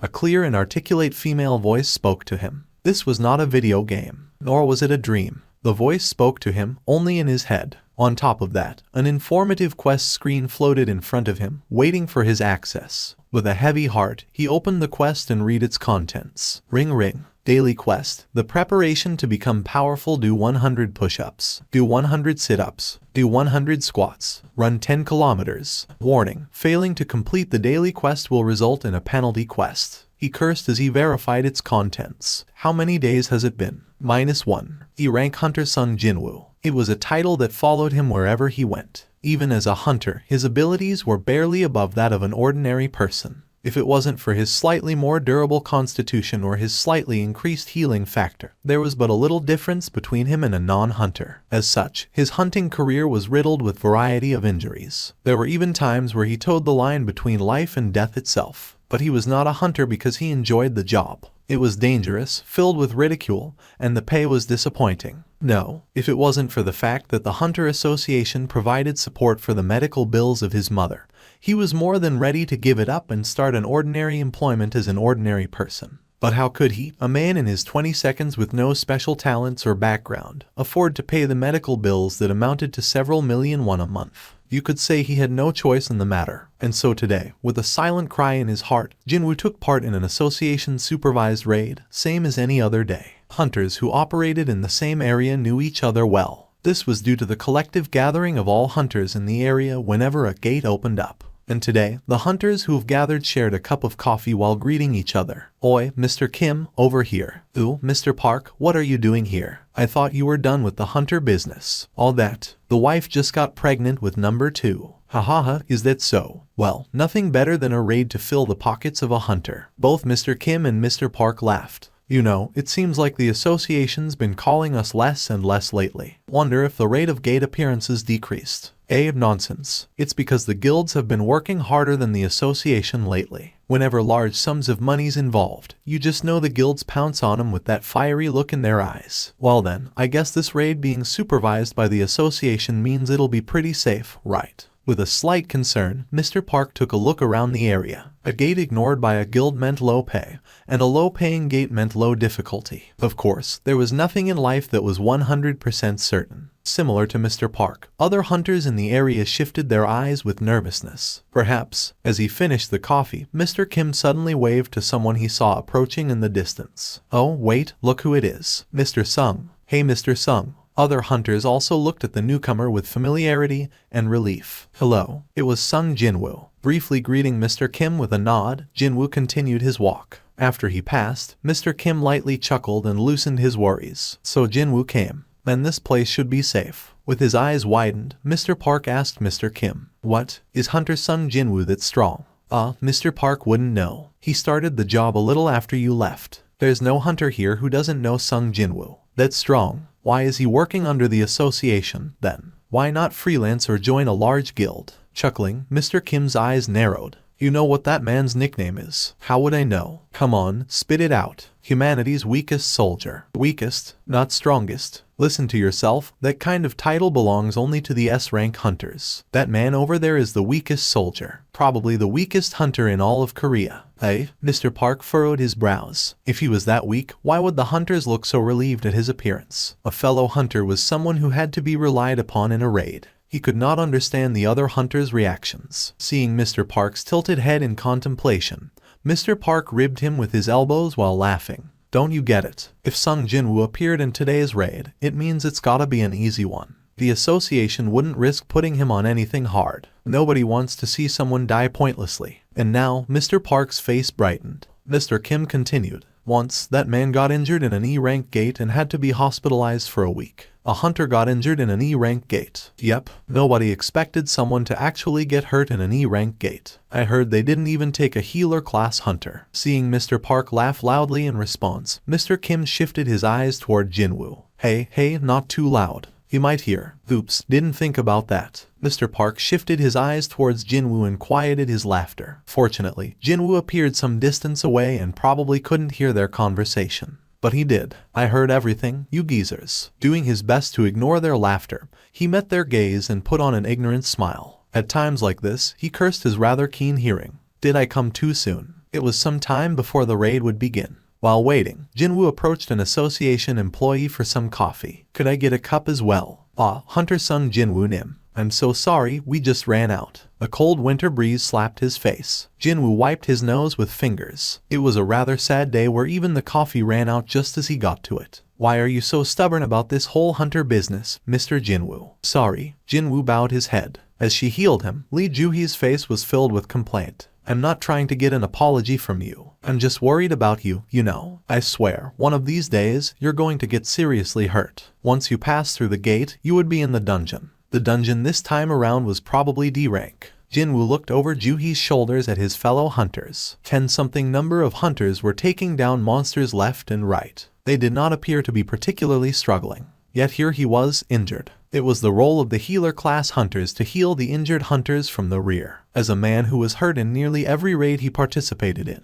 A clear and articulate female voice spoke to him. This was not a video game, nor was it a dream. The voice spoke to him only in his head. On top of that, an informative quest screen floated in front of him, waiting for his access. With a heavy heart, he opened the quest and read its contents. Ring ring. Daily quest. The preparation to become powerful. Do 100 push-ups. Do 100 sit-ups. Do 100 squats. Run 10 kilometers. Warning. Failing to complete the daily quest will result in a penalty quest. He cursed as he verified its contents. How many days has it been? -1. E-rank hunter Sung Jin-Woo. It was a title that followed him wherever he went. Even as a hunter, his abilities were barely above that of an ordinary person. If it wasn't for his slightly more durable constitution or his slightly increased healing factor, there was but a little difference between him and a non-hunter. As such, his hunting career was riddled with variety of injuries. There were even times where he towed the line between life and death itself. But he was not a hunter because he enjoyed the job. It was dangerous, filled with ridicule, and the pay was disappointing. No, if it wasn't for the fact that the Hunter Association provided support for the medical bills of his mother, he was more than ready to give it up and start an ordinary employment as an ordinary person. But how could he, a man in his 20s with no special talents or background, afford to pay the medical bills that amounted to several million won a month? You could say he had no choice in the matter. And so today, with a silent cry in his heart, Jin-Woo took part in an association-supervised raid, same as any other day. Hunters who operated in the same area knew each other well. This was due to the collective gathering of all hunters in the area whenever a gate opened up. And today, the hunters who've gathered shared a cup of coffee while greeting each other. Oi, Mr. Kim, over here. Ooh, Mr. Park, what are you doing here? I thought you were done with the hunter business. All that. The wife just got pregnant with number 2. Hahaha, is that so? Well, nothing better than a raid to fill the pockets of a hunter. Both Mr. Kim and Mr. Park laughed. You know, it seems like the association's been calling us less and less lately. Wonder if the rate of gate appearances decreased. Nonsense. It's because the guilds have been working harder than the association lately. Whenever large sums of money's involved, you just know the guilds pounce on them with that fiery look in their eyes. Well then, I guess this raid being supervised by the association means it'll be pretty safe, right? With a slight concern, Mr. Park took a look around the area. A gate ignored by a guild meant low pay, and a low-paying gate meant low difficulty. Of course, there was nothing in life that was 100% certain. Similar to Mr. Park, other hunters in the area shifted their eyes with nervousness. Perhaps, as he finished the coffee, Mr. Kim suddenly waved to someone he saw approaching in the distance. Oh, wait, look who it is. Mr. Sung. Hey, Mr. Sung. Other hunters also looked at the newcomer with familiarity and relief. Hello. It was Sung Jin-Woo. Briefly greeting Mr. Kim with a nod, Jin-Woo continued his walk. After he passed, Mr. Kim lightly chuckled and loosened his worries. So Jin-Woo came. Then this place should be safe. With his eyes widened, Mr. Park asked Mr. Kim, "What? Is Hunter Sung Jin-Woo that strong?" Mr. Park wouldn't know. He started the job a little after you left. There's no hunter here who doesn't know Sung Jin-Woo. That's strong. Why is he working under the association, then? Why not freelance or join a large guild? Chuckling, Mr. Kim's eyes narrowed. You know what that man's nickname is. How would I know? Come on, spit it out. Humanity's weakest soldier. Weakest, not strongest. Listen to yourself, that kind of title belongs only to the S-rank hunters. That man over there is the weakest soldier. Probably the weakest hunter in all of Korea. Hey, Mr. Park furrowed his brows. If he was that weak, why would the hunters look so relieved at his appearance? A fellow hunter was someone who had to be relied upon in a raid. He could not understand the other hunters' reactions. Seeing Mr. Park's tilted head in contemplation, Mr. Park ribbed him with his elbows while laughing. Don't you get it? If Sung Jin-Woo appeared in today's raid, it means it's gotta be an easy one. The association wouldn't risk putting him on anything hard. Nobody wants to see someone die pointlessly. And now, Mr. Park's face brightened. Mr. Kim continued. Once, that man got injured in an E-rank gate and had to be hospitalized for a week. A hunter got injured in an E-rank gate. Yep, nobody expected someone to actually get hurt in an E-rank gate. I heard they didn't even take a healer class hunter. Seeing Mr. Park laugh loudly in response, Mr. Kim shifted his eyes toward Jin-Woo. Hey, not too loud. He might hear. Oops, didn't think about that. Mr. Park shifted his eyes towards Jin-Woo and quieted his laughter. Fortunately, Jin-Woo appeared some distance away and probably couldn't hear their conversation. But he did. I heard everything, you geezers. Doing his best to ignore their laughter, he met their gaze and put on an ignorant smile. At times like this, he cursed his rather keen hearing. Did I come too soon? It was some time before the raid would begin. While waiting, Jin-Woo approached an association employee for some coffee. "Could I get a cup as well?" "Ah, Hunter Sung Jin-Woo Nim. I'm so sorry, we just ran out." A cold winter breeze slapped his face. Jin-Woo wiped his nose with fingers. It was a rather sad day where even the coffee ran out just as he got to it. "Why are you so stubborn about this whole Hunter business, Mr. Jin-Woo?" "Sorry." Jin-Woo bowed his head. As she healed him, Lee Joo-hee's face was filled with complaint. "I'm not trying to get an apology from you. I'm just worried about you, you know. I swear, one of these days, you're going to get seriously hurt. Once you pass through the gate, you would be in the dungeon." The dungeon this time around was probably D rank. Jin-Woo looked over Joo-hee's shoulders at his fellow hunters. 10-something number of hunters were taking down monsters left and right. They did not appear to be particularly struggling. Yet here he was, injured. It was the role of the healer class hunters to heal the injured hunters from the rear. As a man who was hurt in nearly every raid he participated in,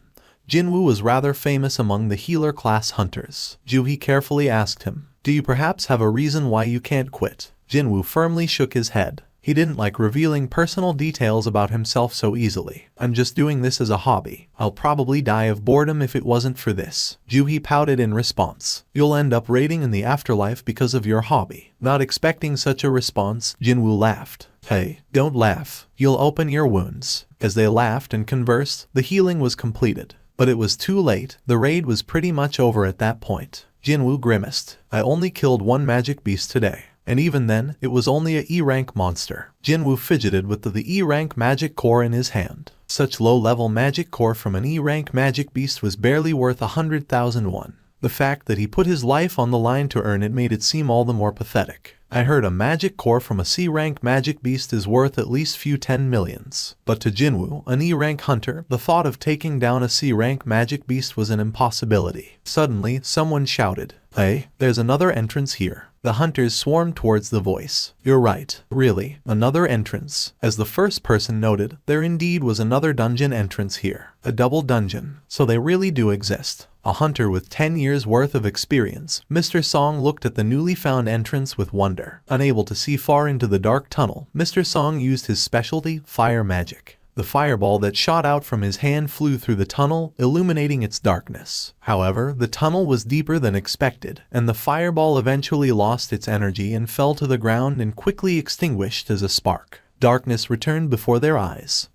Jin-Woo was rather famous among the healer class hunters. Joo-hee carefully asked him, "Do you perhaps have a reason why you can't quit?" Jin-Woo firmly shook his head. He didn't like revealing personal details about himself so easily. "I'm just doing this as a hobby. I'll probably die of boredom if it wasn't for this." Joo-hee pouted in response. "You'll end up raiding in the afterlife because of your hobby." Not expecting such a response, Jin-Woo laughed. "Hey, don't laugh. You'll open your wounds." As they laughed and conversed, the healing was completed. But it was too late. The raid was pretty much over at that point. Jin-Woo grimaced. "I only killed one magic beast today. And even then, it was only a E-rank monster." Jin-Woo fidgeted with the E-rank magic core in his hand. Such low-level magic core from an E-rank magic beast was barely worth 100,000 won. The fact that he put his life on the line to earn it made it seem all the more pathetic. "I heard a magic core from a C-rank magic beast is worth at least few 10 millions. But to Jin-Woo, an E-rank hunter, the thought of taking down a C-rank magic beast was an impossibility. Suddenly, someone shouted, "Hey, there's another entrance here." The hunters swarmed towards the voice. "You're right, really, another entrance." As the first person noted, there indeed was another dungeon entrance here. A double dungeon. So they really do exist. A hunter with 10 years worth of experience, Mr. Song looked at the newly found entrance with wonder. Unable to see far into the dark tunnel, Mr. Song used his specialty, fire magic. The fireball that shot out from his hand flew through the tunnel, illuminating its darkness. However, the tunnel was deeper than expected, and the fireball eventually lost its energy and fell to the ground and quickly extinguished as a spark. Darkness returned before their eyes.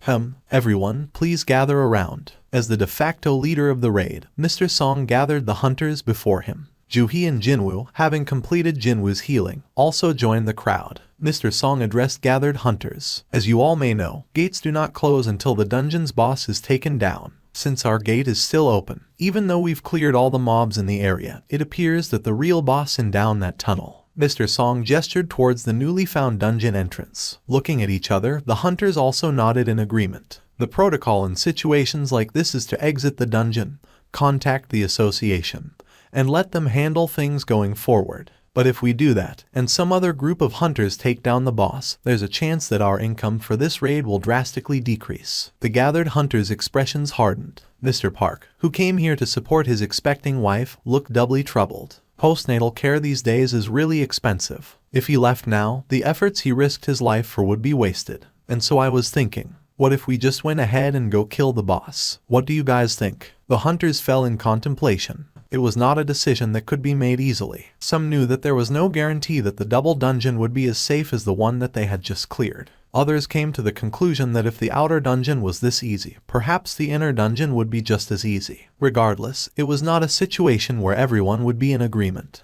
Everyone, please gather around." As the de facto leader of the raid, Mr. Song gathered the hunters before him. Joo-hee and Jin-Woo, having completed Jin-Woo's healing, also joined the crowd. Mr. Song addressed gathered hunters. "As you all may know, gates do not close until the dungeon's boss is taken down. Since our gate is still open, even though we've cleared all the mobs in the area, it appears that the real boss is down that tunnel." Mr. Song gestured towards the newly found dungeon entrance. Looking at each other, the hunters also nodded in agreement. The protocol in situations like this is to exit the dungeon, contact the association, and let them handle things going forward. But if we do that, and some other group of hunters take down the boss, there's a chance that our income for this raid will drastically decrease. The gathered hunters' expressions hardened. Mr. Park, who came here to support his expecting wife, looked doubly troubled. Postnatal care these days is really expensive. If he left now, the efforts he risked his life for would be wasted. And so I was thinking, what if we just went ahead and go kill the boss? What do you guys think? The hunters fell in contemplation. It was not a decision that could be made easily. Some knew that there was no guarantee that the double dungeon would be as safe as the one that they had just cleared. Others came to the conclusion that if the outer dungeon was this easy, perhaps the inner dungeon would be just as easy. Regardless, it was not a situation where everyone would be in agreement.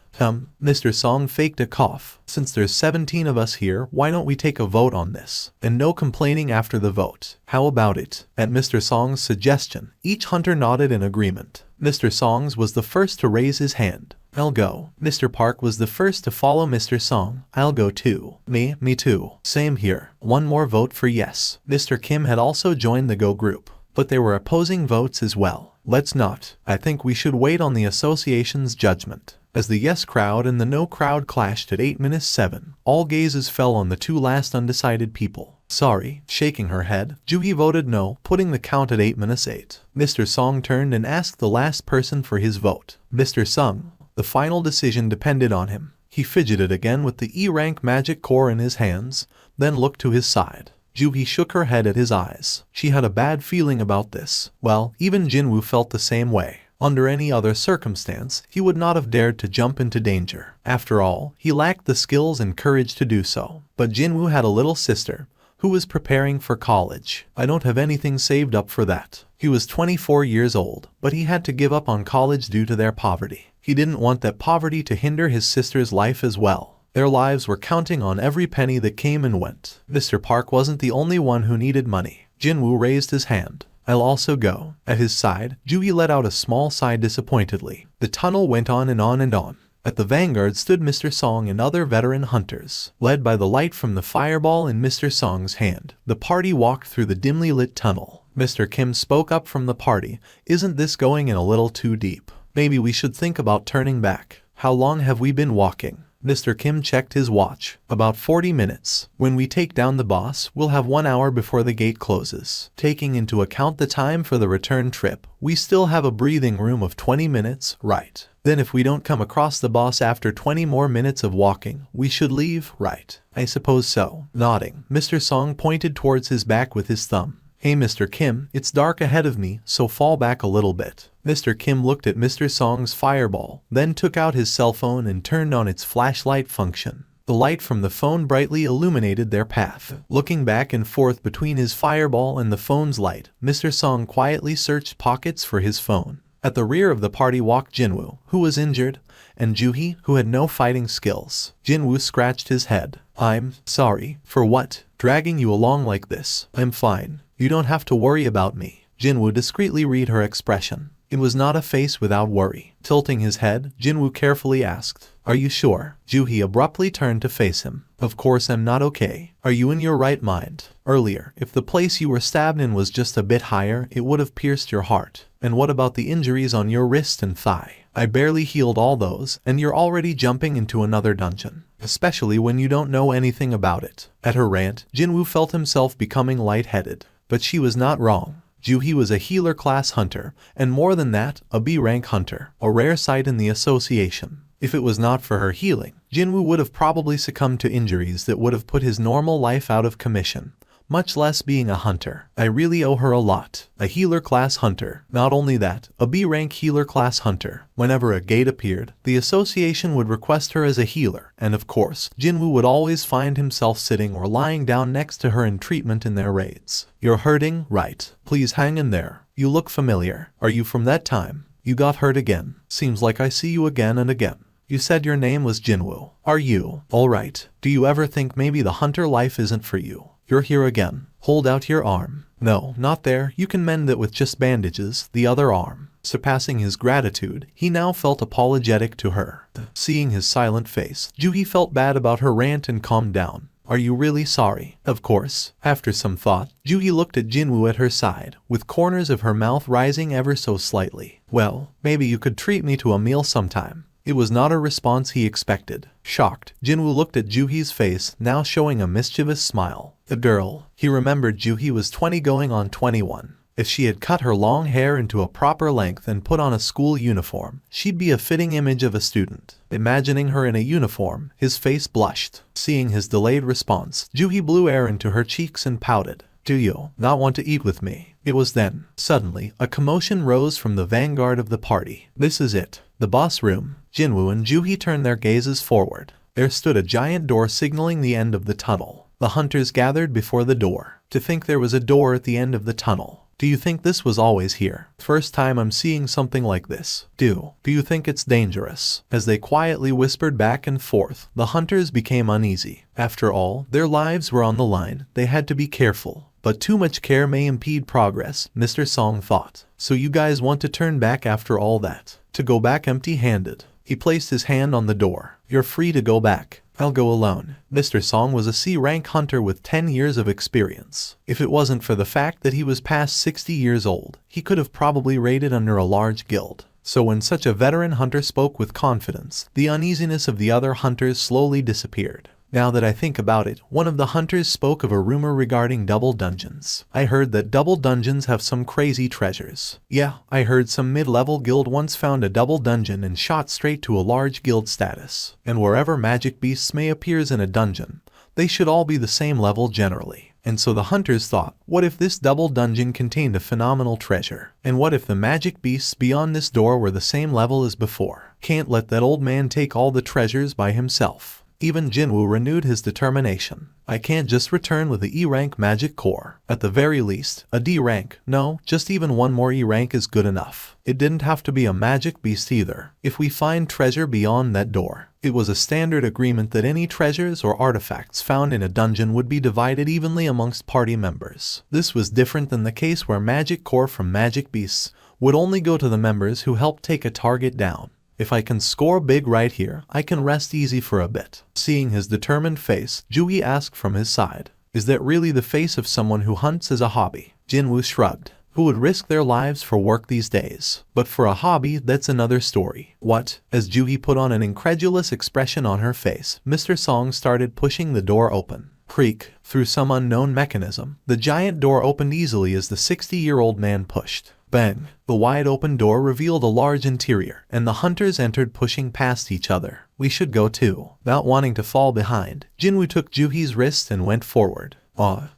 Mr. Song faked a cough. "Since there's 17 of us here, why don't we take a vote on this?" And no complaining after the vote. "How about it?" At Mr. Song's suggestion, each hunter nodded in agreement. Mr. Song's was the first to raise his hand. "I'll go." Mr. Park was the first to follow Mr. Song. "I'll go too." Me too." "Same here." One more vote for yes. Mr. Kim had also joined the Go group. But there were opposing votes as well. "Let's not. I think we should wait on the association's judgment." As the yes crowd and the no crowd clashed at 8:07, all gazes fell on the two last undecided people. "Sorry." Shaking her head, Joo-hee voted no, putting the count at 8:08. Mr. Song turned and asked the last person for his vote. "Mr. Sung." The final decision depended on him. He fidgeted again with the E-rank magic core in his hands, then looked to his side. Ju-hee shook her head at his eyes. She had a bad feeling about this. Well, even Jin-Woo felt the same way. Under any other circumstance, he would not have dared to jump into danger. After all, he lacked the skills and courage to do so. But Jin-Woo had a little sister who was preparing for college. I don't have anything saved up for that. He was 24 years old, but he had to give up on college due to their poverty. He didn't want that poverty to hinder his sister's life as well. Their lives were counting on every penny that came and went. Mr. Park wasn't the only one who needed money. Jin-Woo raised his hand. I'll also go. At his side, Ju-hee let out a small sigh disappointedly. The tunnel went on and on and on. At the vanguard stood Mr. Song and other veteran hunters. Led by the light from the fireball in Mr. Song's hand, the party walked through the dimly lit tunnel. Mr. Kim spoke up from the party. Isn't this going in a little too deep? Maybe we should think about turning back. How long have we been walking? Mr. Kim checked his watch. About 40 minutes. When we take down the boss, we'll have 1 hour before the gate closes. Taking into account the time for the return trip, we still have a breathing room of 20 minutes, right? Then if we don't come across the boss after 20 more minutes of walking, we should leave, right? I suppose so. Nodding, Mr. Song pointed towards his back with his thumb. Hey Mr. Kim, it's dark ahead of me, so fall back a little bit. Mr. Kim looked at Mr. Song's fireball, then took out his cell phone and turned on its flashlight function. The light from the phone brightly illuminated their path. Looking back and forth between his fireball and the phone's light, Mr. Song quietly searched pockets for his phone. At the rear of the party walked Jin-Woo, who was injured, and Ju-hee, who had no fighting skills. Jin-Woo scratched his head. I'm sorry. For what? Dragging you along like this. I'm fine. You don't have to worry about me. Jin-Woo discreetly read her expression. It was not a face without worry. Tilting his head, Jin-Woo carefully asked, Are you sure? Ju-hee abruptly turned to face him. Of course I'm not okay. Are you in your right mind? Earlier, if the place you were stabbed in was just a bit higher, it would have pierced your heart. And what about the injuries on your wrist and thigh? I barely healed all those, and you're already jumping into another dungeon. Especially when you don't know anything about it. At her rant, Jin-Woo felt himself becoming lightheaded. But she was not wrong. Ju-hee was a healer class hunter, and more than that, a B-rank hunter, a rare sight in the association. If it was not for her healing, Jin-Woo would have probably succumbed to injuries that would have put his normal life out of commission. Much less being a hunter. I really owe her a lot. A healer class hunter. Not only that, a B-rank healer class hunter. Whenever a gate appeared, the association would request her as a healer, and of course, Jin-Woo would always find himself sitting or lying down next to her in treatment in their raids. You're hurting, right? Please hang in there. You look familiar. Are you from that time? You got hurt again. Seems like I see you again and again. You said your name was Jin-Woo. Are you? Alright. Do you ever think maybe the hunter life isn't for you? You're here again. Hold out your arm. No, not there. You can mend it with just bandages. The other arm. Surpassing his gratitude, he now felt apologetic to her. Seeing his silent face, Ju-hee felt bad about her rant and calmed down. Are you really sorry? Of course. After some thought, Ju-hee looked at Jin-Woo at her side, with corners of her mouth rising ever so slightly. Well, maybe you could treat me to a meal sometime. It was not a response he expected. Shocked, Jin-Woo looked at Ju-hee's face, now showing a mischievous smile. The girl. He remembered Ju-hee was 20 going on 21. If she had cut her long hair into a proper length and put on a school uniform, she'd be a fitting image of a student. Imagining her in a uniform, his face blushed. Seeing his delayed response, Ju-hee blew air into her cheeks and pouted. Do you not want to eat with me? It was then. Suddenly, a commotion rose from the vanguard of the party. This is it. The boss room. Jin-Woo and Ju-hee turned their gazes forward. There stood a giant door signaling the end of the tunnel. The hunters gathered before the door. To think there was a door at the end of the tunnel. Do you think this was always here? First time I'm seeing something like this. Do you think it's dangerous? As they quietly whispered back and forth, the hunters became uneasy. After all, their lives were on the line. They had to be careful. But too much care may impede progress, Mr. Song thought. So you guys want to turn back after all that? To go back empty-handed? He placed his hand on the door. You're free to go back. I'll go alone. Mr. Song was a C-rank hunter with 10 years of experience. If it wasn't for the fact that he was past 60 years old, he could have probably raided under a large guild. So when such a veteran hunter spoke with confidence, the uneasiness of the other hunters slowly disappeared. Now that I think about it, one of the hunters spoke of a rumor regarding double dungeons. I heard that double dungeons have some crazy treasures. Yeah, I heard some mid-level guild once found a double dungeon and shot straight to a large guild status. And wherever magic beasts may appear in a dungeon, they should all be the same level generally. And so the hunters thought, what if this double dungeon contained a phenomenal treasure? And what if the magic beasts beyond this door were the same level as before? Can't let that old man take all the treasures by himself. Even Jin-Woo renewed his determination. I can't just return with the E-rank magic core. At the very least, a D rank. No, just even one more E rank is good enough. It didn't have to be a magic beast either. If we find treasure beyond that door. It was a standard agreement that any treasures or artifacts found in a dungeon would be divided evenly amongst party members. This was different than the case where magic core from magic beasts would only go to the members who helped take a target down. If I can score big right here, I can rest easy for a bit. Seeing his determined face, Jui asked from his side, is that really the face of someone who hunts as a hobby? Jin-Woo shrugged. Who would risk their lives for work these days? But for a hobby, that's another story. What? As Jui put on an incredulous expression on her face, Mr. Song started pushing the door open. Creak. Through some unknown mechanism, the giant door opened easily as the 60-year-old man pushed. Bang! The wide-open door revealed a large interior, and the hunters entered pushing past each other. We should go too. Not wanting to fall behind, Jin-Woo took Juhi's wrist and went forward.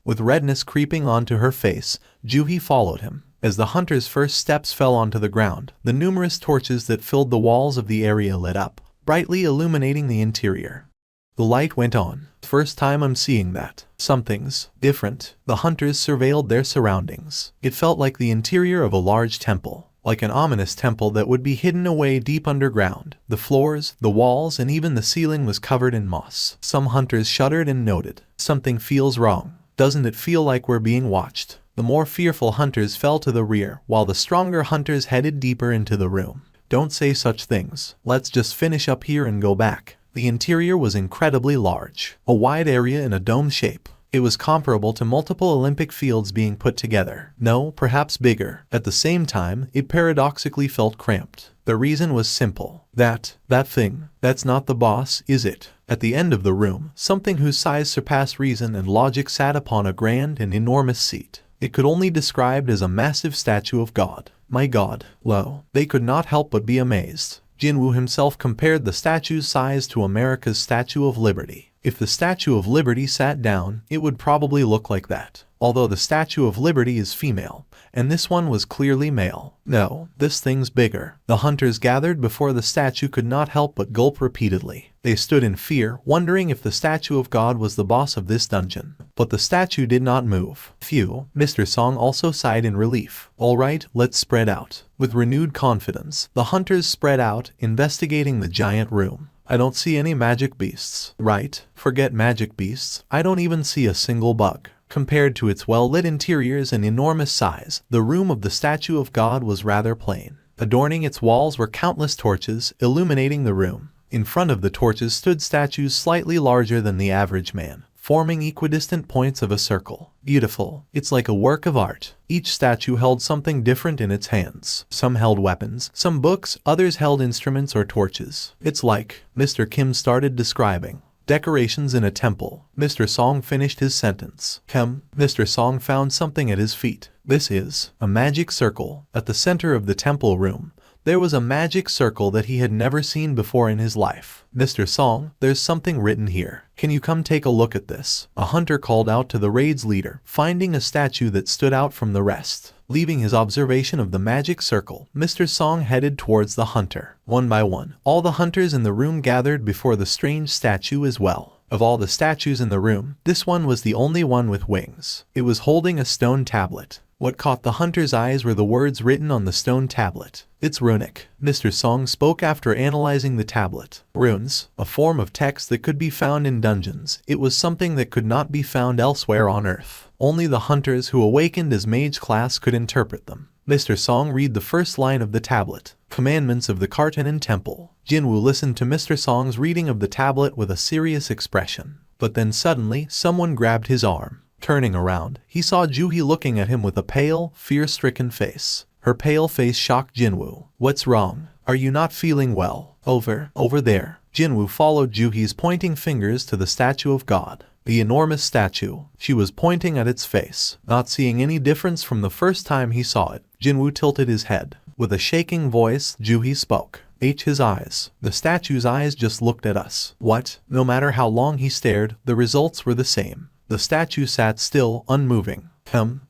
With redness creeping onto her face, Juhi followed him. As the hunters' first steps fell onto the ground, the numerous torches that filled the walls of the area lit up, brightly illuminating the interior. The light went on. First time I'm seeing that. Something's different. The hunters surveilled their surroundings. It felt like the interior of a large temple. Like an ominous temple that would be hidden away deep underground. The floors, the walls, and even the ceiling was covered in moss. Some hunters shuddered and noted, something feels wrong. Doesn't it feel like we're being watched? The more fearful hunters fell to the rear, while the stronger hunters headed deeper into the room. Don't say such things. Let's just finish up here and go back. The interior was incredibly large, a wide area in a dome shape. It was comparable to multiple Olympic fields being put together. No, perhaps bigger. At the same time, it paradoxically felt cramped. The reason was simple. That thing, that's not the boss, is it? At the end of the room, something whose size surpassed reason and logic sat upon a grand and enormous seat. It could only be described as a massive statue of God. My God. Lo, they could not help but be amazed. Jin-Woo himself compared the statue's size to America's Statue of Liberty. If the Statue of Liberty sat down, it would probably look like that. Although the Statue of Liberty is female, and this one was clearly male. No, this thing's bigger. The hunters gathered before the statue could not help but gulp repeatedly. They stood in fear, wondering if the statue of God was the boss of this dungeon. But the statue did not move. Phew, Mr. Song also sighed in relief. Alright, let's spread out. With renewed confidence, the hunters spread out, investigating the giant room. I don't see any magic beasts. Right? Forget magic beasts. I don't even see a single bug. Compared to its well-lit interiors and enormous size, the room of the statue of God was rather plain. Adorning its walls were countless torches, illuminating the room. In front of the torches stood statues slightly larger than the average man, forming equidistant points of a circle. Beautiful. It's like a work of art. Each statue held something different in its hands. Some held weapons, some books, others held instruments or torches. It's like, Mr. Kim started describing. Decorations in a temple. Mr. Song finished his sentence. Mr. Song found something at his feet. This is a magic circle. At the center of the temple room, there was a magic circle that he had never seen before in his life. Mr. Song, there's something written here. Can you come take a look at this? A hunter called out to the raid's leader, finding a statue that stood out from the rest. Leaving his observation of the magic circle, Mr. Song headed towards the hunter. One by one, all the hunters in the room gathered before the strange statue as well. Of all the statues in the room, this one was the only one with wings. It was holding a stone tablet. What caught the hunter's eyes were the words written on the stone tablet. It's runic. Mr. Song spoke after analyzing the tablet. Runes, a form of text that could be found in dungeons. It was something that could not be found elsewhere on Earth. Only the hunters who awakened as mage class could interpret them. Mr. Song read the first line of the tablet. Commandments of the Kartanen Temple. Jin-Woo listened to Mr. Song's reading of the tablet with a serious expression. But then suddenly, someone grabbed his arm. Turning around, he saw Juhi looking at him with a pale, fear-stricken face. Her pale face shocked Jin-Woo. What's wrong? Are you not feeling well? Over there. Jin-Woo followed Juhi's pointing fingers to the statue of God. The enormous statue. She was pointing at its face. Not seeing any difference from the first time he saw it, Jin-Woo tilted his head. With a shaking voice, Juhi spoke. His eyes. The statue's eyes just looked at us. What? No matter how long he stared, the results were the same. The statue sat still, unmoving.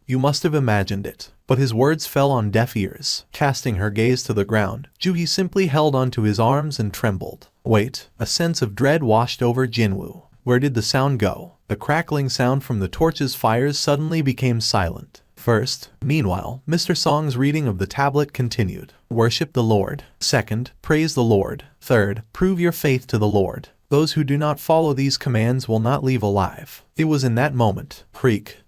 You must have imagined it. But his words fell on deaf ears. Casting her gaze to the ground, Juhi simply held onto his arms and trembled. Wait, a sense of dread washed over Jin-Woo. Where did the sound go? The crackling sound from the torch's fires suddenly became silent. Meanwhile, Mr. Song's reading of the tablet continued. Worship the Lord. Second, praise the Lord. Third, prove your faith to the Lord. Those who do not follow these commands will not leave alive. It was in that moment,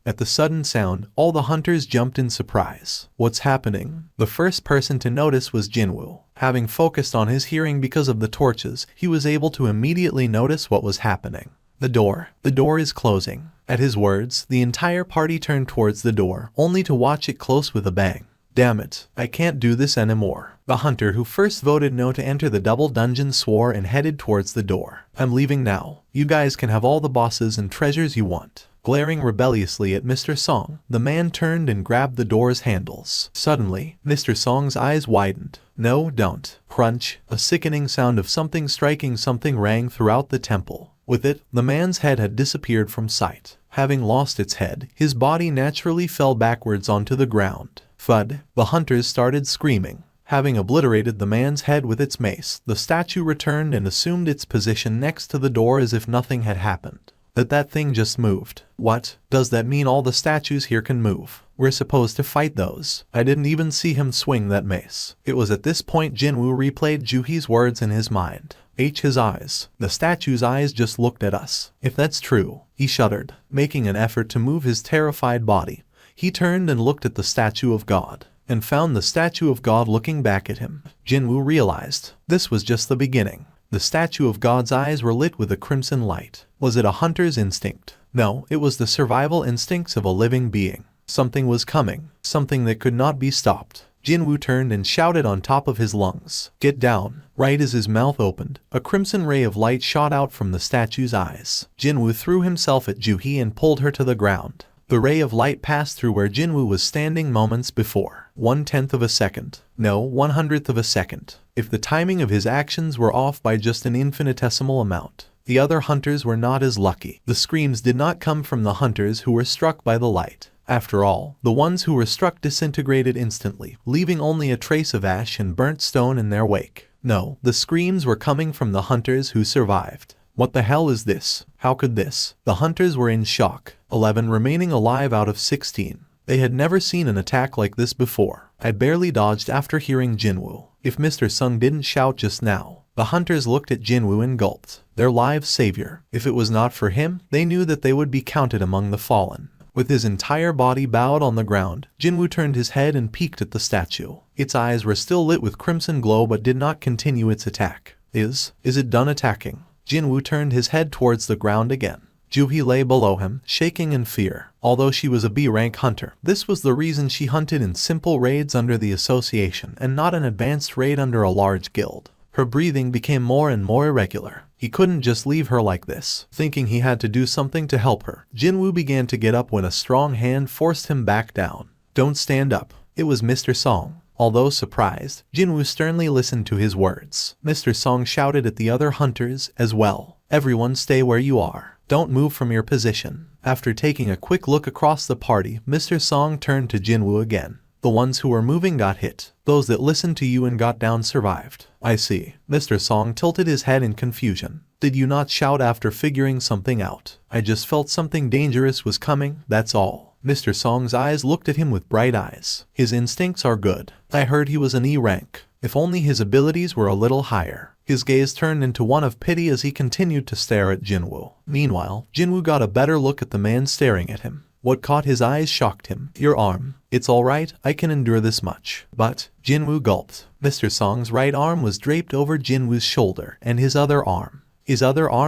at the sudden sound, all the hunters jumped in surprise. What's happening? The first person to notice was Jin-Woo. Having focused on his hearing because of the torches, he was able to immediately notice what was happening. The door is closing. At his words, the entire party turned towards the door, only to watch it close with a bang. Damn it, I can't do this anymore. The hunter who first voted no to enter the double dungeon swore and headed towards the door. I'm leaving now. You guys can have all the bosses and treasures you want. Glaring rebelliously at Mr. Song, the man turned and grabbed the door's handles. Suddenly, Mr. Song's eyes widened. No, don't. Crunch, a sickening sound of something striking something rang throughout the temple. With it, the man's head had disappeared from sight. Having lost its head, his body naturally fell backwards onto the ground. Thud! The hunters started screaming. Having obliterated the man's head with its mace, the statue returned and assumed its position next to the door as if nothing had happened. That thing just moved. What? Does that mean all the statues here can move? We're supposed to fight those. I didn't even see him swing that mace. It was at this point Jin-Woo replayed Juhi's words in his mind. His eyes. The statue's eyes just looked at us. If that's true, he shuddered. Making an effort to move his terrified body, he turned and looked at the statue of God, and found the statue of God looking back at him. Jin-Woo realized this was just the beginning. The statue of God's eyes were lit with a crimson light. Was it a hunter's instinct? No, it was the survival instincts of a living being. Something was coming, something that could not be stopped. Jin-Woo turned and shouted on top of his lungs. Get down. Right as his mouth opened, a crimson ray of light shot out from the statue's eyes. Jin-Woo threw himself at Juhi and pulled her to the ground. The ray of light passed through where Jin-Woo was standing moments before. 1/10 of a second. No, 1/100th of a second. If the timing of his actions were off by just an infinitesimal amount, the other hunters were not as lucky. The screams did not come from the hunters who were struck by the light. After all, the ones who were struck disintegrated instantly, leaving only a trace of ash and burnt stone in their wake. No, the screams were coming from the hunters who survived. What the hell is this? How could this? The hunters were in shock. 11 remaining alive out of 16. They had never seen an attack like this before. I barely dodged after hearing Jin-Woo. If Mr. Sung didn't shout just now. The hunters looked at Jin-Woo and gulped. Their lives' savior. If it was not for him, they knew that they would be counted among the fallen. With his entire body bowed on the ground, Jin-Woo turned his head and peeked at the statue. Its eyes were still lit with crimson glow but did not continue its attack. Is it done attacking? Jin-Woo turned his head towards the ground again. Juhi lay below him, shaking in fear. Although she was a B-rank hunter, this was the reason she hunted in simple raids under the association and not an advanced raid under a large guild. Her breathing became more and more irregular. He couldn't just leave her like this. Thinking he had to do something to help her, Jin-Woo began to get up when a strong hand forced him back down. Don't stand up. It was Mr. Song. Although surprised, Jin-Woo sternly listened to his words. Mr. Song shouted at the other hunters as well. Everyone stay where you are. Don't move from your position. After taking a quick look across the party, Mr. Song turned to Jin-Woo again. The ones who were moving got hit. Those that listened to you and got down survived. I see. Mr. Song tilted his head in confusion. Did you not shout after figuring something out? I just felt something dangerous was coming, that's all. Mr. Song's eyes looked at him with bright eyes. His instincts are good. I heard he was an E rank. If only his abilities were a little higher. His gaze turned into one of pity as he continued to stare at Jin-Woo. Meanwhile, Jin-Woo got a better look at the man staring at him. What caught his eyes shocked him. Your arm. It's alright, I can endure this much. But, Jin-Woo gulped. Mr. Song's right arm was draped over Jin-Woo's shoulder, and his other arm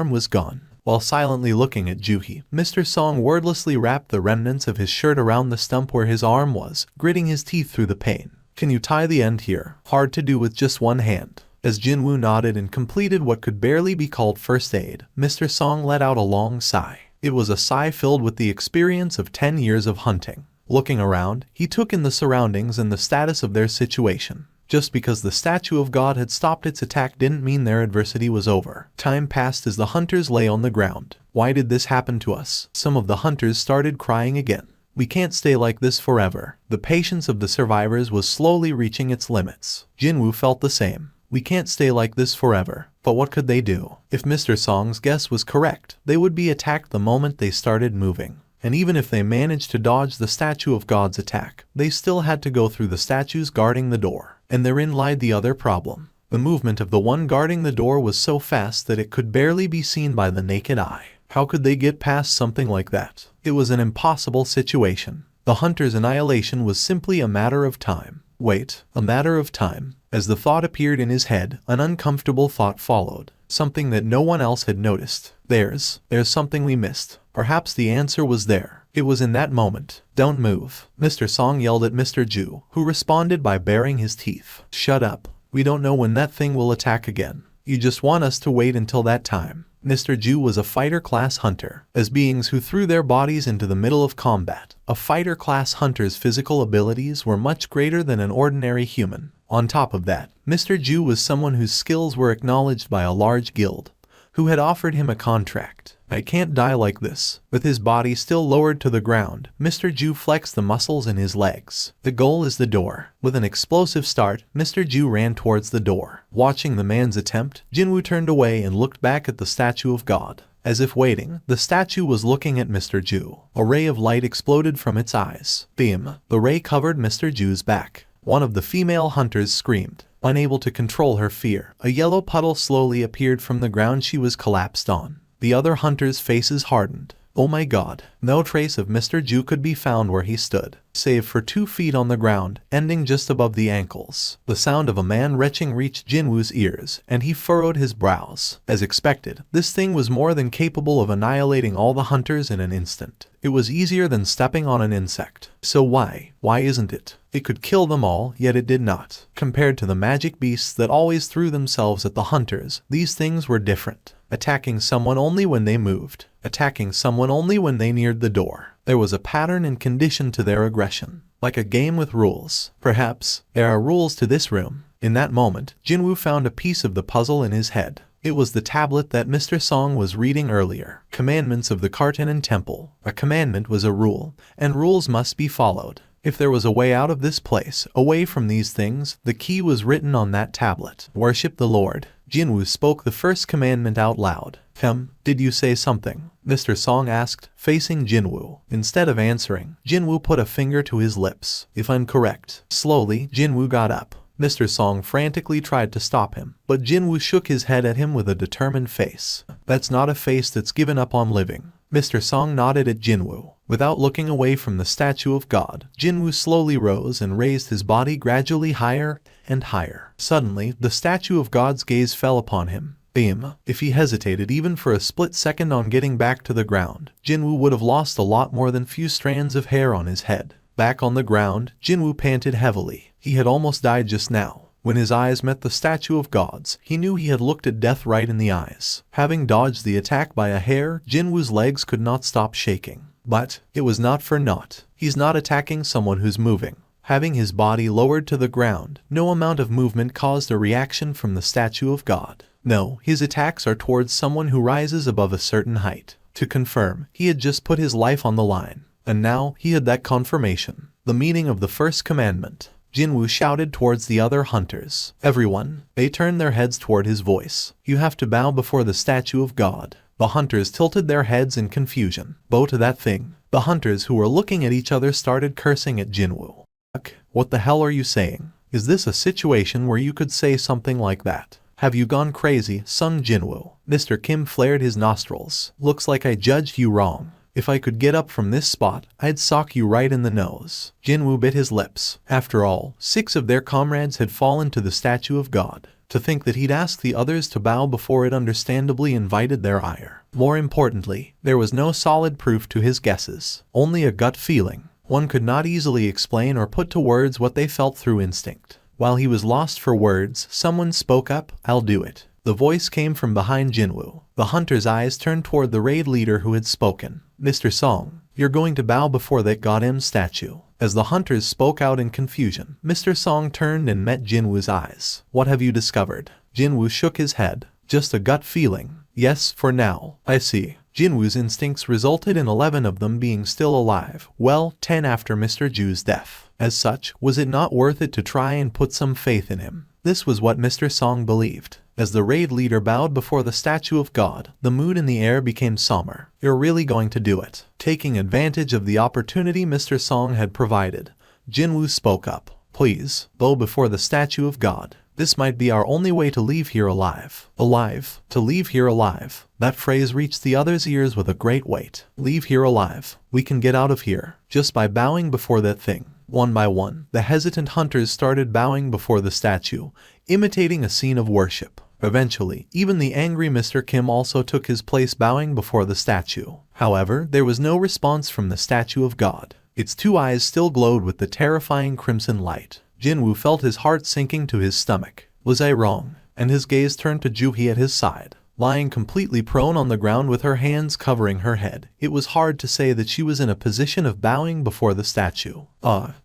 was gone. While silently looking at Juhi, Mr. Song wordlessly wrapped the remnants of his shirt around the stump where his arm was, gritting his teeth through the pain. Can you tie the end here? Hard to do with just one hand. As Jin-Woo nodded and completed what could barely be called first aid, Mr. Song let out a long sigh. It was a sigh filled with the experience of 10 years of hunting. Looking around, he took in the surroundings and the status of their situation. Just because the statue of God had stopped its attack didn't mean their adversity was over. Time passed as the hunters lay on the ground. Why did this happen to us? Some of the hunters started crying again. We can't stay like this forever. The patience of the survivors was slowly reaching its limits. Jin-Woo felt the same. We can't stay like this forever. But what could they do? If Mr. Song's guess was correct, they would be attacked the moment they started moving. And even if they managed to dodge the statue of God's attack, they still had to go through the statues guarding the door. And therein lied the other problem. The movement of the one guarding the door was so fast that it could barely be seen by the naked eye. How could they get past something like that? It was an impossible situation. The hunter's annihilation was simply a matter of time. Wait, a matter of time. As the thought appeared in his head, an uncomfortable thought followed. Something that no one else had noticed. There's something we missed. Perhaps the answer was there. It was in that moment. Don't move. Mr. Song yelled at Mr. Ju, who responded by baring his teeth. Shut up. We don't know when that thing will attack again. You just want us to wait until that time. Mr. Ju was a fighter-class hunter. As beings who threw their bodies into the middle of combat, a fighter-class hunter's physical abilities were much greater than an ordinary human. On top of that, Mr. Ju was someone whose skills were acknowledged by a large guild, who had offered him a contract. I can't die like this. With his body still lowered to the ground, Mr. Ju flexed the muscles in his legs. The goal is the door. With an explosive start, Mr. Ju ran towards the door. Watching the man's attempt, Jin-Woo turned away and looked back at the statue of God. As if waiting, the statue was looking at Mr. Ju. A ray of light exploded from its eyes. Beam. The ray covered Mr. Ju's back. One of the female hunters screamed. Unable to control her fear, a yellow puddle slowly appeared from the ground she was collapsed on. The other hunters' faces hardened. Oh my god. No trace of Mr. Ju could be found where he stood, save for 2 feet on the ground, ending just above the ankles. The sound of a man retching reached Jin-Woo's ears, and he furrowed his brows. As expected, this thing was more than capable of annihilating all the hunters in an instant. It was easier than stepping on an insect. So why isn't it? It could kill them all, yet it did not. Compared to the magic beasts that always threw themselves at the hunters, these things were different. Attacking someone only when they moved. Attacking someone only when they neared the door. There was a pattern and condition to their aggression. Like a game with rules. Perhaps there are rules to this room. In that moment, Jin-Woo found a piece of the puzzle in his head. It was the tablet that Mr. Song was reading earlier. Commandments of the Kartanen Temple. A commandment was a rule, and rules must be followed. If there was a way out of this place, away from these things, the key was written on that tablet. Worship the Lord. Jin-Woo spoke the first commandment out loud. Did you say something? Mr. Song asked, facing Jin-Woo. Instead of answering, Jin-Woo put a finger to his lips. If I'm correct. Slowly, Jin-Woo got up. Mr. Song frantically tried to stop him, but Jin-Woo shook his head at him with a determined face. That's not a face that's given up on living. Mr. Song nodded at Jin-Woo. Without looking away from the statue of God, Jin-Woo slowly rose and raised his body gradually higher and higher. Suddenly, the statue of God's gaze fell upon him. Beam. If he hesitated even for a split second on getting back to the ground, Jin-Woo would have lost a lot more than few strands of hair on his head. Back on the ground, Jin-Woo panted heavily. He had almost died just now. When his eyes met the statue of God's, he knew he had looked at death right in the eyes. Having dodged the attack by a hair, Jin-Woo's legs could not stop shaking. But it was not for naught. He's not attacking someone who's moving. Having his body lowered to the ground, no amount of movement caused a reaction from the statue of God. No, his attacks are towards someone who rises above a certain height. To confirm, he had just put his life on the line. And now, he had that confirmation. The meaning of the first commandment. Jin-Woo shouted towards the other hunters. Everyone. They turned their heads toward his voice. You have to bow before the statue of God. The hunters tilted their heads in confusion. Bow to that thing. The hunters who were looking at each other started cursing at Jin-Woo. What the hell are you saying? Is this a situation where you could say something like that? Have you gone crazy, sung Jin-Woo. Mr. Kim flared his nostrils. Looks like I judged you wrong. If I could get up from this spot, I'd sock you right in the nose. Jin-Woo bit his lips. After all, 6 of their comrades had fallen to the statue of God. To think that he'd ask the others to bow before it understandably invited their ire. More importantly, there was no solid proof to his guesses. Only a gut feeling. One could not easily explain or put to words what they felt through instinct. While he was lost for words, someone spoke up, I'll do it. The voice came from behind Jin-Woo. The hunter's eyes turned toward the raid leader who had spoken. Mr. Song, you're going to bow before that goddamn statue. As the hunters spoke out in confusion, Mr. Song turned and met Jin-Woo's eyes. "What have you discovered?" Jin-Woo shook his head. "Just a gut feeling. Yes, for now." "I see." Jin-Woo's instincts resulted in 11 of them being still alive, well, 10 after Mr. Ju's death. As such, was it not worth it to try and put some faith in him? This was what Mr. Song believed. As the raid leader bowed before the statue of God, the mood in the air became somber. "You're really going to do it?" Taking advantage of the opportunity Mr. Song had provided, Jin-Woo spoke up. "Please, bow before the statue of God. This might be our only way to leave here alive." Alive? To leave here alive? That phrase reached the other's ears with a great weight. Leave here alive? We can get out of here just by bowing before that thing. One by one, the hesitant hunters started bowing before the statue, imitating a scene of worship. Eventually, even the angry Mr. Kim also took his place bowing before the statue. However, there was no response from the statue of God. Its 2 eyes still glowed with the terrifying crimson light. Jin-Woo felt his heart sinking to his stomach. Was I wrong? And his gaze turned to Ju-hee at his side. Lying completely prone on the ground with her hands covering her head, it was hard to say that she was in a position of bowing before the statue.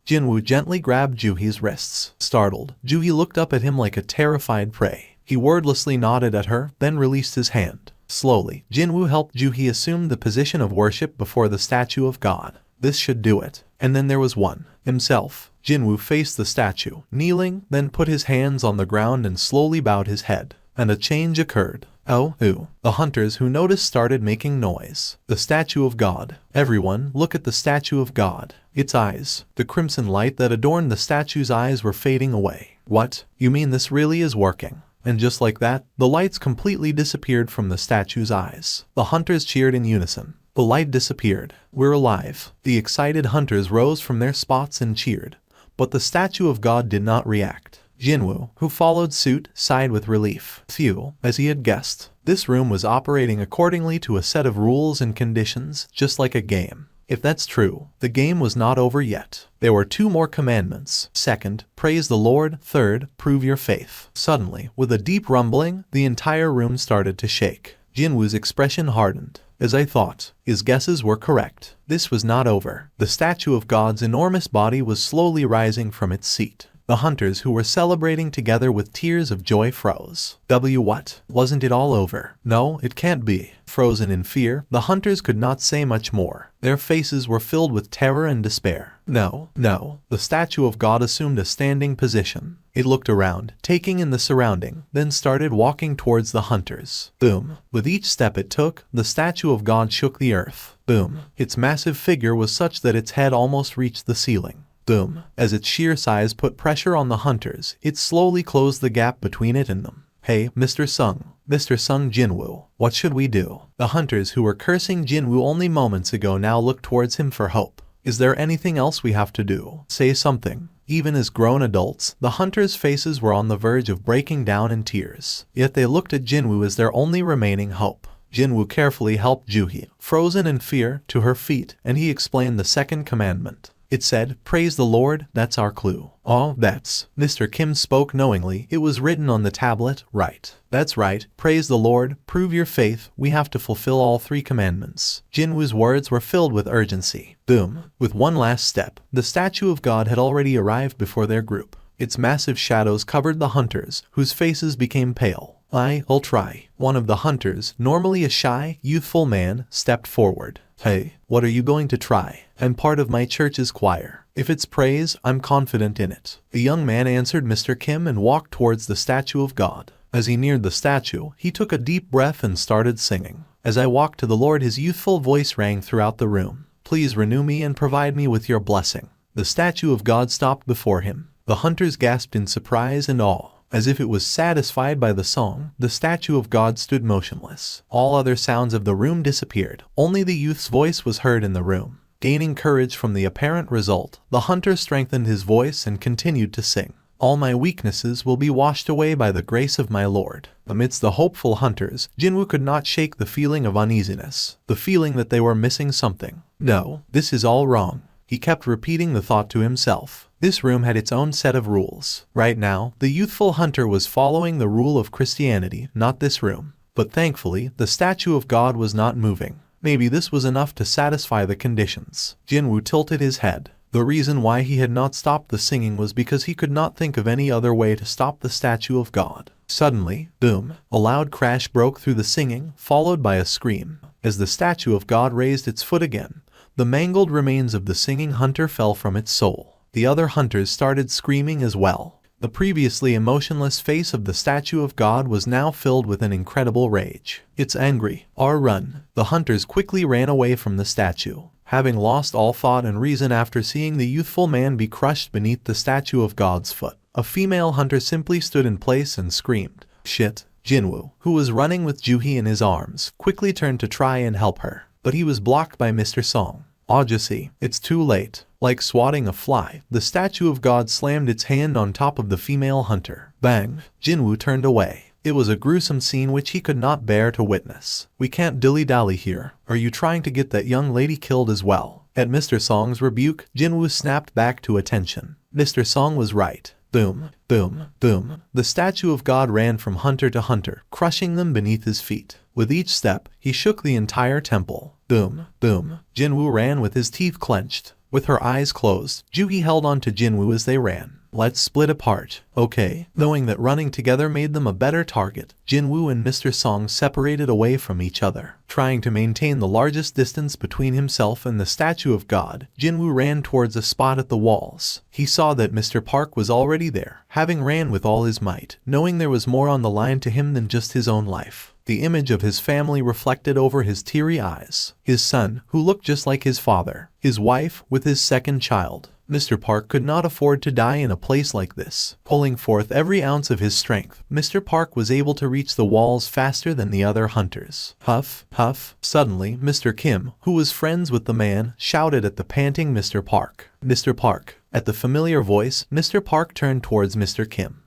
Jin-Woo gently grabbed Ju-hee's wrists. Startled, Ju-hee looked up at him like a terrified prey. He wordlessly nodded at her, then released his hand. Slowly, Jin-Woo helped Ju-hee assume the position of worship before the statue of God. This should do it. And then there was one. Himself. Jin-Woo faced the statue, kneeling, then put his hands on the ground and slowly bowed his head. And a change occurred. The hunters who noticed started making noise. The statue of God. Everyone, look at the statue of God. Its eyes. The crimson light that adorned the statue's eyes were fading away. What? You mean this really is working? And just like that, the lights completely disappeared from the statue's eyes. The hunters cheered in unison. The light disappeared. "We're alive." The excited hunters rose from their spots and cheered. But the statue of God did not react. Jin-Woo, who followed suit, sighed with relief. Phew, as he had guessed. This room was operating accordingly to a set of rules and conditions, just like a game. If that's true, the game was not over yet. There were 2 more commandments. Second, praise the Lord. Third, prove your faith. Suddenly, with a deep rumbling, the entire room started to shake. Jin-Woo's expression hardened. As I thought, his guesses were correct. This was not over. The statue of God's enormous body was slowly rising from its seat. The hunters who were celebrating together with tears of joy froze. What? Wasn't it all over? No, it can't be. Frozen in fear, the hunters could not say much more. Their faces were filled with terror and despair. No. The statue of God assumed a standing position. It looked around, taking in the surrounding, then started walking towards the hunters. Boom. With each step it took, the statue of God shook the earth. Boom. Its massive figure was such that its head almost reached the ceiling. Boom. As its sheer size put pressure on the hunters, it slowly closed the gap between it and them. "Hey, Mr. Sung Jin-Woo, what should we do?" The hunters who were cursing Jin-Woo only moments ago now looked towards him for hope. "Is there anything else we have to do? Say something." Even as grown adults, the hunters' faces were on the verge of breaking down in tears. Yet they looked at Jin-Woo as their only remaining hope. Jin-Woo carefully helped Ju-hee, frozen in fear, to her feet, and he explained the 2nd commandment. It said, praise the Lord, that's our clue. Oh, that's... Mr. Kim spoke knowingly. It was written on the tablet, right. That's right, praise the Lord, prove your faith, we have to fulfill all 3 commandments. Jin-Woo's words were filled with urgency. Boom. With one last step, the statue of God had already arrived before their group. Its massive shadows covered the hunters, whose faces became pale. I'll try. One of the hunters, normally a shy, youthful man, stepped forward. Hey, what are you going to try? I'm part of my church's choir. If it's praise, I'm confident in it. The young man answered Mr. Kim and walked towards the statue of God. As he neared the statue, he took a deep breath and started singing. As I walked to the Lord, his youthful voice rang throughout the room. Please renew me and provide me with your blessing. The statue of God stopped before him. The hunters gasped in surprise and awe. As if it was satisfied by the song, the statue of God stood motionless. All other sounds of the room disappeared. Only the youth's voice was heard in the room. Gaining courage from the apparent result, the hunter strengthened his voice and continued to sing. All my weaknesses will be washed away by the grace of my Lord. Amidst the hopeful hunters, Jin-Woo could not shake the feeling of uneasiness, the feeling that they were missing something. No, this is all wrong. He kept repeating the thought to himself. This room had its own set of rules. Right now, the youthful hunter was following the rule of Christianity, not this room. But thankfully, the statue of God was not moving. Maybe this was enough to satisfy the conditions. Jin-Woo tilted his head. The reason why he had not stopped the singing was because he could not think of any other way to stop the statue of God. Suddenly, boom, a loud crash broke through the singing, followed by a scream. As the statue of God raised its foot again, the mangled remains of the singing hunter fell from its soul. The other hunters started screaming as well. The previously emotionless face of the statue of God was now filled with an incredible rage. "It's angry. Run." The hunters quickly ran away from the statue, having lost all thought and reason after seeing the youthful man be crushed beneath the statue of God's foot. A female hunter simply stood in place and screamed, "Shit!" Jin-Woo, who was running with Juhee in his arms, quickly turned to try and help her, but he was blocked by Mr. Song. Audacity, it's too late. Like swatting a fly, the statue of God slammed its hand on top of the female hunter. Bang! Jin-Woo turned away. It was a gruesome scene which he could not bear to witness. "We can't dilly-dally here. Are you trying to get that young lady killed as well?" At Mr. Song's rebuke, Jin-Woo snapped back to attention. Mr. Song was right. Boom, boom, boom. The statue of God ran from hunter to hunter, crushing them beneath his feet. With each step, he shook the entire temple. Boom, boom. Jin-Woo ran with his teeth clenched. With her eyes closed, Juhee held on to Jin-Woo as they ran. "Let's split apart." Okay. Knowing that running together made them a better target, Jin-Woo and Mr. Song separated away from each other. Trying to maintain the largest distance between himself and the statue of God, Jin-Woo ran towards a spot at the walls. He saw that Mr. Park was already there, having ran with all his might, knowing there was more on the line to him than just his own life. The image of his family reflected over his teary eyes. His son, who looked just like his father. His wife, with his second child. Mr. Park could not afford to die in a place like this. Pulling forth every ounce of his strength, Mr. Park was able to reach the walls faster than the other hunters. Huff, huff. Suddenly, Mr. Kim, who was friends with the man, shouted at the panting Mr. Park. "Mr. Park." At the familiar voice, Mr. Park turned towards Mr. Kim.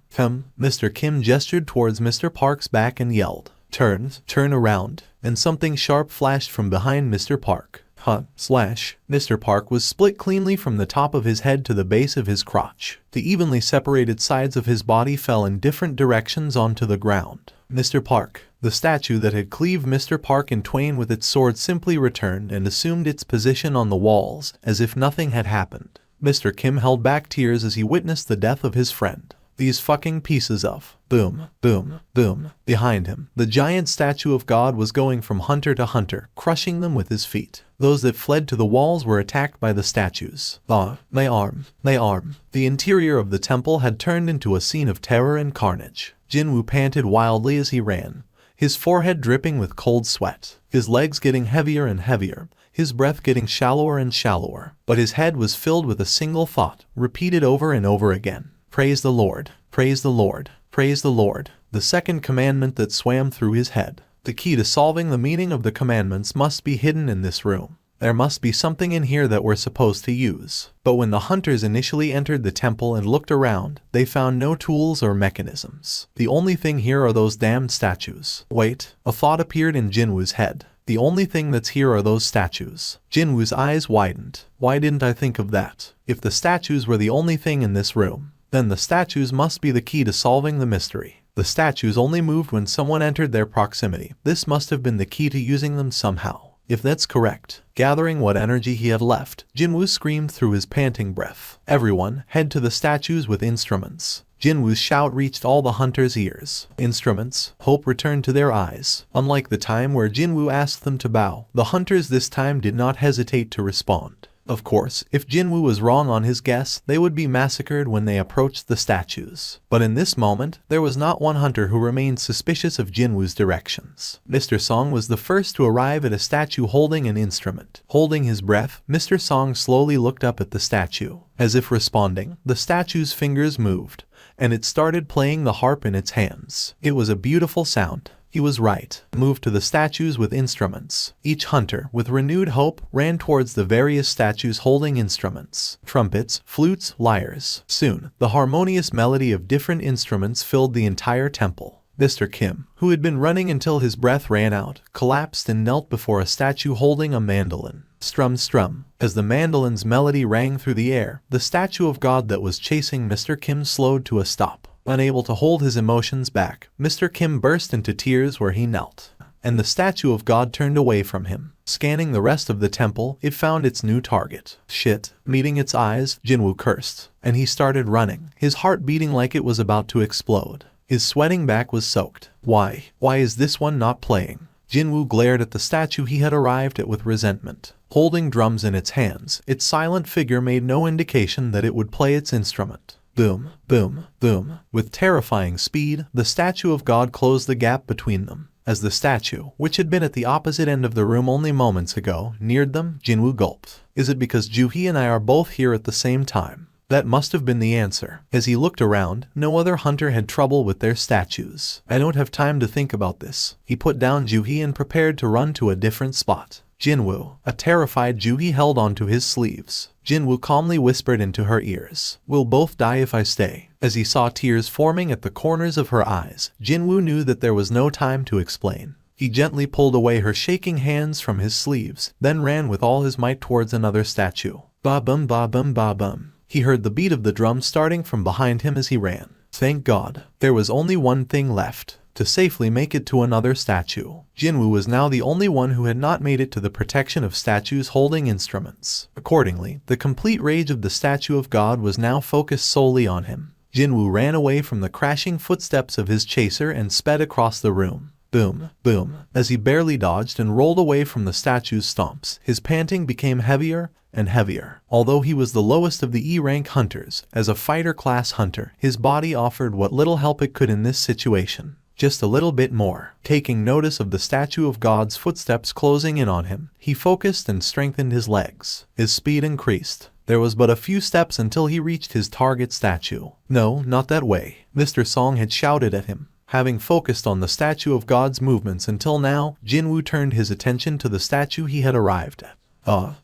Mr. Kim gestured towards Mr. Park's back and yelled, Turn around." And something sharp flashed from behind Mr. Park. Mr. Park was split cleanly from the top of his head to the base of his crotch. The evenly separated sides of his body fell in different directions onto the ground. Mr. Park. The statue that had cleaved Mr. Park in twain with its sword simply returned and assumed its position on the walls, as if nothing had happened. Mr. Kim held back tears as he witnessed the death of his friend. These fucking pieces of... Boom, boom, boom. Behind him, the giant statue of God was going from hunter to hunter, crushing them with his feet. Those that fled to the walls were attacked by the statues. My arm. The interior of the temple had turned into a scene of terror and carnage. Jin-Woo panted wildly as he ran, his forehead dripping with cold sweat, his legs getting heavier and heavier, his breath getting shallower and shallower. But his head was filled with a single thought, repeated over and over again. Praise the Lord, praise the Lord, praise the Lord. The second commandment that swam through his head. The key to solving the meaning of the commandments must be hidden in this room. There must be something in here that we're supposed to use. But when the hunters initially entered the temple and looked around, they found no tools or mechanisms. The only thing here are those damned statues. Wait, a thought appeared in Jin-Woo's head. The only thing that's here are those statues. Jin-Woo's eyes widened. Why didn't I think of that? If the statues were the only thing in this room, then the statues must be the key to solving the mystery. The statues only moved when someone entered their proximity. This must have been the key to using them somehow. If that's correct, gathering what energy he had left, Jin-Woo screamed through his panting breath. Everyone, head to the statues with instruments. Jin-Woo's shout reached all the hunters' ears. Instruments. Hope returned to their eyes. Unlike the time where Jin-Woo asked them to bow, the hunters this time did not hesitate to respond. Of course, if Jin-Woo was wrong on his guess, they would be massacred when they approached the statues. But in this moment, there was not one hunter who remained suspicious of Jin-Woo's directions. Mr. Song was the first to arrive at a statue holding an instrument. Holding his breath, Mr. Song slowly looked up at the statue. As if responding, the statue's fingers moved, and it started playing the harp in its hands. It was a beautiful sound. He was right. Moved to the statues with instruments. Each hunter, with renewed hope, ran towards the various statues holding instruments. Trumpets, flutes, lyres. Soon, the harmonious melody of different instruments filled the entire temple. Mr. Kim, who had been running until his breath ran out, collapsed and knelt before a statue holding a mandolin. Strum, strum. As the mandolin's melody rang through the air, the statue of God that was chasing Mr. Kim slowed to a stop. Unable to hold his emotions back, Mr. Kim burst into tears where he knelt, and the statue of God turned away from him. Scanning the rest of the temple, it found its new target. Shit. Meeting its eyes, Jin-Woo cursed, and he started running, his heart beating like it was about to explode. His sweating back was soaked. Why is this one not playing? Jin-Woo glared at the statue he had arrived at with resentment. Holding drums in its hands, its silent figure made no indication that it would play its instrument. Boom, boom, boom. With terrifying speed, the statue of God closed the gap between them. As the statue, which had been at the opposite end of the room only moments ago, neared them, Jin-Woo gulped. Is it because Joo-hee and I are both here at the same time? That must have been the answer. As he looked around, no other hunter had trouble with their statues. I don't have time to think about this. He put down Joo-hee and prepared to run to a different spot. Jin-Woo. A terrified Joo-hee held onto his sleeves. Jin-Woo calmly whispered into her ears, "We'll both die if I stay." As he saw tears forming at the corners of her eyes, Jin-Woo knew that there was no time to explain. He gently pulled away her shaking hands from his sleeves, then ran with all his might towards another statue. Ba-bum ba-bum ba-bum. He heard the beat of the drum starting from behind him as he ran. Thank God. There was only one thing left. To safely make it to another statue. Jin-Woo was now the only one who had not made it to the protection of statues holding instruments. Accordingly, the complete rage of the statue of God was now focused solely on him. Jin-Woo ran away from the crashing footsteps of his chaser and sped across the room. Boom, boom. As he barely dodged and rolled away from the statue's stomps, his panting became heavier and heavier. Although he was the lowest of the E-rank hunters, as a fighter-class hunter, his body offered what little help it could in this situation. Just a little bit more. Taking notice of the statue of God's footsteps closing in on him, he focused and strengthened his legs. His speed increased. There was but a few steps until he reached his target statue. No, not that way. Mr. Song had shouted at him. Having focused on the statue of God's movements until now, Jin-Woo turned his attention to the statue he had arrived at.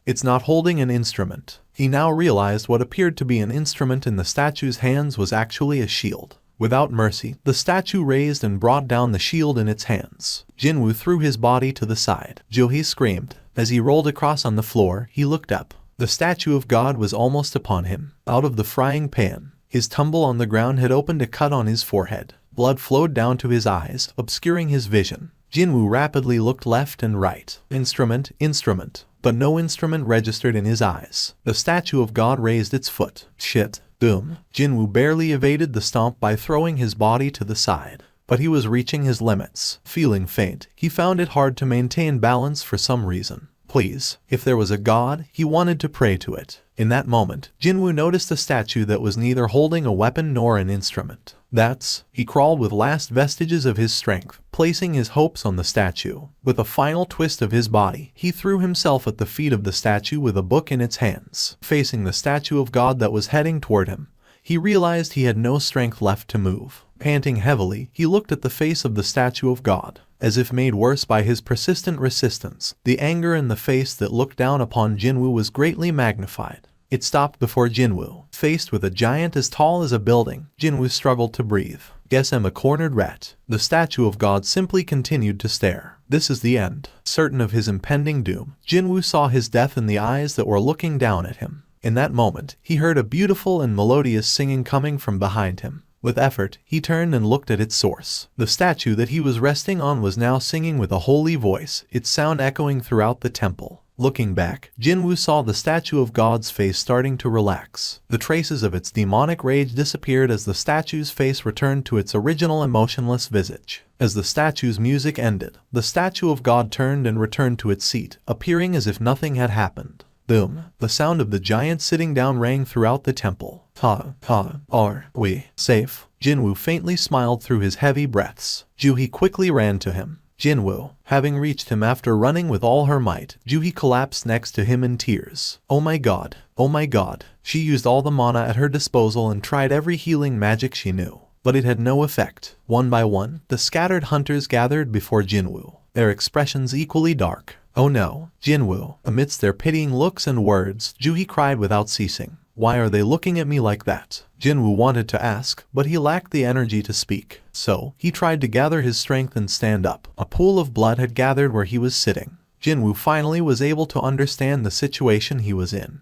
It's not holding an instrument. He now realized what appeared to be an instrument in the statue's hands was actually a shield. Without mercy, the statue raised and brought down the shield in its hands. Jin-Woo threw his body to the side. Joo-hee screamed. As he rolled across on the floor, he looked up. The statue of God was almost upon him. Out of the frying pan, his tumble on the ground had opened a cut on his forehead. Blood flowed down to his eyes, obscuring his vision. Jin-Woo rapidly looked left and right. Instrument, instrument. But no instrument registered in his eyes. The statue of God raised its foot. Shit. Boom. Jin-Woo barely evaded the stomp by throwing his body to the side. But he was reaching his limits. Feeling faint, he found it hard to maintain balance for some reason. Please, if there was a god, he wanted to pray to it. In that moment, Jin-Woo noticed a statue that was neither holding a weapon nor an instrument. He crawled with last vestiges of his strength, placing his hopes on the statue. With a final twist of his body, he threw himself at the feet of the statue with a book in its hands. Facing the statue of God that was heading toward him, he realized he had no strength left to move. Panting heavily, he looked at the face of the statue of God. As if made worse by his persistent resistance, the anger in the face that looked down upon Jin-Woo was greatly magnified. It stopped before Jin-Woo. Faced with a giant as tall as a building, Jin-Woo struggled to breathe. Guess I'm a cornered rat. The statue of God simply continued to stare. This is the end. Certain of his impending doom, Jin-Woo saw his death in the eyes that were looking down at him. In that moment, he heard a beautiful and melodious singing coming from behind him. With effort, he turned and looked at its source. The statue that he was resting on was now singing with a holy voice, its sound echoing throughout the temple. Looking back, Jin-Woo saw the statue of God's face starting to relax. The traces of its demonic rage disappeared as the statue's face returned to its original emotionless visage. As the statue's music ended, the statue of God turned and returned to its seat, appearing as if nothing had happened. Boom. The sound of the giant sitting down rang throughout the temple. Are we safe? Jin-Woo faintly smiled through his heavy breaths. Joo-hee quickly ran to him. Jin-Woo, having reached him after running with all her might, Joo-hee collapsed next to him in tears. Oh my god. Oh my god. She used all the mana at her disposal and tried every healing magic she knew. But it had no effect. One by one, the scattered hunters gathered before Jin-Woo, their expressions equally dark. Oh no, Jin-Woo. Amidst their pitying looks and words, Joo-hee cried without ceasing. Why are they looking at me like that? Jin-Woo wanted to ask, but he lacked the energy to speak. So, he tried to gather his strength and stand up. A pool of blood had gathered where he was sitting. Jin-Woo finally was able to understand the situation he was in.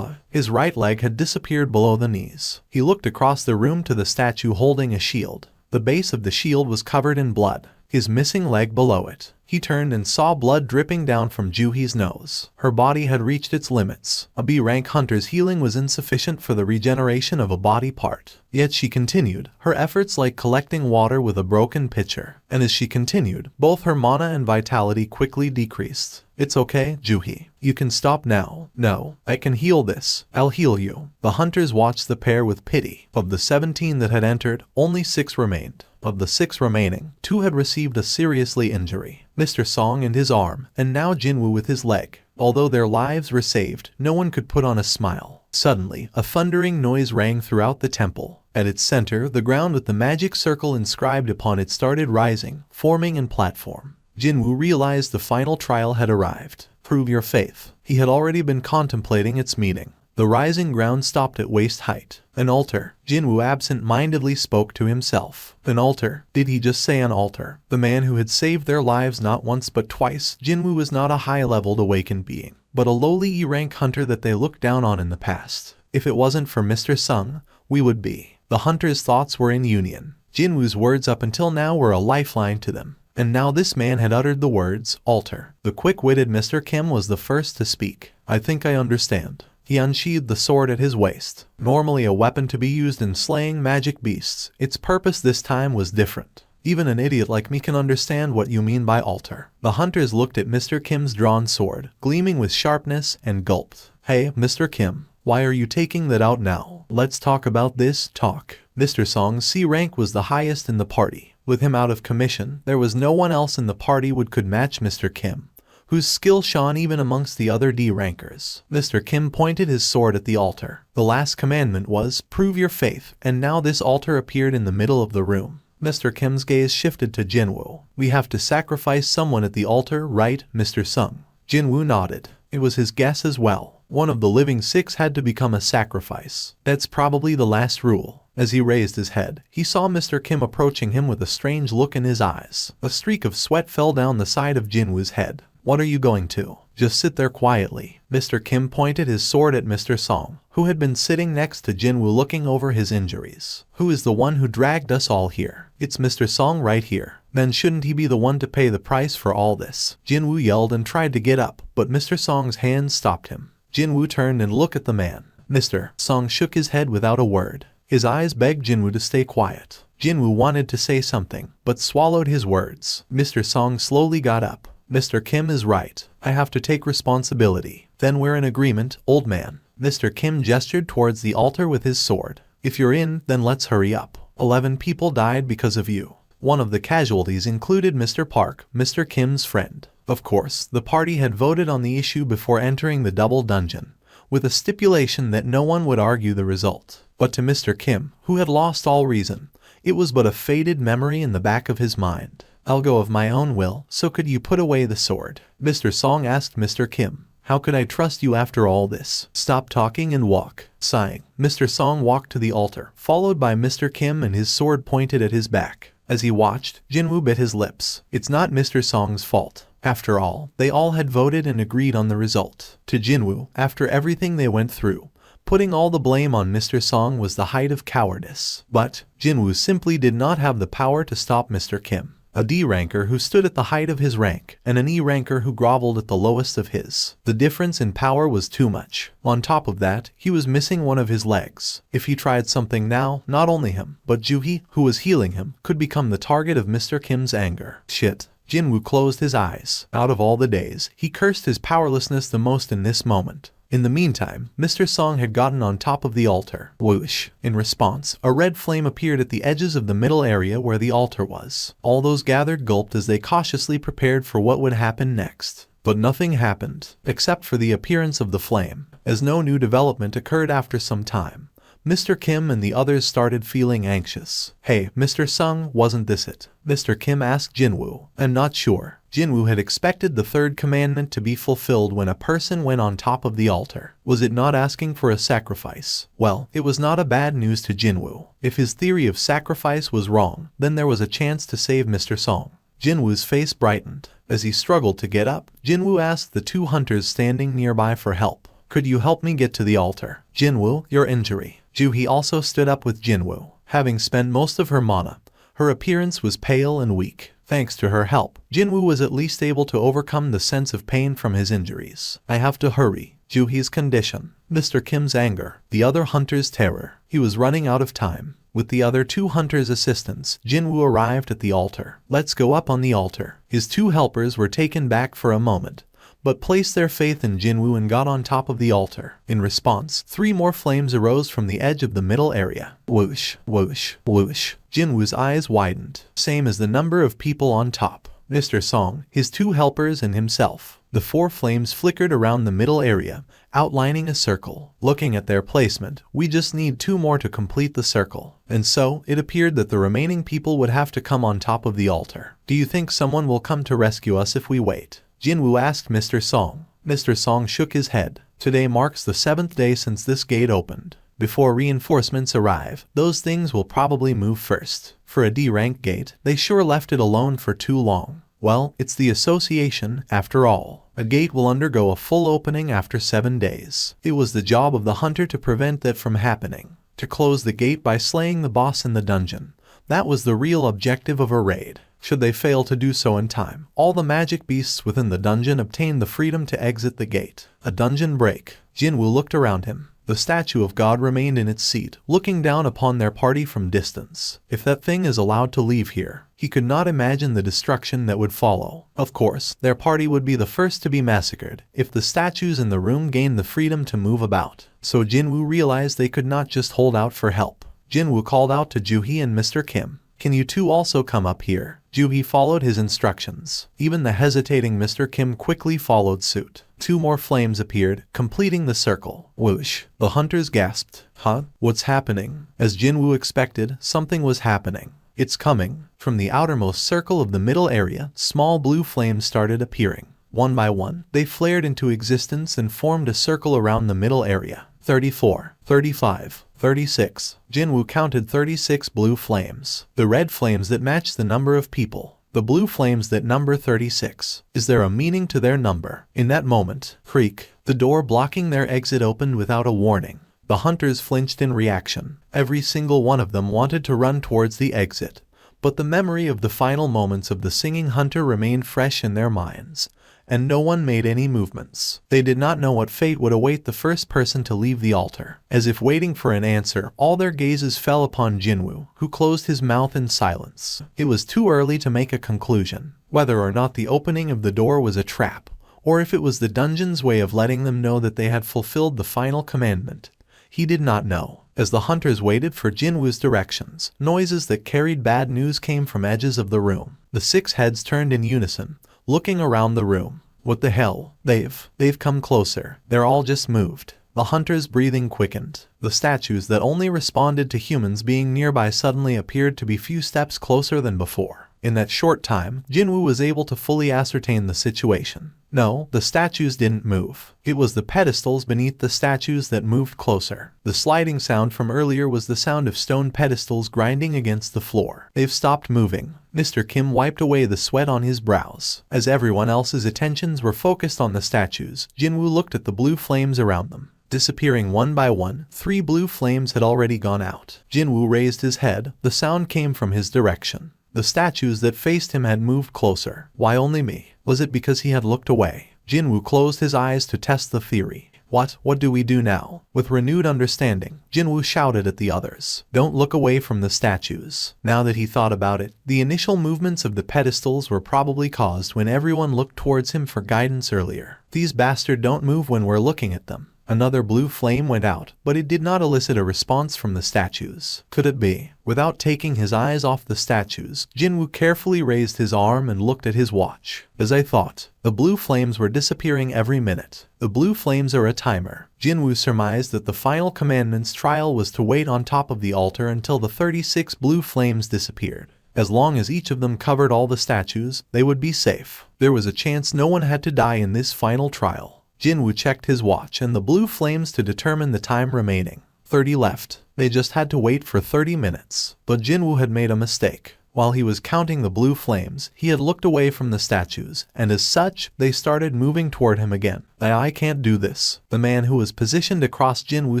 His right leg had disappeared below the knees. He looked across the room to the statue holding a shield. The base of the shield was covered in blood. his missing leg below it. He turned and saw blood dripping down from Juhi's nose. Her body had reached its limits. A B-rank hunter's healing was insufficient for the regeneration of a body part. Yet she continued, her efforts like collecting water with a broken pitcher. And as she continued, both her mana and vitality quickly decreased. It's okay, Juhi. You can stop now. No, I can heal this. I'll heal you. The hunters watched the pair with pity. Of the 17 that had entered, only 6 remained. Of the 6 remaining, 2 had received a seriously injury. Mr. Song and his arm, and now Jin-Woo with his leg. Although their lives were saved, no one could put on a smile. Suddenly, a thundering noise rang throughout the temple. At its center, the ground with the magic circle inscribed upon it started rising, forming a platform. Jin-Woo realized the final trial had arrived. Prove your faith. He had already been contemplating its meaning. The rising ground stopped at waist height. An altar. Jin-Woo absent-mindedly spoke to himself. An altar? Did he just say an altar? The man who had saved their lives not once but twice. Jin-Woo was not a high-leveled awakened being, but a lowly E-rank hunter that they looked down on in the past. If it wasn't for Mr. Sung, we would be. The hunter's thoughts were in union. Jin-Woo's words up until now were a lifeline to them. And now this man had uttered the words, altar. The quick-witted Mr. Kim was the first to speak. I think I understand. He unsheathed the sword at his waist. Normally a weapon to be used in slaying magic beasts, its purpose this time was different. Even an idiot like me can understand what you mean by altar. The hunters looked at Mr. Kim's drawn sword, gleaming with sharpness, and gulped. Hey, Mr. Kim, why are you taking that out now? Let's talk about this. Talk. Mr. Song's C rank was the highest in the party. With him out of commission, there was no one else in the party would could match Mr. Kim, whose skill shone even amongst the other D-rankers. Mr. Kim pointed his sword at the altar. The last commandment was, prove your faith, and now this altar appeared in the middle of the room. Mr. Kim's gaze shifted to Jin-Woo. We have to sacrifice someone at the altar, right, Mr. Sung? Jin-Woo nodded. It was his guess as well. One of the living 6 had to become a sacrifice. That's probably the last rule. As he raised his head, he saw Mr. Kim approaching him with a strange look in his eyes. A streak of sweat fell down the side of Jin-Woo's head. What are you going to? Just sit there quietly. Mr. Kim pointed his sword at Mr. Song, who had been sitting next to Jin-Woo looking over his injuries. Who is the one who dragged us all here? It's Mr. Song right here. Then shouldn't he be the one to pay the price for all this? Jin-Woo yelled and tried to get up, but Mr. Song's hand stopped him. Jin-Woo turned and looked at the man. Mr. Song shook his head without a word. His eyes begged Jin-Woo to stay quiet. Jin-Woo wanted to say something, but swallowed his words. Mr. Song slowly got up. Mr. Kim is right. I have to take responsibility. Then we're in agreement, old man. Mr. Kim gestured towards the altar with his sword. If you're in, then let's hurry up. 11 people died because of you. One of the casualties included Mr. Park, Mr. Kim's friend. Of course, the party had voted on the issue before entering the double dungeon, with a stipulation that no one would argue the result. But to Mr. Kim, who had lost all reason, it was but a faded memory in the back of his mind. I'll go of my own will, so could you put away the sword? Mr. Song asked Mr. Kim. How could I trust you after all this? Stop talking and walk. Sighing, Mr. Song walked to the altar, followed by Mr. Kim and his sword pointed at his back. As he watched, Jin-Woo bit his lips. It's not Mr. Song's fault. After all, they all had voted and agreed on the result. To Jin-Woo, after everything they went through, putting all the blame on Mr. Song was the height of cowardice. But Jin-Woo simply did not have the power to stop Mr. Kim, a D-ranker who stood at the height of his rank, and an E-ranker who groveled at the lowest of his. The difference in power was too much. On top of that, he was missing one of his legs. If he tried something now, not only him, but Juhi, who was healing him, could become the target of Mr. Kim's anger. Shit. Jin-Woo closed his eyes. Out of all the days, he cursed his powerlessness the most in this moment. In the meantime, Mr. Song had gotten on top of the altar. Whoosh. In response, a red flame appeared at the edges of the middle area where the altar was. All those gathered gulped as they cautiously prepared for what would happen next. But nothing happened, except for the appearance of the flame. As no new development occurred after some time, Mr. Kim and the others started feeling anxious. Hey, Mr. Sung, wasn't this it? Mr. Kim asked Jin-Woo. I'm not sure. Jin-Woo had expected the third commandment to be fulfilled when a person went on top of the altar. Was it not asking for a sacrifice? Well, it was not a bad news to Jin-Woo. If his theory of sacrifice was wrong, then there was a chance to save Mr. Song. Jin-Woo's face brightened. As he struggled to get up, Jin-Woo asked the 2 hunters standing nearby for help. Could you help me get to the altar? Jin-Woo, your injury. Juhi also stood up with Jin-Woo. Having spent most of her mana, Her appearance was pale and weak. Thanks to her help, Jin-Woo was at least able to overcome the sense of pain from his injuries. I have to hurry. Joo-hee's condition, Mr. Kim's anger, the other hunter's terror. He was running out of time. With the other 2 hunters' assistants, Jin-Woo arrived at the altar. Let's go up on the altar. His 2 helpers were taken back for a moment, but placed their faith in Jin-Woo and got on top of the altar. In response, 3 more flames arose from the edge of the middle area. Whoosh, whoosh, whoosh. Jin-Woo's eyes widened, same as the number of people on top. Mr. Song, his 2 helpers and himself. The 4 flames flickered around the middle area, outlining a circle. Looking at their placement, we just need 2 more to complete the circle. And so, it appeared that the remaining people would have to come on top of the altar. Do you think someone will come to rescue us if we wait? Jin-Woo asked Mr. Song. Mr. Song shook his head. Today marks the 7th day since this gate opened. Before reinforcements arrive, those things will probably move first. For a D-rank gate, they sure left it alone for too long. Well, it's the association, after all. A gate will undergo a full opening after 7 days. It was the job of the hunter to prevent that from happening. To close the gate by slaying the boss in the dungeon. That was the real objective of a raid. Should they fail to do so in time, all the magic beasts within the dungeon obtain the freedom to exit the gate. A dungeon break. Jin-Woo looked around him. The statue of God remained in its seat, looking down upon their party from distance. If that thing is allowed to leave here, he could not imagine the destruction that would follow. Of course, their party would be the first to be massacred if the statues in the room gained the freedom to move about. So Jin-Woo realized they could not just hold out for help. Jin-Woo called out to Joo-hee and Mr. Kim. Can you 2 also come up here? Joo-hee followed his instructions. Even the hesitating Mr. Kim quickly followed suit. 2 more flames appeared, completing the circle. Whoosh. The hunters gasped. Huh? What's happening? As Jin-Woo expected, something was happening. It's coming. From the outermost circle of the middle area, small blue flames started appearing. One by one, they flared into existence and formed a circle around the middle area. 34, 35, 36. Jin-Woo counted 36 blue flames. The red flames that match the number of people. The blue flames that number 36. Is there a meaning to their number? In that moment, creak, the door blocking their exit opened without a warning. The hunters flinched in reaction. Every single one of them wanted to run towards the exit. But the memory of the final moments of the singing hunter remained fresh in their minds, and no one made any movements. They did not know what fate would await the first person to leave the altar. As if waiting for an answer, all their gazes fell upon Jin-Woo, who closed his mouth in silence. It was too early to make a conclusion, whether or not the opening of the door was a trap, or if it was the dungeon's way of letting them know that they had fulfilled the final commandment. He did not know. As the hunters waited for Jin-Woo's directions, noises that carried bad news came from edges of the room. The 6 heads turned in unison, looking around the room. What the hell? They've come closer. They're all just moved. The hunters' breathing quickened. The statues that only responded to humans being nearby suddenly appeared to be few steps closer than before. In that short time, Jin-Woo was able to fully ascertain the situation. No, the statues didn't move. It was the pedestals beneath the statues that moved closer. The sliding sound from earlier was the sound of stone pedestals grinding against the floor. They've stopped moving. Mr. Kim wiped away the sweat on his brows. As everyone else's attentions were focused on the statues, Jin-Woo looked at the blue flames around them. Disappearing one by one, 3 blue flames had already gone out. Jin-Woo raised his head. The sound came from his direction. The statues that faced him had moved closer. Why only me? Was it because he had looked away? Jin-Woo closed his eyes to test the theory. What do we do now? With renewed understanding, Jin-Woo shouted at the others. Don't look away from the statues. Now that he thought about it, the initial movements of the pedestals were probably caused when everyone looked towards him for guidance earlier. These bastards don't move when we're looking at them. Another blue flame went out, but it did not elicit a response from the statues. Could it be? Without taking his eyes off the statues, Jin-Woo carefully raised his arm and looked at his watch. As I thought, the blue flames were disappearing every minute. The blue flames are a timer. Jin-Woo surmised that the final commandment's trial was to wait on top of the altar until the 36 blue flames disappeared. As long as each of them covered all the statues, they would be safe. There was a chance no one had to die in this final trial. Jin-Woo checked his watch and the blue flames to determine the time remaining. 30 left. They just had to wait for 30 minutes. But Jin-Woo had made a mistake. While he was counting the blue flames, he had looked away from the statues, and as such, they started moving toward him again. I can't do this. The man who was positioned across Jin-Woo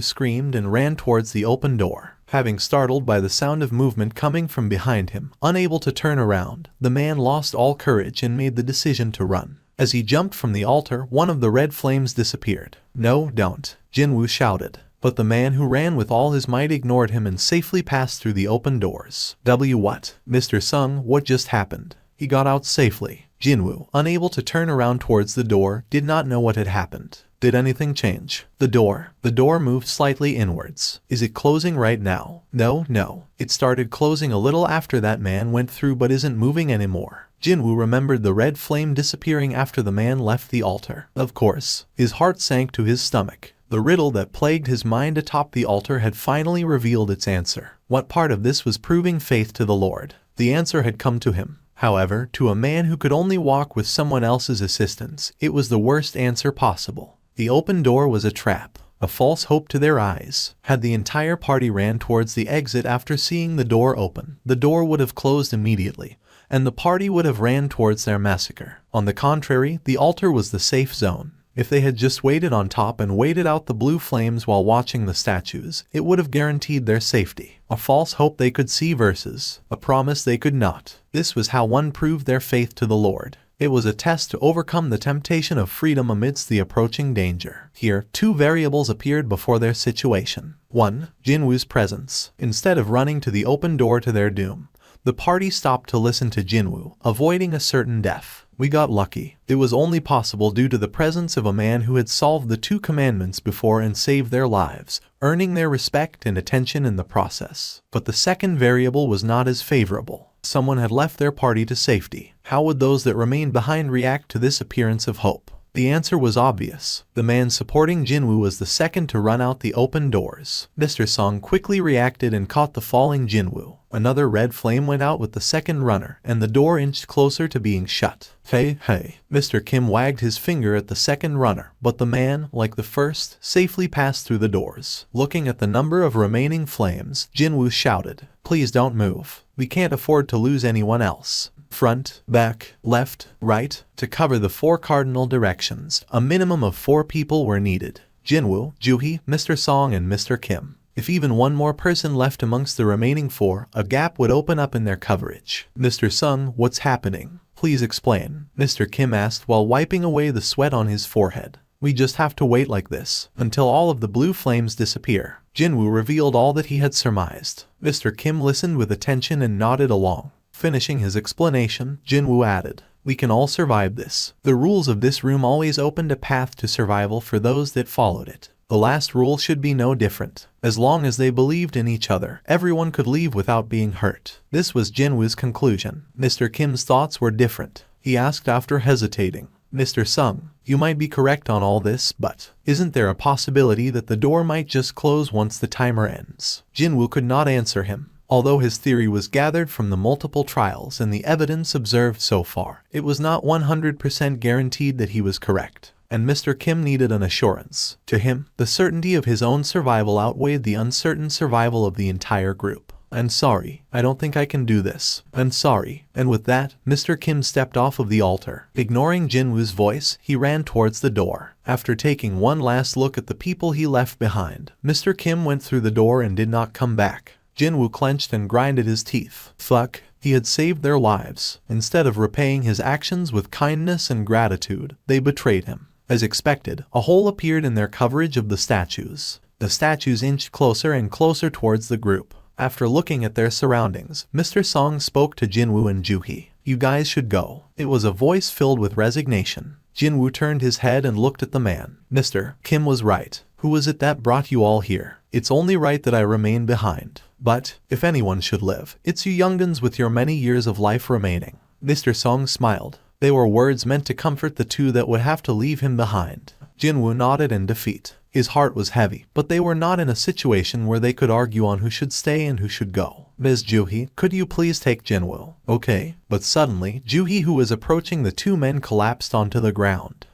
screamed and ran towards the open door. Having startled by the sound of movement coming from behind him, unable to turn around, the man lost all courage and made the decision to run. As he jumped from the altar, one of the red flames disappeared. "No, don't," Jin-Woo shouted. But the man who ran with all his might ignored him and safely passed through the open doors. What? Mr. Sung, what just happened? He got out safely. Jin-Woo, unable to turn around towards the door, did not know what had happened. Did anything change? The door moved slightly inwards. Is it closing right now? No. It started closing a little after that man went through but isn't moving anymore. Jin-Woo remembered the red flame disappearing after the man left the altar. Of course. His heart sank to his stomach. The riddle that plagued his mind atop the altar had finally revealed its answer. What part of this was proving faith to the Lord? The answer had come to him. However, to a man who could only walk with someone else's assistance, it was the worst answer possible. The open door was a trap, a false hope to their eyes. Had the entire party ran towards the exit after seeing the door open, the door would have closed immediately, and the party would have ran towards their massacre. On the contrary, the altar was the safe zone. If they had just waited on top and waited out the blue flames while watching the statues, it would have guaranteed their safety. A false hope they could see versus a promise they could not. This was how one proved their faith to the Lord. It was a test to overcome the temptation of freedom amidst the approaching danger. Here, two variables appeared before their situation. 1. Jin-Woo's presence. Instead of running to the open door to their doom, the party stopped to listen to Jin-Woo, avoiding a certain death. We got lucky. It was only possible due to the presence of a man who had solved the 2 commandments before and saved their lives, earning their respect and attention in the process. But the second variable was not as favorable. Someone had left their party to safety. How would those that remained behind react to this appearance of hope? The answer was obvious. The man supporting Jin-Woo was the second to run out the open doors. Mr. Song quickly reacted and caught the falling Jin-Woo. Another red flame went out with the second runner, and the door inched closer to being shut. Hey. Mr. Kim wagged his finger at the second runner, but the man, like the first, safely passed through the doors. Looking at the number of remaining flames, Jin-Woo shouted, "Please don't move. We can't afford to lose anyone else." Front, back, left, right. To cover the 4 cardinal directions, a minimum of 4 people were needed. Jin-Woo, Joo-hee, Mr. Song and Mr. Kim. If even one more person left amongst the remaining 4, a gap would open up in their coverage. Mr. Sung, what's happening? Please explain, Mr. Kim asked while wiping away the sweat on his forehead. We just have to wait like this, until all of the blue flames disappear. Jin-Woo revealed all that he had surmised. Mr. Kim listened with attention and nodded along. Finishing his explanation, Jin-Woo added, "We can all survive this. The rules of this room always opened a path to survival for those that followed it. The last rule should be no different. As long as they believed in each other, everyone could leave without being hurt." This was Jin-Woo's conclusion. Mr. Kim's thoughts were different. He asked after hesitating, "Mr. Sung, you might be correct on all this, but isn't there a possibility that the door might just close once the timer ends?" Jin-Woo could not answer him. Although his theory was gathered from the multiple trials and the evidence observed so far, it was not 100% guaranteed that he was correct, and Mr. Kim needed an assurance. To him, the certainty of his own survival outweighed the uncertain survival of the entire group. "I'm sorry, I don't think I can do this. I'm sorry." And with that, Mr. Kim stepped off of the altar. Ignoring Jin-Woo's voice, he ran towards the door. After taking one last look at the people he left behind, Mr. Kim went through the door and did not come back. Jin-Woo clenched and grinded his teeth. Fuck, he had saved their lives. Instead of repaying his actions with kindness and gratitude, they betrayed him. As expected, a hole appeared in their coverage of the statues. The statues inched closer and closer towards the group. After looking at their surroundings, Mr. Song spoke to Jin-Woo and Joo-hee. "You guys should go." It was a voice filled with resignation. Jin-Woo turned his head and looked at the man. "Mr. Kim was right. Who was it that brought you all here? It's only right that I remain behind. But, if anyone should live, it's you young'uns with your many years of life remaining." Mr. Song smiled. They were words meant to comfort the 2 that would have to leave him behind. Jin-Woo nodded in defeat. His heart was heavy, but they were not in a situation where they could argue on who should stay and who should go. "Ms. Joo-hee, could you please take Jin-Woo?" "Okay." But suddenly, Joo-hee, who was approaching the 2 men, collapsed onto the ground.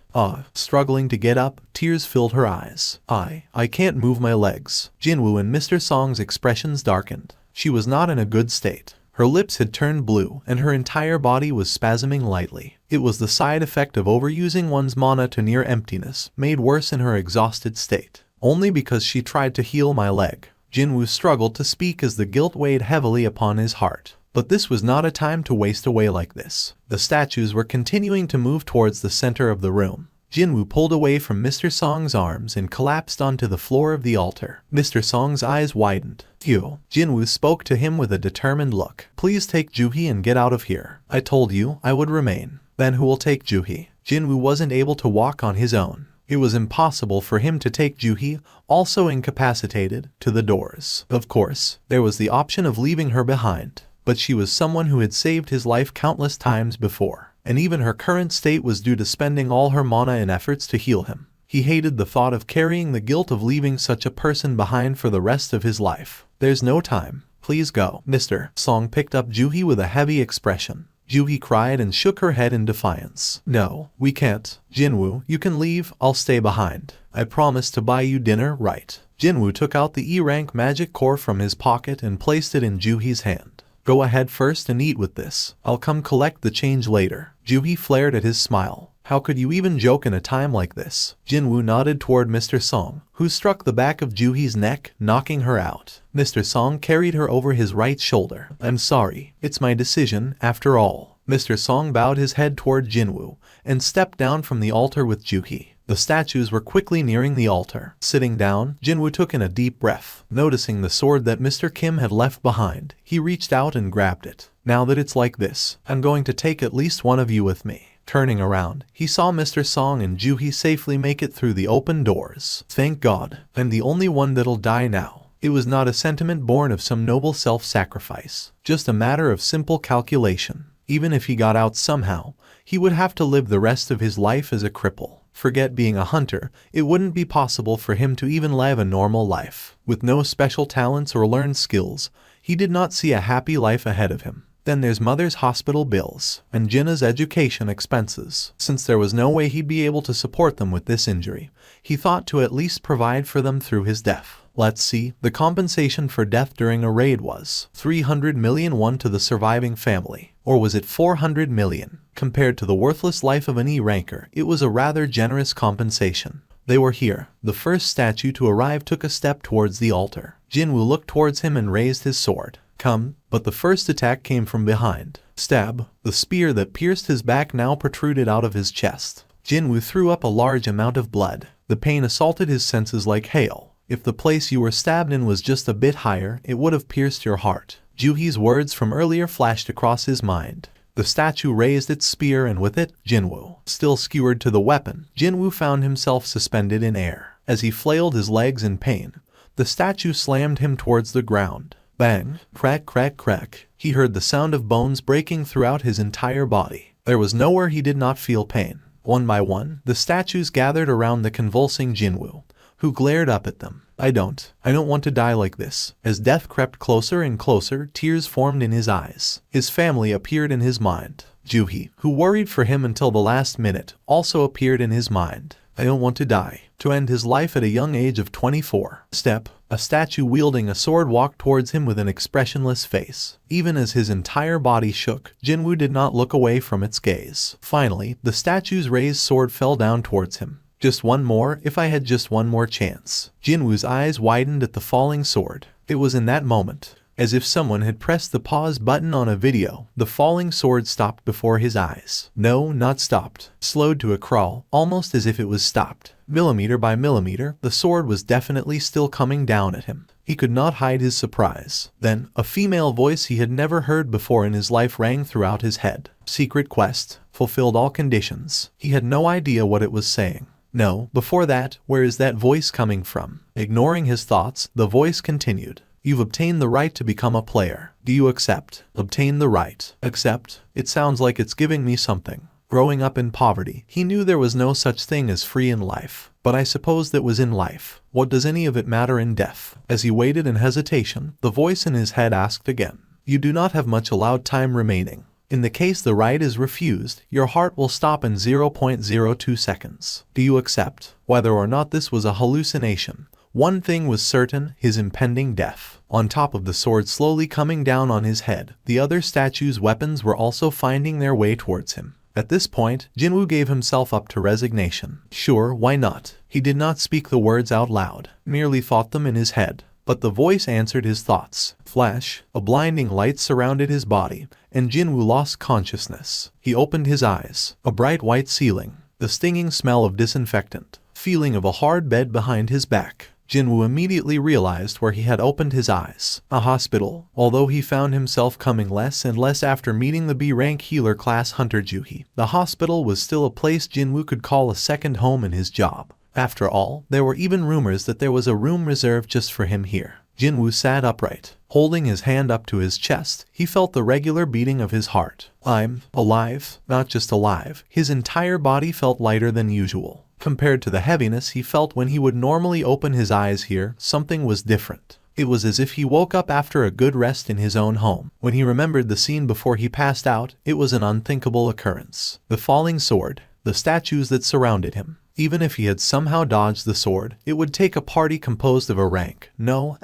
Struggling to get up, tears filled her eyes. I can't move my legs." Jin-Woo and Mr. Song's expressions darkened. She was not in a good state. Her lips had turned blue, and her entire body was spasming lightly. It was the side effect of overusing one's mana to near emptiness, made worse in her exhausted state. "Only because she tried to heal my leg. Jin-Woo struggled to speak as the guilt weighed heavily upon his heart. But this was not a time to waste away like this. The statues were continuing to move towards the center of the room. Jin-Woo pulled away from Mr. Song's arms and collapsed onto the floor of the altar. Mr. Song's eyes widened. "You." Jin-Woo spoke to him with a determined look. "Please take Juhee and get out of here. I told you I would remain." "Then who will take Juhee?" Jin-Woo wasn't able to walk on his own. It was impossible for him to take Juhee, also incapacitated, to the doors. Of course, there was the option of leaving her behind, but she was someone who had saved his life countless times before, and even her current state was due to spending all her mana in efforts to heal him. He hated the thought of carrying the guilt of leaving such a person behind for the rest of his life. "There's no time. Please go." Mr. Song picked up Juhee with a heavy expression. Juhee cried and shook her head in defiance. "No, we can't. Jin-Woo, you can leave, I'll stay behind. I promise to buy you dinner, right?" Jin-Woo took out the E-rank magic core from his pocket and placed it in Juhee's hand. "Go ahead first and eat with this. I'll come collect the change later." Juhee flared at his smile. "How could you even joke in a time like this?" Jin-Woo nodded toward Mr. Song, who struck the back of Juhee's neck, knocking her out. Mr. Song carried her over his right shoulder. "I'm sorry. It's my decision, after all." Mr. Song bowed his head toward Jin-Woo and stepped down from the altar with Juhee. The statues were quickly nearing the altar. Sitting down, Jin-Woo took in a deep breath. Noticing the sword that Mr. Kim had left behind, he reached out and grabbed it. "Now that it's like this, I'm going to take at least one of you with me." Turning around, he saw Mr. Song and Juhee safely make it through the open doors. "Thank God, I'm the only one that'll die now." It was not a sentiment born of some noble self-sacrifice, just a matter of simple calculation. Even if he got out somehow, he would have to live the rest of his life as a cripple. Forget being a hunter, it wouldn't be possible for him to even live a normal life. With no special talents or learned skills, he did not see a happy life ahead of him. Then there's mother's hospital bills, and Jinna's education expenses. Since there was no way he'd be able to support them with this injury, he thought to at least provide for them through his death. Let's see, the compensation for death during a raid was 300 million won to the surviving family. Or was it 400 million? Compared to the worthless life of an E-ranker, it was a rather generous compensation. They were here. The first statue to arrive took a step towards the altar. Jin-Woo looked towards him and raised his sword. "Come," but the first attack came from behind. Stab. The spear that pierced his back now protruded out of his chest. Jin-Woo threw up a large amount of blood. The pain assaulted his senses like hail. If the place you were stabbed in was just a bit higher, it would have pierced your heart. Juhee's words from earlier flashed across his mind. The statue raised its spear and with it, Jin-Woo. Still skewered to the weapon, Jin-Woo found himself suspended in air. As he flailed his legs in pain, the statue slammed him towards the ground. Bang! Crack, crack, crack. He heard the sound of bones breaking throughout his entire body. There was nowhere he did not feel pain. One by one, the statues gathered around the convulsing Jin-Woo, who glared up at them. I don't want to die like this." As death crept closer and closer, tears formed in his eyes. His family appeared in his mind. Juhee, who worried for him until the last minute, also appeared in his mind. "I don't want to die." To end his life at a young age of 24. Step. A statue wielding a sword walked towards him with an expressionless face. Even as his entire body shook, Jin-Woo did not look away from its gaze. Finally, the statue's raised sword fell down towards him. "Just one more, if I had just one more chance." Jin-Woo's eyes widened at the falling sword. It was in that moment, as if someone had pressed the pause button on a video, the falling sword stopped before his eyes. No, not stopped. Slowed to a crawl, almost as if it was stopped. Millimeter by millimeter, the sword was definitely still coming down at him. He could not hide his surprise. Then, a female voice he had never heard before in his life rang throughout his head. Secret quest. Fulfilled all conditions. He had no idea what it was saying. No, before that, where is that voice coming from? Ignoring his thoughts, the voice continued. You've obtained the right to become a player. Do you accept? Obtain the right. Accept? It sounds like it's giving me something. Growing up in poverty, he knew there was no such thing as free in life. But I suppose that was in life. What does any of it matter in death? As he waited in hesitation, the voice in his head asked again. You do not have much allowed time remaining. In the case the right is refused, your heart will stop in 0.02 seconds. Do you accept? Whether or not this was a hallucination, one thing was certain, his impending death. On top of the sword slowly coming down on his head, the other statue's weapons were also finding their way towards him. At this point, Jin-Woo gave himself up to resignation. Sure, why not? He did not speak the words out loud, merely thought them in his head. But the voice answered his thoughts. Flash, a blinding light surrounded his body, and Jin-Woo lost consciousness. He opened his eyes. A bright white ceiling, the stinging smell of disinfectant, feeling of a hard bed behind his back. Jin-Woo immediately realized where he had opened his eyes. A hospital. Although he found himself coming less and less after meeting the B-rank healer class hunter Juhi, the hospital was still a place Jin-Woo could call a second home in his job. After all, there were even rumors that there was a room reserved just for him here. Jin-Woo sat upright. Holding his hand up to his chest, he felt the regular beating of his heart. I'm alive, not just alive. His entire body felt lighter than usual. Compared to the heaviness he felt when he would normally open his eyes here, something was different. It was as if he woke up after a good rest in his own home. When he remembered the scene before he passed out, it was an unthinkable occurrence. The falling sword, the statues that surrounded him. Even if he had somehow dodged the sword, it would take a party composed of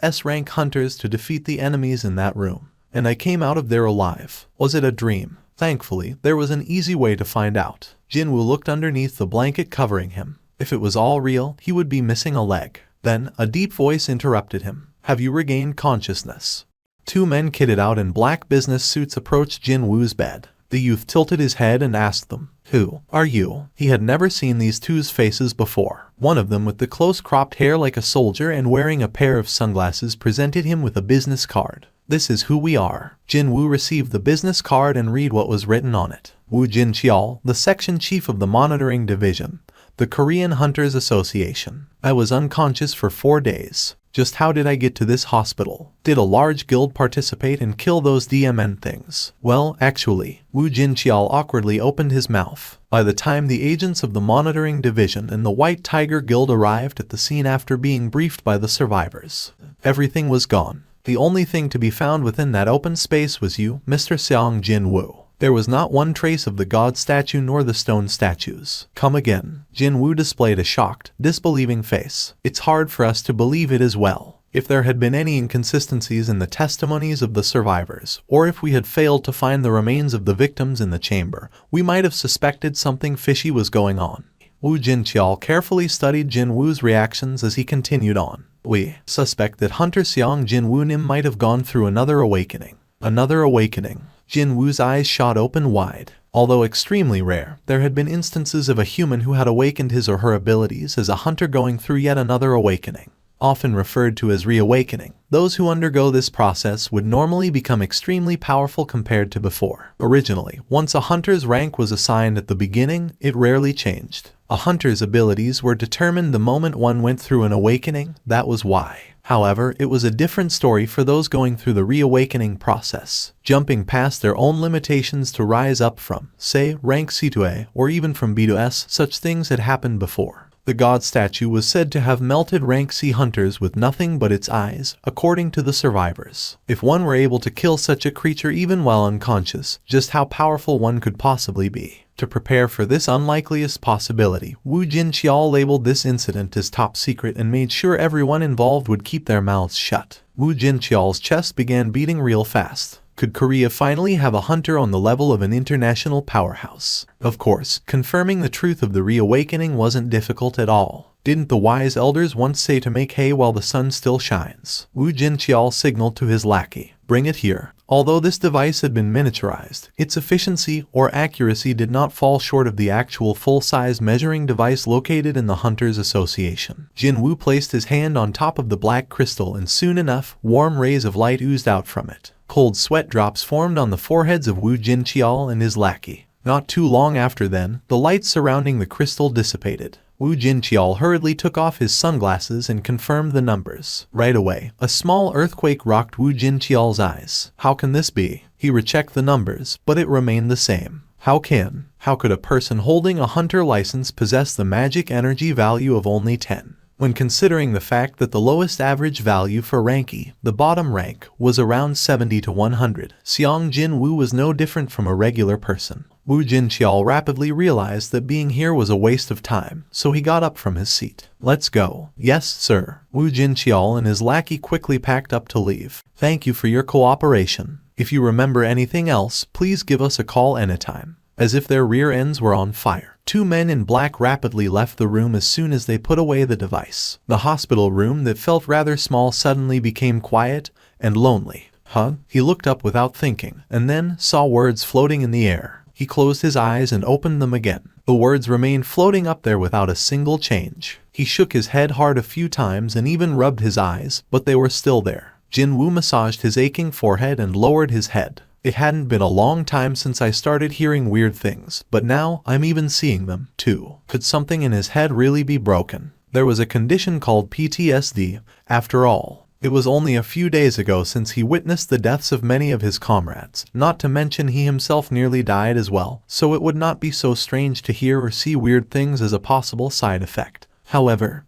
S-rank hunters to defeat the enemies in that room. And I came out of there alive. Was it a dream? Thankfully, there was an easy way to find out. Jin-Woo looked underneath the blanket covering him. If it was all real, he would be missing a leg. Then, a deep voice interrupted him. Have you regained consciousness? Two men kitted out in black business suits approached Jin-Woo's bed. The youth tilted his head and asked them, "Who are you?" He had never seen these two's faces before. One of them with the close-cropped hair like a soldier and wearing a pair of sunglasses presented him with a business card. "This is who we are." Jin-Woo received the business card and read what was written on it. Woo Jin-cheol, the section chief of the monitoring division, the Korean Hunters Association. I was unconscious for 4 days. Just how did I get to this hospital? Did a large guild participate and kill those DMN things? Well, actually, Woo Jin-cheol awkwardly opened his mouth. By the time the agents of the monitoring division and the White Tiger Guild arrived at the scene after being briefed by the survivors, everything was gone. The only thing to be found within that open space was you, Mr. Seong Jin-Woo. There was not one trace of the god statue nor the stone statues. Come again. Jin-Woo displayed a shocked, disbelieving face. It's hard for us to believe it as well. If there had been any inconsistencies in the testimonies of the survivors, or if we had failed to find the remains of the victims in the chamber, we might have suspected something fishy was going on. Woo Jin-cheol carefully studied Jin-Woo's reactions as he continued on. We suspect that Hunter Seong Jin-Woo Nim might have gone through another awakening. Another awakening. Jin-Woo's eyes shot open wide. Although extremely rare, there had been instances of a human who had awakened his or her abilities as a hunter going through yet another awakening. Often referred to as reawakening, those who undergo this process would normally become extremely powerful compared to before. Originally, once a hunter's rank was assigned at the beginning, it rarely changed. A hunter's abilities were determined the moment one went through an awakening, that was why. However, it was a different story for those going through the reawakening process, jumping past their own limitations to rise up from, say, rank C to A, or even from B to S. Such things had happened before. The god statue was said to have melted rank C hunters with nothing but its eyes, according to the survivors. If one were able to kill such a creature even while unconscious, just how powerful one could possibly be. To prepare for this unlikeliest possibility, Woo Jin-cheol labeled this incident as top secret and made sure everyone involved would keep their mouths shut. Woo Jin-cheol's chest began beating real fast. Could Korea finally have a hunter on the level of an international powerhouse? Of course, confirming the truth of the reawakening wasn't difficult at all. Didn't the wise elders once say to make hay while the sun still shines? Woo Jin-cheol signaled to his lackey, "Bring it here." Although this device had been miniaturized, its efficiency or accuracy did not fall short of the actual full-size measuring device located in the Hunters Association. Jin-Woo placed his hand on top of the black crystal and soon enough, warm rays of light oozed out from it. Cold sweat drops formed on the foreheads of Woo Jin-cheol and his lackey. Not too long after then, the light surrounding the crystal dissipated. Woo Jin-cheol hurriedly took off his sunglasses and confirmed the numbers. Right away, a small earthquake rocked Woo Jin-cheol's eyes. How can this be? He rechecked the numbers, but it remained the same. How could a person holding a hunter license possess the magic energy value of only 10? When considering the fact that the lowest average value for rank E, the bottom rank, was around 70 to 100, Seong Jin-Woo was no different from a regular person. Woo Jin-cheol rapidly realized that being here was a waste of time, so he got up from his seat. "Let's go." "Yes, sir." Woo Jin-cheol and his lackey quickly packed up to leave. "Thank you for your cooperation. If you remember anything else, please give us a call anytime." as if their rear ends were on fire. Two men in black rapidly left the room as soon as they put away the device. The hospital room that felt rather small suddenly became quiet and lonely. Huh? He looked up without thinking, and then saw words floating in the air. He closed his eyes and opened them again. The words remained floating up there without a single change. He shook his head hard a few times and even rubbed his eyes, but they were still there. Jin-Woo massaged his aching forehead and lowered his head. It hadn't been a long time since I started hearing weird things, but now I'm even seeing them, too. Could something in his head really be broken? There was a condition called PTSD, after all. It was only a few days ago since he witnessed the deaths of many of his comrades, not to mention he himself nearly died as well, so it would not be so strange to hear or see weird things as a possible side effect. However,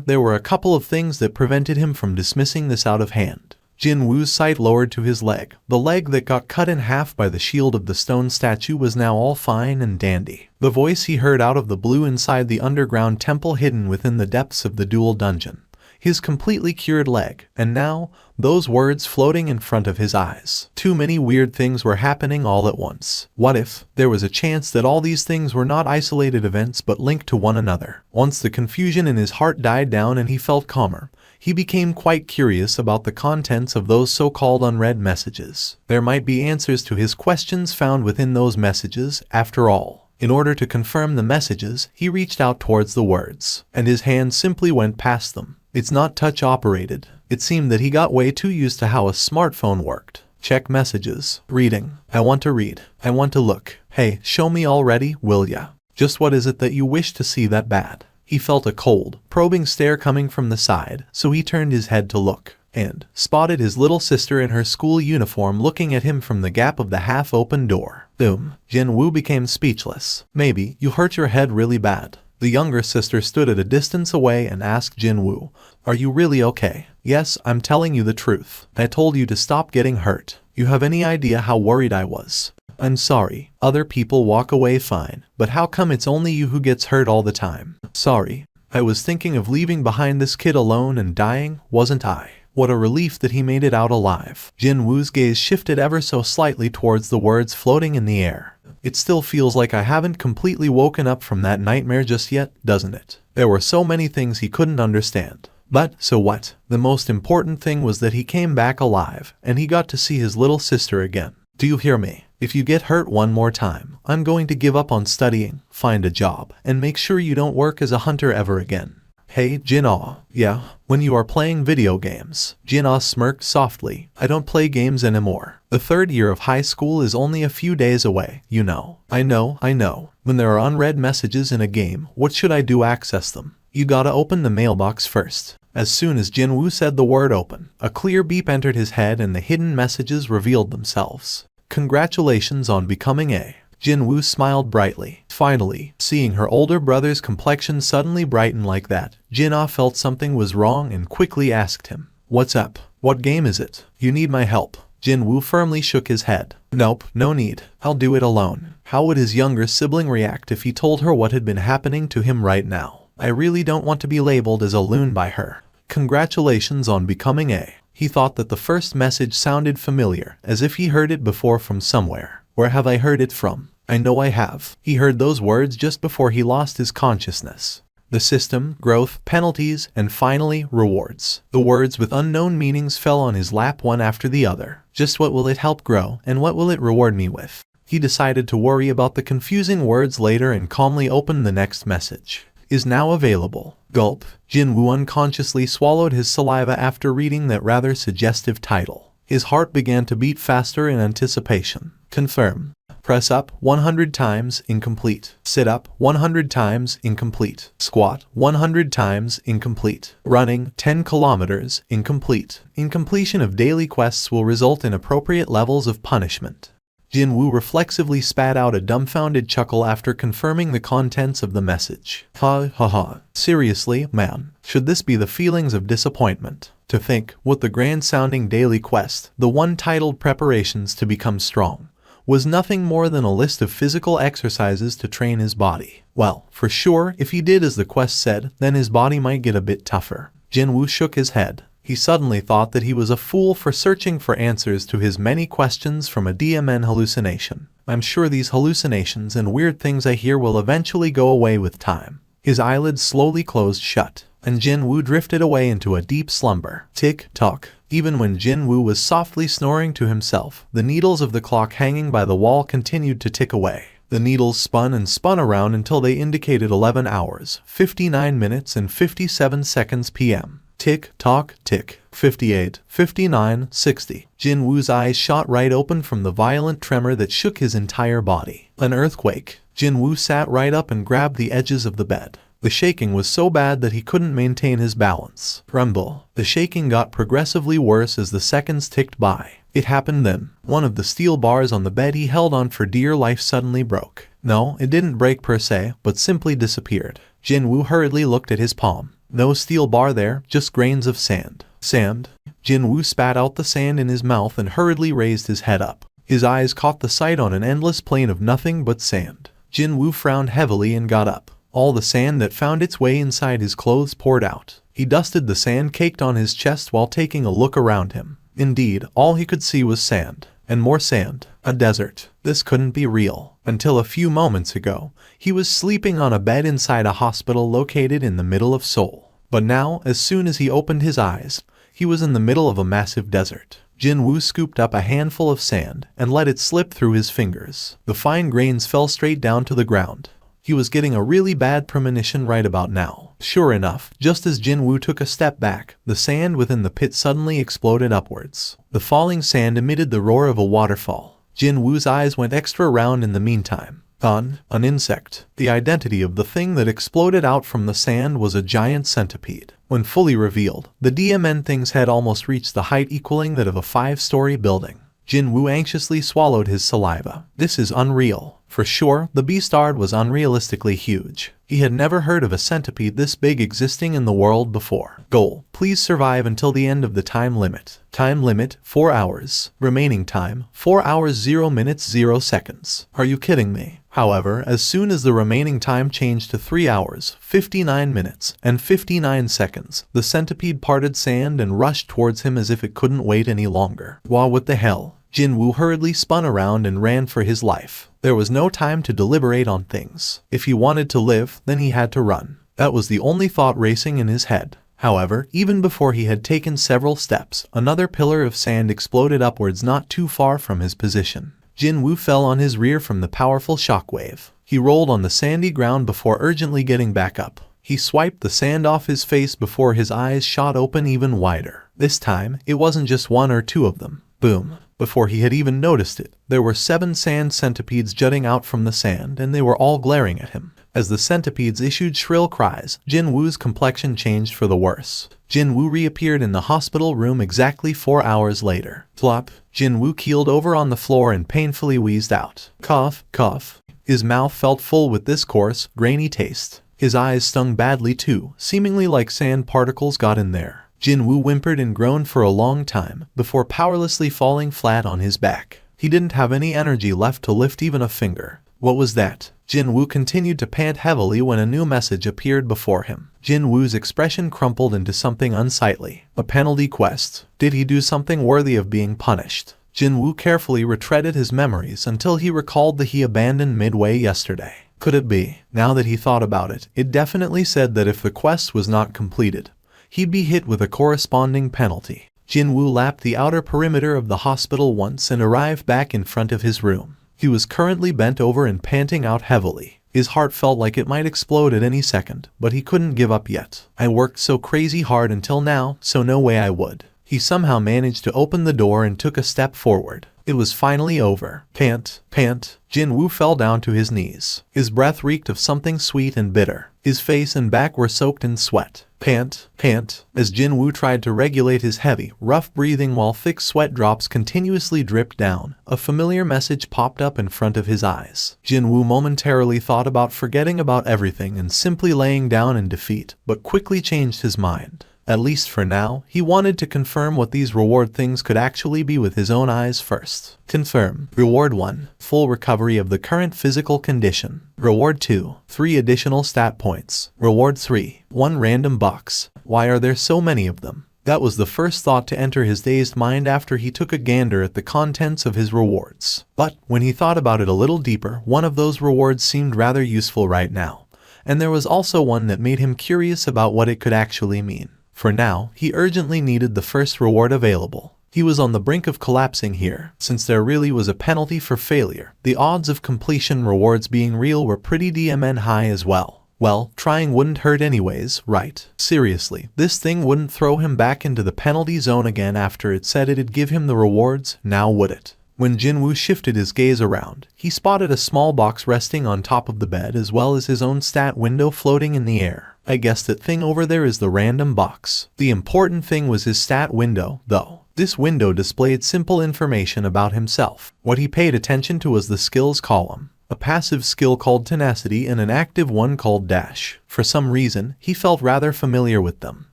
there were a couple of things that prevented him from dismissing this out of hand. Jin-Woo's sight lowered to his leg. The leg that got cut in half by the shield of the stone statue was now all fine and dandy. The voice he heard out of the blue inside the underground temple hidden within the depths of the dual dungeon. His completely cured leg, and now, those words floating in front of his eyes. Too many weird things were happening all at once. What if there was a chance that all these things were not isolated events but linked to one another? Once the confusion in his heart died down and he felt calmer, he became quite curious about the contents of those so-called unread messages. There might be answers to his questions found within those messages, after all. In order to confirm the messages, he reached out towards the words, and his hand simply went past them. It's not touch-operated. It seemed that he got way too used to how a smartphone worked. Check messages. Reading. I want to read. I want to look. Hey, show me already, will ya? Just what is it that you wish to see that bad? He felt a cold, probing stare coming from the side, so he turned his head to look, and spotted his little sister in her school uniform looking at him from the gap of the half-open door. Boom. Jin-Woo became speechless. Maybe you hurt your head really bad. The younger sister stood at a distance away and asked Jin-Woo, "Are you really okay?" "Yes, I'm telling you the truth. I told you to stop getting hurt. You have any idea how worried I was?" "I'm sorry. Other people walk away fine, but how come it's only you who gets hurt all the time?" "Sorry. I was thinking of leaving behind this kid alone and dying, wasn't I?" What a relief that he made it out alive. Jin-Woo's gaze shifted ever so slightly towards the words floating in the air. It still feels like I haven't completely woken up from that nightmare just yet, doesn't it? There were so many things he couldn't understand. But, so what? The most important thing was that he came back alive, and he got to see his little sister again. Do you hear me? If you get hurt one more time, I'm going to give up on studying, find a job, and make sure you don't work as a hunter ever again. Hey, Jin-Ah. Yeah, when you are playing video games. Jin-Ah smirked softly. I don't play games anymore. The third year of high school is only a few days away, you know. I know. When there are unread messages in a game, what should I do access them? You gotta open the mailbox first. As soon as Jin-Woo said the word open, a clear beep entered his head and the hidden messages revealed themselves. Congratulations on becoming a... Jin-Woo smiled brightly. Finally, seeing her older brother's complexion suddenly brighten like that, Jin-Ah felt something was wrong and quickly asked him, "What's up? What game is it? You need my help?" Jin-Woo firmly shook his head. "Nope, no need. I'll do it alone." How would his younger sibling react if he told her what had been happening to him right now? I really don't want to be labeled as a loon by her. Congratulations on becoming a... He thought that the first message sounded familiar, as if he heard it before from somewhere. Where have I heard it from? I know I have. He heard those words just before he lost his consciousness. The system, growth, penalties, and finally, rewards. The words with unknown meanings fell on his lap one after the other. Just what will it help grow, and what will it reward me with? He decided to worry about the confusing words later and calmly opened the next message. Is now available. Gulp. Jin-Woo unconsciously swallowed his saliva after reading that rather suggestive title. His heart began to beat faster in anticipation. Confirm. Press up 100 times, incomplete. Sit up 100 times, incomplete. Squat 100 times, incomplete. Running 10 kilometers, incomplete. Incompletion of daily quests will result in appropriate levels of punishment. Jin-Woo reflexively spat out a dumbfounded chuckle after confirming the contents of the message. Ha. Seriously, man. Should this be the feelings of disappointment? To think, what the grand-sounding daily quest, the one titled Preparations to Become Strong, was nothing more than a list of physical exercises to train his body. Well, for sure, if he did as the quest said, then his body might get a bit tougher. Jin-Woo shook his head. He suddenly thought that he was a fool for searching for answers to his many questions from a DMN hallucination. I'm sure these hallucinations and weird things I hear will eventually go away with time. His eyelids slowly closed shut, and Jin-Woo drifted away into a deep slumber. Tick-tock. Even when Jin-Woo was softly snoring to himself, the needles of the clock hanging by the wall continued to tick away. The needles spun and spun around until they indicated 11 hours, 59 minutes and 57 seconds p.m. Tick-tock, tick. 58, 59, 60. Jin-Woo's eyes shot right open from the violent tremor that shook his entire body. An earthquake. Jin-Woo sat right up and grabbed the edges of the bed. The shaking was so bad that he couldn't maintain his balance. Rumble. The shaking got progressively worse as the seconds ticked by. It happened then. One of the steel bars on the bed he held on for dear life suddenly broke. No, it didn't break per se, but simply disappeared. Jin-Woo hurriedly looked at his palm. No steel bar there, just grains of sand. Sand. Jin-Woo spat out the sand in his mouth and hurriedly raised his head up. His eyes caught the sight on an endless plain of nothing but sand. Jin-Woo frowned heavily and got up. All the sand that found its way inside his clothes poured out. He dusted the sand caked on his chest while taking a look around him. Indeed, all he could see was sand. And more sand. A desert. This couldn't be real. Until a few moments ago, he was sleeping on a bed inside a hospital located in the middle of Seoul. But now, as soon as he opened his eyes, he was in the middle of a massive desert. Jin-Woo scooped up a handful of sand and let it slip through his fingers. The fine grains fell straight down to the ground. He was getting a really bad premonition right about now. Sure enough, just as Jin-Woo took a step back, the sand within the pit suddenly exploded upwards. The falling sand emitted the roar of a waterfall. Jin-Woo's eyes went extra round in the meantime. An insect. The identity of the thing that exploded out from the sand was a giant centipede. When fully revealed, the DMN thing's head almost reached the height equaling that of a 5-story building. Jin-Woo anxiously swallowed his saliva. This is unreal. For sure, the beastard was unrealistically huge. He had never heard of a centipede this big existing in the world before. Goal: please survive until the end of the time limit. Time limit: 4 hours. Remaining time: 4 hours 0 minutes 0 seconds. Are you kidding me? However, as soon as the remaining time changed to 3 hours, 59 minutes, and 59 seconds, the centipede parted sand and rushed towards him as if it couldn't wait any longer. What the hell? Jin-Woo hurriedly spun around and ran for his life. There was no time to deliberate on things. If he wanted to live, then he had to run. That was the only thought racing in his head. However, even before he had taken several steps, another pillar of sand exploded upwards not too far from his position. Jin-Woo fell on his rear from the powerful shockwave. He rolled on the sandy ground before urgently getting back up. He swiped the sand off his face before his eyes shot open even wider. This time, it wasn't just one or two of them. Boom. Before he had even noticed it, there were 7 sand centipedes jutting out from the sand, and they were all glaring at him. As the centipedes issued shrill cries, Jin-Woo's complexion changed for the worse. Jin-Woo reappeared in the hospital room exactly 4 hours later. Plop. Jin-Woo keeled over on the floor and painfully wheezed out. Cough, cough. His mouth felt full with this coarse, grainy taste. His eyes stung badly too, seemingly like sand particles got in there. Jin-Woo whimpered and groaned for a long time, before powerlessly falling flat on his back. He didn't have any energy left to lift even a finger. What was that? Jin-Woo continued to pant heavily when a new message appeared before him. Jin-Woo's expression crumpled into something unsightly. A penalty quest. Did he do something worthy of being punished? Jin-Woo carefully retreaded his memories until he recalled that he abandoned midway yesterday. Could it be? Now that he thought about it, it definitely said that if the quest was not completed, he'd be hit with a corresponding penalty. Jin-Woo lapped the outer perimeter of the hospital once and arrived back in front of his room. He was currently bent over and panting out heavily. His heart felt like it might explode at any second, but he couldn't give up yet. I worked so crazy hard until now, so no way I would. He somehow managed to open the door and took a step forward. It was finally over. Pant, pant. Jin-Woo fell down to his knees. His breath reeked of something sweet and bitter. His face and back were soaked in sweat. Pant, pant. As Jin-Woo tried to regulate his heavy, rough breathing while thick sweat drops continuously dripped down, a familiar message popped up in front of his eyes. Jin-Woo momentarily thought about forgetting about everything and simply laying down in defeat, but quickly changed his mind. At least for now, he wanted to confirm what these reward things could actually be with his own eyes first. Confirm. Reward 1. Full recovery of the current physical condition. Reward 2. 3 additional stat points. Reward 3. 1 random box. Why are there so many of them? That was the first thought to enter his dazed mind after he took a gander at the contents of his rewards. But when he thought about it a little deeper, one of those rewards seemed rather useful right now. And there was also one that made him curious about what it could actually mean. For now, he urgently needed the first reward available. He was on the brink of collapsing here, since there really was a penalty for failure. The odds of completion rewards being real were pretty damn high as well. Well, trying wouldn't hurt anyways, right? Seriously, this thing wouldn't throw him back into the penalty zone again after it said it'd give him the rewards, now would it? When Jin-Woo shifted his gaze around, he spotted a small box resting on top of the bed as well as his own stat window floating in the air. I guess that thing over there is the random box. The important thing was his stat window, though. This window displayed simple information about himself. What he paid attention to was the skills column. A passive skill called Tenacity and an active one called Dash. For some reason, he felt rather familiar with them.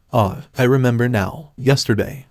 I remember now. Yesterday,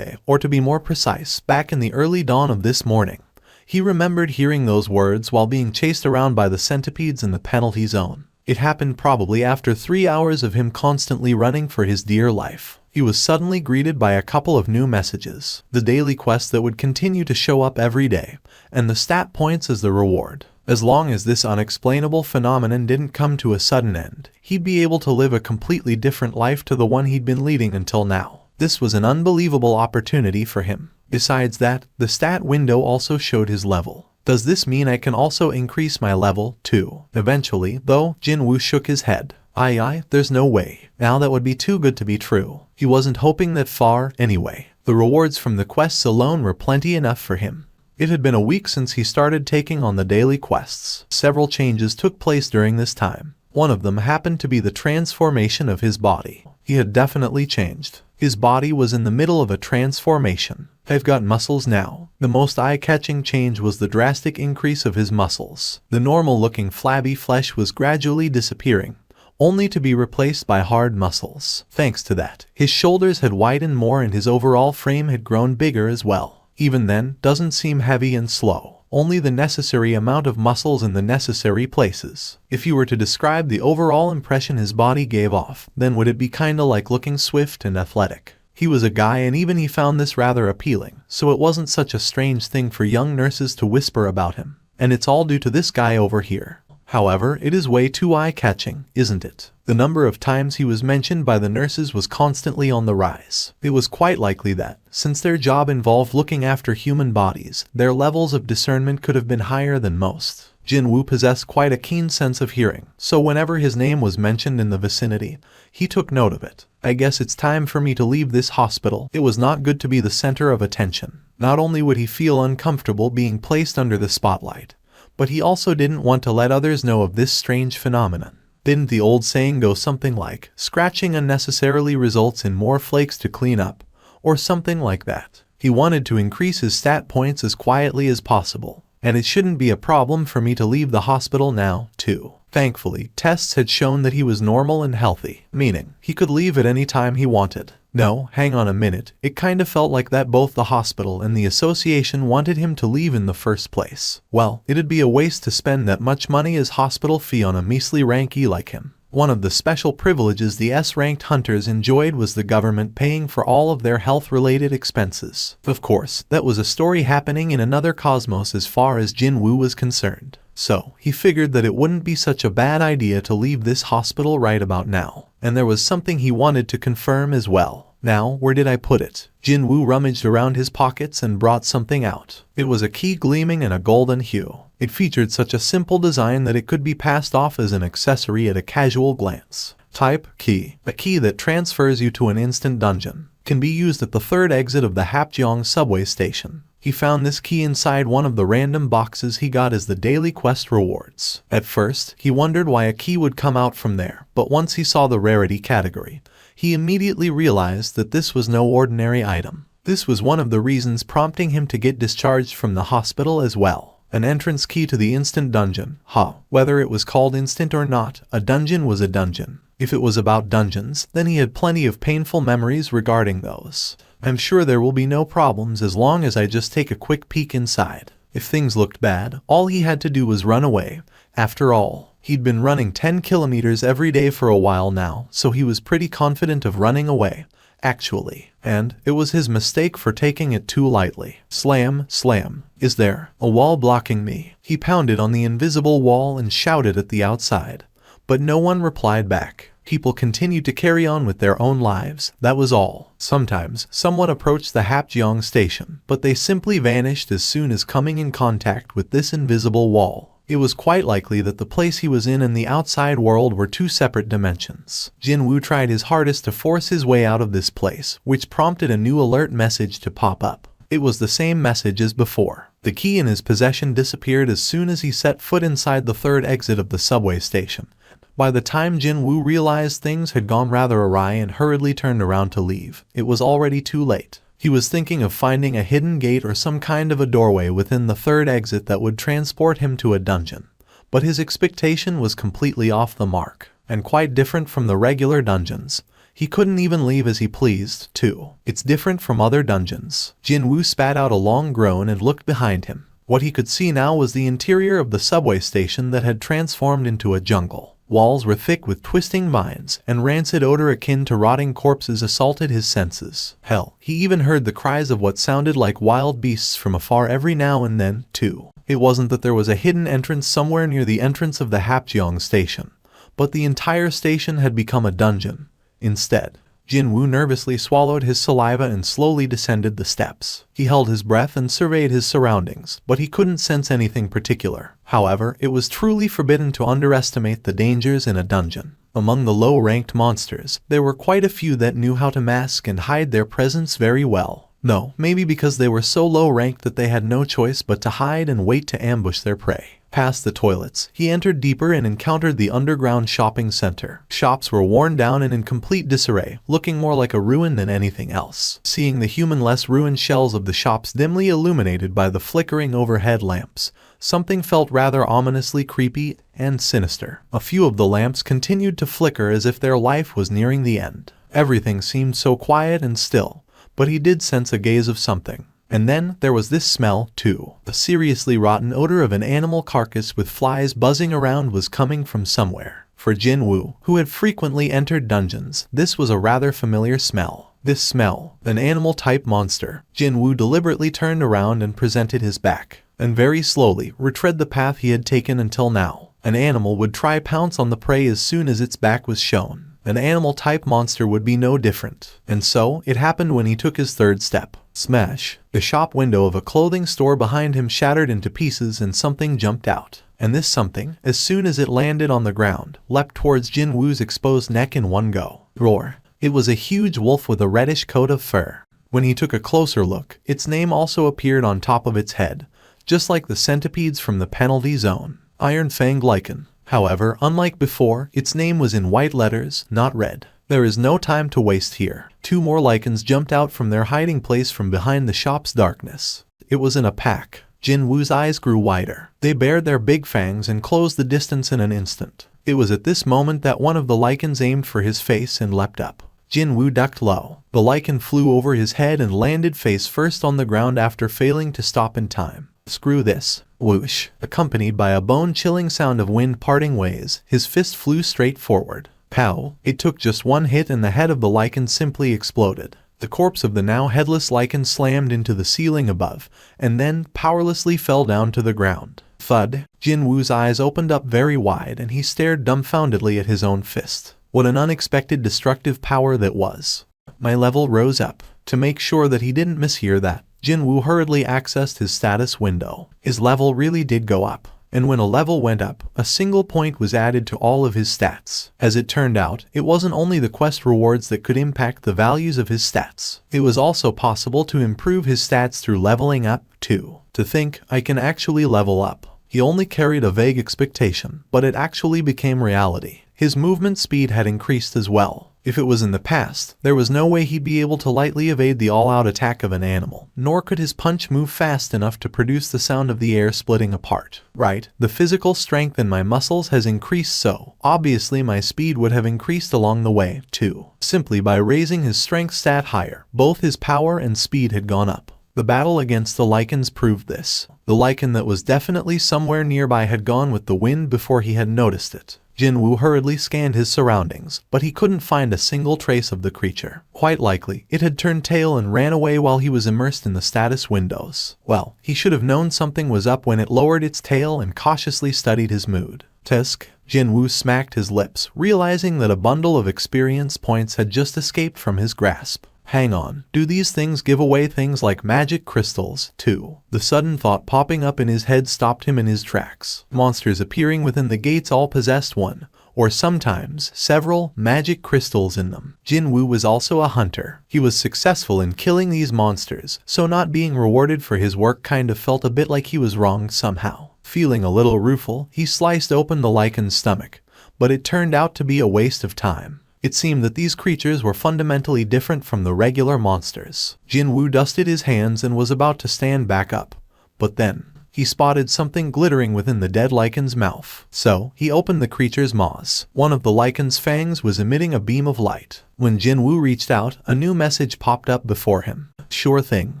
or to be more precise, back in the early dawn of this morning. He remembered hearing those words while being chased around by the centipedes in the penalty zone. It happened probably after 3 hours of him constantly running for his dear life. He was suddenly greeted by a couple of new messages, the daily quest that would continue to show up every day, and the stat points as the reward. As long as this unexplainable phenomenon didn't come to a sudden end, he'd be able to live a completely different life to the one he'd been leading until now. This was an unbelievable opportunity for him. Besides that, the stat window also showed his level. Does this mean I can also increase my level, too? Eventually, though, Jin-Woo shook his head. There's no way. Now that would be too good to be true. He wasn't hoping that far, anyway. The rewards from the quests alone were plenty enough for him. It had been a week since he started taking on the daily quests. Several changes took place during this time. One of them happened to be the transformation of his body. He had definitely changed. His body was in the middle of a transformation. I've got muscles now. The most eye-catching change was the drastic increase of his muscles. The normal-looking flabby flesh was gradually disappearing, only to be replaced by hard muscles. Thanks to that, his shoulders had widened more and his overall frame had grown bigger as well. Even then, doesn't seem heavy and slow. Only the necessary amount of muscles in the necessary places. If you were to describe the overall impression his body gave off, then would it be kinda like looking swift and athletic? He was a guy and even he found this rather appealing, so it wasn't such a strange thing for young nurses to whisper about him. And it's all due to this guy over here. However, it is way too eye-catching, isn't it? The number of times he was mentioned by the nurses was constantly on the rise. It was quite likely that, since their job involved looking after human bodies, their levels of discernment could have been higher than most. Jin-Woo possessed quite a keen sense of hearing, so whenever his name was mentioned in the vicinity, he took note of it. I guess it's time for me to leave this hospital. It was not good to be the center of attention. Not only would he feel uncomfortable being placed under the spotlight, but he also didn't want to let others know of this strange phenomenon. Didn't the old saying go something like, scratching unnecessarily results in more flakes to clean up, or something like that? He wanted to increase his stat points as quietly as possible, and it shouldn't be a problem for me to leave the hospital now, too. Thankfully, tests had shown that he was normal and healthy, meaning he could leave at any time he wanted. No, hang on a minute, it kinda felt like that both the hospital and the association wanted him to leave in the first place. Well, it'd be a waste to spend that much money as hospital fee on a measly rankie like him. One of the special privileges the S-ranked hunters enjoyed was the government paying for all of their health-related expenses. Of course, that was a story happening in another cosmos as far as Jin-Woo was concerned. So, he figured that it wouldn't be such a bad idea to leave this hospital right about now. And there was something he wanted to confirm as well. Now, where did I put it? Jin-Woo rummaged around his pockets and brought something out. It was a key gleaming in a golden hue. It featured such a simple design that it could be passed off as an accessory at a casual glance. Type, key. A key that transfers you to an instant dungeon. Can be used at the third exit of the Hapjeong subway station. He found this key inside one of the random boxes he got as the daily quest rewards. At first, he wondered why a key would come out from there, but once he saw the rarity category, he immediately realized that this was no ordinary item. This was one of the reasons prompting him to get discharged from the hospital as well. An entrance key to the instant dungeon. Whether it was called instant or not, a dungeon was a dungeon. If it was about dungeons, then he had plenty of painful memories regarding those. I'm sure there will be no problems as long as I just take a quick peek inside. If things looked bad, all he had to do was run away. After all, he'd been running 10 kilometers every day for a while now, so he was pretty confident of running away. actually. And it was his mistake for taking it too lightly. Slam, slam. Is there a wall blocking me? He pounded on the invisible wall and shouted at the outside. But no one replied back. People continued to carry on with their own lives, that was all. Sometimes, someone approached the Hapjeong station, but they simply vanished as soon as coming in contact with this invisible wall. It was quite likely that the place he was in and the outside world were two separate dimensions. Jin-Woo tried his hardest to force his way out of this place, which prompted a new alert message to pop up. It was the same message as before. The key in his possession disappeared as soon as he set foot inside the third exit of the subway station. By the time Jin-Woo realized things had gone rather awry and hurriedly turned around to leave, it was already too late. He was thinking of finding a hidden gate or some kind of a doorway within the third exit that would transport him to a dungeon. But his expectation was completely off the mark, and quite different from the regular dungeons. He couldn't even leave as he pleased, too. It's different from other dungeons. Jin-Woo spat out a long groan and looked behind him. What he could see now was the interior of the subway station that had transformed into a jungle. Walls were thick with twisting vines, and rancid odor akin to rotting corpses assaulted his senses. Hell, he even heard the cries of what sounded like wild beasts from afar every now and then, too. It wasn't that there was a hidden entrance somewhere near the entrance of the Hapjeong station, but the entire station had become a dungeon. Instead, Jin-Woo nervously swallowed his saliva and slowly descended the steps. He held his breath and surveyed his surroundings, but he couldn't sense anything particular. However, it was truly forbidden to underestimate the dangers in a dungeon. Among the low-ranked monsters, there were quite a few that knew how to mask and hide their presence very well. No, maybe because they were so low-ranked that they had no choice but to hide and wait to ambush their prey. Past the toilets, he entered deeper and encountered the underground shopping center. Shops were worn down and in complete disarray, looking more like a ruin than anything else. Seeing the human-less ruined shells of the shops dimly illuminated by the flickering overhead lamps, something felt rather ominously creepy and sinister. A few of the lamps continued to flicker as if their life was nearing the end. Everything seemed so quiet and still, but he did sense a gaze of something. And then there was this smell, too. The seriously rotten odor of an animal carcass with flies buzzing around was coming from somewhere. For Jin-Woo, who had frequently entered dungeons, this was a rather familiar smell. This smell, an animal-type monster. Jin-Woo deliberately turned around and presented his back, and very slowly retread the path he had taken until now. An animal would try pounce on the prey as soon as its back was shown. An animal-type monster would be no different. And so, it happened when he took his third step. Smash! The shop window of a clothing store behind him shattered into pieces and something jumped out. And this something, as soon as it landed on the ground, leapt towards Jin-Woo's exposed neck in one go. Roar! It was a huge wolf with a reddish coat of fur. When he took a closer look, its name also appeared on top of its head, just like the centipedes from the penalty zone. Iron Fang Lichen. However, unlike before, its name was in white letters, not red. There is no time to waste here. Two more lichens jumped out from their hiding place from behind the shop's darkness. It was in a pack. Jin-Woo's eyes grew wider. They bared their big fangs and closed the distance in an instant. It was at this moment that one of the lichens aimed for his face and leapt up. Jin-Woo ducked low. The lichen flew over his head and landed face first on the ground after failing to stop in time. Screw this. Whoosh. Accompanied by a bone-chilling sound of wind parting ways, his fist flew straight forward. Pow! It took just one hit and the head of the lichen simply exploded. The corpse of the now headless lichen slammed into the ceiling above, and then powerlessly fell down to the ground. Thud! Jin-Woo's eyes opened up very wide and he stared dumbfoundedly at his own fist. What an unexpected destructive power that was. My level rose up. To make sure that he didn't mishear that, Jin-Woo hurriedly accessed his status window. His level really did go up. And when a level went up, a single point was added to all of his stats. As it turned out, it wasn't only the quest rewards that could impact the values of his stats. It was also possible to improve his stats through leveling up, too. To think, I can actually level up. He only carried a vague expectation, but it actually became reality. His movement speed had increased as well. If it was in the past, there was no way he'd be able to lightly evade the all-out attack of an animal, nor could his punch move fast enough to produce the sound of the air splitting apart. Right, the physical strength in my muscles has increased, so obviously my speed would have increased along the way, too. Simply by raising his strength stat higher, both his power and speed had gone up. The battle against the lichens proved this. The lichen that was definitely somewhere nearby had gone with the wind before he had noticed it. Jin-Woo hurriedly scanned his surroundings, but he couldn't find a single trace of the creature. Quite likely, it had turned tail and ran away while he was immersed in the status windows. Well, he should have known something was up when it lowered its tail and cautiously studied his mood. Tisk. Jin-Woo smacked his lips, realizing that a bundle of experience points had just escaped from his grasp. Hang on, do these things give away things like magic crystals, too? The sudden thought popping up in his head stopped him in his tracks. Monsters appearing within the gates all possessed one, or sometimes several, magic crystals in them. Jin-Woo was also a hunter. He was successful in killing these monsters, so not being rewarded for his work kind of felt a bit like he was wronged somehow. Feeling a little rueful, he sliced open the lycan's stomach, but it turned out to be a waste of time. It seemed that these creatures were fundamentally different from the regular monsters. Jin-Woo dusted his hands and was about to stand back up, but then he spotted something glittering within the dead lycan's mouth. So, he opened the creature's maws. One of the lycan's fangs was emitting a beam of light. When Jin-Woo reached out, a new message popped up before him. Sure thing.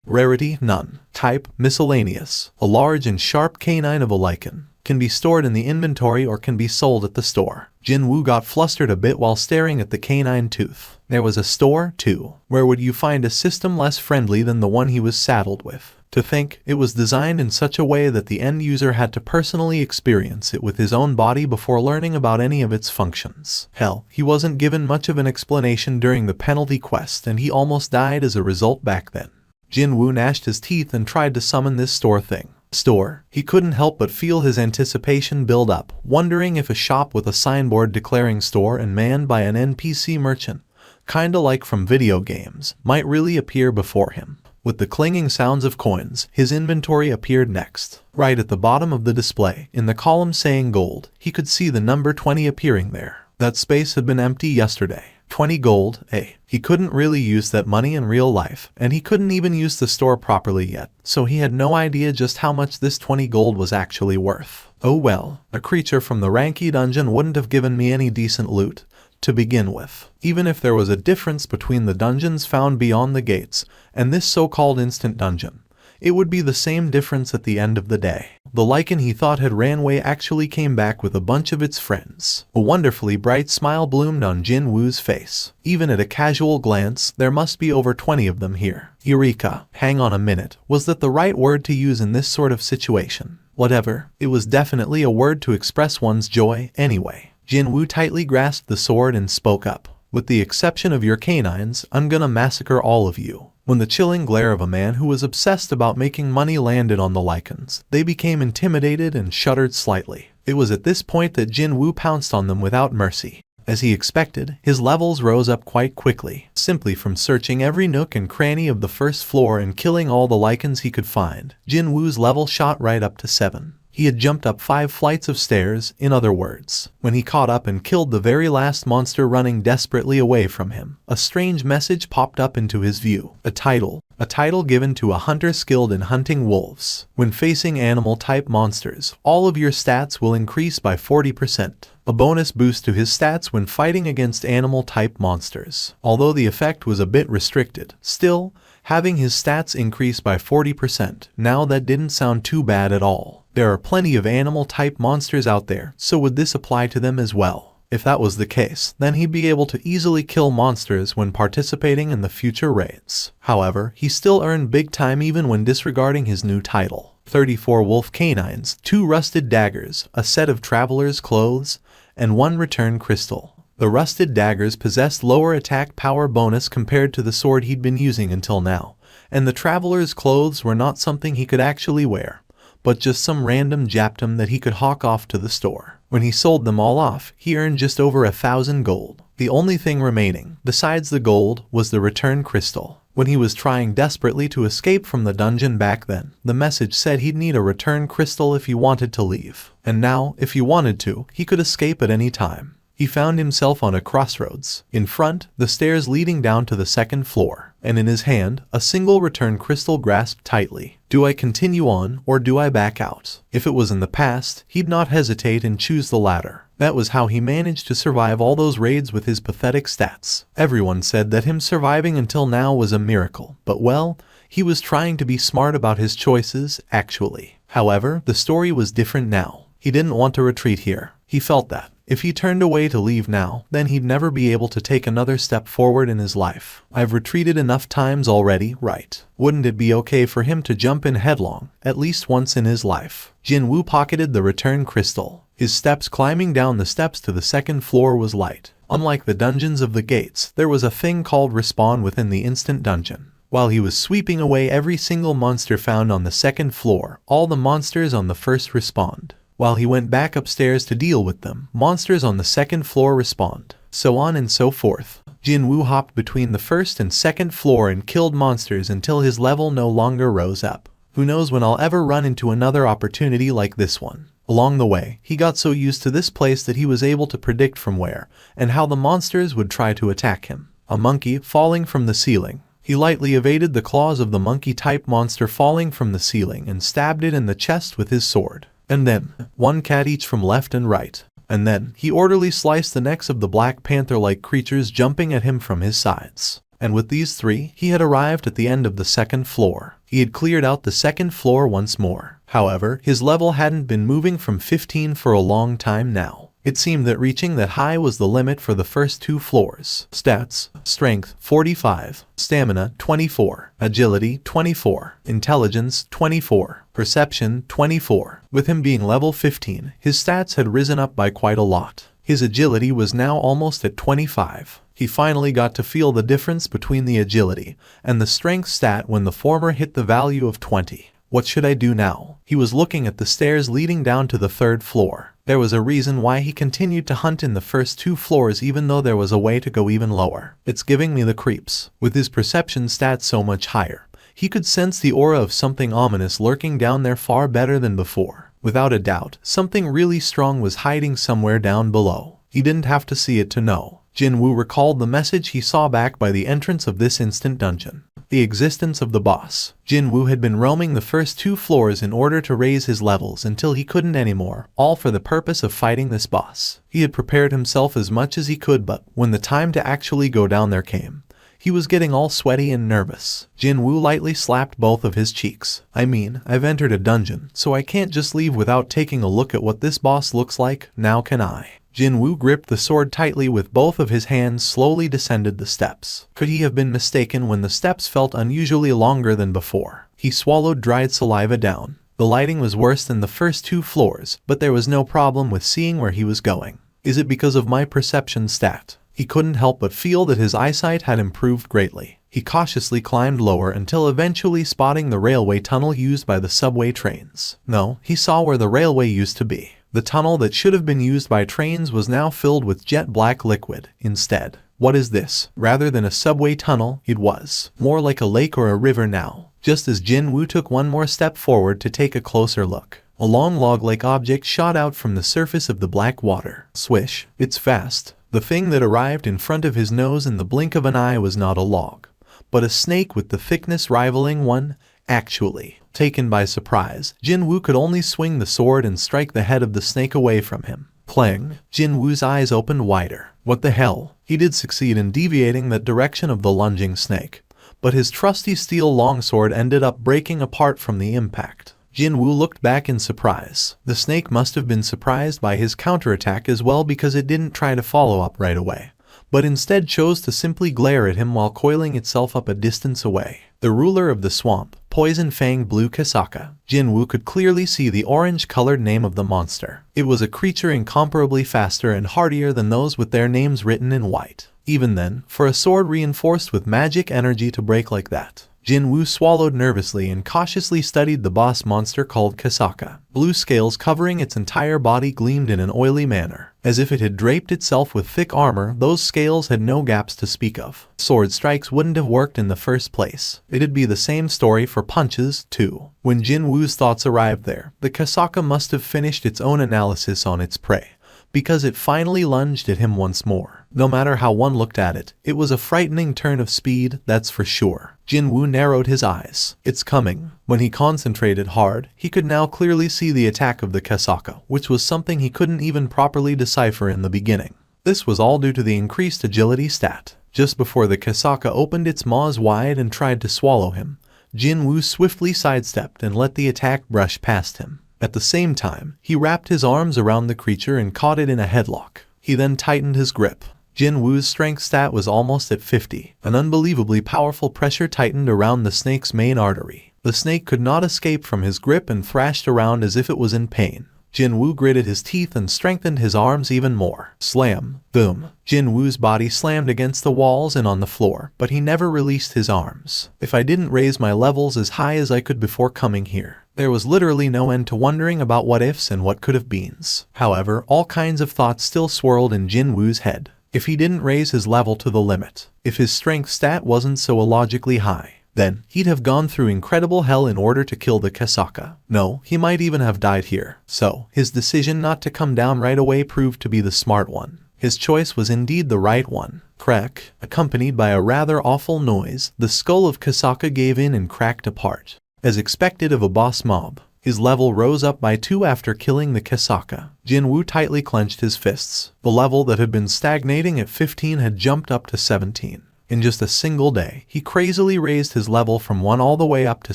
Rarity, none. Type, miscellaneous. A large and sharp canine of a lycan. Can be stored in the inventory or can be sold at the store. Jin-Woo got flustered a bit while staring at the canine tooth. There was a store, too. Where would you find a system less friendly than the one he was saddled with? To think, it was designed in such a way that the end user had to personally experience it with his own body before learning about any of its functions. Hell, he wasn't given much of an explanation during the penalty quest and he almost died as a result back then. Jin-Woo gnashed his teeth and tried to summon this store thing. Store. He couldn't help but feel his anticipation build up, wondering if a shop with a signboard declaring store and manned by an NPC merchant, kinda like from video games, might really appear before him. With the clanging sounds of coins, his inventory appeared next. Right at the bottom of the display, in the column saying gold, he could see the number 20 appearing there. That space had been empty yesterday. 20 gold, He couldn't really use that money in real life, and he couldn't even use the store properly yet, so he had no idea just how much this 20 gold was actually worth. Oh well, a creature from the Ranky dungeon wouldn't have given me any decent loot to begin with. Even if there was a difference between the dungeons found beyond the gates and this so-called instant dungeon, it would be the same difference at the end of the day. The lycan he thought had ran away actually came back with a bunch of its friends. A wonderfully bright smile bloomed on Jin-Woo's face. Even at a casual glance, there must be over 20 of them here. Eureka! Hang on a minute, was that the right word to use in this sort of situation? Whatever, it was definitely a word to express one's joy anyway. Jin-Woo tightly grasped the sword and spoke up. With the exception of your canines, I'm gonna massacre all of you. When the chilling glare of a man who was obsessed about making money landed on the lycans, they became intimidated and shuddered slightly. It was at this point that Jin-Woo pounced on them without mercy. As he expected, his levels rose up quite quickly, simply from searching every nook and cranny of the first floor and killing all the lycans he could find. Jin-Woo's level shot right up to 7. He had jumped up 5 flights of stairs, in other words. When he caught up and killed the very last monster running desperately away from him, a strange message popped up into his view. A title given to a hunter skilled in hunting wolves. When facing animal-type monsters, all of your stats will increase by 40%. A bonus boost to his stats when fighting against animal-type monsters. Although the effect was a bit restricted, still, having his stats increase by 40%, now that didn't sound too bad at all. There are plenty of animal-type monsters out there, so would this apply to them as well? If that was the case, then he'd be able to easily kill monsters when participating in the future raids. However, he still earned big time even when disregarding his new title. 34 wolf canines, 2 rusted daggers, a set of traveler's clothes, and 1 return crystal. The rusted daggers possessed lower attack power bonus compared to the sword he'd been using until now, and the traveler's clothes were not something he could actually wear, but just some random japtum that he could hawk off to the store. When he sold them all off, he earned just over 1,000 gold. The only thing remaining, besides the gold, was the return crystal. When he was trying desperately to escape from the dungeon back then, the message said he'd need a return crystal if he wanted to leave. And now, if he wanted to, he could escape at any time. He found himself on a crossroads. In front, the stairs leading down to the 2nd floor, and in his hand, a single return crystal grasped tightly. Do I continue on, or do I back out? If it was in the past, he'd not hesitate and choose the latter. That was how he managed to survive all those raids with his pathetic stats. Everyone said that him surviving until now was a miracle, but well, he was trying to be smart about his choices, actually. However, the story was different now. He didn't want to retreat here. He felt that if he turned away to leave now, then he'd never be able to take another step forward in his life. I've retreated enough times already, right? Wouldn't it be okay for him to jump in headlong, at least once in his life? Jin-Woo pocketed the return crystal. His steps climbing down the steps to the second floor was light. Unlike the dungeons of the gates, there was a thing called respawn within the instant dungeon. While he was sweeping away every single monster found on the second floor, all the monsters on the first respawned. While he went back upstairs to deal with them, monsters on the second floor respawned. So on and so forth. Jin-Woo hopped between the first and second floor and killed monsters until his level no longer rose up. Who knows when I'll ever run into another opportunity like this one. Along the way, he got so used to this place that he was able to predict from where and how the monsters would try to attack him. A monkey falling from the ceiling. He lightly evaded the claws of the monkey-type monster falling from the ceiling and stabbed it in the chest with his sword. And then, one cat each from left and right. And then, he orderly sliced the necks of the Black Panther-like creatures jumping at him from his sides. And with these three, he had arrived at the end of the second floor. He had cleared out the second floor once more. However, his level hadn't been moving from 15 for a long time now. It seemed that reaching that high was the limit for the first two floors. Stats: Strength 45, Stamina 24, Agility 24, Intelligence 24, Perception 24. With him being level 15, his stats had risen up by quite a lot. His agility was now almost at 25. He finally got to feel the difference between the agility and the strength stat when the former hit the value of 20. What should I do now? He was looking at the stairs leading down to the third floor. There was a reason why he continued to hunt in the first two floors even though there was a way to go even lower. It's giving me the creeps. With his perception stats so much higher, he could sense the aura of something ominous lurking down there far better than before. Without a doubt, something really strong was hiding somewhere down below. He didn't have to see it to know. Jin-Woo recalled the message he saw back by the entrance of this instant dungeon. The existence of the boss. Jin-Woo had been roaming the first two floors in order to raise his levels until he couldn't anymore, all for the purpose of fighting this boss. He had prepared himself as much as he could, but when the time to actually go down there came, he was getting all sweaty and nervous. Jin-Woo lightly slapped both of his cheeks. I mean, I've entered a dungeon, so I can't just leave without taking a look at what this boss looks like, now can I? Jin-Woo gripped the sword tightly with both of his hands, slowly descended the steps. Could he have been mistaken when the steps felt unusually longer than before? He swallowed dried saliva down. The lighting was worse than the first two floors, but there was no problem with seeing where he was going. Is it because of my perception stat? He couldn't help but feel that his eyesight had improved greatly. He cautiously climbed lower until eventually spotting the railway tunnel used by the subway trains. No, he saw where the railway used to be. The tunnel that should have been used by trains was now filled with jet black liquid. Instead, what is this? Rather than a subway tunnel, it was more like a lake or a river now. Just as Jin-Woo took one more step forward to take a closer look, a long log-like object shot out from the surface of the black water. Swish. It's fast. The thing that arrived in front of his nose in the blink of an eye was not a log, but a snake with the thickness rivaling one. Actually, taken by surprise, Jin-Woo could only swing the sword and strike the head of the snake away from him. Clang! Jin-Woo's eyes opened wider. What the hell? He did succeed in deviating that direction of the lunging snake, but his trusty steel longsword ended up breaking apart from the impact. Jin-Woo looked back in surprise. The snake must have been surprised by his counterattack as well, because it didn't try to follow up right away, but instead chose to simply glare at him while coiling itself up a distance away. The ruler of the swamp, Poison Fang Blue Kasaka. Jin-Woo could clearly see the orange-colored name of the monster. It was a creature incomparably faster and hardier than those with their names written in white. Even then, for a sword reinforced with magic energy to break like that, Jin-Woo swallowed nervously and cautiously studied the boss monster called Kasaka. Blue scales covering its entire body gleamed in an oily manner. As if it had draped itself with thick armor, those scales had no gaps to speak of. Sword strikes wouldn't have worked in the first place. It'd be the same story for punches, too. When Jin-Woo's thoughts arrived there, the Kasaka must have finished its own analysis on its prey, because it finally lunged at him once more. No matter how one looked at it, it was a frightening turn of speed, that's for sure. Jin-Woo narrowed his eyes. It's coming. When he concentrated hard, he could now clearly see the attack of the Kasaka, which was something he couldn't even properly decipher in the beginning. This was all due to the increased agility stat. Just before the Kasaka opened its maws wide and tried to swallow him, Jin-Woo swiftly sidestepped and let the attack brush past him. At the same time, he wrapped his arms around the creature and caught it in a headlock. He then tightened his grip. Jin-Woo's strength stat was almost at 50. An unbelievably powerful pressure tightened around the snake's main artery. The snake could not escape from his grip and thrashed around as if it was in pain. Jin-Woo gritted his teeth and strengthened his arms even more. Slam. Boom. Jin-Woo's body slammed against the walls and on the floor, but he never released his arms. If I didn't raise my levels as high as I could before coming here, there was literally no end to wondering about what ifs and what could have beens. However, all kinds of thoughts still swirled in Jin-Woo's head. If he didn't raise his level to the limit, if his strength stat wasn't so illogically high, then he'd have gone through incredible hell in order to kill the Kasaka. No, he might even have died here. So, his decision not to come down right away proved to be the smart one. His choice was indeed the right one. Crack. Accompanied by a rather awful noise, the skull of Kasaka gave in and cracked apart. As expected of a boss mob, his level rose up by 2 after killing the Kasaka. Jin-Woo tightly clenched his fists. The level that had been stagnating at 15 had jumped up to 17. In just a single day, he crazily raised his level from 1 all the way up to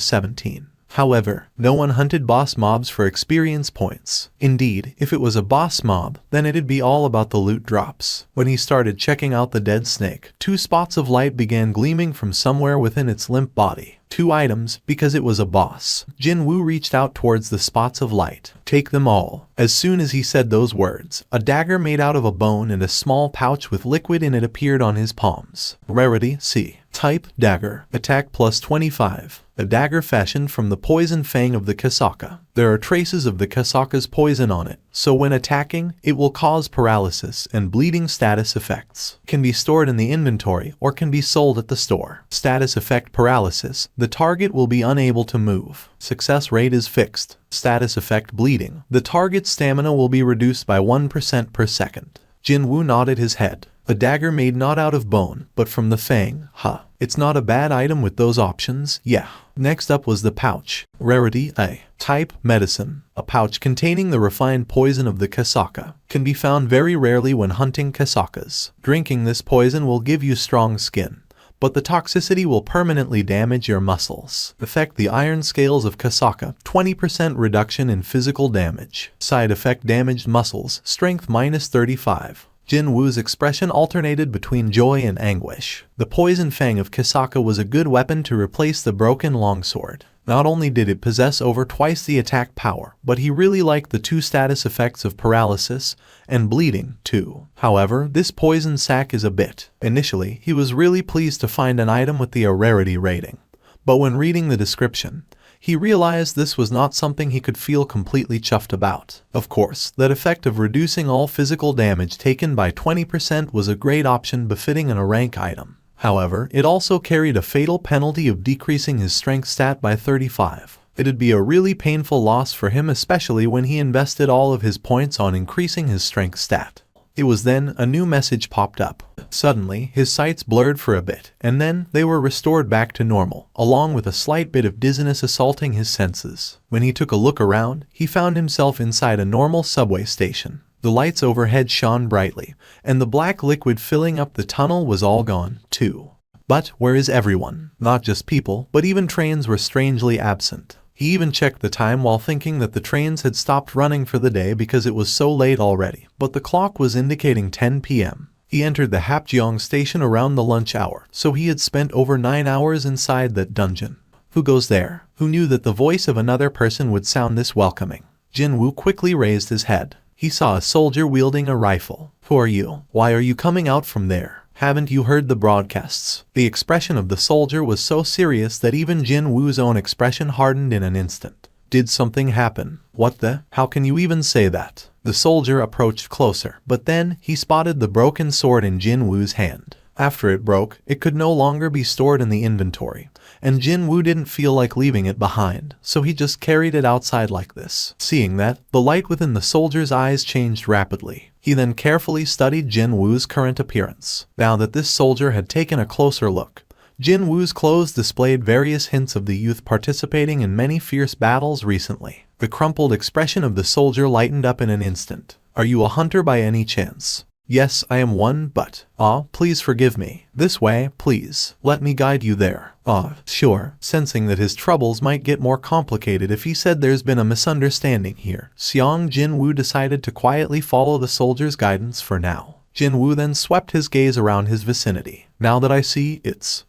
17. However, no one hunted boss mobs for experience points. Indeed, if it was a boss mob, then it'd be all about the loot drops. When he started checking out the dead snake, 2 spots of light began gleaming from somewhere within its limp body. 2 items, because it was a boss. Jin-Woo reached out towards the spots of light. Take them all. As soon as he said those words, a dagger made out of a bone and a small pouch with liquid in it appeared on his palms. Rarity C. Type dagger. Attack plus 25. A dagger fashioned from the poison fang of the Kasaka. There are traces of the Kasaka's poison on it, so when attacking, it will cause paralysis and bleeding status effects. Can be stored in the inventory or can be sold at the store. Status effect paralysis. The target will be unable to move. Success rate is fixed. Status effect bleeding. The target's stamina will be reduced by 1% per second. Jin-Woo nodded his head. A dagger made not out of bone, but from the fang. Huh. It's not a bad item with those options, yeah. Next up was the pouch. Rarity A. Type medicine. A pouch containing the refined poison of the Kasaka. Can be found very rarely when hunting Kasakas. Drinking this poison will give you strong skin, but the toxicity will permanently damage your muscles. Affect the iron scales of Kasaka. 20% reduction in physical damage. Side effect damaged muscles. Strength minus 35. Jin-Woo's expression alternated between joy and anguish. The poison fang of Kasaka was a good weapon to replace the broken longsword. Not only did it possess over twice the attack power, but he really liked the 2 status effects of paralysis and bleeding, too. However, this poison sac is a bit. Initially, he was really pleased to find an item with the rarity rating. But when reading the description, he realized this was not something he could feel completely chuffed about. Of course, that effect of reducing all physical damage taken by 20% was a great option befitting a rank item. However, it also carried a fatal penalty of decreasing his strength stat by 35. It'd be a really painful loss for him, especially when he invested all of his points on increasing his strength stat. It was then a new message popped up. Suddenly, his sights blurred for a bit, and then they were restored back to normal, along with a slight bit of dizziness assaulting his senses. When he took a look around, he found himself inside a normal subway station. The lights overhead shone brightly, and the black liquid filling up the tunnel was all gone, too. But where is everyone? Not just people, but even trains were strangely absent. He even checked the time while thinking that the trains had stopped running for the day because it was so late already, but the clock was indicating 10 p.m. He entered the Hapjeong station around the lunch hour, so he had spent over 9 hours inside that dungeon. Who goes there? Who knew that the voice of another person would sound this welcoming? Jin-Woo quickly raised his head. He saw a soldier wielding a rifle. Who are you? Why are you coming out from there? Haven't you heard the broadcasts? The expression of the soldier was so serious that even Jin-Woo's own expression hardened in an instant. Did something happen? What the? How can you even say that? The soldier approached closer, but then he spotted the broken sword in Jin-Woo's hand. After it broke, it could no longer be stored in the inventory, and Jin-Woo didn't feel like leaving it behind, so he just carried it outside like this. Seeing that, the light within the soldier's eyes changed rapidly. He then carefully studied Jin-Woo's current appearance. Now that this soldier had taken a closer look, Jin-Woo's clothes displayed various hints of the youth participating in many fierce battles recently. The crumpled expression of the soldier lightened up in an instant. Are you a hunter by any chance? Yes, I am one, but, please forgive me. This way, please. Let me guide you there. Sure. Sensing that his troubles might get more complicated if he said there's been a misunderstanding here, Jin-Woo decided to quietly follow the soldier's guidance for now. Jin-Woo then swept his gaze around his vicinity. Now that I see,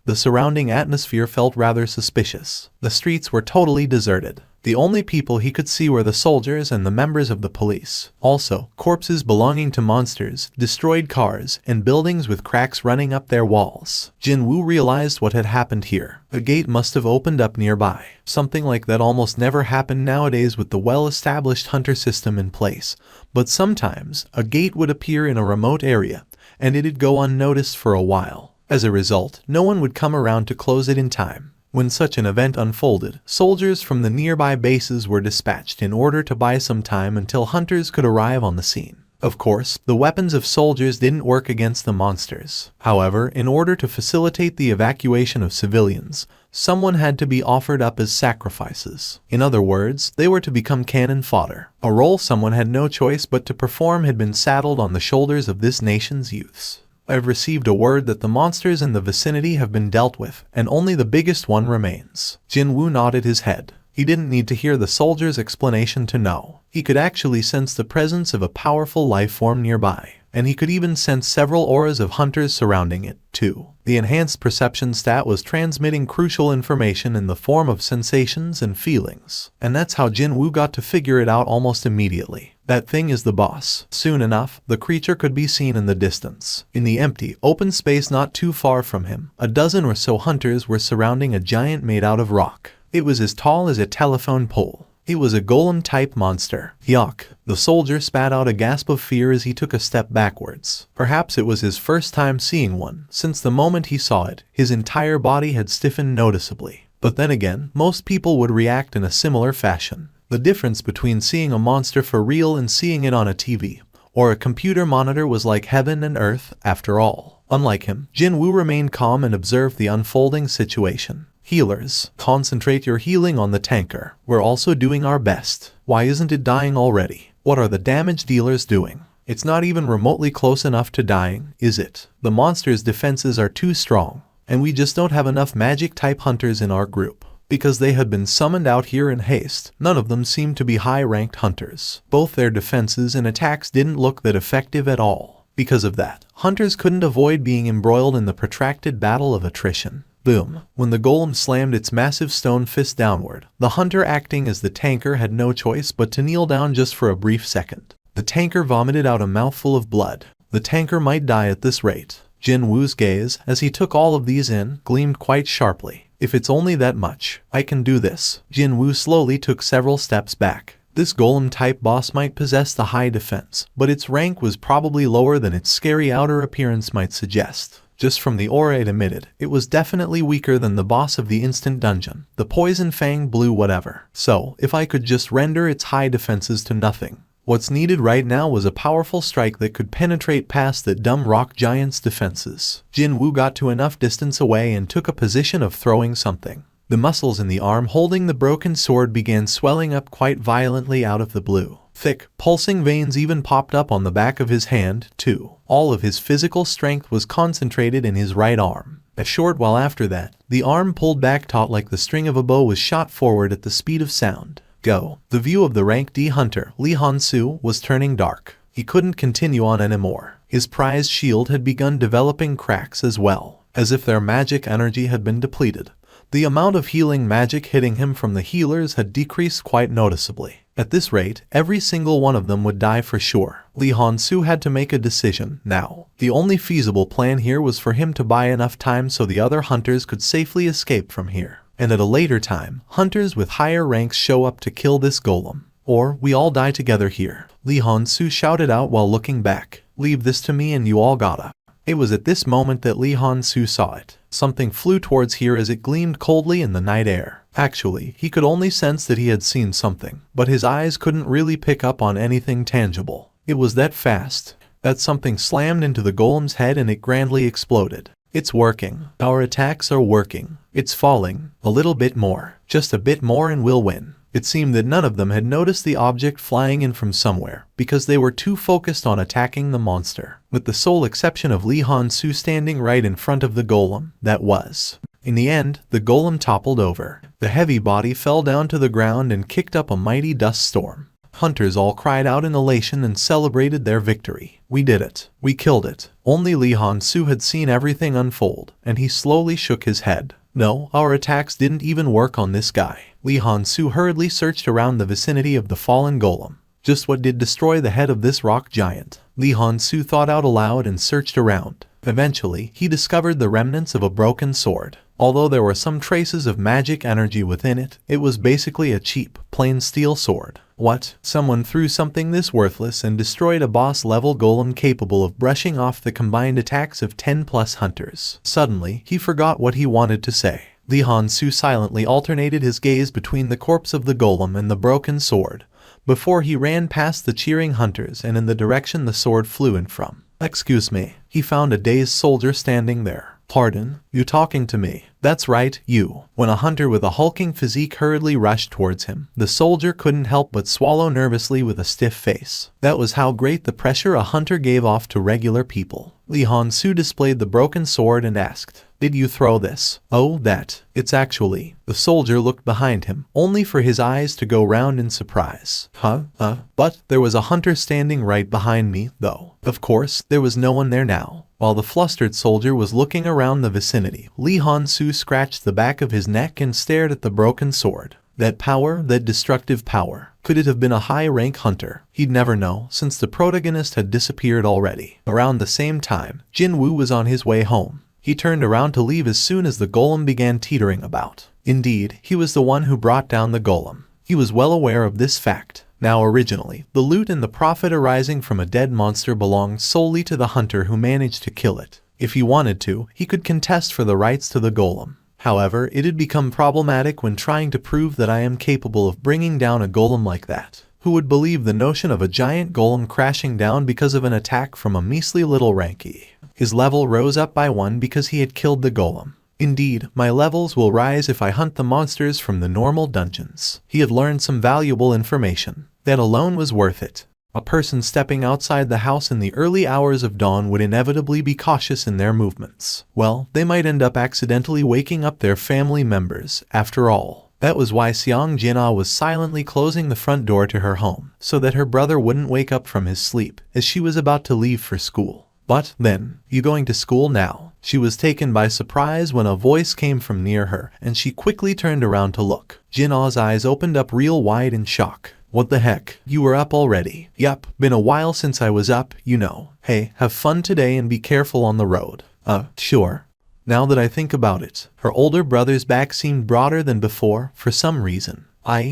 the surrounding atmosphere felt rather suspicious. The streets were totally deserted. The only people he could see were the soldiers and the members of the police. Also, corpses belonging to monsters, destroyed cars, and buildings with cracks running up their walls. Jin-Woo realized what had happened here. A gate must have opened up nearby. Something like that almost never happened nowadays with the well-established hunter system in place. But sometimes, a gate would appear in a remote area, and it'd go unnoticed for a while. As a result, no one would come around to close it in time. When such an event unfolded, soldiers from the nearby bases were dispatched in order to buy some time until hunters could arrive on the scene. Of course, the weapons of soldiers didn't work against the monsters. However, in order to facilitate the evacuation of civilians, someone had to be offered up as sacrifices. In other words, they were to become cannon fodder. A role someone had no choice but to perform had been saddled on the shoulders of this nation's youths. I've received a word that the monsters in the vicinity have been dealt with, and only the biggest one remains. Jin-Woo nodded his head. He didn't need to hear the soldier's explanation to know. He could actually sense the presence of a powerful life form nearby, and he could even sense several auras of hunters surrounding it, too. The enhanced perception stat was transmitting crucial information in the form of sensations and feelings, and that's how Jin-Woo got to figure it out almost immediately. That thing is the boss. Soon enough, the creature could be seen in the distance. In the empty, open space not too far from him, a dozen or so hunters were surrounding a giant made out of rock. It was as tall as a telephone pole. It was a golem-type monster. Yuck. The soldier spat out a gasp of fear as he took a step backwards. Perhaps it was his first time seeing one. Since the moment he saw it, his entire body had stiffened noticeably. But then again, most people would react in a similar fashion. The difference between seeing a monster for real and seeing it on a TV or a computer monitor was like heaven and earth, after all. Unlike him, Jin-Woo remained calm and observed the unfolding situation. Healers, concentrate your healing on the tanker. We're also doing our best. Why isn't it dying already? What are the damage dealers doing? It's not even remotely close enough to dying, is it? The monster's defenses are too strong, and we just don't have enough magic-type hunters in our group. Because they had been summoned out here in haste, none of them seemed to be high-ranked hunters. Both their defenses and attacks didn't look that effective at all. Because of that, hunters couldn't avoid being embroiled in the protracted battle of attrition. Boom. When the golem slammed its massive stone fist downward, the hunter acting as the tanker had no choice but to kneel down just for a brief second. The tanker vomited out a mouthful of blood. The tanker might die at this rate. Jin-Woo's gaze, as he took all of these in, gleamed quite sharply. If it's only that much, I can do this. Jin-Woo slowly took several steps back. This golem-type boss might possess the high defense, but its rank was probably lower than its scary outer appearance might suggest. Just from the aura it emitted, it was definitely weaker than the boss of the instant dungeon, the poison fang blue whatever. So, if I could just render its high defenses to nothing. What's needed right now was a powerful strike that could penetrate past that dumb rock giant's defenses. Jin-Woo got to enough distance away and took a position of throwing something. The muscles in the arm holding the broken sword began swelling up quite violently out of the blue. Thick, pulsing veins even popped up on the back of his hand, too. All of his physical strength was concentrated in his right arm. A short while after that, the arm pulled back taut like the string of a bow was shot forward at the speed of sound. Go. The view of the rank D hunter, Lee Han-soo, was turning dark. He couldn't continue on anymore. His prized shield had begun developing cracks as well, as if their magic energy had been depleted. The amount of healing magic hitting him from the healers had decreased quite noticeably. At this rate, every single one of them would die for sure. Lee Han-soo had to make a decision now. The only feasible plan here was for him to buy enough time so the other hunters could safely escape from here. And at a later time, hunters with higher ranks show up to kill this golem. Or, we all die together here. Lee Han-soo shouted out while looking back. Leave this to me and you all gotta. It was at this moment that Lee Han-soo saw it. Something flew towards here as it gleamed coldly in the night air. Actually, he could only sense that he had seen something, but his eyes couldn't really pick up on anything tangible. It was that fast. That something slammed into the golem's head and it grandly exploded. It's working. Our attacks are working. It's falling. A little bit more. Just a bit more and we'll win. It seemed that none of them had noticed the object flying in from somewhere, because they were too focused on attacking the monster. With the sole exception of Lee Han-soo standing right in front of the golem, that was In the end, the golem toppled over. The heavy body fell down to the ground and kicked up a mighty dust storm. Hunters all cried out in elation and celebrated their victory. We did it. We killed it. Only Lee Han-soo had seen everything unfold, and he slowly shook his head. No, our attacks didn't even work on this guy. Lee Han-soo hurriedly searched around the vicinity of the fallen golem. Just what did destroy the head of this rock giant? Lee Han-soo thought out aloud and searched around. Eventually, he discovered the remnants of a broken sword. Although there were some traces of magic energy within it, it was basically a cheap, plain steel sword. What? Someone threw something this worthless and destroyed a boss-level golem capable of brushing off the combined attacks of 10+ hunters. Suddenly, he forgot what he wanted to say. Lee Han-soo silently alternated his gaze between the corpse of the golem and the broken sword, before he ran past the cheering hunters and in the direction the sword flew in from. Excuse me. He found a dazed soldier standing there. Pardon? You talking to me? That's right, you. When a hunter with a hulking physique hurriedly rushed towards him, the soldier couldn't help but swallow nervously with a stiff face. That was how great the pressure a hunter gave off to regular people. Lee Han-soo displayed the broken sword and asked, "Did you throw this?" "Oh, that. It's actually." The soldier looked behind him, only for his eyes to go round in surprise. But there was a hunter standing right behind me, though. Of course, there was no one there now. While the flustered soldier was looking around the vicinity, Lee Han-soo scratched the back of his neck and stared at the broken sword. That power, that destructive power. Could it have been a high-rank hunter? He'd never know, since the protagonist had disappeared already. Around the same time, Jin-Woo was on his way home. He turned around to leave as soon as the golem began teetering about. Indeed, he was the one who brought down the golem. He was well aware of this fact. Now originally, the loot and the profit arising from a dead monster belonged solely to the hunter who managed to kill it. If he wanted to, he could contest for the rights to the golem. However, it had become problematic when trying to prove that I am capable of bringing down a golem like that. Who would believe the notion of a giant golem crashing down because of an attack from a measly little rankie? His level rose up by 1 because he had killed the golem. Indeed, my levels will rise if I hunt the monsters from the normal dungeons. He had learned some valuable information. That alone was worth it. A person stepping outside the house in the early hours of dawn would inevitably be cautious in their movements. Well, they might end up accidentally waking up their family members, after all. That was why Seong Jin-ah was silently closing the front door to her home, so that her brother wouldn't wake up from his sleep, as she was about to leave for school. But, then, you going to school now? She was taken by surprise when a voice came from near her, and she quickly turned around to look. Jin-ah's eyes opened up real wide in shock. What the heck? You were up already? Yup, been a while since I was up, you know. Hey, have fun today and be careful on the road. Sure. Now that I think about it, her older brother's back seemed broader than before, for some reason.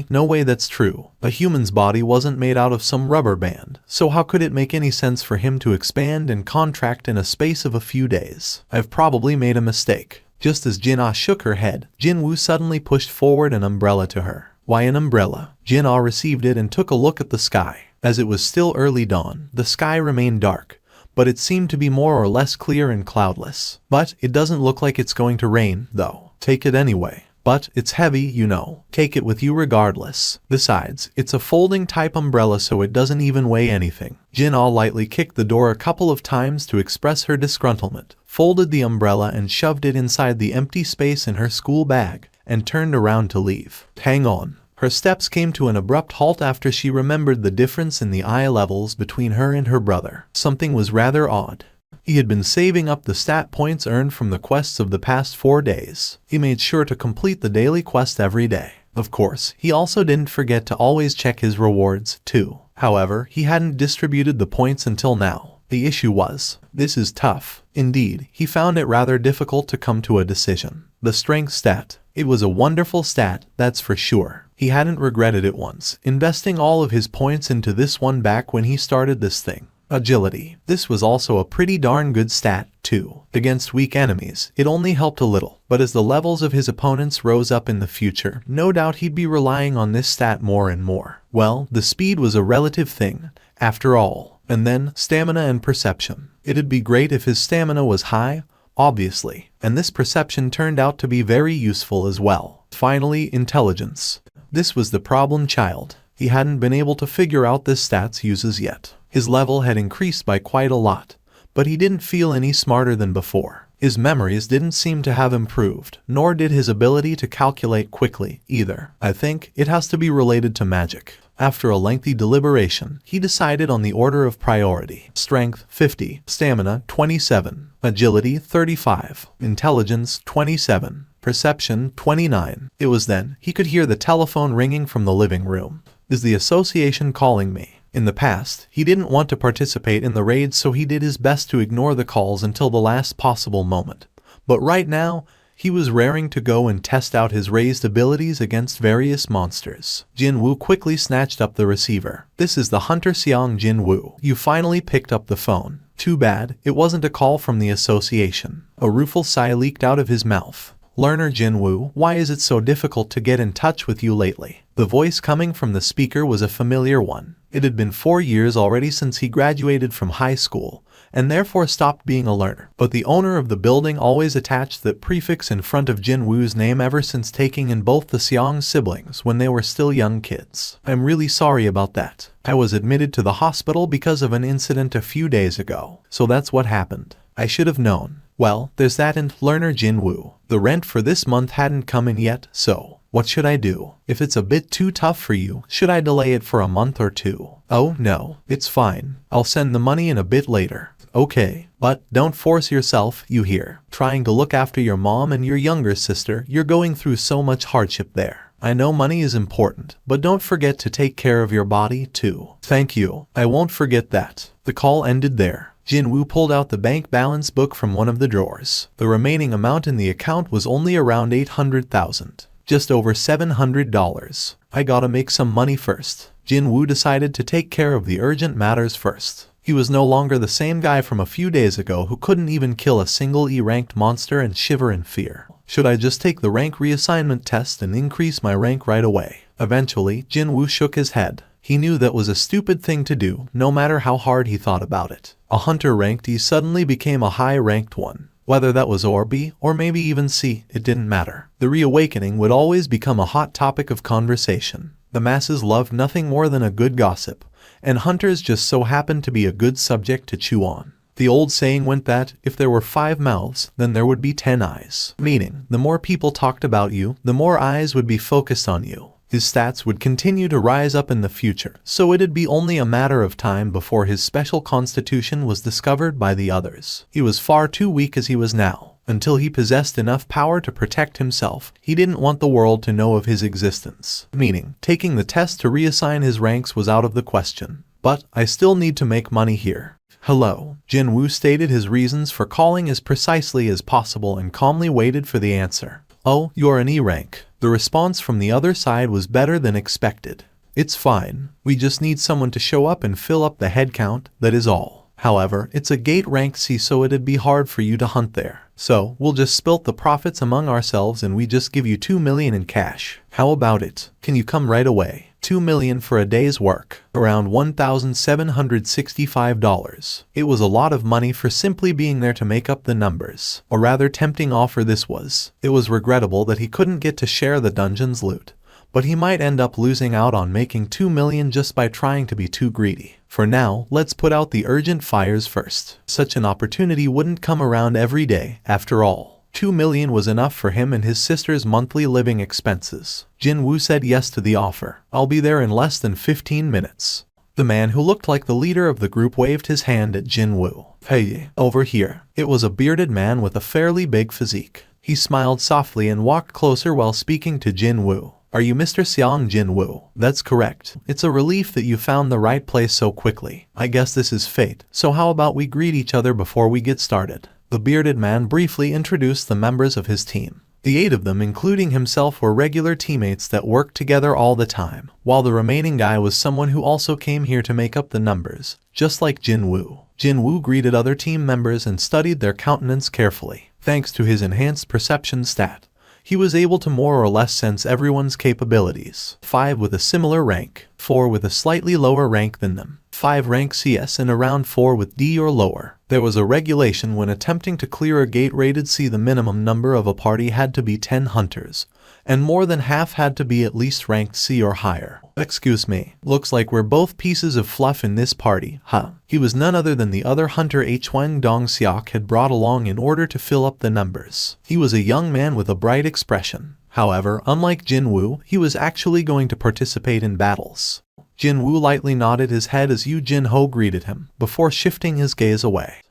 No way that's true. A human's body wasn't made out of some rubber band, so how could it make any sense for him to expand and contract in a space of a few days? I've probably made a mistake. Just as Jin-ah shook her head, Jin-Woo suddenly pushed forward an umbrella to her. Why an umbrella? Jin-ah received it and took a look at the sky. As it was still early dawn, the sky remained dark, but it seemed to be more or less clear and cloudless. But it doesn't look like it's going to rain, though. Take it anyway. But it's heavy, you know. Take it with you regardless. Besides, it's a folding type umbrella so it doesn't even weigh anything. Jin-ah lightly kicked the door a couple of times to express her disgruntlement, folded the umbrella and shoved it inside the empty space in her school bag, and turned around to leave. Hang on. Her steps came to an abrupt halt after she remembered the difference in the eye levels between her and her brother. Something was rather odd. He had been saving up the stat points earned from the quests of the past 4 days. He made sure to complete the daily quest every day. Of course, he also didn't forget to always check his rewards, too. However, he hadn't distributed the points until now. The issue was, this is tough. Indeed, he found it rather difficult to come to a decision. The strength stat. It was a wonderful stat, that's for sure. He hadn't regretted it once, investing all of his points into this one back when he started this thing. Agility. This was also a pretty darn good stat, too. Against weak enemies, it only helped a little, but as the levels of his opponents rose up in the future, no doubt he'd be relying on this stat more and more. Well, the speed was a relative thing, after all. And then, stamina and perception. It'd be great if his stamina was high, obviously, and this perception turned out to be very useful as well. Finally, intelligence. This was the problem child. He hadn't been able to figure out this stat's uses yet. His level had increased by quite a lot, but he didn't feel any smarter than before. His memories didn't seem to have improved, nor did his ability to calculate quickly, either. I think it has to be related to magic. After a lengthy deliberation, he decided on the order of priority. Strength 50, Stamina 27, Agility 35, Intelligence 27, Perception 29. It was then he could hear the telephone ringing from the living room. Is the association calling me? In the past, he didn't want to participate in the raids, so he did his best to ignore the calls until the last possible moment. But right now, he was raring to go and test out his raised abilities against various monsters. Jin-Woo quickly snatched up the receiver. This is the Hunter Seong Jin-Woo. You finally picked up the phone. Too bad, it wasn't a call from the association. A rueful sigh leaked out of his mouth. Learner Jin-Woo, why is it so difficult to get in touch with you lately? The voice coming from the speaker was a familiar one. It had been 4 years already since he graduated from high school, and therefore stopped being a learner. But the owner of the building always attached that prefix in front of Jin-Woo's name ever since taking in both the Seong siblings when they were still young kids. I'm really sorry about that. I was admitted to the hospital because of an incident a few days ago. So that's what happened. I should have known. Well, there's that, and learner Jin-Woo. The rent for this month hadn't come in yet, so what should I do? If it's a bit too tough for you, should I delay it for a month or two? Oh no, it's fine. I'll send the money in a bit later. Okay, but don't force yourself, you hear. Trying to look after your mom and your younger sister, you're going through so much hardship there. I know money is important, but don't forget to take care of your body too. Thank you. I won't forget that. The call ended there. Jin-Woo pulled out the bank balance book from one of the drawers. The remaining amount in the account was only around 800,000. Just over $700. I gotta make some money first. Jin-Woo decided to take care of the urgent matters first. He was no longer the same guy from a few days ago who couldn't even kill a single E-ranked monster and shiver in fear. Should I just take the rank reassignment test and increase my rank right away? Eventually, Jin-Woo shook his head. He knew that was a stupid thing to do, no matter how hard he thought about it. A hunter ranked E suddenly became a high-ranked one. Whether that was or B, or maybe even C, it didn't matter. The reawakening would always become a hot topic of conversation. The masses loved nothing more than a good gossip, and hunters just so happened to be a good subject to chew on. The old saying went that, if there were 5 mouths, then there would be 10 eyes. Meaning, the more people talked about you, the more eyes would be focused on you. His stats would continue to rise up in the future, so it'd be only a matter of time before his special constitution was discovered by the others. He was far too weak as he was now. Until he possessed enough power to protect himself, he didn't want the world to know of his existence. Meaning, taking the test to reassign his ranks was out of the question. But I still need to make money here. Hello. Jin-Woo stated his reasons for calling as precisely as possible and calmly waited for the answer. Oh, you're an E rank. The response from the other side was better than expected. It's fine. We just need someone to show up and fill up the head count, that is all. However, it's a gate rank C, so it'd be hard for you to hunt there. So, we'll just split the profits among ourselves and we just give you 2 million in cash. How about it? Can you come right away? 2 million for a day's work. Around $1,765. It was a lot of money for simply being there to make up the numbers. A rather tempting offer this was. It was regrettable that he couldn't get to share the dungeon's loot. But he might end up losing out on making 2 million just by trying to be too greedy. For now, let's put out the urgent fires first. Such an opportunity wouldn't come around every day, after all. 2 million was enough for him and his sister's monthly living expenses. Jin-Woo said yes to the offer. I'll be there in less than 15 minutes. The man who looked like the leader of the group waved his hand at Jin-Woo. Hey, over here. It was a bearded man with a fairly big physique. He smiled softly and walked closer while speaking to Jin-Woo. Are you Mr. Seong Jin-Woo? That's correct. It's a relief that you found the right place so quickly. I guess this is fate. So how about we greet each other before we get started? The bearded man briefly introduced the members of his team. The 8 of them, including himself, were regular teammates that worked together all the time, while the remaining guy was someone who also came here to make up the numbers, just like Jin-Woo. Jin-Woo greeted other team members and studied their countenance carefully. Thanks to his enhanced perception stat, he was able to more or less sense everyone's capabilities. 5 with a similar rank, 4 with a slightly lower rank than them, 5 rank CS and around 4 with D or lower. There was a regulation when attempting to clear a gate rated C. The minimum number of a party had to be 10 hunters, and more than half had to be at least ranked C or higher. Excuse me, looks like we're both pieces of fluff in this party, huh? He was none other than the other hunter Hwang Dong-seok had brought along in order to fill up the numbers. He was a young man with a bright expression. However, unlike Jin-Woo, he was actually going to participate in battles. Jin-Woo lightly nodded his head as Yoo Jin-ho greeted him, before shifting his gaze away.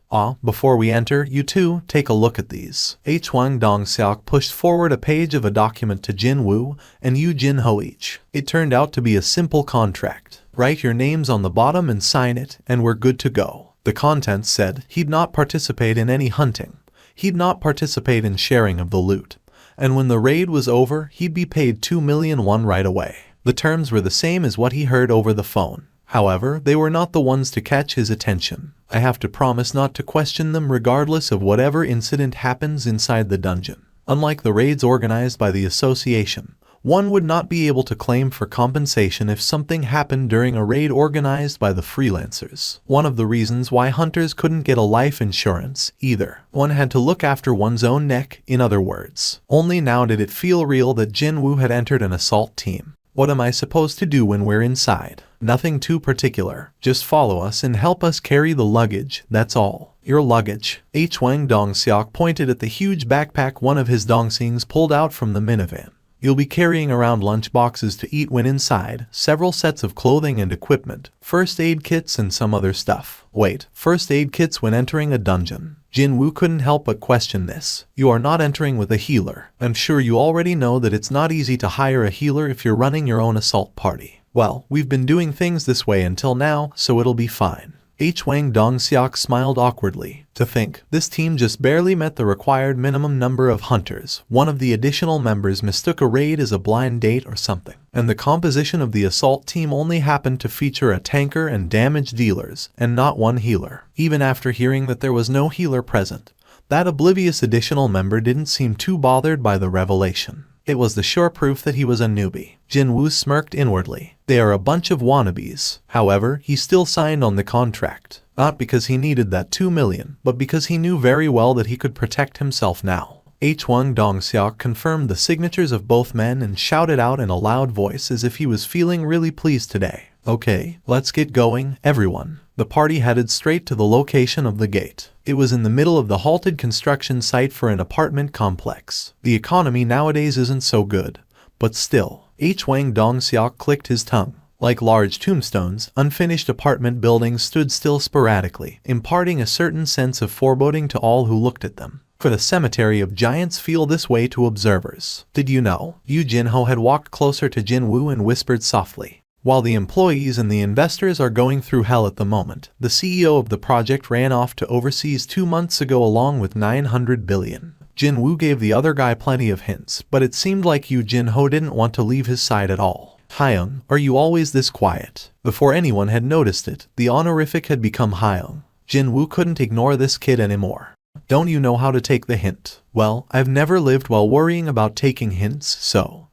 Before we enter, you two, take a look at these. Hwang Dong-seok pushed forward a page of a document to Jin-Woo and Yoo Jin-ho each. It turned out to be a simple contract. Write your names on the bottom and sign it, and we're good to go. The contents said he'd not participate in any hunting. He'd not participate in sharing of the loot. And when the raid was over, he'd be paid 2 million won right away. The terms were the same as what he heard over the phone. However, they were not the ones to catch his attention. I have to promise not to question them regardless of whatever incident happens inside the dungeon. Unlike the raids organized by the association, one would not be able to claim for compensation if something happened during a raid organized by the freelancers. One of the reasons why hunters couldn't get a life insurance either. One had to look after one's own neck, in other words. Only now did it feel real that Jin-Woo had entered an assault team. What am I supposed to do when we're inside? Nothing too particular. Just follow us and help us carry the luggage, that's all. Your luggage. Hwang Dong-seok pointed at the huge backpack one of his dongsings pulled out from the minivan. You'll be carrying around lunch boxes to eat when inside, several sets of clothing and equipment, first aid kits and some other stuff. Wait, first aid kits when entering a dungeon? Jin-Woo couldn't help but question this. You are not entering with a healer. I'm sure you already know that it's not easy to hire a healer if you're running your own assault party. Well, we've been doing things this way until now, so it'll be fine. Hwang Dong-seok smiled awkwardly. To think, this team just barely met the required minimum number of hunters. One of the additional members mistook a raid as a blind date or something. And the composition of the assault team only happened to feature a tanker and damage dealers, and not one healer. Even after hearing that there was no healer present, that oblivious additional member didn't seem too bothered by the revelation. It was the sure proof that he was a newbie. Jin-Woo smirked inwardly. They are a bunch of wannabes. However, he still signed on the contract. Not because he needed that 2 million, but because he knew very well that he could protect himself now. Hwang Dong-seok confirmed the signatures of both men and shouted out in a loud voice as if he was feeling really pleased today. Okay, let's get going, everyone. The party headed straight to the location of the gate. It was in the middle of the halted construction site for an apartment complex. The economy nowadays isn't so good, but still. Hwang Dong-seok clicked his tongue. Like large tombstones, unfinished apartment buildings stood still sporadically, imparting a certain sense of foreboding to all who looked at them. Could a cemetery of giants feel this way to observers? Did you know? Yoo Jin-ho had walked closer to Jin-Woo and whispered softly. While the employees and the investors are going through hell at the moment, the CEO of the project ran off to overseas 2 months ago along with 900 billion. Jin-Woo gave the other guy plenty of hints, but it seemed like Yoo Jin-ho didn't want to leave his side at all. Hyung, are you always this quiet? Before anyone had noticed it, the honorific had become Hyung. Jin-Woo couldn't ignore this kid anymore. Don't you know how to take the hint? Well, I've never lived while worrying about taking hints, so...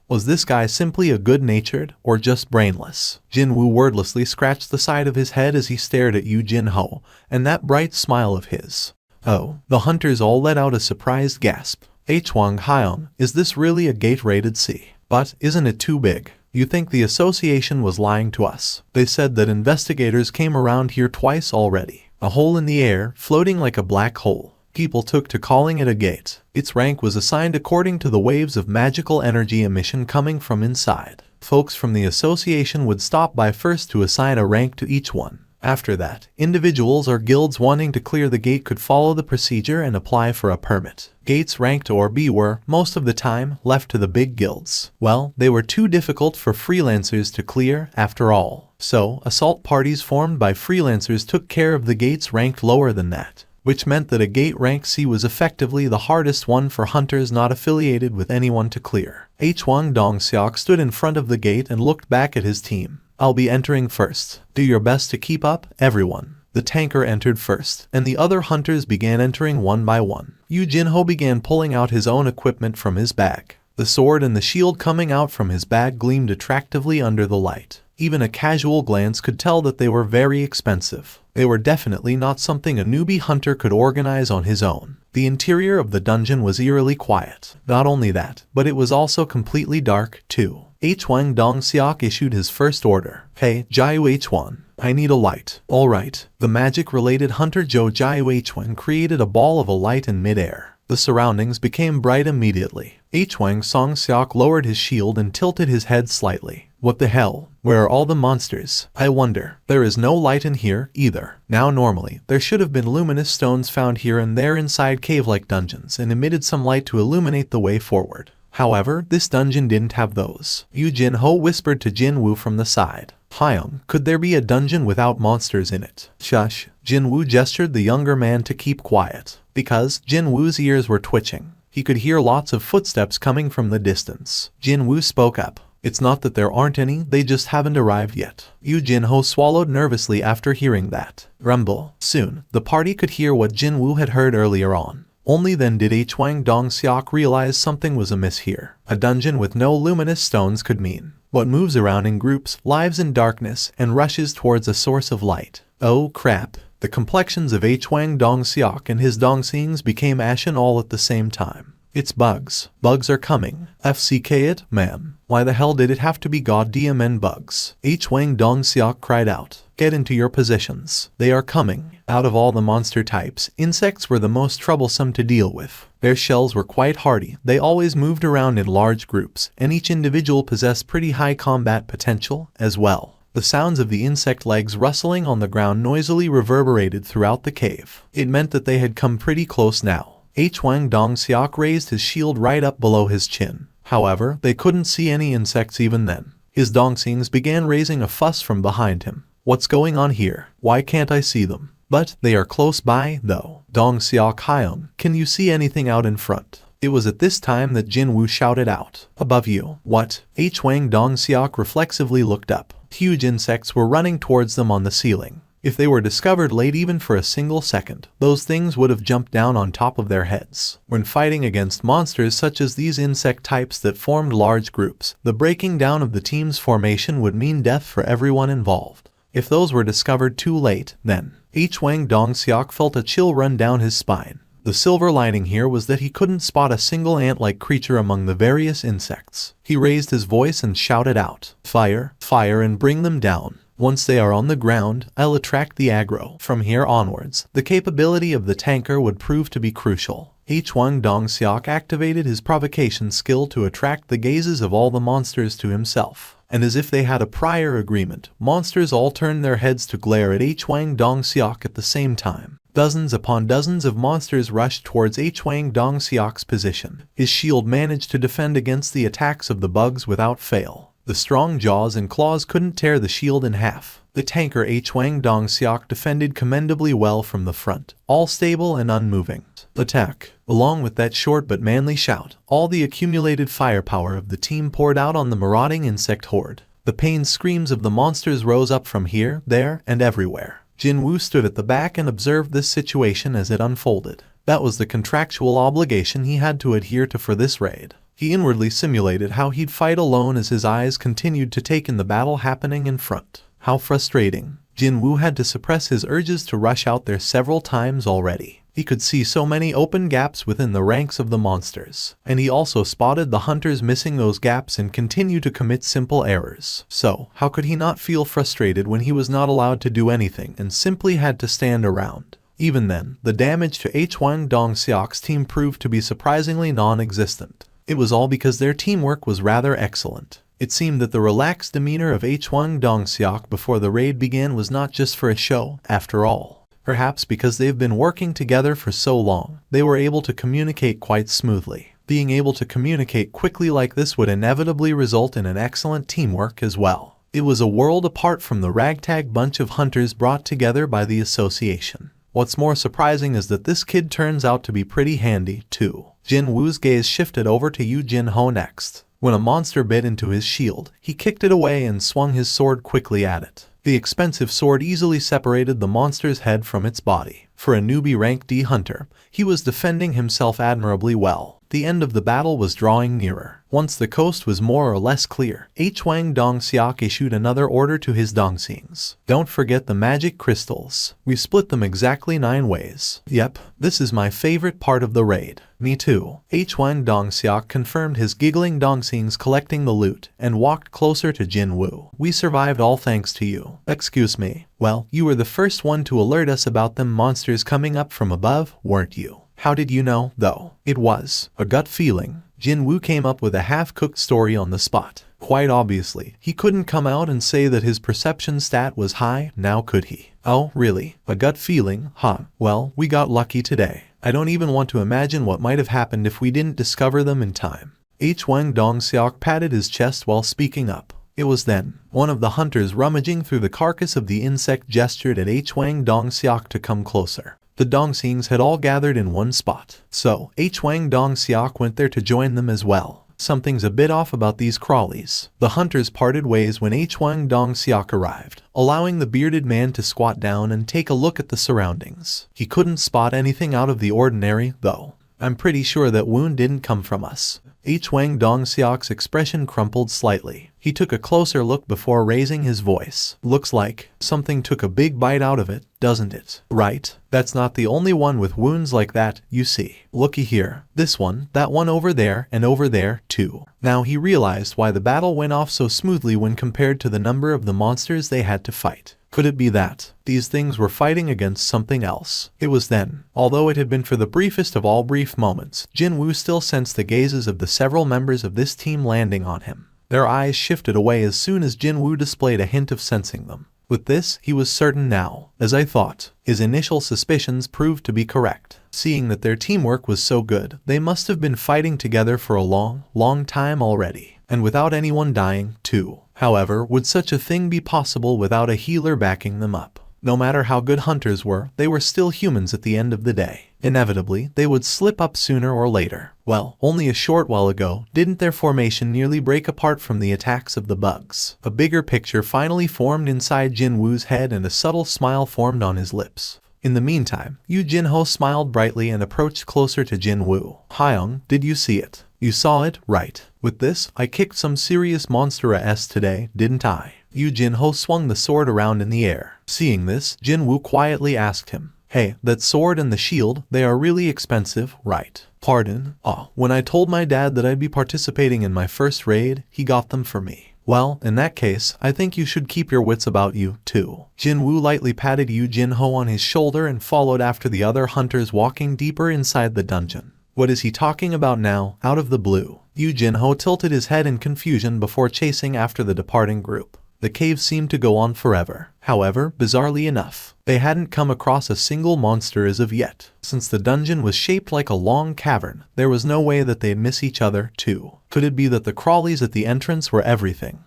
Was this guy simply a good-natured, or just brainless? Jin-Woo wordlessly scratched the side of his head as he stared at Yoo Jin-ho, and that bright smile of his. Oh, the hunters all let out a surprised gasp. Hwang Hyung, is this really a gate rated C? But isn't it too big? You think the association was lying to us? They said that investigators came around here twice already. A hole in the air, floating like a black hole. People took to calling it a gate. Its rank was assigned according to the waves of magical energy emission coming from inside. Folks from the association would stop by first to assign a rank to each one. After that, individuals or guilds wanting to clear the gate could follow the procedure and apply for a permit. Gates ranked or B were, most of the time, left to the big guilds. Well, they were too difficult for freelancers to clear, after all. So, assault parties formed by freelancers took care of the gates ranked lower than that, which meant that a gate rank C was effectively the hardest one for hunters not affiliated with anyone to clear. Hwang Dong-seok stood in front of the gate and looked back at his team. I'll be entering first. Do your best to keep up, everyone. The tanker entered first, and the other hunters began entering one by one. Yoo Jin-ho began pulling out his own equipment from his bag. The sword and the shield coming out from his bag gleamed attractively under the light. Even a casual glance could tell that they were very expensive. They were definitely not something a newbie hunter could organize on his own. The interior of the dungeon was eerily quiet. Not only that, but it was also completely dark, too. H1 Dong-seok issued his first order. Hey, Jiu H1. I need a light. Alright. The magic-related hunter Jiu H1 created a ball of a light in midair. The surroundings became bright immediately. H1 Song-seok lowered his shield and tilted his head slightly. What the hell? Where are all the monsters? I wonder. There is no light in here, either. Now normally, there should have been luminous stones found here and there inside cave-like dungeons and emitted some light to illuminate the way forward. However, this dungeon didn't have those. Jin-Ho whispered to Jin-Woo from the side. Hyung, could there be a dungeon without monsters in it? Shush. Jin-Woo gestured the younger man to keep quiet. Because Jin-Woo's ears were twitching. He could hear lots of footsteps coming from the distance. Jin-Woo spoke up. It's not that there aren't any, they just haven't arrived yet. Jin-Ho swallowed nervously after hearing that. Rumble. Soon, the party could hear what Jin-Woo had heard earlier on. Only then did H1 Dong-seok realize something was amiss here. A dungeon with no luminous stones could mean what moves around in groups, lives in darkness, and rushes towards a source of light. Oh crap. The complexions of H1 Dong-seok and his Dong-seings became ashen all at the same time. It's bugs. Bugs are coming. FCK it, ma'am. Why the hell did it have to be goddamn bugs? H1 Dong-seok cried out. Get into your positions. They are coming. Out of all the monster types, insects were the most troublesome to deal with. Their shells were quite hardy. They always moved around in large groups, and each individual possessed pretty high combat potential as well. The sounds of the insect legs rustling on the ground noisily reverberated throughout the cave. It meant that they had come pretty close now. H1 Dong-seok raised his shield right up below his chin. However, they couldn't see any insects even then. His Dong-seings began raising a fuss from behind him. What's going on here? Why can't I see them? But they are close by, though. Dong-seok Hyung, can you see anything out in front? It was at this time that Jin-Woo shouted out. Above you. What? H1 Dong-seok reflexively looked up. Huge insects were running towards them on the ceiling. If they were discovered late even for a single second, those things would have jumped down on top of their heads. When fighting against monsters such as these insect types that formed large groups, the breaking down of the team's formation would mean death for everyone involved. If those were discovered too late, then H1 Dong-seok felt a chill run down his spine. The silver lining here was that he couldn't spot a single ant-like creature among the various insects. He raised his voice and shouted out, Fire, fire and bring them down. Once they are on the ground, I'll attract the aggro. From here onwards, the capability of the tanker would prove to be crucial. H1 Dong-seok activated his provocation skill to attract the gazes of all the monsters to himself. And as if they had a prior agreement, monsters all turned their heads to glare at H1 Dong-seok at the same time. Dozens upon dozens of monsters rushed towards H1 Dong-seok's position. His shield managed to defend against the attacks of the bugs without fail. The strong jaws and claws couldn't tear the shield in half. The tanker H1 Dong-seok defended commendably well from the front, all stable and unmoving. Attack! Along with that short but manly shout, all the accumulated firepower of the team poured out on the marauding insect horde. The pained screams of the monsters rose up from here, there, and everywhere. Jin-Woo stood at the back and observed this situation as it unfolded. That was the contractual obligation he had to adhere to for this raid. He inwardly simulated how he'd fight alone as his eyes continued to take in the battle happening in front. How frustrating. Jin-Woo had to suppress his urges to rush out there several times already. He could see so many open gaps within the ranks of the monsters, and he also spotted the hunters missing those gaps and continue to commit simple errors. So, how could he not feel frustrated when he was not allowed to do anything and simply had to stand around? Even then, the damage to H1 Dong-seok's team proved to be surprisingly non-existent. It was all because their teamwork was rather excellent. It seemed that the relaxed demeanor of H1 Dong-seok before the raid began was not just for a show, after all. Perhaps because they've been working together for so long, they were able to communicate quite smoothly. Being able to communicate quickly like this would inevitably result in an excellent teamwork as well. It was a world apart from the ragtag bunch of hunters brought together by the association. What's more surprising is that this kid turns out to be pretty handy, too. Jin-Woo's gaze shifted over to Jin-Ho next. When a monster bit into his shield, he kicked it away and swung his sword quickly at it. The expensive sword easily separated the monster's head from its body. For a newbie rank D hunter, he was defending himself admirably well. The end of the battle was drawing nearer. Once the coast was more or less clear, Hwang Dong-seok issued another order to his Dongxings. Don't forget the magic crystals. We split them exactly 9 ways. Yep, this is my favorite part of the raid. Me too. Hwang Dong-seok confirmed his giggling Dongxings collecting the loot and walked closer to Jin-Woo. We survived all thanks to you. Excuse me. Well, you were the first one to alert us about them monsters coming up from above, weren't you? How did you know, though? It was a gut feeling. Jin-Woo came up with a half-cooked story on the spot. Quite obviously, he couldn't come out and say that his perception stat was high, now could he? Oh, really? A gut feeling, huh? Well, we got lucky today. I don't even want to imagine what might have happened if we didn't discover them in time. Hwang Dong-seok patted his chest while speaking up. It was then one of the hunters rummaging through the carcass of the insect gestured at Hwang Dong-seok to come closer. The Dongxings had all gathered in one spot, so Hwang Dong-seok went there to join them as well. Something's a bit off about these crawlies. The hunters parted ways when Hwang Dong-seok arrived, allowing the bearded man to squat down and take a look at the surroundings. He couldn't spot anything out of the ordinary, though. I'm pretty sure that wound didn't come from us. Hwang Dong-seok's expression crumpled slightly. He took a closer look before raising his voice. Looks like something took a big bite out of it, doesn't it? Right? That's not the only one with wounds like that, you see. Looky here. This one, that one over there, and over there, too. Now he realized why the battle went off so smoothly when compared to the number of the monsters they had to fight. Could it be that these things were fighting against something else? It was then, although it had been for the briefest of all brief moments, Jin-Woo still sensed the gazes of the several members of this team landing on him. Their eyes shifted away as soon as Jin-Woo displayed a hint of sensing them. With this, he was certain now. As I thought, his initial suspicions proved to be correct. Seeing that their teamwork was so good, they must have been fighting together for a long time already. And without anyone dying, too. However, would such a thing be possible without a healer backing them up? No matter how good hunters were, they were still humans at the end of the day. Inevitably, they would slip up sooner or later. Well, only a short while ago, didn't their formation nearly break apart from the attacks of the bugs? A bigger picture finally formed inside Jin-Woo's head and a subtle smile formed on his lips. In the meantime, Yu Jin-ho smiled brightly and approached closer to Jin-Woo. Hyung, did you see it? You saw it, right? With this, I kicked some serious monster ass today, didn't I? Yu Jin-ho swung the sword around in the air. Seeing this, Jin-Woo quietly asked him, "Hey, that sword and the shield, they are really expensive, right?" Pardon? When I told my dad that I'd be participating in my first raid, he got them for me. Well, in that case, I think you should keep your wits about you, too. Jin-Woo lightly patted Yu Jin-ho on his shoulder and followed after the other hunters walking deeper inside the dungeon. What is he talking about now, out of the blue? Yu Jin-ho tilted his head in confusion before chasing after the departing group. The cave seemed to go on forever. However, bizarrely enough, they hadn't come across a single monster as of yet. Since the dungeon was shaped like a long cavern, there was no way that they'd miss each other, too. Could it be that the crawlies at the entrance were everything?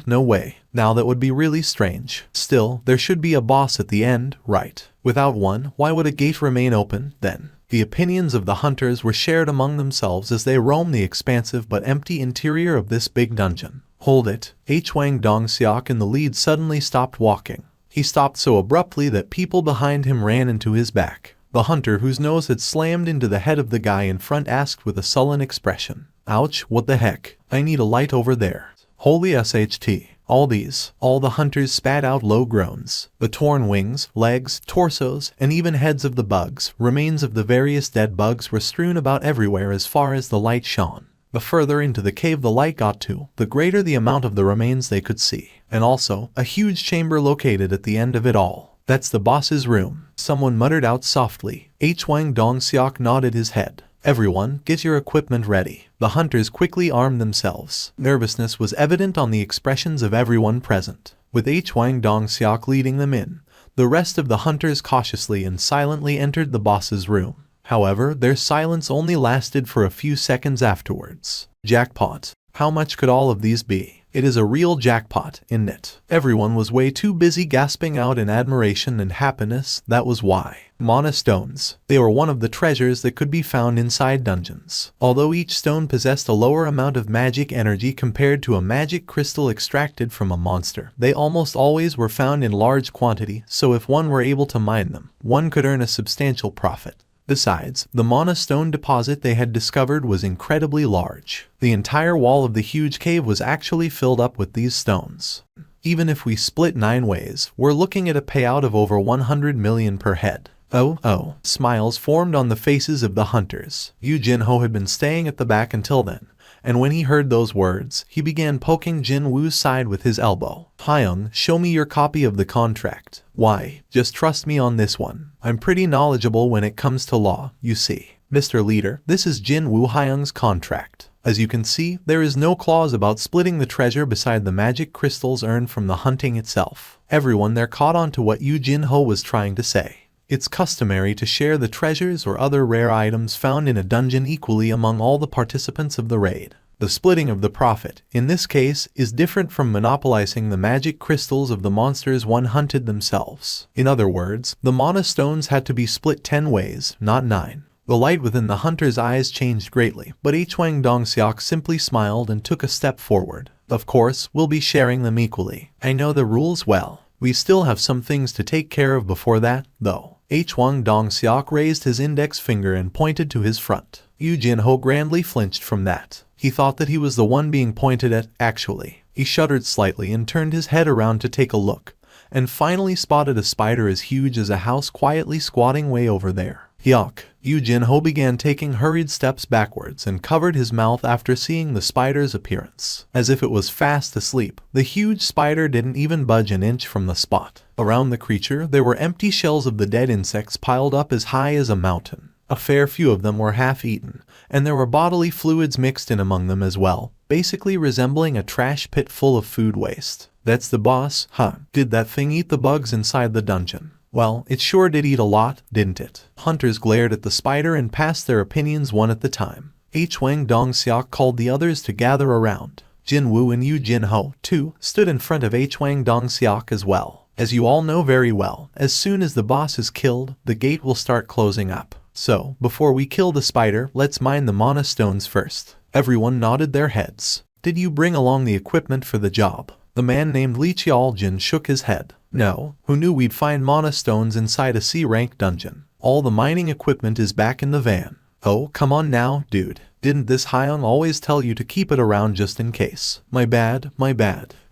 No way. Now that would be really strange. Still, there should be a boss at the end, right? Without one, why would a gate remain open, then? The opinions of the hunters were shared among themselves as they roamed the expansive but empty interior of this big dungeon. Hold it. Hwang Dong-seok in the lead suddenly stopped walking. He stopped so abruptly that people behind him ran into his back. The hunter whose nose had slammed into the head of the guy in front asked with a sullen expression, "Ouch, what the heck? I need a light over there." Holy SHT. All the hunters spat out low groans. The torn wings, legs, torsos, and even heads of the bugs, remains of the various dead bugs were strewn about everywhere as far as the light shone. The further into the cave the light got to, the greater the amount of the remains they could see. And also, a huge chamber located at the end of it all. "That's the boss's room," someone muttered out softly. Hwang Dong-seok nodded his head. "Everyone, get your equipment ready." The hunters quickly armed themselves. Nervousness was evident on the expressions of everyone present. With Hwang Dong-seok leading them in, the rest of the hunters cautiously and silently entered the boss's room. However, their silence only lasted for a few seconds afterwards. Jackpot. How much could all of these be? It is a real jackpot, isn't it? Everyone was way too busy gasping out in admiration and happiness, that was why. Mana stones. They were one of the treasures that could be found inside dungeons. Although each stone possessed a lower amount of magic energy compared to a magic crystal extracted from a monster, they almost always were found in large quantity, so if one were able to mine them, one could earn a substantial profit. Besides, the mana stone deposit they had discovered was incredibly large. The entire wall of the huge cave was actually filled up with these stones. Even if we split 9 ways, we're looking at a payout of over 100 million per head. Oh. Smiles formed on the faces of the hunters. Jin-Ho had been staying at the back until then, and when he heard those words, he began poking Jin-Woo's side with his elbow. Hyung, show me your copy of the contract. Why, just trust me on this one. I'm pretty knowledgeable when it comes to law, you see. Mr. Leader, this is Jin-Woo Hyung's contract. As you can see, there is no clause about splitting the treasure beside the magic crystals earned from the hunting itself. Everyone there caught on to what Jin-Ho was trying to say. It's customary to share the treasures or other rare items found in a dungeon equally among all the participants of the raid. The splitting of the profit, in this case, is different from monopolizing the magic crystals of the monsters one hunted themselves. In other words, the mana stones had to be split 10 ways, not 9. The light within the hunter's eyes changed greatly, but Hwang Dong-seok simply smiled and took a step forward. Of course, we'll be sharing them equally. I know the rules well. We still have some things to take care of before that, though. Hwang Dong-seok raised his index finger and pointed to his front. Jin-Ho grandly flinched from that. He thought that he was the one being pointed at, actually. He shuddered slightly and turned his head around to take a look, and finally spotted a spider as huge as a house quietly squatting way over there. Yuck. Jin-Ho began taking hurried steps backwards and covered his mouth after seeing the spider's appearance. As if it was fast asleep, the huge spider didn't even budge an inch from the spot. Around the creature, there were empty shells of the dead insects piled up as high as a mountain. A fair few of them were half-eaten, and there were bodily fluids mixed in among them as well, basically resembling a trash pit full of food waste. That's the boss, huh? Did that thing eat the bugs inside the dungeon? Well, it sure did eat a lot, didn't it? Hunters glared at the spider and passed their opinions one at a time. Hwang Dong-seok called the others to gather around. Jin-Woo and Jin-Ho, too, stood in front of Hwang Dong-seok as well. As you all know very well, as soon as the boss is killed, the gate will start closing up. So, before we kill the spider, let's mine the mana stones first. Everyone nodded their heads. Did you bring along the equipment for the job? The man named Lee Cheol-jin shook his head. No, who knew we'd find mana stones inside a C-rank dungeon? All the mining equipment is back in the van. Oh, come on now, dude. Didn't this Hyung always tell you to keep it around just in case? My bad.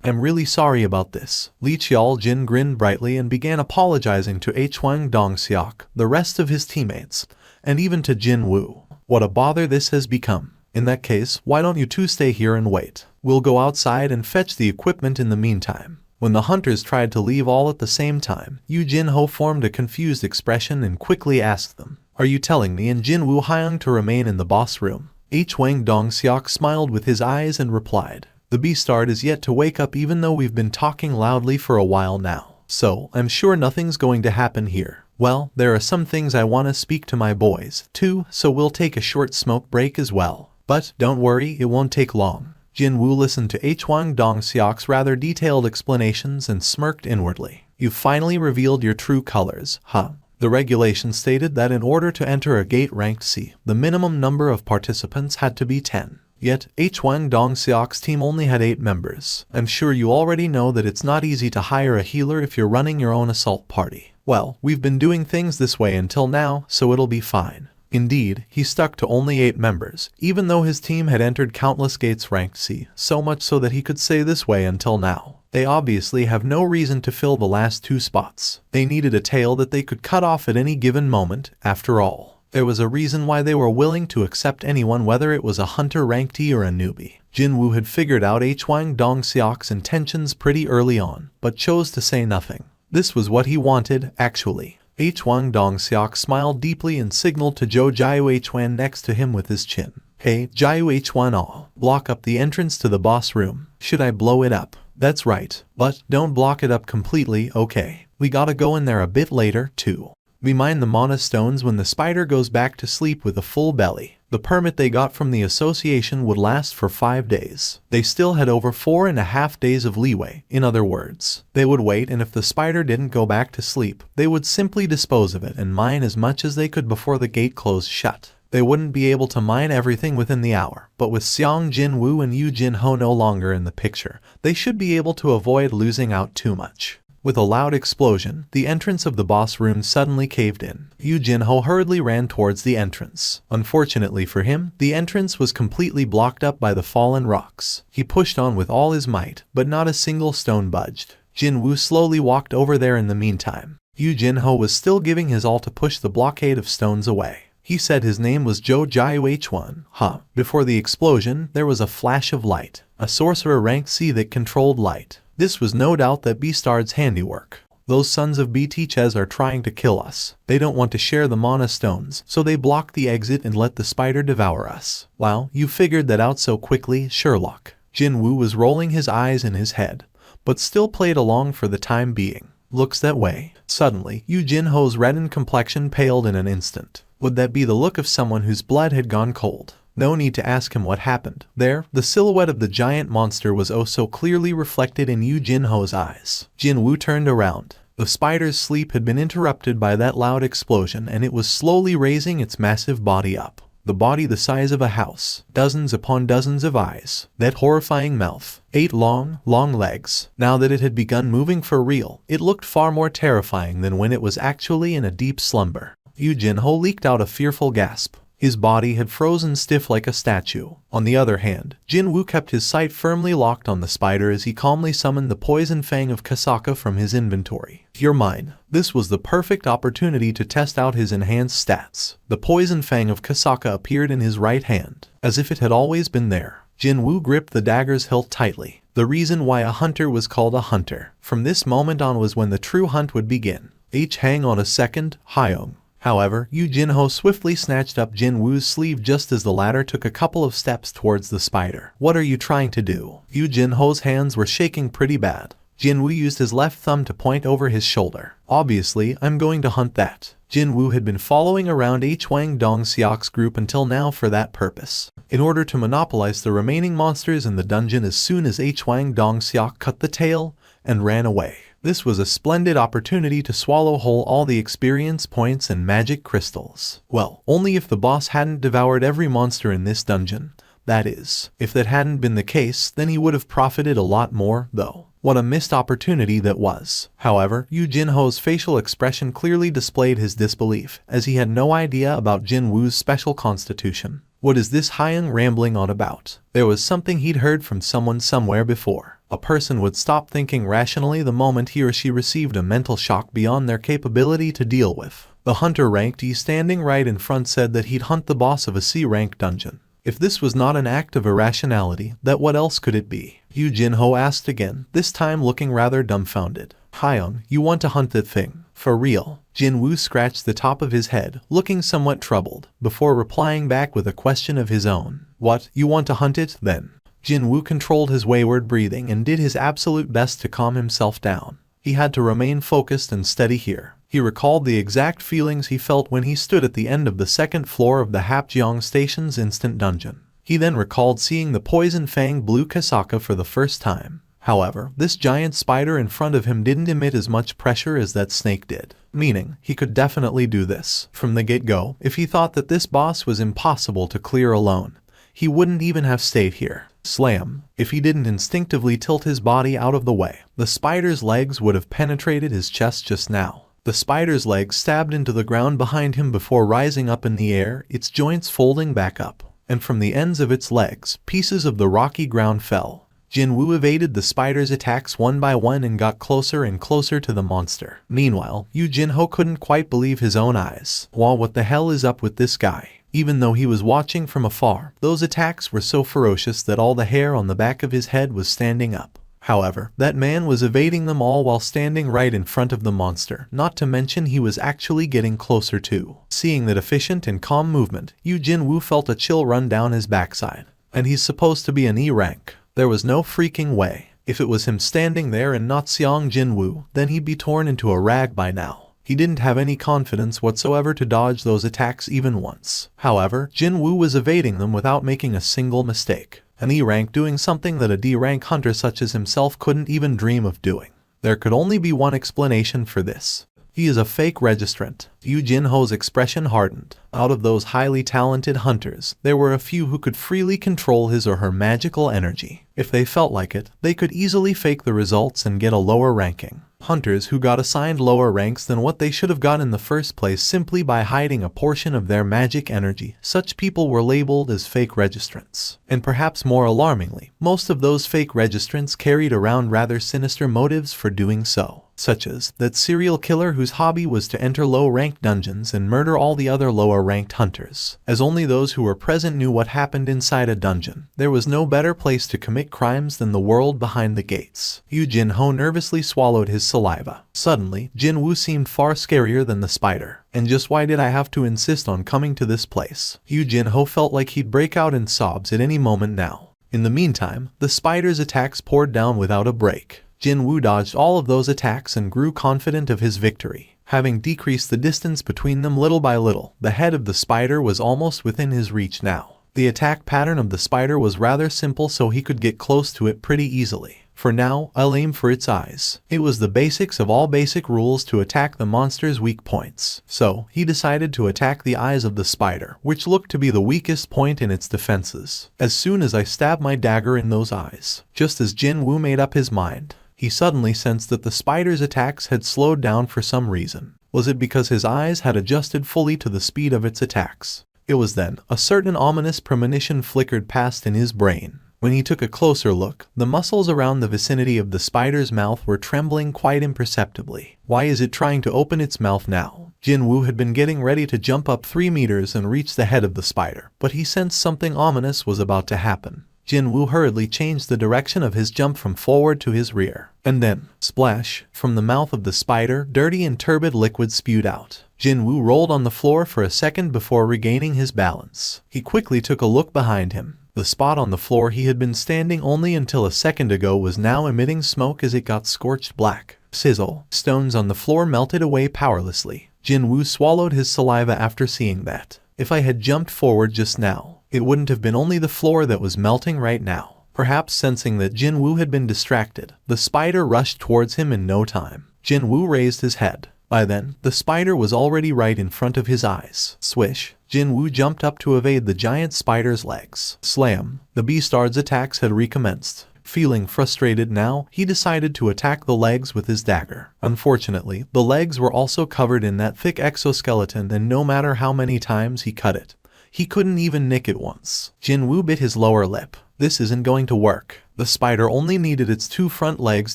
I'm really sorry about this. Lee Cheol-jin grinned brightly and began apologizing to Hwang Dong-seok, the rest of his teammates, and even to Jin-Woo. What a bother this has become. In that case, why don't you two stay here and wait? We'll go outside and fetch the equipment in the meantime. When the hunters tried to leave all at the same time, Jin-Ho formed a confused expression and quickly asked them, "Are you telling me and Jin-Woo Hyung to remain in the boss room?" Hwang Dong-seok smiled with his eyes and replied, "The beastard is yet to wake up even though we've been talking loudly for a while now. So, I'm sure nothing's going to happen here. Well, there are some things I want to speak to my boys, too, so we'll take a short smoke break as well. But, don't worry, it won't take long." Jin-Woo listened to Hwang Dong-seok's rather detailed explanations and smirked inwardly. "You've finally revealed your true colors, huh?" The regulation stated that in order to enter a gate ranked C, the minimum number of participants had to be 10. Yet, Hwang Dong-seok's team only had 8 members. I'm sure you already know that it's not easy to hire a healer if you're running your own assault party. Well, we've been doing things this way until now, so it'll be fine. Indeed, he stuck to only 8 members, even though his team had entered countless gates ranked C, so much so that he could say this way until now. They obviously have no reason to fill the last 2 spots. They needed a tail that they could cut off at any given moment, after all. There was a reason why they were willing to accept anyone, whether it was a hunter ranked E or a newbie. Jin-Woo had figured out Hwang Dong-seok's intentions pretty early on, but chose to say nothing. This was what he wanted, actually. Hwang Dong-seok smiled deeply and signaled to Jo Jae-hwan next to him with his chin. "Hey, Jae-hwan, block up the entrance to the boss room. Should I blow it up?" "That's right, but don't block it up completely, okay? We gotta go in there a bit later, too. We mine the mana stones when the spider goes back to sleep with a full belly." The permit they got from the association would last for 5 days. They still had over 4.5 days of leeway. In other words, they would wait, and if the spider didn't go back to sleep, they would simply dispose of it and mine as much as they could before the gate closed shut. They wouldn't be able to mine everything within the hour, but with Seong Jin-Woo and Jin-Ho no longer in the picture, they should be able to avoid losing out too much. With a loud explosion, the entrance of the boss room suddenly caved in. Jin-Woo hurriedly ran towards the entrance. Unfortunately for him, the entrance was completely blocked up by the fallen rocks. He pushed on with all his might, but not a single stone budged. Jin-Woo slowly walked over there in the meantime. Jin-Woo was still giving his all to push the blockade of stones away. He said his name was Jo Jiu H1. Before the explosion, there was a flash of light. A sorcerer rank C that controlled light. This was no doubt that Beastard's handiwork. Those sons of BTChes are trying to kill us. They don't want to share the mana stones, so they block the exit and let the spider devour us. Wow, you figured that out so quickly, Sherlock. Jin-Woo was rolling his eyes in his head, but still played along for the time being. Looks that way. Suddenly, Jin-Woo's reddened complexion paled in an instant. Would that be the look of someone whose blood had gone cold? No need to ask him what happened. There, the silhouette of the giant monster was oh so clearly reflected in Jin-Woo's eyes. Jin-Woo turned around. The spider's sleep had been interrupted by that loud explosion, and it was slowly raising its massive body up. The body the size of a house, dozens upon dozens of eyes, that horrifying mouth, 8 long legs. Now that it had begun moving for real, it looked far more terrifying than when it was actually in a deep slumber. Jin-Woo leaked out a fearful gasp. His body had frozen stiff like a statue. On the other hand, Jin-Woo kept his sight firmly locked on the spider as he calmly summoned the poison fang of Kasaka from his inventory. You're mine. This was the perfect opportunity to test out his enhanced stats. The poison fang of Kasaka appeared in his right hand, as if it had always been there. Jin-Woo gripped the dagger's hilt tightly. The reason why a hunter was called a hunter. From this moment on was when the true hunt would begin. Hang on a second, Hyung. However, Jin-Woo swiftly snatched up Jin-Woo's sleeve just as the latter took a couple of steps towards the spider. What are you trying to do? Jin-Woo's hands were shaking pretty bad. Jin-Woo used his left thumb to point over his shoulder. Obviously, I'm going to hunt that. Jin-Woo had been following around Hwang Dong-seok's group until now for that purpose. In order to monopolize the remaining monsters in the dungeon as soon as Hwang Dong-seok cut the tail and ran away. This was a splendid opportunity to swallow whole all the experience points and magic crystals. Well, only if the boss hadn't devoured every monster in this dungeon. That is, if that hadn't been the case, then he would have profited a lot more, though. What a missed opportunity that was. However, Jin-Woo's facial expression clearly displayed his disbelief, as he had no idea about Jin-Woo's special constitution. What is this Hyung rambling on about? There was something he'd heard from someone somewhere before. A person would stop thinking rationally the moment he or she received a mental shock beyond their capability to deal with. The hunter ranked E standing right in front said that he'd hunt the boss of a C-rank dungeon. If this was not an act of irrationality, then what else could it be? Jin-Woo asked again, this time looking rather dumbfounded. Hyung, you want to hunt that thing? For real? Jin-Woo scratched the top of his head, looking somewhat troubled, before replying back with a question of his own. What, you want to hunt it, then? Jin-Woo controlled his wayward breathing and did his absolute best to calm himself down. He had to remain focused and steady here. He recalled the exact feelings he felt when he stood at the end of the second floor of the Hapjeong Station's instant dungeon. He then recalled seeing the poison fang blue Kasaka for the first time. However, this giant spider in front of him didn't emit as much pressure as that snake did, meaning he could definitely do this. From the get-go, if he thought that this boss was impossible to clear alone, he wouldn't even have stayed here. Slam. If he didn't instinctively tilt his body out of the way, the spider's legs would have penetrated his chest just now. The spider's legs stabbed into the ground behind him before rising up in the air, its joints folding back up, and from the ends of its legs, pieces of the rocky ground fell. Jin-Woo evaded the spider's attacks one by one and got closer and closer to the monster. Meanwhile, Jin-Woo couldn't quite believe his own eyes. Wow, what the hell is up with this guy? Even though he was watching from afar, those attacks were so ferocious that all the hair on the back of his head was standing up. However, that man was evading them all while standing right in front of the monster, not to mention he was actually getting closer too. Seeing that efficient and calm movement, Jin-Woo felt a chill run down his backside. And he's supposed to be an E rank. There was no freaking way. If it was him standing there and not Seong Jin-Woo, then he'd be torn into a rag by now. He didn't have any confidence whatsoever to dodge those attacks even once. However, Jin-Woo was evading them without making a single mistake. An E-rank doing something that a D-rank hunter such as himself couldn't even dream of doing. There could only be one explanation for this. He is a fake registrant. Jin-Ho's expression hardened. Out of those highly talented hunters, there were a few who could freely control his or her magical energy. If they felt like it, they could easily fake the results and get a lower ranking. Hunters who got assigned lower ranks than what they should have got in the first place simply by hiding a portion of their magic energy. Such people were labeled as fake registrants. And perhaps more alarmingly, most of those fake registrants carried around rather sinister motives for doing so, such as that serial killer whose hobby was to enter low-ranked dungeons and murder all the other lower-ranked hunters. As only those who were present knew what happened inside a dungeon, there was no better place to commit crimes than the world behind the gates. Jin-Ho nervously swallowed his saliva. Suddenly, Jin-Woo seemed far scarier than the spider. And just why did I have to insist on coming to this place? Jin-Ho felt like he'd break out in sobs at any moment now. In the meantime, the spider's attacks poured down without a break. Jin-Woo dodged all of those attacks and grew confident of his victory. Having decreased the distance between them little by little, the head of the spider was almost within his reach now. The attack pattern of the spider was rather simple, so he could get close to it pretty easily. For now, I'll aim for its eyes. It was the basics of all basic rules to attack the monster's weak points. So, he decided to attack the eyes of the spider, which looked to be the weakest point in its defenses. As soon as I stabbed my dagger in those eyes, just as Jin-Woo made up his mind, he suddenly sensed that the spider's attacks had slowed down for some reason. Was it because his eyes had adjusted fully to the speed of its attacks? It was then a certain ominous premonition flickered past in his brain. When he took a closer look, the muscles around the vicinity of the spider's mouth were trembling quite imperceptibly. Why is it trying to open its mouth now? Jin-Woo had been getting ready to jump up 3 meters and reach the head of the spider, but he sensed something ominous was about to happen. Jin-Woo hurriedly changed the direction of his jump from forward to his rear. And then, splash, from the mouth of the spider, dirty and turbid liquid spewed out. Jin-Woo rolled on the floor for a second before regaining his balance. He quickly took a look behind him. The spot on the floor he had been standing only until a second ago was now emitting smoke as it got scorched black. Sizzle. Stones on the floor melted away powerlessly. Jin-Woo swallowed his saliva after seeing that. If I had jumped forward just now, it wouldn't have been only the floor that was melting right now. Perhaps sensing that Jin-Woo had been distracted, the spider rushed towards him in no time. Jin-Woo raised his head. By then, the spider was already right in front of his eyes. Swish. Jin-Woo jumped up to evade the giant spider's legs. Slam. The beastard's attacks had recommenced. Feeling frustrated now, he decided to attack the legs with his dagger. Unfortunately, the legs were also covered in that thick exoskeleton, and no matter how many times he cut it, he couldn't even nick it once. Jin-Woo bit his lower lip. This isn't going to work. The spider only needed its 2 front legs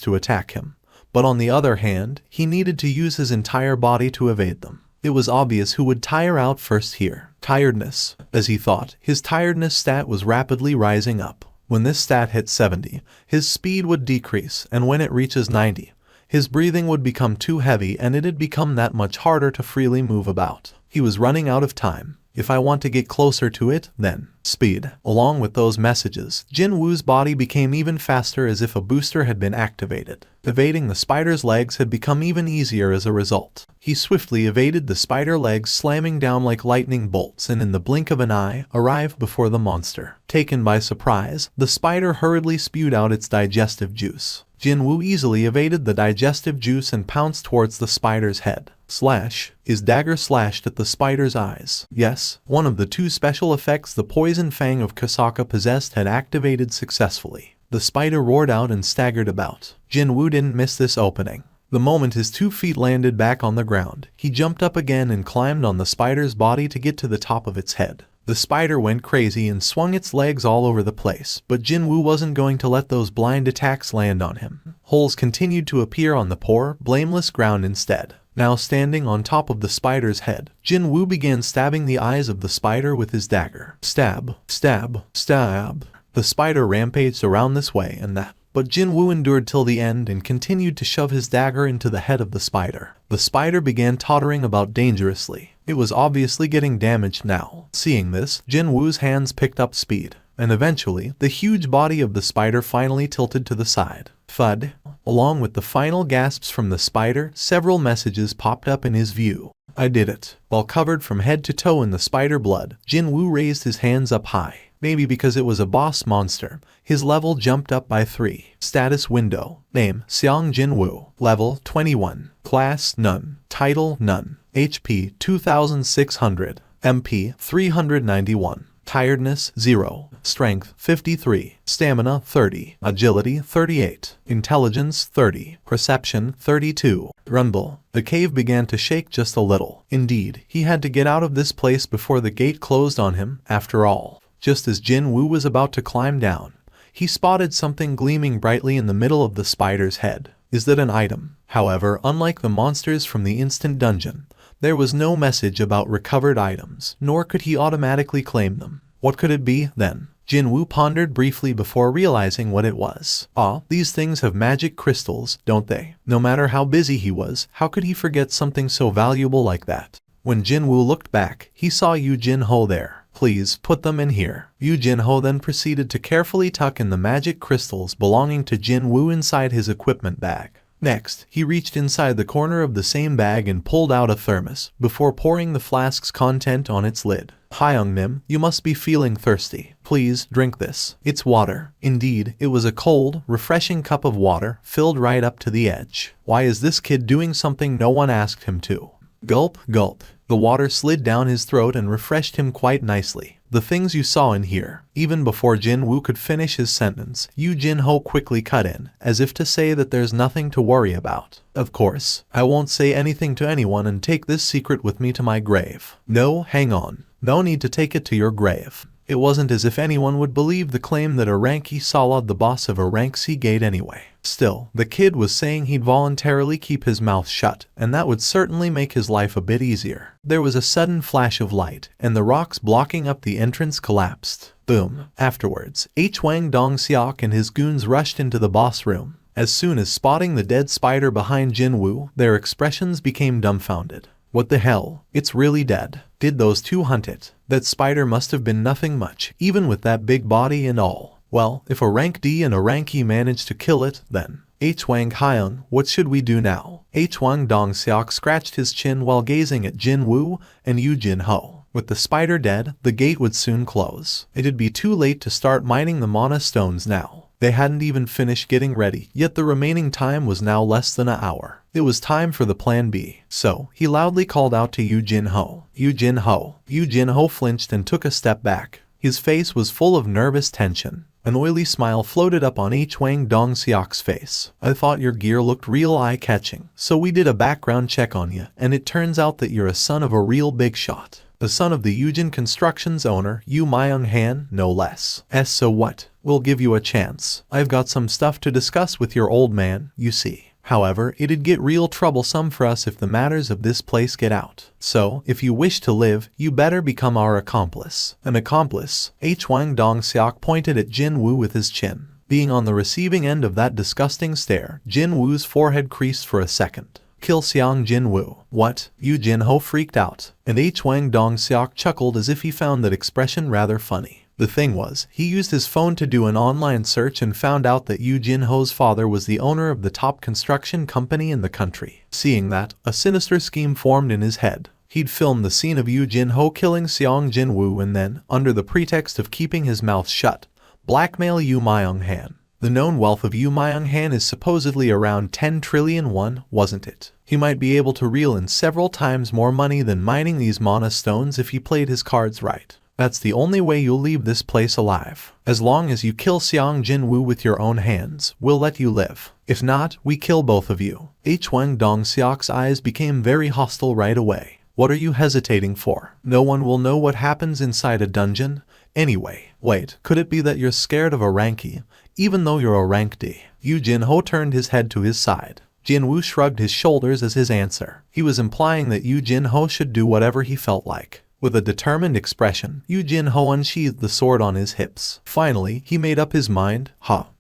to attack him. But on the other hand, he needed to use his entire body to evade them. It was obvious who would tire out first here. Tiredness. As he thought, his tiredness stat was rapidly rising up. When this stat hit 70, his speed would decrease, and when it reaches 90, his breathing would become too heavy and it'd become that much harder to freely move about. He was running out of time. If I want to get closer to it, then speed. Along with those messages, Jin-Woo's body became even faster, as if a booster had been activated. Evading the spider's legs had become even easier as a result. He swiftly evaded the spider legs, slamming down like lightning bolts, and in the blink of an eye, arrived before the monster. Taken by surprise, the spider hurriedly spewed out its digestive juice. Jin-Woo easily evaded the digestive juice and pounced towards the spider's head. Slash. His dagger slashed at the spider's eyes. Yes, one of the 2 special effects the poison fang of Kasaka possessed had activated successfully. The spider roared out and staggered about. Jin-Woo didn't miss this opening. The moment his 2 feet landed back on the ground, he jumped up again and climbed on the spider's body to get to the top of its head. The spider went crazy and swung its legs all over the place, but Jin-Woo wasn't going to let those blind attacks land on him. Holes continued to appear on the poor, blameless ground instead. Now standing on top of the spider's head, Jin-Woo began stabbing the eyes of the spider with his dagger. Stab, stab, stab. The spider rampaged around this way and that, but Jin-Woo endured till the end and continued to shove his dagger into the head of the spider. The spider began tottering about dangerously. It was obviously getting damaged now. Seeing this, Jin-Woo's hands picked up speed, and eventually, the huge body of the spider finally tilted to the side. Thud. Along with the final gasps from the spider, several messages popped up in his view. I did it. While covered from head to toe in the spider blood, Jin-Woo raised his hands up high. Maybe because it was a boss monster, his level jumped up by 3. Status window. Name, Seong Jin-Woo. Level, 21. Class, None. Title, None. HP, 2600. MP, 391. Tiredness, 0. Strength, 53. Stamina, 30. Agility, 38. Intelligence, 30. Perception, 32. Rumble. The cave began to shake just a little. Indeed, he had to get out of this place before the gate closed on him, after all. Just as Jin-Woo was about to climb down, he spotted something gleaming brightly in the middle of the spider's head. Is that an item? However, unlike the monsters from the instant dungeon, there was no message about recovered items, nor could he automatically claim them. What could it be, then? Jin-Woo pondered briefly before realizing what it was. These things have magic crystals, don't they? No matter how busy he was, how could he forget something so valuable like that? When Jin-Woo looked back, he saw Yu Jin-Ho there. Please, put them in here. Yu Jin-Ho then proceeded to carefully tuck in the magic crystals belonging to Jin-Woo inside his equipment bag. Next, he reached inside the corner of the same bag and pulled out a thermos, before pouring the flask's content on its lid. Hyungnim, you must be feeling thirsty. Please, drink this. It's water. Indeed, it was a cold, refreshing cup of water, filled right up to the edge. Why is this kid doing something no one asked him to? Gulp, gulp. The water slid down his throat and refreshed him quite nicely. The things you saw in here. Even before Jin-Woo could finish his sentence, Yu Jin-Ho quickly cut in, as if to say that there's nothing to worry about. Of course, I won't say anything to anyone and take this secret with me to my grave. No, hang on. No need to take it to your grave. It wasn't as if anyone would believe the claim that a rank E saw the boss of a rank C gate anyway. Still, the kid was saying he'd voluntarily keep his mouth shut, and that would certainly make his life a bit easier. There was a sudden flash of light, and the rocks blocking up the entrance collapsed. Boom. Afterwards, Wang Dong-seok and his goons rushed into the boss room. As soon as spotting the dead spider behind Jin-Woo, their expressions became dumbfounded. What the hell? It's really dead. Did those two hunt it? That spider must have been nothing much, even with that big body and all. Well, if a rank D and a rank E managed to kill it, then Wang Hyung, what should we do now? Wang Dong-seok scratched his chin while gazing at Jin-Woo and Yu Jin-Ho. With the spider dead, the gate would soon close. It'd be too late to start mining the mana stones now. They hadn't even finished getting ready, yet the remaining time was now less than an hour. It was time for the plan B. So, he loudly called out to Yu Jin-Ho. Yu Jin-Ho. Yu Jin-Ho flinched and took a step back. His face was full of nervous tension. An oily smile floated up on Wang Dong-seok's face. I thought your gear looked real eye-catching, so we did a background check on you, and it turns out that you're a son of a real big shot. The son of the Yujin Constructions owner, Yu Myung-han, no less. So what? We'll give you a chance. I've got some stuff to discuss with your old man, you see. However, it'd get real troublesome for us if the matters of this place get out. So, if you wish to live, you better become our accomplice. An accomplice? Wang Dong-seok pointed at Jin-Woo with his chin. Being on the receiving end of that disgusting stare, Jin-Woo's forehead creased for a second. Kill Seong Jin-Woo. What? Yu Jin-Ho freaked out, and Wang Dong-seok chuckled as if he found that expression rather funny. The thing was, he used his phone to do an online search and found out that Yu Jin-Ho's father was the owner of the top construction company in the country. Seeing that, a sinister scheme formed in his head. He'd filmed the scene of Yu Jin-Ho killing Seong Jin-Woo and then, under the pretext of keeping his mouth shut, blackmail Yu Myung-han. The known wealth of Yu Myung-han is supposedly around 10 trillion won, wasn't it? He might be able to reel in several times more money than mining these mana stones if he played his cards right. That's the only way you'll leave this place alive. As long as you kill Seong Jin-Woo with your own hands, we'll let you live. If not, we kill both of you. Wang Dong-seok's eyes became very hostile right away. What are you hesitating for? No one will know what happens inside a dungeon. Anyway, wait, could it be that you're scared of a rank E, even though you're a rank D? Yu Jin-Ho turned his head to his side. Jin-Woo shrugged his shoulders as his answer. He was implying that Yu Jin-Ho should do whatever he felt like. With a determined expression, Yu Jin-Ho unsheathed the sword on his hips. Finally, he made up his mind.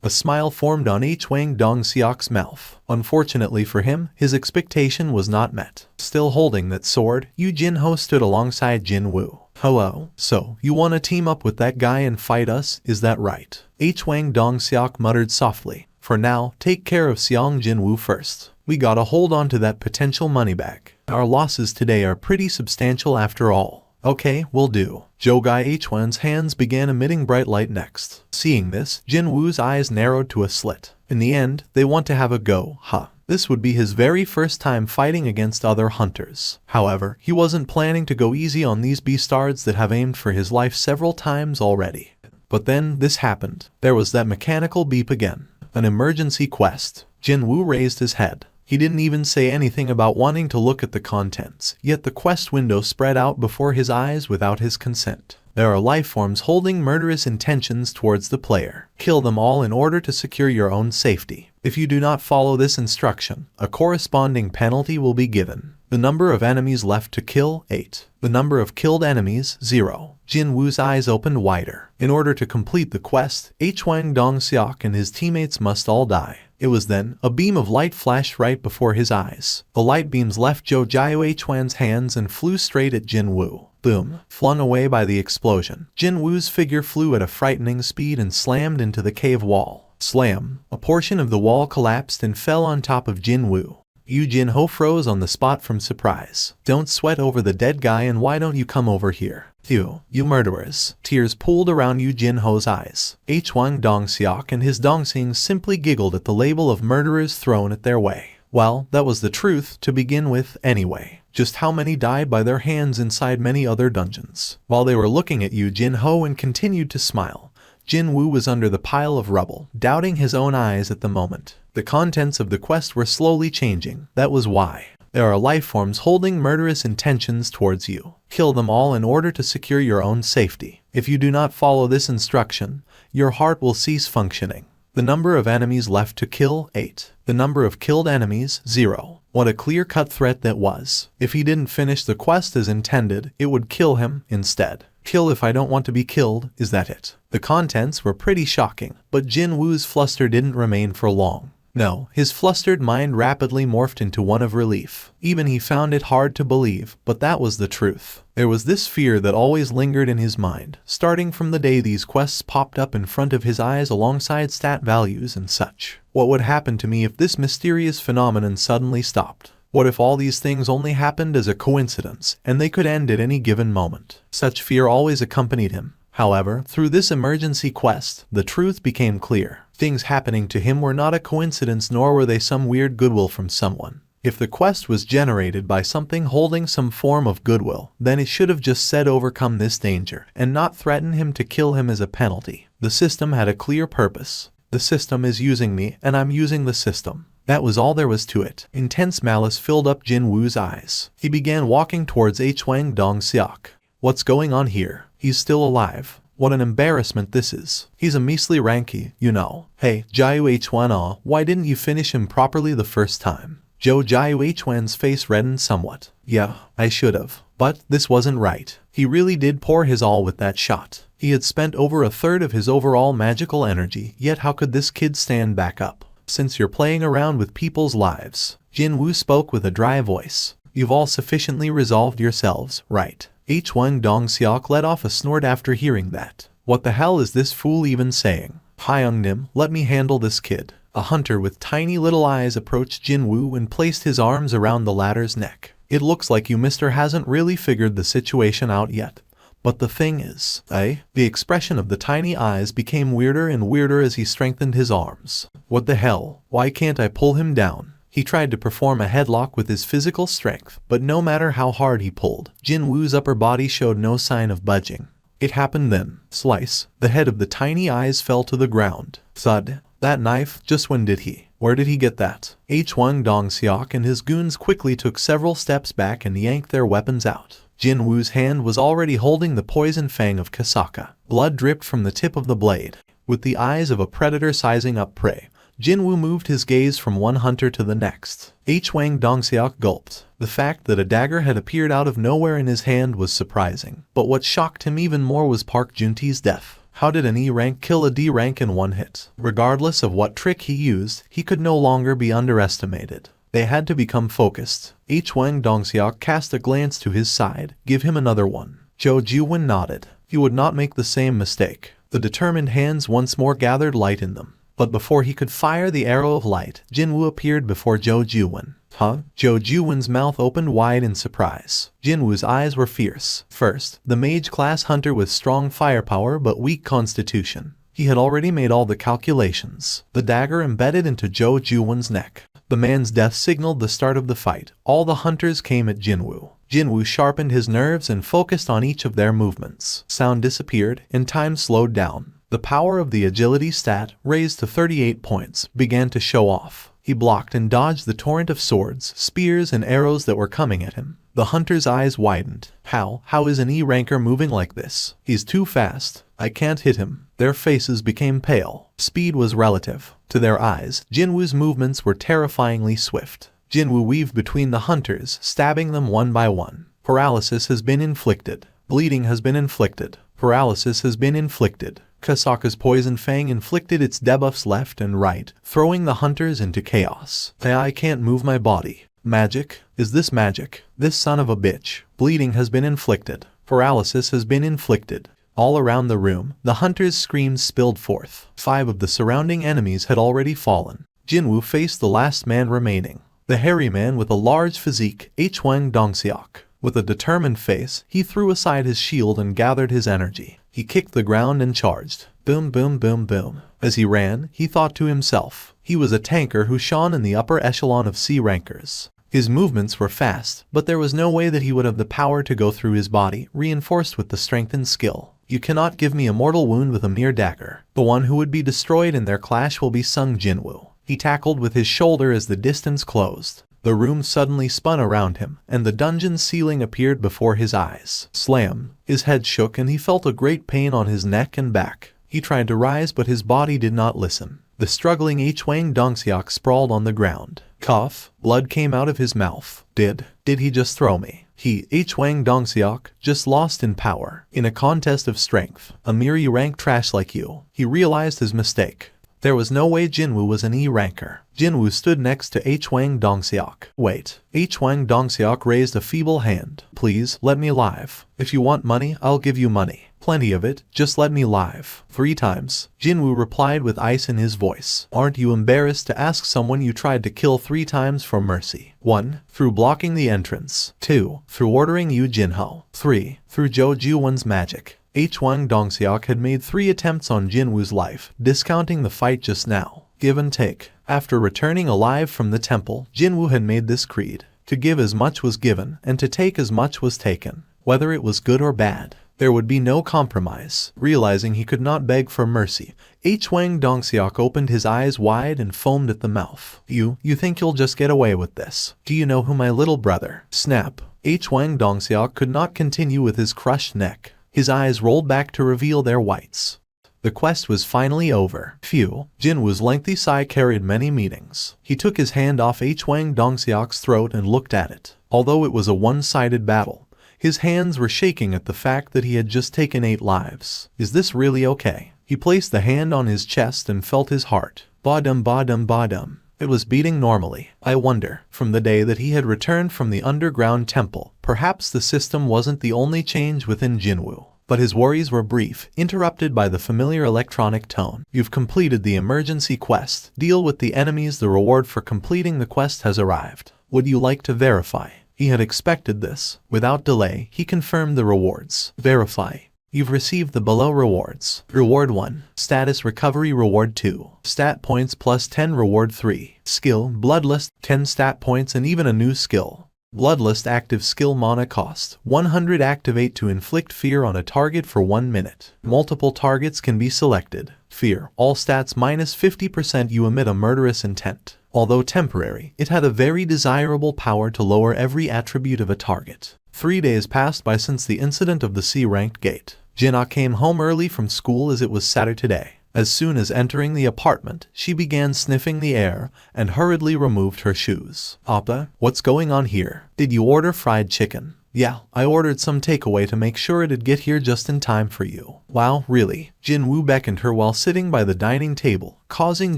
A smile formed on Wang Dong-seok's mouth. Unfortunately for him, his expectation was not met. Still holding that sword, Yu Jin-Ho stood alongside Jin-Woo. Hello, so, you want to team up with that guy and fight us, is that right? Wang Dong-seok muttered softly. For now, take care of Seong Jin-Woo first. We gotta hold on to that potential money back. Our losses today are pretty substantial after all. Okay, will do. Zhou Gai H1's hands began emitting bright light next. Seeing this, Jin-Woo's eyes narrowed to a slit. In the end, they want to have a go, huh? This would be his very first time fighting against other hunters. However, he wasn't planning to go easy on these beastards that have aimed for his life several times already. But then, this happened. There was that mechanical beep again. An emergency quest. Jin-Woo raised his head. He didn't even say anything about wanting to look at the contents, yet the quest window spread out before his eyes without his consent. There are life forms holding murderous intentions towards the player. Kill them all in order to secure your own safety. If you do not follow this instruction, a corresponding penalty will be given. The number of enemies left to kill, 8. The number of killed enemies, 0. Jin-Woo's eyes opened wider. In order to complete the quest, H-Wang Dong-seok and his teammates must all die. It was then, a beam of light flashed right before his eyes. The light beams left Zhou Jiao H-Wan's hands and flew straight at Jin-Woo. Boom. Flung away by the explosion. Jin-Woo's figure flew at a frightening speed and slammed into the cave wall. Slam. A portion of the wall collapsed and fell on top of Jin-Woo. Yu Jin-Ho froze on the spot from surprise. Don't sweat over the dead guy, and why don't you come over here? You murderers. Tears pooled around Yu Jin-Ho's eyes. H-Wang Dong-seok and his Dong-sing simply giggled at the label of murderers thrown at their way. Well, that was the truth to begin with anyway. Just how many died by their hands inside many other dungeons? While they were looking at Yu Jin-Ho and continued to smile, Jin-Woo was under the pile of rubble, doubting his own eyes at the moment. The contents of the quest were slowly changing. That was why. There are life forms holding murderous intentions towards you. Kill them all in order to secure your own safety. If you do not follow this instruction, your heart will cease functioning. The number of enemies left to kill, 8. The number of killed enemies, 0. What a clear-cut threat that was. If he didn't finish the quest as intended, it would kill him instead. Kill if I don't want to be killed, is that it? The contents were pretty shocking, but Jin-Woo's fluster didn't remain for long. No, his flustered mind rapidly morphed into one of relief. Even he found it hard to believe, but that was the truth. There was this fear that always lingered in his mind, starting from the day these quests popped up in front of his eyes alongside stat values and such. What would happen to me if this mysterious phenomenon suddenly stopped? What if all these things only happened as a coincidence, and they could end at any given moment? Such fear always accompanied him. However, through this emergency quest, the truth became clear. Things happening to him were not a coincidence, nor were they some weird goodwill from someone. If the quest was generated by something holding some form of goodwill, then it should have just said overcome this danger, and not threaten him to kill him as a penalty. The system had a clear purpose. The system is using me, and I'm using the system. That was all there was to it. Intense malice filled up Jin-Woo's eyes. He began walking towards H-Wang Dong-seok. What's going on here? He's still alive. What an embarrassment this is. He's a measly ranky, you know. Hey, Jiao H-Wan, why didn't you finish him properly the first time? Jiao H-Wan's face reddened somewhat. Yeah, I should have. But this wasn't right. He really did pour his all with that shot. He had spent over a third of his overall magical energy, yet how could this kid stand back up? Since you're playing around with people's lives. Jin-Woo spoke with a dry voice. You've all sufficiently resolved yourselves, right? H-Wang Dong-seok let off a snort after hearing that. What the hell is this fool even saying? Hyung-nim, let me handle this kid. A hunter with tiny little eyes approached Jin-Woo and placed his arms around the latter's neck. It looks like you mister hasn't really figured the situation out yet. But the thing is, The expression of the tiny eyes became weirder and weirder as he strengthened his arms. What the hell? Why can't I pull him down? He tried to perform a headlock with his physical strength, but no matter how hard he pulled, Jin-Woo's upper body showed no sign of budging. It happened then. Slice. The head of the tiny eyes fell to the ground. Thud. That knife, just when did he? Where did he get that? H-Wang Dong-seok and his goons quickly took several steps back and yanked their weapons out. Jin-Woo's hand was already holding the poison fang of Kasaka. Blood dripped from the tip of the blade. With the eyes of a predator sizing up prey, Jin-Woo moved his gaze from one hunter to the next. H-Wang Dong-seok gulped. The fact that a dagger had appeared out of nowhere in his hand was surprising. But what shocked him even more was Park Junti's death. How did an E-rank kill a D-rank in one hit? Regardless of what trick he used, he could no longer be underestimated. They had to become focused. H-Wang Dong-seok cast a glance to his side. Give him another one. Zhou Jiwen nodded. He would not make the same mistake. The determined hands once more gathered light in them. But before he could fire the arrow of light, Jin-Woo appeared before Zhou Jiwen. Huh? Jin-Woo's mouth opened wide in surprise. Jin-Woo's eyes were fierce. First, the mage-class hunter with strong firepower but weak constitution. He had already made all the calculations. The dagger embedded into Jin-Woo's neck. The man's death signaled the start of the fight. All the hunters came at Jin-Woo. Jin-Woo sharpened his nerves and focused on each of their movements. Sound disappeared, and time slowed down. The power of the agility stat, raised to 38 points, began to show off. He blocked and dodged the torrent of swords, spears, and arrows that were coming at him. The hunter's eyes widened. How is an E-ranker moving like this? He's too fast. I can't hit him. Their faces became pale. Speed was relative. To their eyes, Jin-Woo's movements were terrifyingly swift. Jin-Woo weaved between the hunters, stabbing them one by one. Paralysis has been inflicted. Bleeding has been inflicted. Paralysis has been inflicted. Kasaka's poison fang inflicted its debuffs left and right, throwing the hunters into chaos. I can't move my body. Magic? Is this magic? This son of a bitch. Bleeding has been inflicted. Paralysis has been inflicted. All around the room, the hunters' screams spilled forth. 5 of the surrounding enemies had already fallen. Jin-Woo faced the last man remaining. The hairy man with a large physique, Hwang Dongseok. With a determined face, he threw aside his shield and gathered his energy. He kicked the ground and charged. Boom, boom, boom, boom. As he ran, he thought to himself. He was a tanker who shone in the upper echelon of C-rankers. His movements were fast, but there was no way that he would have the power to go through his body, reinforced with the strength and skill. You cannot give me a mortal wound with a mere dagger. The one who would be destroyed in their clash will be Sung Jin-Woo. He tackled with his shoulder as the distance closed. The room suddenly spun around him, and the dungeon's ceiling appeared before his eyes. Slam! His head shook and he felt a great pain on his neck and back. He tried to rise but his body did not listen. The struggling Hwang Dongseok sprawled on the ground. Cough. Blood came out of his mouth. Did he just throw me? Hwang Dongseok, just lost in power. In a contest of strength. A mere E-rank trash like you. He realized his mistake. There was no way Jin-Woo was an E-ranker. Jin-Woo stood next to Hwang Dongseok. Wait. Hwang Dongseok raised a feeble hand. Please, let me live. If you want money, I'll give you money. Plenty of it, just let me live. 3 times. Jin-Woo replied with ice in his voice. Aren't you embarrassed to ask someone you tried to kill 3 times for mercy? 1. Through blocking the entrance. 2. Through ordering Yu Jinho. 3. Through Jin-Woo's magic. Hwang Dongseok had made 3 attempts on Jin-Woo's life, discounting the fight just now. Give and take. After returning alive from the temple, Jin-Woo had made this creed. To give as much was given, and to take as much was taken. Whether it was good or bad, there would be no compromise. Realizing he could not beg for mercy, Hwang Dongseok opened his eyes wide and foamed at the mouth. You think you'll just get away with this? Do you know who my little brother? Snap. Hwang Dongseok could not continue with his crushed neck. His eyes rolled back to reveal their whites. The quest was finally over. Phew. Jin-Woo's lengthy sigh carried many meanings. He took his hand off Hwang Dongseok's throat and looked at it. Although it was a one-sided battle, his hands were shaking at the fact that he had just taken 8 lives. Is this really okay? He placed the hand on his chest and felt his heart. Ba-dum ba-dum ba-dum. It was beating normally. I wonder, from the day that he had returned from the underground temple, perhaps the system wasn't the only change within Jin-Woo. But his worries were brief, interrupted by the familiar electronic tone. You've completed the emergency quest. Deal with the enemies. The reward for completing the quest has arrived. Would you like to verify? He had expected this. Without delay, he confirmed the rewards. Verify. You've received the below rewards. Reward 1. Status recovery. Reward 2. Stat points plus 10. Reward 3. Skill, Bloodlust, 10 stat points and even a new skill. Bloodlust active skill. Mana cost 100. Activate to inflict fear on a target for 1 minute. Multiple targets can be selected. Fear. All stats minus 50%. You emit a murderous intent. Although temporary, it had a very desirable power to lower every attribute of a target. 3 days passed by since the incident of the C-ranked gate. Jin-Ah came home early from school as it was Saturday. As soon as entering the apartment, she began sniffing the air and hurriedly removed her shoes. Appa, what's going on here? Did you order fried chicken? Yeah, I ordered some takeaway to make sure it'd get here just in time for you. Wow, really? Jin-Woo beckoned her while sitting by the dining table, causing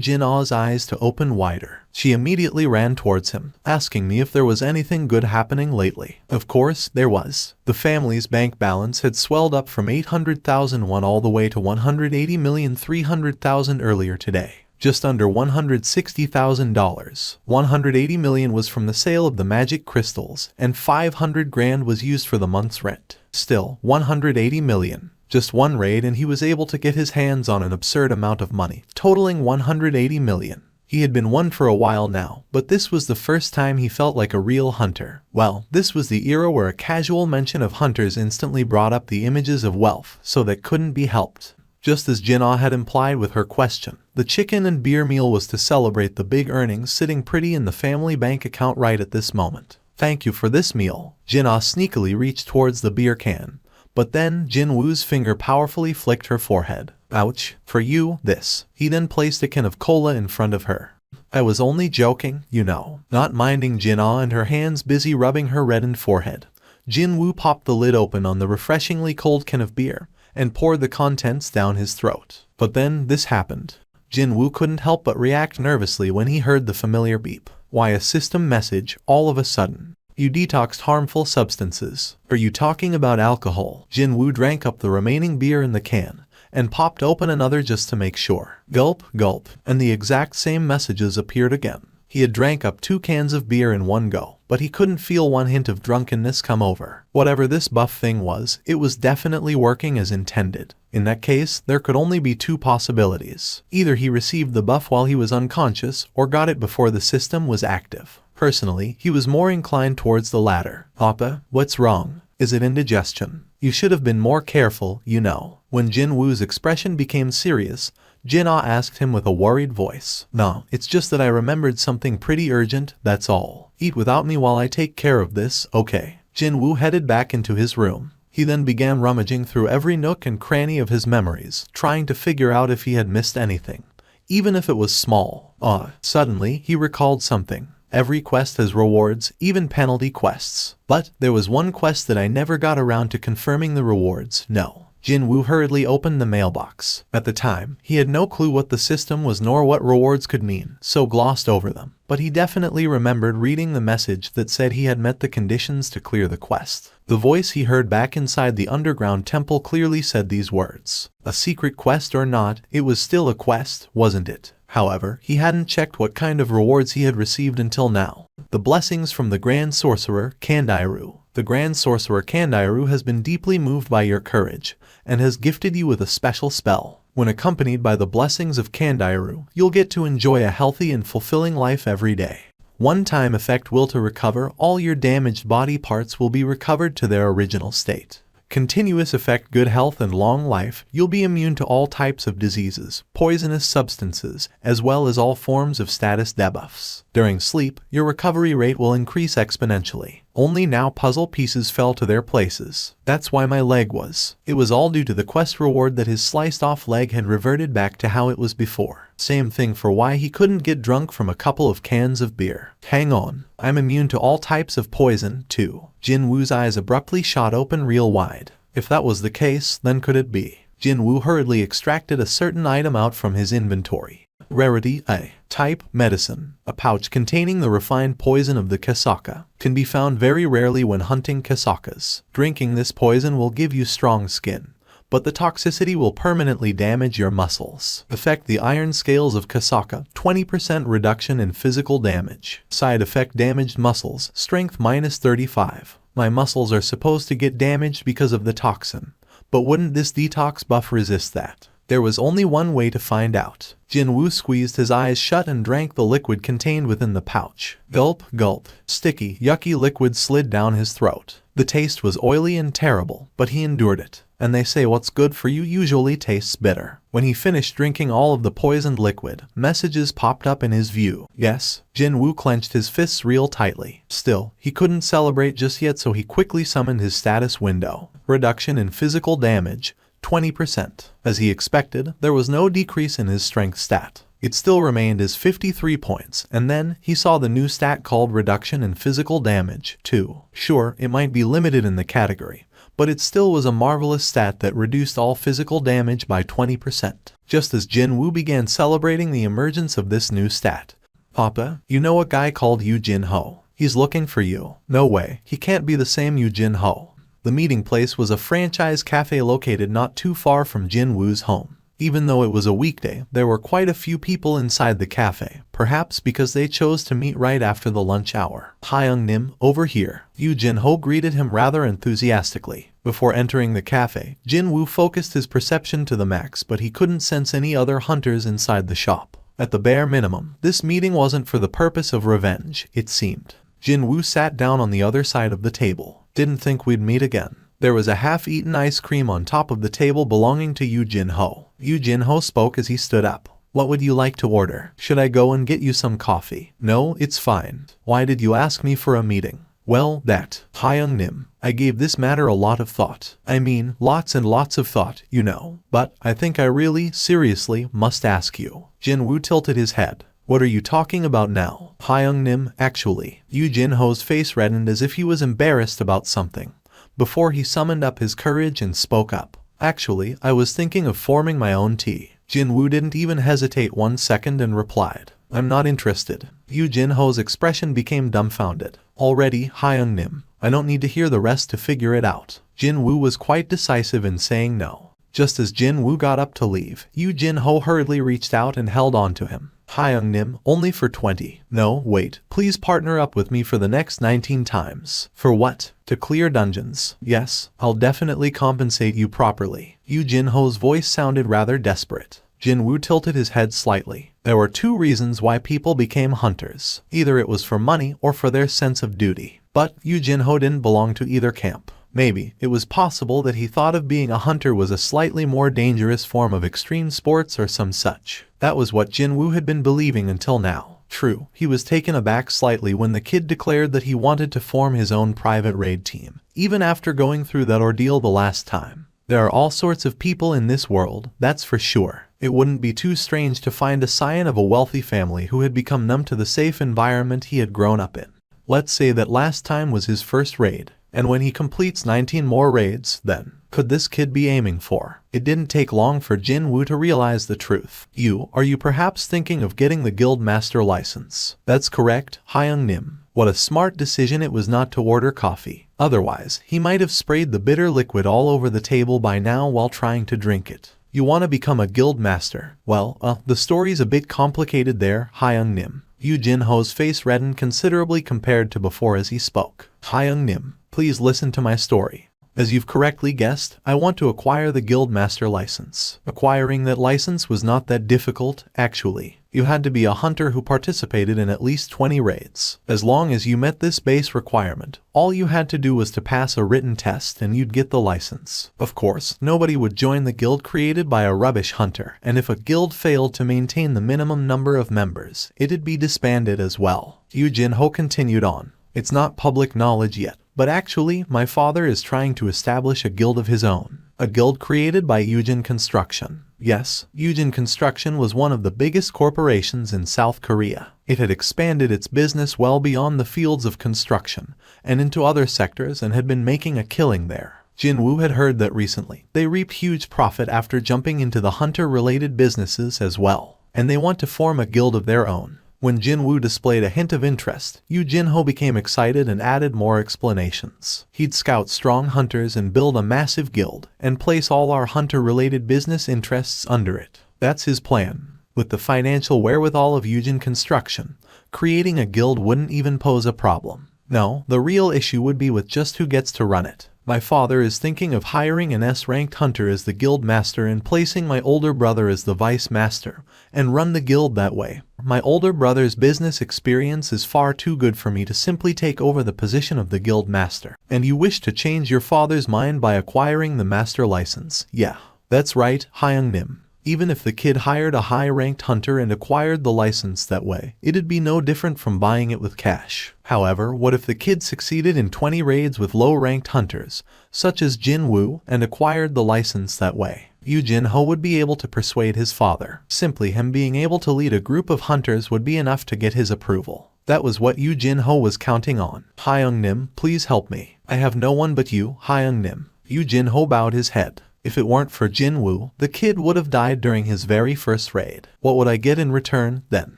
Jin-Ah's eyes to open wider. She immediately ran towards him, asking me if there was anything good happening lately. Of course, there was. The family's bank balance had swelled up from 800,000 won all the way to 180,300,000 earlier today. just under $160,000. $180 million was from the sale of the magic crystals, and $500,000 was used for the month's rent. Still, $180 million. Just one raid and he was able to get his hands on an absurd amount of money, totaling $180 million. He had been one for a while now, but this was the first time he felt like a real hunter. Well, this was the era where a casual mention of hunters instantly brought up the images of wealth, so that couldn't be helped. Just as Jin-Ah had implied with her question, the chicken and beer meal was to celebrate the big earnings sitting pretty in the family bank account right at this moment. Thank you for this meal. Jin-Ah sneakily reached towards the beer can, but then Jin-Woo's finger powerfully flicked her forehead. Ouch, for you, this. He then placed a can of cola in front of her. I was only joking, you know. Not minding Jin-Ah and her hands busy rubbing her reddened forehead, Jin-Woo popped the lid open on the refreshingly cold can of beer and poured the contents down his throat. But then this happened. Jin-Woo couldn't help but react nervously when he heard the familiar beep. Why, a system message, all of a sudden. You detoxed harmful substances. Are you talking about alcohol? Jin-Woo drank up the remaining beer in the can and popped open another just to make sure. Gulp, gulp, and the exact same messages appeared again. He had drank up 2 cans of beer in one go, but he couldn't feel one hint of drunkenness come over. Whatever this buff thing was, it was definitely working as intended. In that case, there could only be 2 possibilities. Either he received the buff while he was unconscious, or got it before the system was active. Personally, he was more inclined towards the latter. Appa, what's wrong? Is it indigestion? You should have been more careful, you know. When Jin-Woo's expression became serious, Jin-Ah asked him with a worried voice. No, it's just that I remembered something pretty urgent, that's all. Eat without me while I take care of this, okay? Jin-Woo headed back into his room. He then began rummaging through every nook and cranny of his memories, trying to figure out if he had missed anything, even if it was small. Suddenly, he recalled something. Every quest has rewards, even penalty quests. But there was one quest that I never got around to confirming the rewards. No. Jin-Woo hurriedly opened the mailbox. At the time, he had no clue what the system was nor what rewards could mean, so glossed over them. But he definitely remembered reading the message that said he had met the conditions to clear the quest. The voice he heard back inside the underground temple clearly said these words. A secret quest or not, it was still a quest, wasn't it? However, he hadn't checked what kind of rewards he had received until now. The blessings from the Grand Sorcerer, Kandairu. The Grand Sorcerer Kandairu has been deeply moved by your courage, and has gifted you with a special spell. When accompanied by the blessings of Kandairu, you'll get to enjoy a healthy and fulfilling life every day. One-time effect will to recover all your damaged body parts will be recovered to their original state. Continuous effect good health and long life, you'll be immune to all types of diseases, poisonous substances, as well as all forms of status debuffs. During sleep, your recovery rate will increase exponentially. Only now puzzle pieces fell to their places. That's why my leg was. It was all due to the quest reward that his sliced off leg had reverted back to how it was before. Same thing for why he couldn't get drunk from a couple of cans of beer. Hang on, I'm immune to all types of poison, too. Jin-Woo's eyes abruptly shot open real wide. If that was the case, then could it be? Jin-Woo hurriedly extracted a certain item out from his inventory. Rarity A. Type Medicine. A pouch containing the refined poison of the Kasaka. Can be found very rarely when hunting Kasakas. Drinking this poison will give you strong skin, but the toxicity will permanently damage your muscles. Effect the iron scales of Kasaka, 20% reduction in physical damage. Side effect damaged muscles, strength -35. My muscles are supposed to get damaged because of the toxin, but wouldn't this detox buff resist that? There was only one way to find out. Jin-Woo squeezed his eyes shut and drank the liquid contained within the pouch. Gulp, gulp. Sticky, yucky liquid slid down his throat. The taste was oily and terrible, but he endured it. And they say what's good for you usually tastes bitter. When he finished drinking all of the poisoned liquid, messages popped up in his view. Yes, Jin-Woo clenched his fists real tightly. Still, he couldn't celebrate just yet, so he quickly summoned his status window. Reduction in physical damage, 20%. As he expected, there was no decrease in his strength stat. It still remained as 53 points, and then he saw the new stat called Reduction in Physical Damage, too. Sure, it might be limited in the category, but it still was a marvelous stat that reduced all physical damage by 20%. Just as Jin-Woo began celebrating the emergence of this new stat. Papa, you know a guy called Yu Jin-Ho. He's looking for you. No way, he can't be the same Yu Jin-Ho. The meeting place was a franchise cafe located not too far from Jin-Woo's home. Even though it was a weekday, there were quite a few people inside the cafe, perhaps because they chose to meet right after the lunch hour. Hyung-nim, over here. Yoo Jin-ho greeted him rather enthusiastically. Before entering the cafe, Jin-Woo focused his perception to the max, but he couldn't sense any other hunters inside the shop. At the bare minimum, this meeting wasn't for the purpose of revenge, it seemed. Jin-Woo sat down on the other side of the table. Didn't think we'd meet again. There was a half-eaten ice cream on top of the table belonging to Yoo Jin-ho. Yoo Jin-ho spoke as he stood up. What would you like to order? Should I go and get you some coffee? No, it's fine. Why did you ask me for a meeting? Well, that. Hyung-nim, I gave this matter a lot of thought. I mean, lots and lots of thought, you know. But I think I really, seriously, must ask you. Jin-Woo tilted his head. What are you talking about now? Hyung-nim, actually. Yoo Jin-ho's face reddened as if he was embarrassed about something. Before he summoned up his courage and spoke up. Actually, I was thinking of forming my own tea. Jin-Woo didn't even hesitate 1 second and replied, I'm not interested. Yoo Jin-ho's expression became dumbfounded. Already, Hyung-nim, I don't need to hear the rest to figure it out. Jin-Woo was quite decisive in saying no. Just as Jin-Woo got up to leave, Yoo Jin-ho hurriedly reached out and held on to him. Hyung-nim, only for 20. No, wait, please partner up with me for the next 19 times. For what? To clear dungeons. Yes, I'll definitely compensate you properly. Yoo Jin-ho's voice sounded rather desperate. Jin-Woo tilted his head slightly. There were 2 reasons why people became hunters. Either it was for money or for their sense of duty. But Yoo Jin-ho didn't belong to either camp. Maybe it was possible that he thought of being a hunter was a slightly more dangerous form of extreme sports or some such. That was what Jin-Woo had been believing until now. True, he was taken aback slightly when the kid declared that he wanted to form his own private raid team, even after going through that ordeal the last time. There are all sorts of people in this world, that's for sure. It wouldn't be too strange to find a scion of a wealthy family who had become numb to the safe environment he had grown up in. Let's say that last time was his first raid. And when he completes 19 more raids, then, could this kid be aiming for? It didn't take long for Jin-Woo to realize the truth. Are you perhaps thinking of getting the guild master license? That's correct, Hyung-nim. What a smart decision it was not to order coffee. Otherwise, he might have sprayed the bitter liquid all over the table by now while trying to drink it. You want to become a guild master? Well, the story's a bit complicated there, Hyung-nim. Yoo Jin-ho's face reddened considerably compared to before as he spoke. Hyung-nim, please listen to my story. As you've correctly guessed, I want to acquire the Guildmaster license. Acquiring that license was not that difficult, actually. You had to be a hunter who participated in at least 20 raids. As long as you met this base requirement, all you had to do was to pass a written test and you'd get the license. Of course, nobody would join the guild created by a rubbish hunter, and if a guild failed to maintain the minimum number of members, it'd be disbanded as well. Yoo Jin-ho continued on. It's not public knowledge yet, but actually, my father is trying to establish a guild of his own. A guild created by Yujin Construction. Yes, Yujin Construction was one of the biggest corporations in South Korea. It had expanded its business well beyond the fields of construction and into other sectors and had been making a killing there. Jin-Woo had heard that recently. They reaped huge profit after jumping into the hunter-related businesses as well, and they want to form a guild of their own. When Jin-Woo displayed a hint of interest, Yoo Jin-ho became excited and added more explanations. He'd scout strong hunters and build a massive guild, and place all our hunter-related business interests under it. That's his plan. With the financial wherewithal of Yujin Construction, creating a guild wouldn't even pose a problem. No, the real issue would be with just who gets to run it. My father is thinking of hiring an S-ranked hunter as the guild master and placing my older brother as the vice master, and run the guild that way. My older brother's business experience is far too good for me to simply take over the position of the guild master. And you wish to change your father's mind by acquiring the master license? Yeah, that's right, Hyung-nim. Even if the kid hired a high-ranked hunter and acquired the license that way, it'd be no different from buying it with cash. However, what if the kid succeeded in 20 raids with low-ranked hunters, such as Jin-Woo, and acquired the license that way? Yoo Jin-ho would be able to persuade his father. Simply him being able to lead a group of hunters would be enough to get his approval. That was what Yoo Jin-ho was counting on. Hyung-nim, please help me. I have no one but you, Hyung-nim. Yoo Jin-ho bowed his head. If it weren't for Jin-Woo, the kid would have died during his very first raid. What would I get in return, then?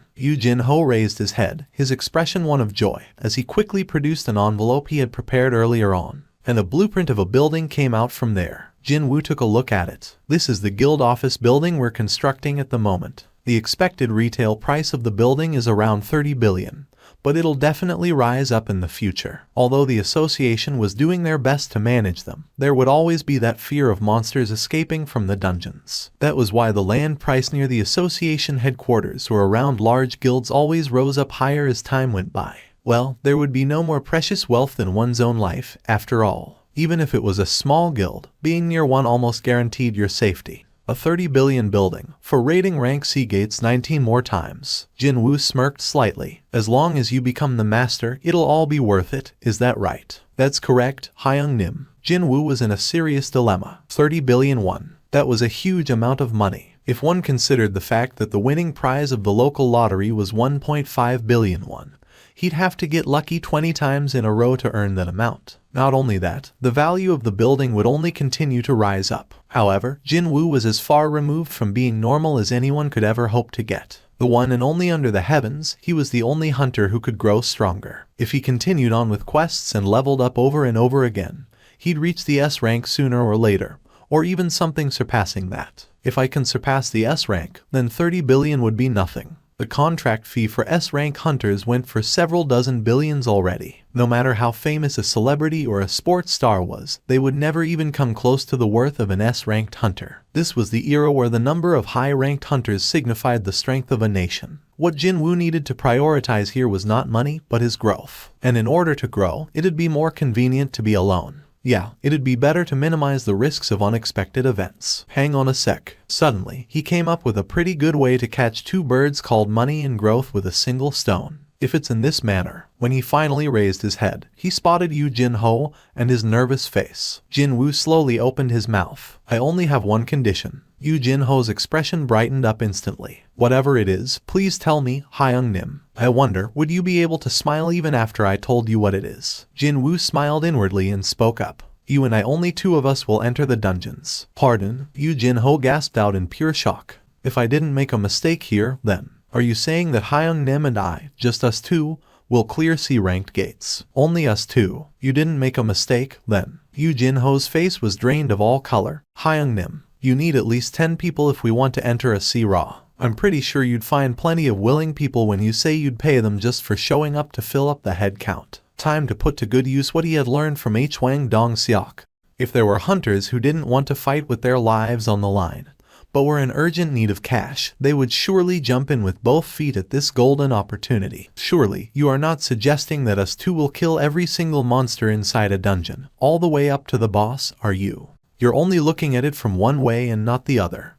Yoo Jin-ho raised his head, his expression one of joy, as he quickly produced an envelope he had prepared earlier on. And a blueprint of a building came out from there. Jin-Woo took a look at it. This is the guild office building we're constructing at the moment. The expected retail price of the building is around 30 billion. But it'll definitely rise up in the future. Although the association was doing their best to manage them, there would always be that fear of monsters escaping from the dungeons. That was why the land price near the association headquarters or around large guilds always rose up higher as time went by. Well, there would be no more precious wealth than one's own life, after all. Even if it was a small guild, being near one almost guaranteed your safety. A 30 billion building, for raiding rank C gates 19 more times. Jin-Woo smirked slightly. As long as you become the master, it'll all be worth it, is that right? That's correct, Hyung-nim. Jin-Woo was in a serious dilemma. 30 billion won. That was a huge amount of money. If one considered the fact that the winning prize of the local lottery was 1.5 billion won, he'd have to get lucky 20 times in a row to earn that amount. Not only that, the value of the building would only continue to rise up. However, Jin-Woo was as far removed from being normal as anyone could ever hope to get. The one and only under the heavens, he was the only hunter who could grow stronger. If he continued on with quests and leveled up over and over again, he'd reach the S rank sooner or later, or even something surpassing that. If I can surpass the S rank, then 30 billion would be nothing. The contract fee for S-rank hunters went for several dozen billions already. No matter how famous a celebrity or a sports star was, they would never even come close to the worth of an S-ranked hunter. This was the era where the number of high-ranked hunters signified the strength of a nation. What Jin-Woo needed to prioritize here was not money, but his growth. And in order to grow, it'd be more convenient to be alone. Yeah, it'd be better to minimize the risks of unexpected events. Hang on a sec. Suddenly, he came up with a pretty good way to catch two birds called money and growth with a single stone. If it's in this manner. When he finally raised his head, he spotted Yu Jin-ho and his nervous face. Jin-Woo slowly opened his mouth. I only have one condition. Yu Jin-ho's expression brightened up instantly. Whatever it is, please tell me, Hyung-nim. I wonder, would you be able to smile even after I told you what it is? Jin-Woo smiled inwardly and spoke up. You and I, only two of us will enter the dungeons. Pardon? Yu Jin-ho gasped out in pure shock. If I didn't make a mistake here, then, are you saying that Hyung-nim and I, just us two, will clear C-ranked gates? Only us two. You didn't make a mistake, then. Yu Jin-ho's face was drained of all color. Hyung-nim, you need at least 10 people if we want to enter a C-raw. I'm pretty sure you'd find plenty of willing people when you say you'd pay them just for showing up to fill up the head count. Time to put to good use what he had learned from Hwang Dong-seok. If there were hunters who didn't want to fight with their lives on the line, but were in urgent need of cash, they would surely jump in with both feet at this golden opportunity. Surely, you are not suggesting that us two will kill every single monster inside a dungeon, all the way up to the boss, are you? You're only looking at it from one way and not the other.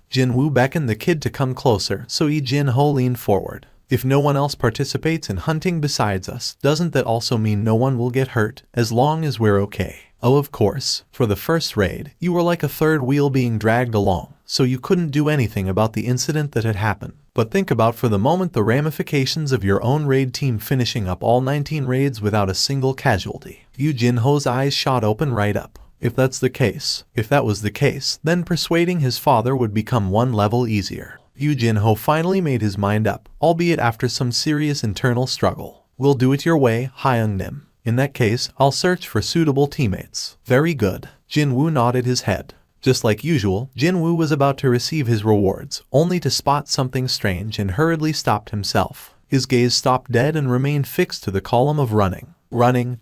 Jin-Woo beckoned the kid to come closer, so Yu Jin-ho leaned forward. If no one else participates in hunting besides us, doesn't that also mean no one will get hurt, as long as we're okay? Oh, of course. For the first raid, you were like a third wheel being dragged along, so you couldn't do anything about the incident that had happened. But think about for the moment the ramifications of your own raid team finishing up all 19 raids without a single casualty. Yu Jin-ho's eyes shot open right up. If that was the case, then persuading his father would become one level easier. Yu Jin-ho finally made his mind up, albeit after some serious internal struggle. We'll do it your way, Hyung-nim. In that case, I'll search for suitable teammates. Very good. Jin-Woo nodded his head. Just like usual, Jin-Woo was about to receive his rewards, only to spot something strange and hurriedly stopped himself. His gaze stopped dead and remained fixed to the column of running.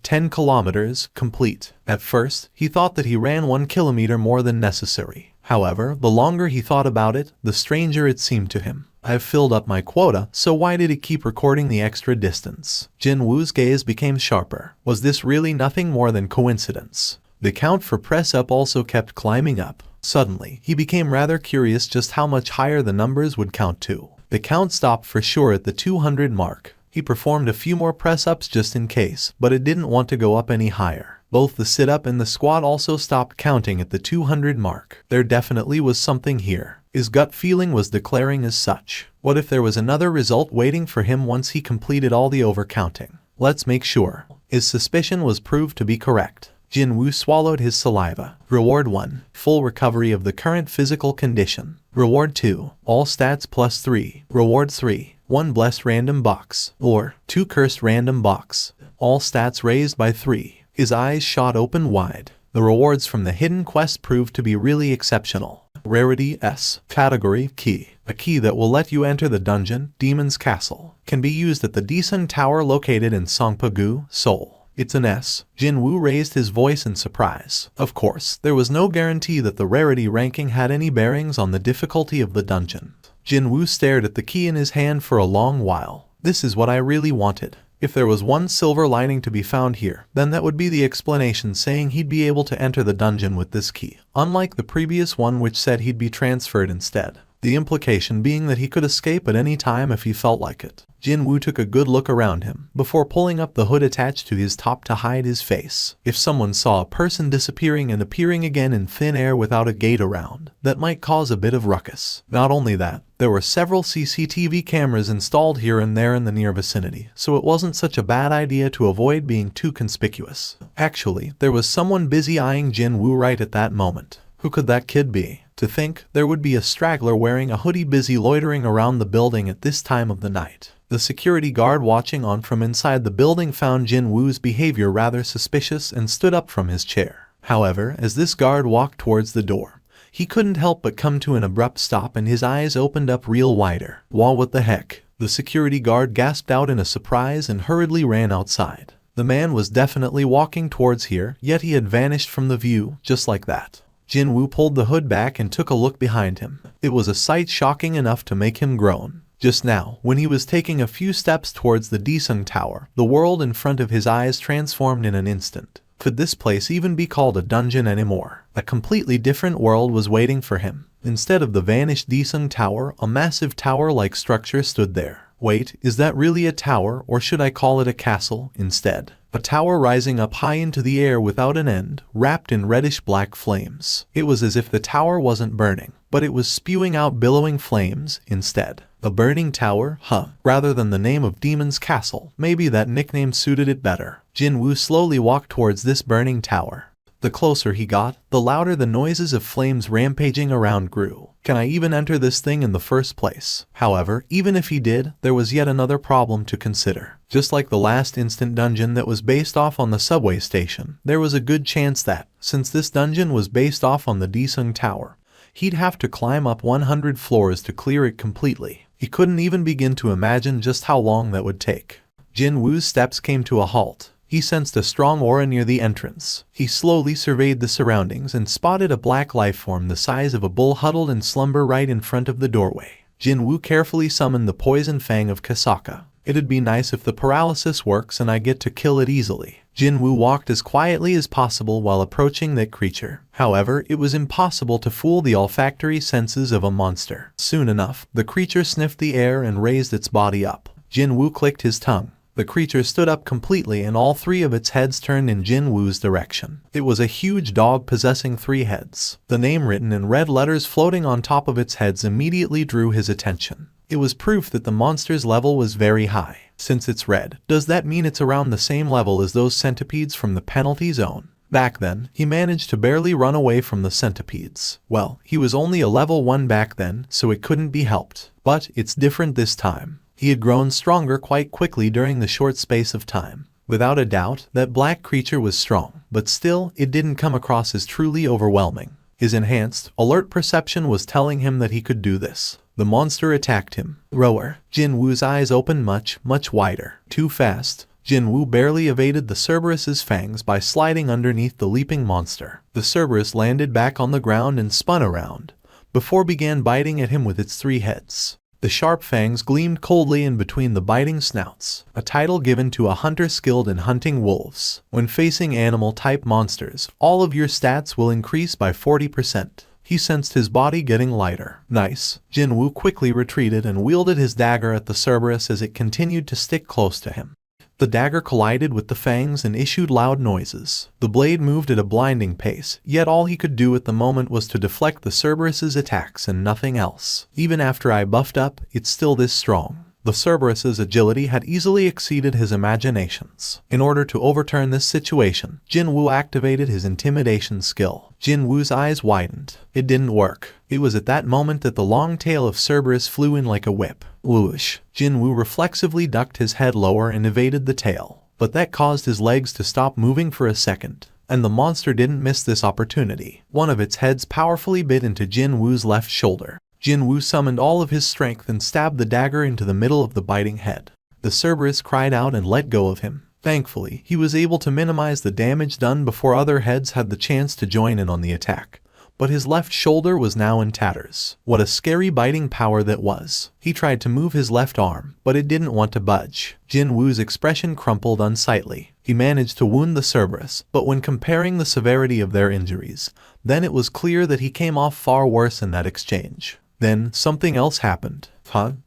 10 kilometers, complete. At first, he thought that he ran 1 kilometer more than necessary. However, the longer he thought about it, the stranger it seemed to him. I've filled up my quota, so why did it keep recording the extra distance? Jin-Woo's gaze became sharper. Was this really nothing more than coincidence? The count for press-up also kept climbing up. Suddenly, he became rather curious just how much higher the numbers would count to. The count stopped for sure at the 200 mark. He performed a few more press-ups just in case, but it didn't want to go up any higher. Both the sit-up and the squat also stopped counting at the 200 mark. There definitely was something here. His gut feeling was declaring as such. What if there was another result waiting for him once he completed all the overcounting? Let's make sure. His suspicion was proved to be correct. Jin-Woo swallowed his saliva. Reward 1. Full recovery of the current physical condition. Reward 2. All stats plus 3. Reward 3. 1 blessed random box, or 2 cursed random box. All stats raised by 3. His eyes shot open wide. The rewards from the hidden quest proved to be really exceptional. Rarity S. Category Key. A key that will let you enter the dungeon, Demon's Castle. Can be used at the Desun Tower located in Songpa-gu, Seoul. It's an S. Jin-Woo raised his voice in surprise. Of course, there was no guarantee that the rarity ranking had any bearings on the difficulty of the dungeon. Jin-Woo stared at the key in his hand for a long while. This is what I really wanted. If there was one silver lining to be found here, then that would be the explanation saying he'd be able to enter the dungeon with this key, unlike the previous one which said he'd be transferred instead. The implication being that he could escape at any time if he felt like it. Jin-Woo took a good look around him before pulling up the hood attached to his top to hide his face. If someone saw a person disappearing and appearing again in thin air without a gate around, that might cause a bit of ruckus. Not only that, there were several CCTV cameras installed here and there in the near vicinity, so it wasn't such a bad idea to avoid being too conspicuous. Actually, there was someone busy eyeing Jin-Woo right at that moment. Who could that kid be? To think there would be a straggler wearing a hoodie busy loitering around the building at this time of the night. The security guard watching on from inside the building found Jin-Woo's behavior rather suspicious and stood up from his chair. However, as this guard walked towards the door, he couldn't help but come to an abrupt stop and his eyes opened up real wider. What the heck? The security guard gasped out in a surprise and hurriedly ran outside. The man was definitely walking towards here, yet he had vanished from the view, just like that. Jin-Woo pulled the hood back and took a look behind him. It was a sight shocking enough to make him groan. Just now, when he was taking a few steps towards the Desun Tower, the world in front of his eyes transformed in an instant. Could this place even be called a dungeon anymore? A completely different world was waiting for him. Instead of the vanished Desun Tower, a massive tower-like structure stood there. Wait, is that really a tower, or should I call it a castle instead? A tower rising up high into the air without an end, wrapped in reddish-black flames. It was as if the tower wasn't burning, but it was spewing out billowing flames instead. A burning tower? Huh. Rather than the name of Demon's Castle, maybe that nickname suited it better. Jin-Woo slowly walked towards this burning tower. The closer he got, the louder the noises of flames rampaging around grew. Can I even enter this thing in the first place? However, even if he did, there was yet another problem to consider. Just like the last instant dungeon that was based off on the subway station, there was a good chance that, since this dungeon was based off on the Desun Tower, he'd have to climb up 100 floors to clear it completely. He couldn't even begin to imagine just how long that would take. Jin-Woo's steps came to a halt. He sensed a strong aura near the entrance. He slowly surveyed the surroundings and spotted a black lifeform the size of a bull huddled in slumber right in front of the doorway. Jin-Woo carefully summoned the poison fang of Kasaka. It'd be nice if the paralysis works and I get to kill it easily. Jin-Woo walked as quietly as possible while approaching that creature. However, it was impossible to fool the olfactory senses of a monster. Soon enough, the creature sniffed the air and raised its body up. Jin-Woo clicked his tongue. The creature stood up completely and all three of its heads turned in Jin-Woo's direction. It was a huge dog possessing 3 heads. The name written in red letters floating on top of its heads immediately drew his attention. It was proof that the monster's level was very high. Since it's red, does that mean it's around the same level as those centipedes from the penalty zone? Back then, he managed to barely run away from the centipedes. Well, he was only a level 1 back then, so it couldn't be helped. But it's different this time. He had grown stronger quite quickly during the short space of time. Without a doubt, that black creature was strong, but still, it didn't come across as truly overwhelming. His enhanced, alert perception was telling him that he could do this. The monster attacked him. Roar. Jin-Woo's eyes opened much wider. Too fast. Jin-Woo barely evaded the Cerberus's fangs by sliding underneath the leaping monster. The Cerberus landed back on the ground and spun around, before began biting at him with its 3 heads. The sharp fangs gleamed coldly in between the biting snouts, a title given to a hunter skilled in hunting wolves. When facing animal-type monsters, all of your stats will increase by 40%. He sensed his body getting lighter. Nice. Jin-Woo quickly retreated and wielded his dagger at the Cerberus as it continued to stick close to him. The dagger collided with the fangs and issued loud noises. The blade moved at a blinding pace, yet all he could do at the moment was to deflect the Cerberus's attacks and nothing else. Even after I buffed up, it's still this strong. The Cerberus's agility had easily exceeded his imaginations. In order to overturn this situation, Jin-Woo activated his intimidation skill. Jin-Woo's eyes widened. It didn't work. It was at that moment that the long tail of Cerberus flew in like a whip. Whoosh. Jin-Woo reflexively ducked his head lower and evaded the tail. But that caused his legs to stop moving for a second. And the monster didn't miss this opportunity. One of its heads powerfully bit into Jin-Woo's left shoulder. Jin-Woo summoned all of his strength and stabbed the dagger into the middle of the biting head. The Cerberus cried out and let go of him. Thankfully, he was able to minimize the damage done before other heads had the chance to join in on the attack. But his left shoulder was now in tatters. What a scary biting power that was. He tried to move his left arm, but it didn't want to budge. Jin-Woo's expression crumpled unsightly. He managed to wound the Cerberus, but when comparing the severity of their injuries, then it was clear that he came off far worse in that exchange. Then, something else happened.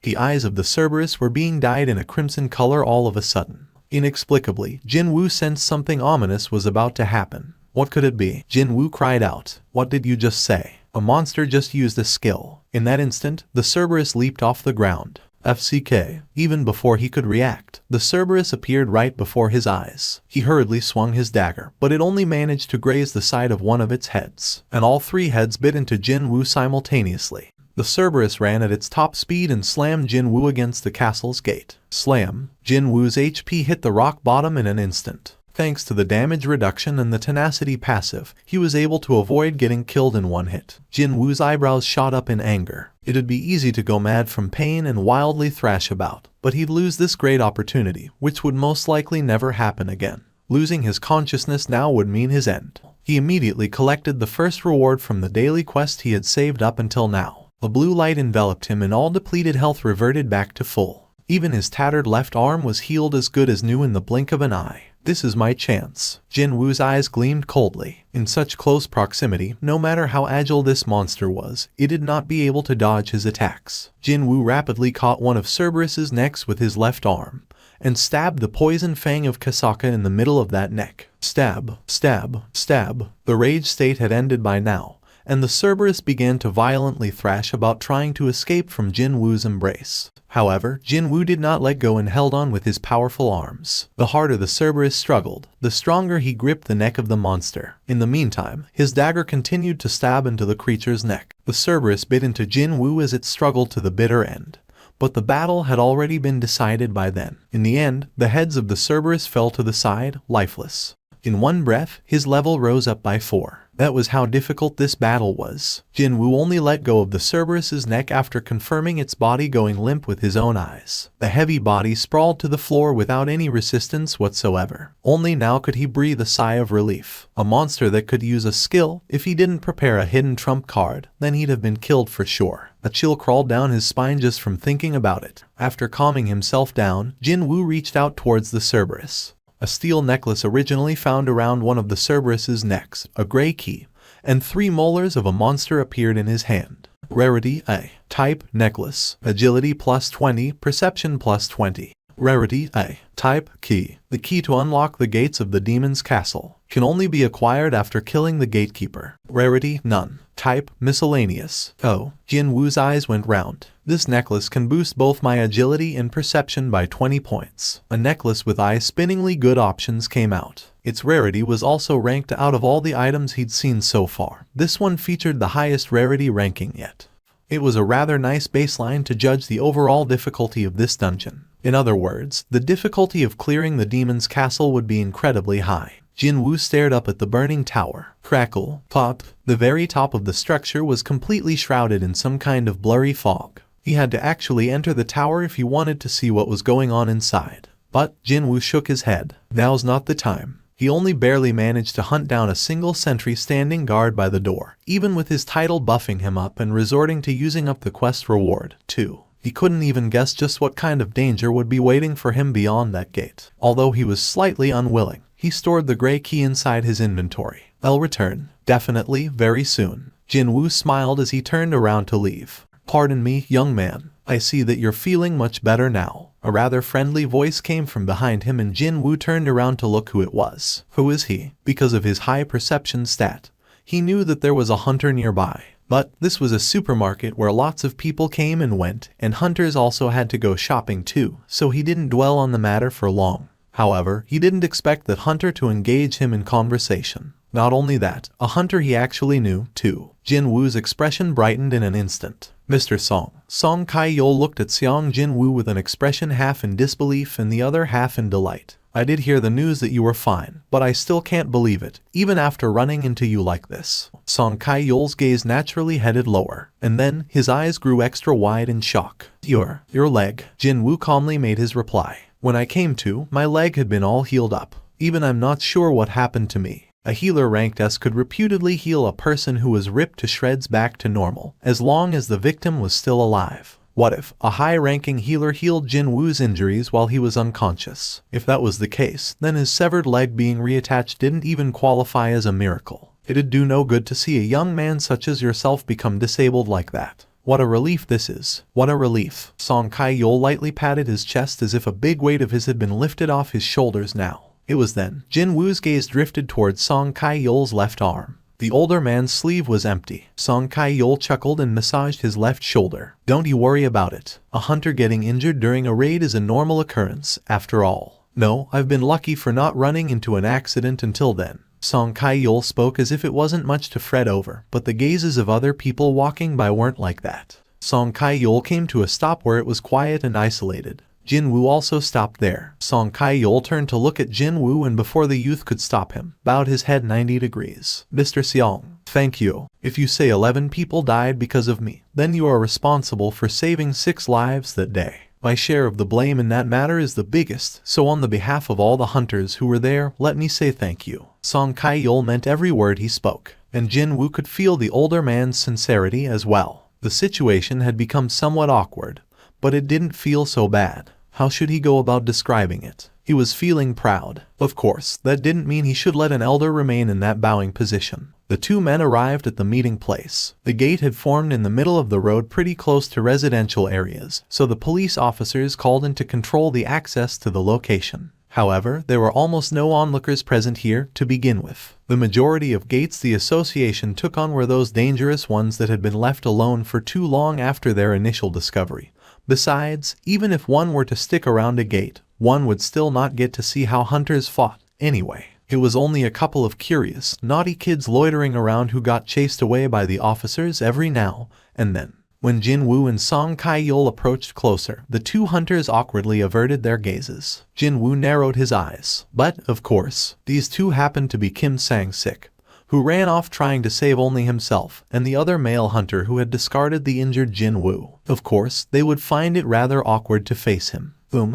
The eyes of the Cerberus were being dyed in a crimson color all of a sudden. Inexplicably, Jin-Woo sensed something ominous was about to happen. What could it be? Jin-Woo cried out. What did you just say? A monster just used a skill. In that instant, the Cerberus leaped off the ground. FCK. Even before he could react, the Cerberus appeared right before his eyes. He hurriedly swung his dagger, but it only managed to graze the side of one of its heads, and all three heads bit into Jin-Woo simultaneously. The Cerberus ran at its top speed and slammed Jin-Woo against the castle's gate. Slam. Jin-Woo's HP hit the rock bottom in an instant. Thanks to the damage reduction and the tenacity passive, he was able to avoid getting killed in one hit. Jin-Woo's eyebrows shot up in anger. It'd be easy to go mad from pain and wildly thrash about, but he'd lose this great opportunity, which would most likely never happen again. Losing his consciousness now would mean his end. He immediately collected the first reward from the daily quest he had saved up until now. A blue light enveloped him and all depleted health reverted back to full. Even his tattered left arm was healed as good as new in the blink of an eye. This is my chance. Jin-Woo's eyes gleamed coldly. In such close proximity, no matter how agile this monster was, it did not be able to dodge his attacks. Jin-Woo rapidly caught one of Cerberus's necks with his left arm, and stabbed the poison fang of Kasaka in the middle of that neck. Stab, stab, stab. The rage state had ended by now, and the Cerberus began to violently thrash about trying to escape from Jin-Woo's embrace. However, Jin-Woo did not let go and held on with his powerful arms. The harder the Cerberus struggled, the stronger he gripped the neck of the monster. In the meantime, his dagger continued to stab into the creature's neck. The Cerberus bit into Jin-Woo as it struggled to the bitter end. But the battle had already been decided by then. In the end, the heads of the Cerberus fell to the side, lifeless. In one breath, his level rose up by 4. That was how difficult this battle was. Jin-Woo only let go of the Cerberus's neck after confirming its body going limp with his own eyes. The heavy body sprawled to the floor without any resistance whatsoever. Only now could he breathe a sigh of relief. A monster that could use a skill. If he didn't prepare a hidden trump card, then he'd have been killed for sure. A chill crawled down his spine just from thinking about it. After calming himself down, Jin-Woo reached out towards the Cerberus. A steel necklace originally found around one of the Cerberus's necks, a gray key, and 3 molars of a monster appeared in his hand. Rarity A. Type necklace. Agility +20, perception +20. Rarity A. Type key. The key to unlock the gates of the demon's castle. Can only be acquired after killing the gatekeeper. Rarity none. Type miscellaneous. Oh, Jin-Woo's eyes went round. This necklace can boost both my agility and perception by 20 points. A necklace with eye-spinningly good options came out. Its rarity was also ranked out of all the items he'd seen so far. This one featured the highest rarity ranking yet. It was a rather nice baseline to judge the overall difficulty of this dungeon. In other words, the difficulty of clearing the demon's castle would be incredibly high. Jin-Woo stared up at the burning tower. Crackle, pop. The very top of the structure was completely shrouded in some kind of blurry fog. He had to actually enter the tower if he wanted to see what was going on inside. But Jin-Woo shook his head. Now's not the time. He only barely managed to hunt down a single sentry standing guard by the door, even with his title buffing him up and resorting to using up the quest reward, too. He couldn't even guess just what kind of danger would be waiting for him beyond that gate. Although he was slightly unwilling, he stored the gray key inside his inventory. I'll return. Definitely, very soon. Jin-Woo smiled as he turned around to leave. Pardon me, young man. I see that you're feeling much better now. A rather friendly voice came from behind him and Jin-Woo turned around to look who it was. Who is he? Because of his high perception stat, he knew that there was a hunter nearby. But this was a supermarket where lots of people came and went, and hunters also had to go shopping too, so he didn't dwell on the matter for long. However, he didn't expect that hunter to engage him in conversation. Not only that, a hunter he actually knew, too. Jin-Woo's expression brightened in an instant. Mr. Song. Song Kai-Yol looked at Seong Jin-Woo with an expression half in disbelief and the other half in delight. I did hear the news that you were fine, but I still can't believe it, even after running into you like this. Song Kye-yeol's gaze naturally headed lower, and then his eyes grew extra wide in shock. Your leg. Jin-Woo calmly made his reply. When I came to, my leg had been all healed up. Even I'm not sure what happened to me. A healer ranked S could reputedly heal a person who was ripped to shreds back to normal, as long as the victim was still alive. What if a high-ranking healer healed Jin-Woo's injuries while he was unconscious? If that was the case, then his severed leg being reattached didn't even qualify as a miracle. It'd do no good to see a young man such as yourself become disabled like that. What a relief this is. What a relief. Song Kye-yeol lightly patted his chest as if a big weight of his had been lifted off his shoulders now. It was then Jin-Woo's gaze drifted towards Song Kye-yeol's left arm. The older man's sleeve was empty. Song Kye-yeol chuckled and massaged his left shoulder. Don't you worry about it. A hunter getting injured during a raid is a normal occurrence, after all. No, I've been lucky for not running into an accident until then. Song Kye-yeol spoke as if it wasn't much to fret over, but the gazes of other people walking by weren't like that. Song Kye-yeol came to a stop where it was quiet and isolated. Jin-Woo also stopped there. Song Kye-yeol turned to look at Jin-Woo and before the youth could stop him, bowed his head 90 degrees. Mr. Seong, thank you. If you say 11 people died because of me, then you are responsible for saving 6 lives that day. My share of the blame in that matter is the biggest, so on the behalf of all the hunters who were there, let me say thank you. Song Kye-yeol meant every word he spoke, and Jin-Woo could feel the older man's sincerity as well. The situation had become somewhat awkward, but it didn't feel so bad. How should he go about describing it? He was feeling proud. Of course, that didn't mean he should let an elder remain in that bowing position. The two men arrived at the meeting place. The gate had formed in the middle of the road pretty close to residential areas, so the police officers called in to control the access to the location. However, there were almost no onlookers present here to begin with. The majority of gates the association took on were those dangerous ones that had been left alone for too long after their initial discovery. Besides, even if one were to stick around a gate, one would still not get to see how hunters fought. Anyway, it was only a couple of curious, naughty kids loitering around who got chased away by the officers every now and then. When Jin-Woo and Song Kye-yeol approached closer, the two hunters awkwardly averted their gazes. Jin-Woo narrowed his eyes. But, of course, these two happened to be Kim Sang-sik, who ran off trying to save only himself, and the other male hunter who had discarded the injured Jin-Woo. Of course, they would find it rather awkward to face him.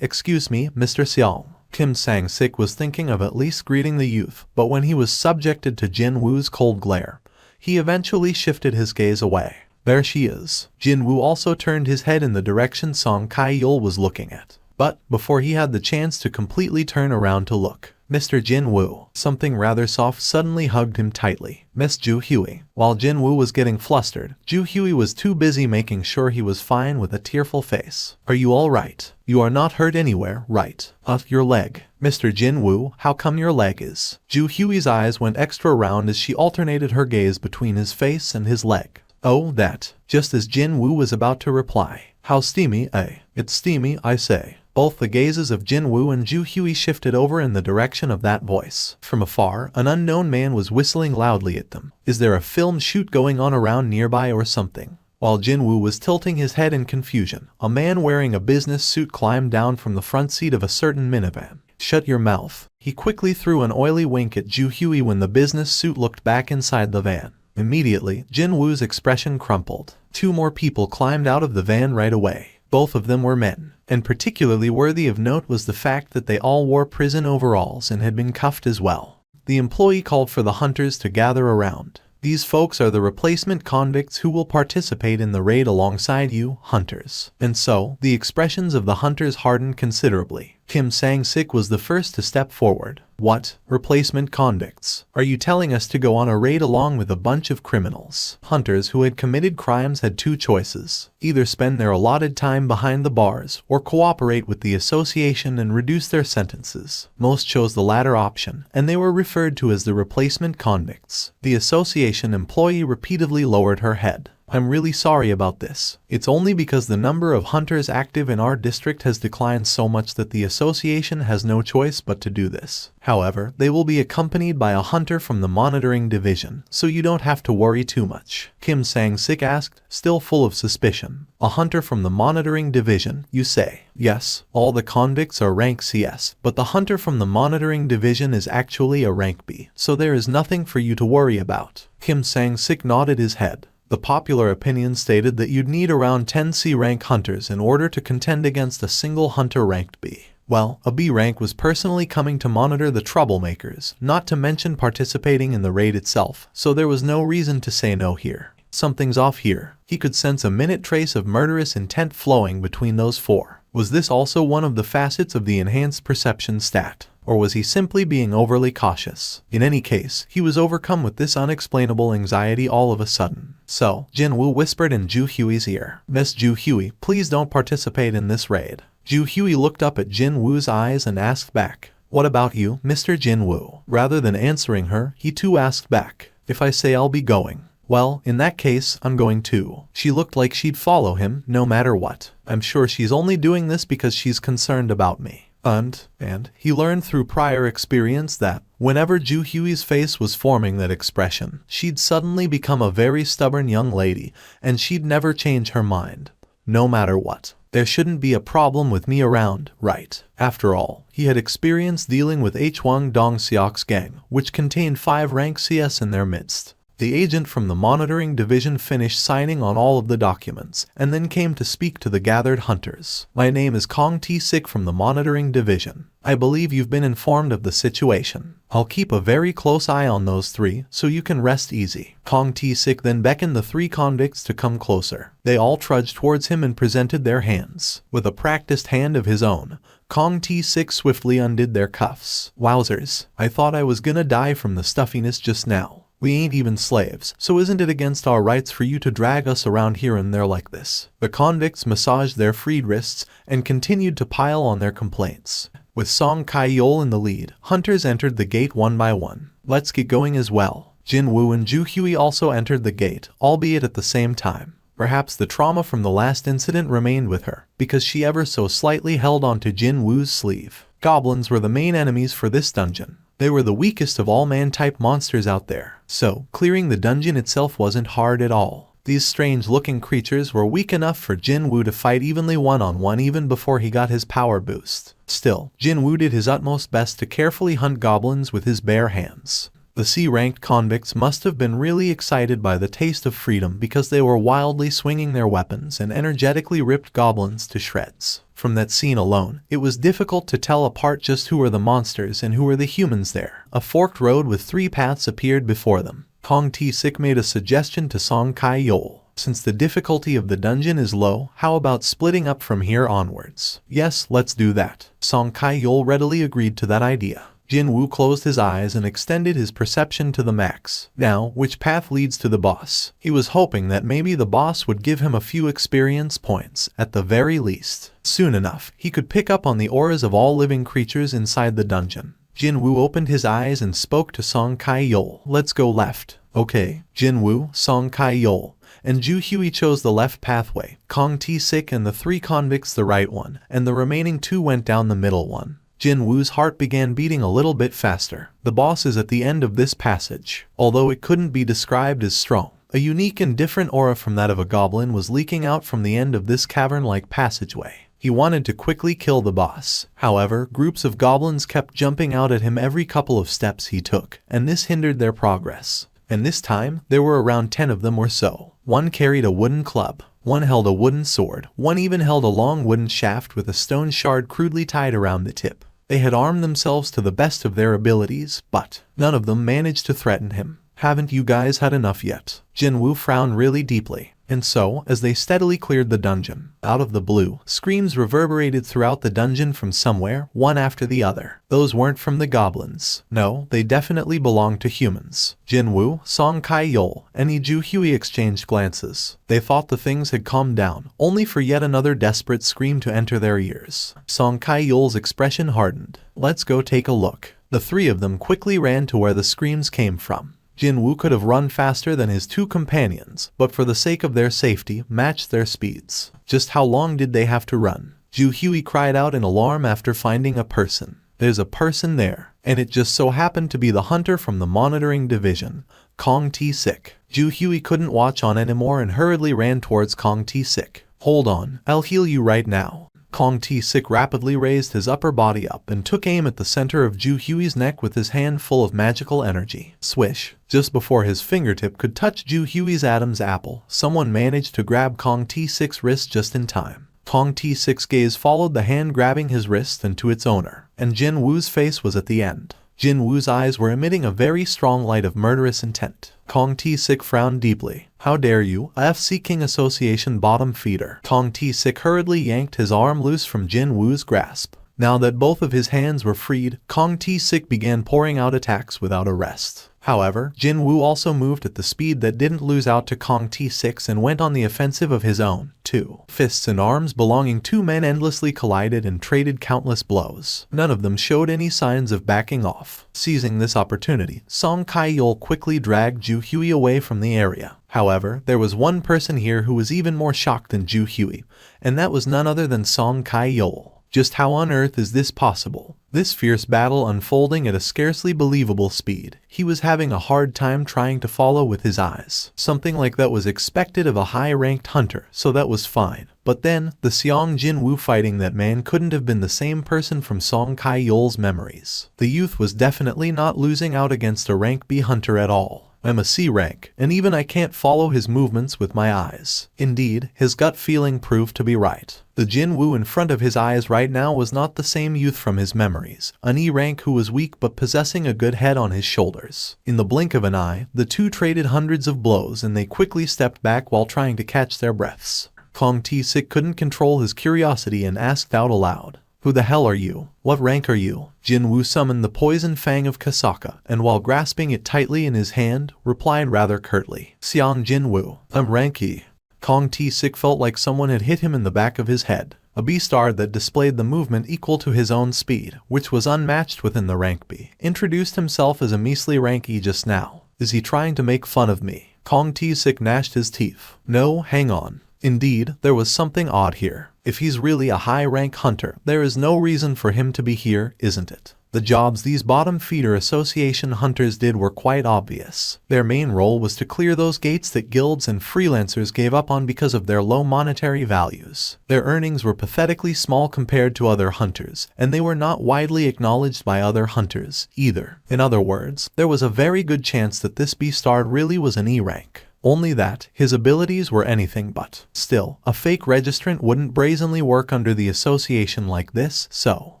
Excuse me, Mr. Seong. Kim Sang-sik was thinking of at least greeting the youth, but when he was subjected to Jin-Woo's cold glare, he eventually shifted his gaze away. There she is. Jin-Woo also turned his head in the direction Song Kye-yeol was looking at. But, before he had the chance to completely turn around to look, Mr. Jin-Woo, something rather soft suddenly hugged him tightly. Miss Ju-Hui. While Jin-Woo was getting flustered, Ju-Hui was too busy making sure he was fine with a tearful face. Are you all right? You are not hurt anywhere, right? Your leg. Mr. Jin-Woo, how come your leg is? Ju-Hui's eyes went extra round as she alternated her gaze between his face and his leg. Oh, that. Just as Jin-Woo was about to reply. How steamy, eh? It's steamy, I say. Both the gazes of Jin-Woo and Ju-Hui shifted over in the direction of that voice. From afar, an unknown man was whistling loudly at them. Is there a film shoot going on around nearby or something? While Jin-Woo was tilting his head in confusion, a man wearing a business suit climbed down from the front seat of a certain minivan. Shut your mouth. He quickly threw an oily wink at Ju-Hui when the business suit looked back inside the van. Immediately, Jin-Woo's expression crumpled. 2 more people climbed out of the van right away. Both of them were men, and particularly worthy of note was the fact that they all wore prison overalls and had been cuffed as well. The employee called for the hunters to gather around. These folks are the replacement convicts who will participate in the raid alongside you, hunters. And so, the expressions of the hunters hardened considerably. Kim Sang-sik was the first to step forward. What? Replacement convicts? Are you telling us to go on a raid along with a bunch of criminals? Hunters who had committed crimes had 2 choices. Either spend their allotted time behind the bars, or cooperate with the association and reduce their sentences. Most chose the latter option, and they were referred to as the replacement convicts. The association employee repeatedly lowered her head. I'm really sorry about this. It's only because the number of hunters active in our district has declined so much that the association has no choice but to do this. However, they will be accompanied by a hunter from the monitoring division, so you don't have to worry too much. Kim Sang-sik asked, still full of suspicion. A hunter from the monitoring division, you say? Yes, all the convicts are rank CS, but the hunter from the monitoring division is actually a rank B, so there is nothing for you to worry about. Kim Sang-sik nodded his head. The popular opinion stated that you'd need around 10 C rank hunters in order to contend against a single hunter ranked B. Well, a B rank was personally coming to monitor the troublemakers, not to mention participating in the raid itself, so there was no reason to say no here. Something's off here. He could sense a minute trace of murderous intent flowing between those four. Was this also one of the facets of the enhanced perception stat? Or was he simply being overly cautious? In any case, he was overcome with this unexplainable anxiety all of a sudden. So, Jin-Woo whispered in Ju Hui's ear, Miss Ju Hui, please don't participate in this raid. Ju Hui looked up at Jin-Woo's eyes and asked back, what about you, Mr. Jin-Woo? Rather than answering her, he too asked back, if I say I'll be going, well, in that case, I'm going too. She looked like she'd follow him, no matter what. I'm sure she's only doing this because she's concerned about me. And he learned through prior experience that whenever Ju Hui's face was forming that expression, she'd suddenly become a very stubborn young lady, and she'd never change her mind. No matter what. There shouldn't be a problem with me around, right? After all, he had experience dealing with Hwang Dong-seok's gang, which contained 5 rank CS in their midst. The agent from the monitoring division finished signing on all of the documents, and then came to speak to the gathered hunters. My name is Kong T-sik from the monitoring division. I believe you've been informed of the situation. I'll keep a very close eye on those 3, so you can rest easy. Kong T-sik then beckoned the 3 convicts to come closer. They all trudged towards him and presented their hands. With a practiced hand of his own, Kong T-sik swiftly undid their cuffs. Wowzers, I thought I was gonna die from the stuffiness just now. We ain't even slaves, so isn't it against our rights for you to drag us around here and there like this? The convicts massaged their freed wrists and continued to pile on their complaints. With Song Kai-yeol in the lead, hunters entered the gate one by one. Let's get going as well. Jin-Woo and Ju Hui also entered the gate, albeit at the same time. Perhaps the trauma from the last incident remained with her, because she ever so slightly held onto Jin-Woo's sleeve. Goblins were the main enemies for this dungeon. They were the weakest of all man-type monsters out there, so clearing the dungeon itself wasn't hard at all. These strange-looking creatures were weak enough for Jin-Woo to fight evenly one-on-one even before he got his power boost. Still, Jin-Woo did his utmost best to carefully hunt goblins with his bare hands. The C-ranked convicts must have been really excited by the taste of freedom because they were wildly swinging their weapons and energetically ripped goblins to shreds. From that scene alone, it was difficult to tell apart just who were the monsters and who were the humans there. A forked road with 3 paths appeared before them. Kong T-sik made a suggestion to Song Kai-yeol. Since the difficulty of the dungeon is low, how about splitting up from here onwards? Yes, let's do that. Song Kai-yeol readily agreed to that idea. Jin-Woo closed his eyes and extended his perception to the max. Now, which path leads to the boss? He was hoping that maybe the boss would give him a few experience points, at the very least. Soon enough, he could pick up on the auras of all living creatures inside the dungeon. Jin-Woo opened his eyes and spoke to Song Kai-yeol. Let's go left. Okay. Jin-Woo, Song Kai-yeol, and Ju Hui chose the left pathway. Kong T-sik and the 3 convicts the right one, and the remaining 2 went down the middle one. Jin-Woo's heart began beating a little bit faster. The boss is at the end of this passage. Although it couldn't be described as strong, a unique and different aura from that of a goblin was leaking out from the end of this cavern-like passageway. He wanted to quickly kill the boss. However, groups of goblins kept jumping out at him every couple of steps he took, and this hindered their progress. And this time, there were around 10 of them or so. One carried a wooden club. One held a wooden sword. One even held a long wooden shaft with a stone shard crudely tied around the tip. They had armed themselves to the best of their abilities, but none of them managed to threaten him. Haven't you guys had enough yet? Jin-Woo frowned really deeply. And so, as they steadily cleared the dungeon, out of the blue, screams reverberated throughout the dungeon from somewhere, one after the other. Those weren't from the goblins. No, they definitely belonged to humans. Jin-Woo, Song Kai-yeol, and Ju Hui exchanged glances. They thought the things had calmed down, only for yet another desperate scream to enter their ears. Song Kai-yeol's expression hardened. Let's go take a look. The 3 of them quickly ran to where the screams came from. Jin-Woo could have run faster than his two companions, but for the sake of their safety, matched their speeds. Just how long did they have to run? Ju Hui cried out in alarm after finding a person. There's a person there, and it just so happened to be the hunter from the monitoring division, Kong T-Sik. Ju Hui couldn't watch on anymore and hurriedly ran towards Kong T-Sik. Hold on, I'll heal you right now. Kong T-Sik rapidly raised his upper body up and took aim at the center of Ju Hui's neck with his hand full of magical energy. Swish! Just before his fingertip could touch Ju Hui's Adam's apple, someone managed to grab Kong T-Sik's wrist just in time. Kong T-Sik's gaze followed the hand grabbing his wrist and to its owner, and Jin-Woo's face was at the end. Jin-Woo's eyes were emitting a very strong light of murderous intent. Kong T-Sik frowned deeply. How dare you, FC King Association bottom feeder. Kong T-Sik hurriedly yanked his arm loose from Jin-Woo's grasp. Now that both of his hands were freed, Kong T-Sik began pouring out attacks without a rest. However, Jin-Woo also moved at the speed that didn't lose out to Kong T-Sik and went on the offensive of his own, too. Fists and arms belonging to men endlessly collided and traded countless blows. None of them showed any signs of backing off. Seizing this opportunity, Song Kai-yeol quickly dragged Ju Hui away from the area. However, there was one person here who was even more shocked than Ju Hui, and that was none other than Song Kai-yeol. Just how on earth is this possible? This fierce battle unfolding at a scarcely believable speed. He was having a hard time trying to follow with his eyes. Something like that was expected of a high-ranked hunter, so that was fine. But then, the Seong Jin-Woo fighting that man couldn't have been the same person from Song Kai-yeol's memories. The youth was definitely not losing out against a rank B hunter at all. I'm a C rank, and even I can't follow his movements with my eyes. Indeed, his gut feeling proved to be right. The Jin-Woo in front of his eyes right now was not the same youth from his memories, an E rank who was weak but possessing a good head on his shoulders. In the blink of an eye, the two traded hundreds of blows and they quickly stepped back while trying to catch their breaths. Kong T-Sik couldn't control his curiosity and asked out aloud. Who the hell are you? What rank are you? Jin-Woo summoned the poison fang of Kasaka, and while grasping it tightly in his hand, replied rather curtly. Seong Jin-Woo, I'm rank E. Kong T-Sik felt like someone had hit him in the back of his head. A B-star that displayed the movement equal to his own speed, which was unmatched within the rank B, introduced himself as a measly rank E just now. Is he trying to make fun of me? Kong T-Sik gnashed his teeth. No, hang on. Indeed, there was something odd here. If he's really a high-rank hunter, there is no reason for him to be here, isn't it? The jobs these bottom feeder association hunters did were quite obvious. Their main role was to clear those gates that guilds and freelancers gave up on because of their low monetary values. Their earnings were pathetically small compared to other hunters, and they were not widely acknowledged by other hunters, either. In other words, there was a very good chance that this B-star really was an E rank. Only that, his abilities were anything but. Still, a fake registrant wouldn't brazenly work under the association like this, so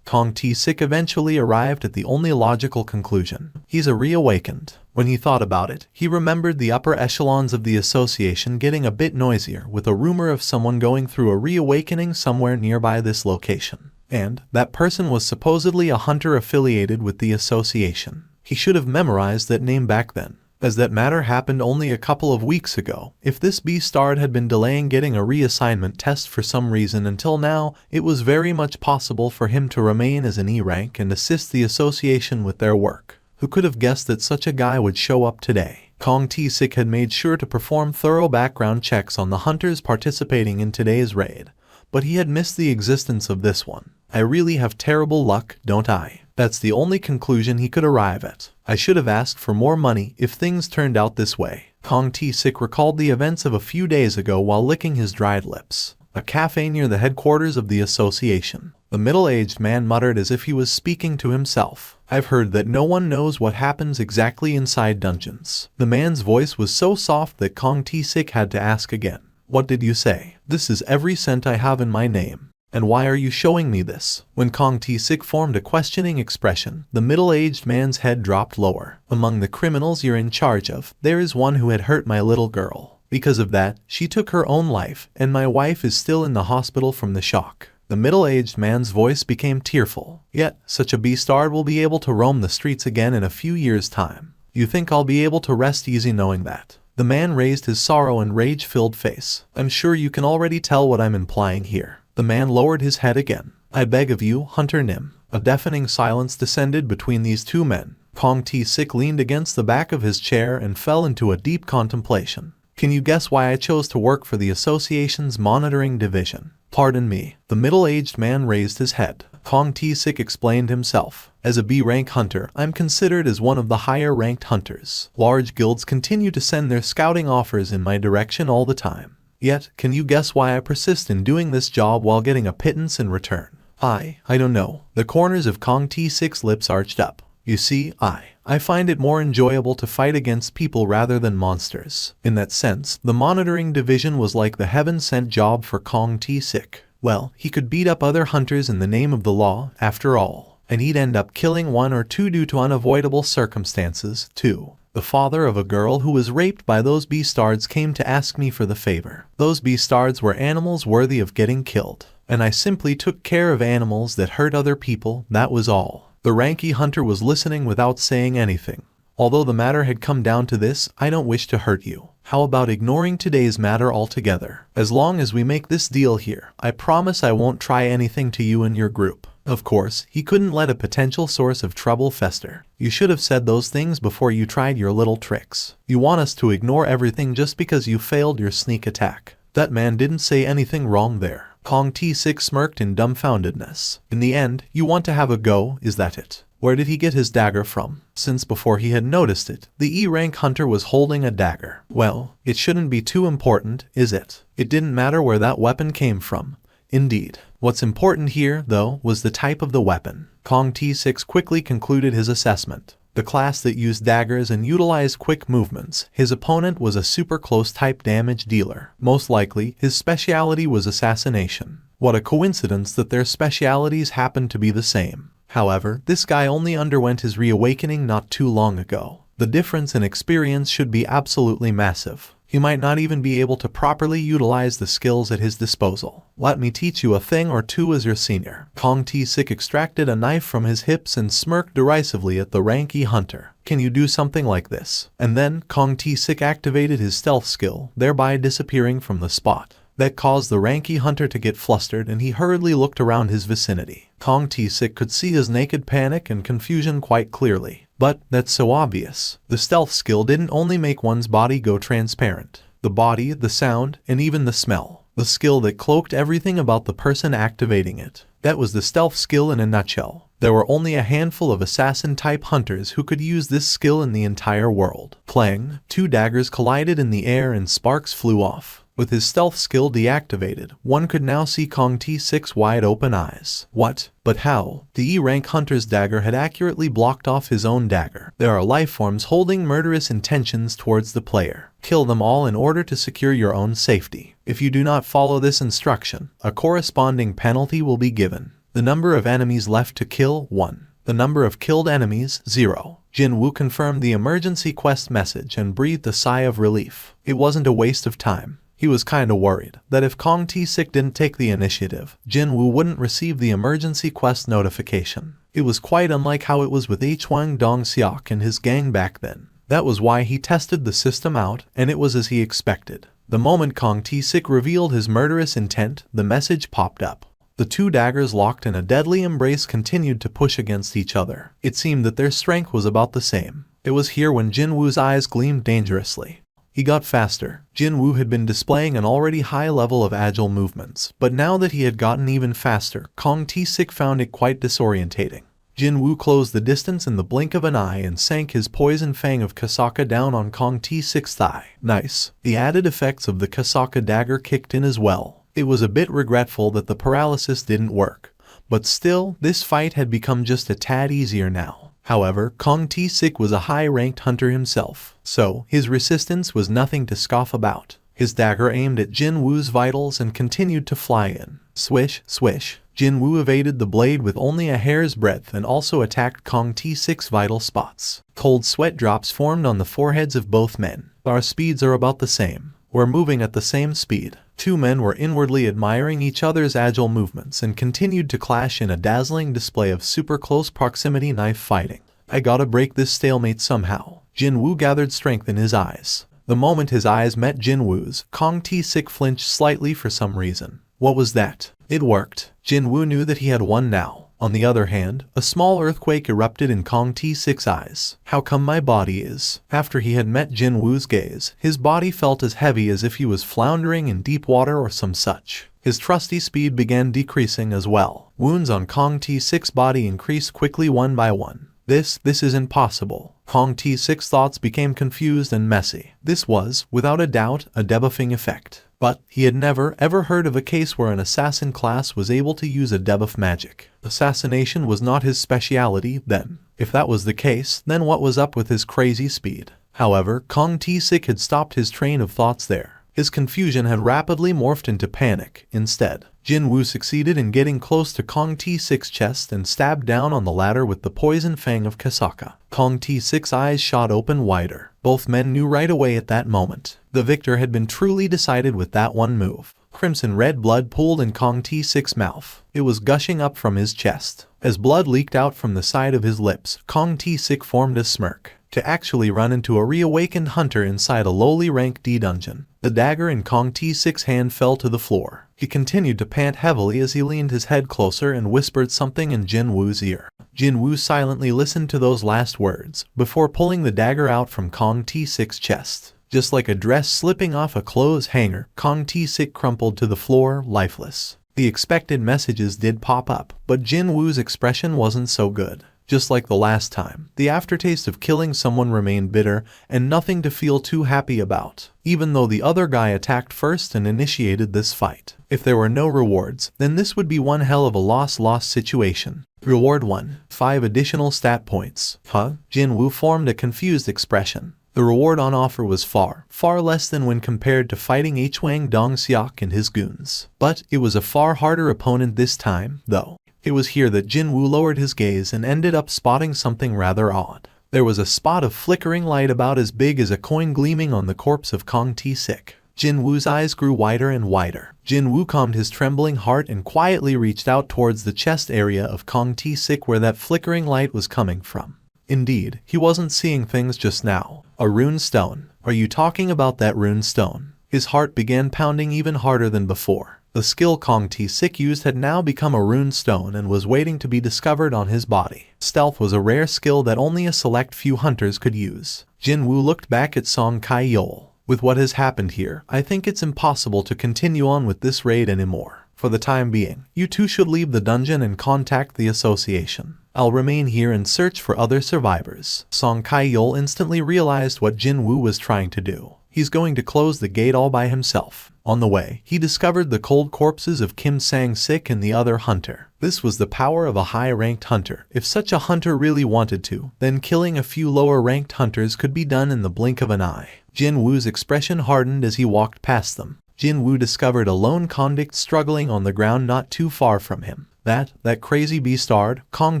Kong T-Sik eventually arrived at the only logical conclusion. He's a reawakened. When he thought about it, he remembered the upper echelons of the association getting a bit noisier with a rumor of someone going through a reawakening somewhere nearby this location. And that person was supposedly a hunter affiliated with the association. He should have memorized that name back then. As that matter happened only a couple of weeks ago, if this B-star had been delaying getting a reassignment test for some reason until now, it was very much possible for him to remain as an E rank and assist the association with their work. Who could have guessed that such a guy would show up today? Kong T-Sik had made sure to perform thorough background checks on the hunters participating in today's raid, but he had missed the existence of this one. I really have terrible luck, don't I? That's the only conclusion he could arrive at. I should have asked for more money if things turned out this way. Kong T-Sik recalled the events of a few days ago while licking his dried lips. A cafe near the headquarters of the association. The middle-aged man muttered as if he was speaking to himself. I've heard that no one knows what happens exactly inside dungeons. The man's voice was so soft that Kong T-Sik had to ask again. What did you say? This is every cent I have in my name. And why are you showing me this? When Kong T-Sik formed a questioning expression, the middle-aged man's head dropped lower. Among the criminals you're in charge of, there is one who had hurt my little girl. Because of that, she took her own life, and my wife is still in the hospital from the shock. The middle-aged man's voice became tearful. Yet, such a B-star will be able to roam the streets again in a few years' time. You think I'll be able to rest easy knowing that? The man raised his sorrow and rage-filled face. I'm sure you can already tell what I'm implying here. The man lowered his head again. I beg of you, Hunter Nim. A deafening silence descended between these two men. Kong T-Sik leaned against the back of his chair and fell into a deep contemplation. Can you guess why I chose to work for the association's monitoring division? Pardon me. The middle-aged man raised his head. Kong T-Sik explained himself. As a B-rank hunter, I'm considered as one of the higher-ranked hunters. Large guilds continue to send their scouting offers in my direction all the time. Yet, can you guess why I persist in doing this job while getting a pittance in return? I don't know. The corners of Kong T-Sik's lips arched up. You see, I find it more enjoyable to fight against people rather than monsters. In that sense, the monitoring division was like the heaven-sent job for Kong T-Sik. Well, he could beat up other hunters in the name of the law, after all. And he'd end up killing one or two due to unavoidable circumstances, too. The father of a girl who was raped by those beastards came to ask me for the favor. Those beastards were animals worthy of getting killed. And I simply took care of animals that hurt other people, that was all. The ranky hunter was listening without saying anything. Although the matter had come down to this, I don't wish to hurt you. How about ignoring today's matter altogether? As long as we make this deal here, I promise I won't try anything to you and your group. Of course, he couldn't let a potential source of trouble fester. You should have said those things before you tried your little tricks. You want us to ignore everything just because you failed your sneak attack. That man didn't say anything wrong there. Kong T-Sik smirked in dumbfoundedness. In the end, you want to have a go, is that it? Where did he get his dagger from? Since before he had noticed it, the E-rank hunter was holding a dagger. Well, it shouldn't be too important, is it? It didn't matter where that weapon came from. Indeed. What's important here, though, was the type of the weapon. Kong T-Sik quickly concluded his assessment. The class that used daggers and utilized quick movements. His opponent was a super close type damage dealer. Most likely, his speciality was assassination. What a coincidence that their specialities happened to be the same. However, this guy only underwent his reawakening not too long ago. The difference in experience should be absolutely massive. He might not even be able to properly utilize the skills at his disposal. Let me teach you a thing or two as your senior. Kong T-Sik extracted a knife from his hips and smirked derisively at the ranky hunter. Can you do something like this? And then, Kong T-Sik activated his stealth skill, thereby disappearing from the spot. That caused the ranky hunter to get flustered and he hurriedly looked around his vicinity. Kong T-Sik could see his naked panic and confusion quite clearly. But that's so obvious. The stealth skill didn't only make one's body go transparent. The body, the sound, and even the smell. The skill that cloaked everything about the person activating it. That was the stealth skill in a nutshell. There were only a handful of assassin-type hunters who could use this skill in the entire world. Clang, two daggers collided in the air and sparks flew off. With his stealth skill deactivated, one could now see Kong T-Sik's wide-open eyes. What? But how? The E-rank hunter's dagger had accurately blocked off his own dagger. There are life forms holding murderous intentions towards the player. Kill them all in order to secure your own safety. If you do not follow this instruction, a corresponding penalty will be given. The number of enemies left to kill, 1. The number of killed enemies, 0. Jin-Woo confirmed the emergency quest message and breathed a sigh of relief. It wasn't a waste of time. He was kinda worried that if Kong T-Sik didn't take the initiative, Jin-Woo wouldn't receive the emergency quest notification. It was quite unlike how it was with Hwang Dong-seok and his gang back then. That was why he tested the system out, and it was as he expected. The moment Kong T-Sik revealed his murderous intent, the message popped up. The two daggers locked in a deadly embrace continued to push against each other. It seemed that their strength was about the same. It was here when Jin-Woo's eyes gleamed dangerously. He got faster. Jin-Woo had been displaying an already high level of agile movements, but now that he had gotten even faster, Kong T-Sik found it quite disorientating. Jin-Woo closed the distance in the blink of an eye and sank his poison fang of Kasaka down on Kong T-Sik's thigh. Nice. The added effects of the Kasaka dagger kicked in as well. It was a bit regretful that the paralysis didn't work, but still, this fight had become just a tad easier now. However, Kong T-Sik was a high-ranked hunter himself, so his resistance was nothing to scoff about. His dagger aimed at Jin-Woo's vitals and continued to fly in. Swish, swish. Jin-Woo evaded the blade with only a hair's breadth and also attacked Kong T-Sik's vital spots. Cold sweat drops formed on the foreheads of both men. Our speeds are about the same. We're moving at the same speed. Two men were inwardly admiring each other's agile movements and continued to clash in a dazzling display of super close proximity knife fighting. I gotta break this stalemate somehow. Jin-Woo gathered strength in his eyes. The moment his eyes met Jin-Woo's, Kong T-Sik flinched slightly for some reason. What was that? It worked. Jin-Woo knew that he had won now. On the other hand, a small earthquake erupted in Kong T6's eyes. How come my body is? After he had met Jin-Woo's gaze, his body felt as heavy as if he was floundering in deep water or some such. His trusty speed began decreasing as well. Wounds on Kong T6's body increased quickly one by one. This isn't possible. Kong T6's thoughts became confused and messy. This was, without a doubt, a debuffing effect. But he had never, ever heard of a case where an assassin class was able to use a debuff magic. Assassination was not his speciality then. If that was the case, then what was up with his crazy speed? However, Kong T6 had stopped his train of thoughts there. His confusion had rapidly morphed into panic. Instead, Jin-Woo succeeded in getting close to Kong T6's chest and stabbed down on the latter with the poison fang of Kasaka. Kong T6's eyes shot open wider. Both men knew right away at that moment. The victor had been truly decided with that one move. Crimson red blood pooled in Kong T6's mouth. It was gushing up from his chest. As blood leaked out from the side of his lips, Kong T6 formed a smirk. To actually run into a reawakened hunter inside a lowly rank D dungeon. The dagger in Kong T6's hand fell to the floor. He continued to pant heavily as he leaned his head closer and whispered something in Jin-Woo's ear. Jin-Woo silently listened to those last words, before pulling the dagger out from Kong T6's chest. Just like a dress slipping off a clothes hanger, Kong T6 crumpled to the floor, lifeless. The expected messages did pop up, but Jin-Woo's expression wasn't so good. Just like the last time, the aftertaste of killing someone remained bitter and nothing to feel too happy about, even though the other guy attacked first and initiated this fight. If there were no rewards, then this would be one hell of a loss-loss situation. Reward 1. 5 additional stat points. Huh? Jin-Woo formed a confused expression. The reward on offer was far less than when compared to fighting Hwang Dong-seok and his goons. But it was a far harder opponent this time, though. It was here that Jin-Woo lowered his gaze and ended up spotting something rather odd. There was a spot of flickering light about as big as a coin gleaming on the corpse of Kong T6. Jin-Woo's eyes grew wider and wider. Jin-Woo calmed his trembling heart and quietly reached out towards the chest area of Kong T6 where that flickering light was coming from. Indeed, he wasn't seeing things just now. A rune stone. Are you talking about that rune stone? His heart began pounding even harder than before. The skill Kong T6 used had now become a rune stone and was waiting to be discovered on his body. Stealth was a rare skill that only a select few hunters could use. Jin-Woo looked back at Song Kai-yeol. With what has happened here, I think it's impossible to continue on with this raid anymore. For the time being, you two should leave the dungeon and contact the association. I'll remain here and search for other survivors. Song Kai-yeol instantly realized what Jin-Woo was trying to do. He's going to close the gate all by himself. On the way, he discovered the cold corpses of Kim Sang-sik and the other hunter. This was the power of a high-ranked hunter. If such a hunter really wanted to, then killing a few lower-ranked hunters could be done in the blink of an eye. Jin-Woo's expression hardened as he walked past them. Jin-Woo discovered a lone convict struggling on the ground not too far from him. That crazy beastard, Kong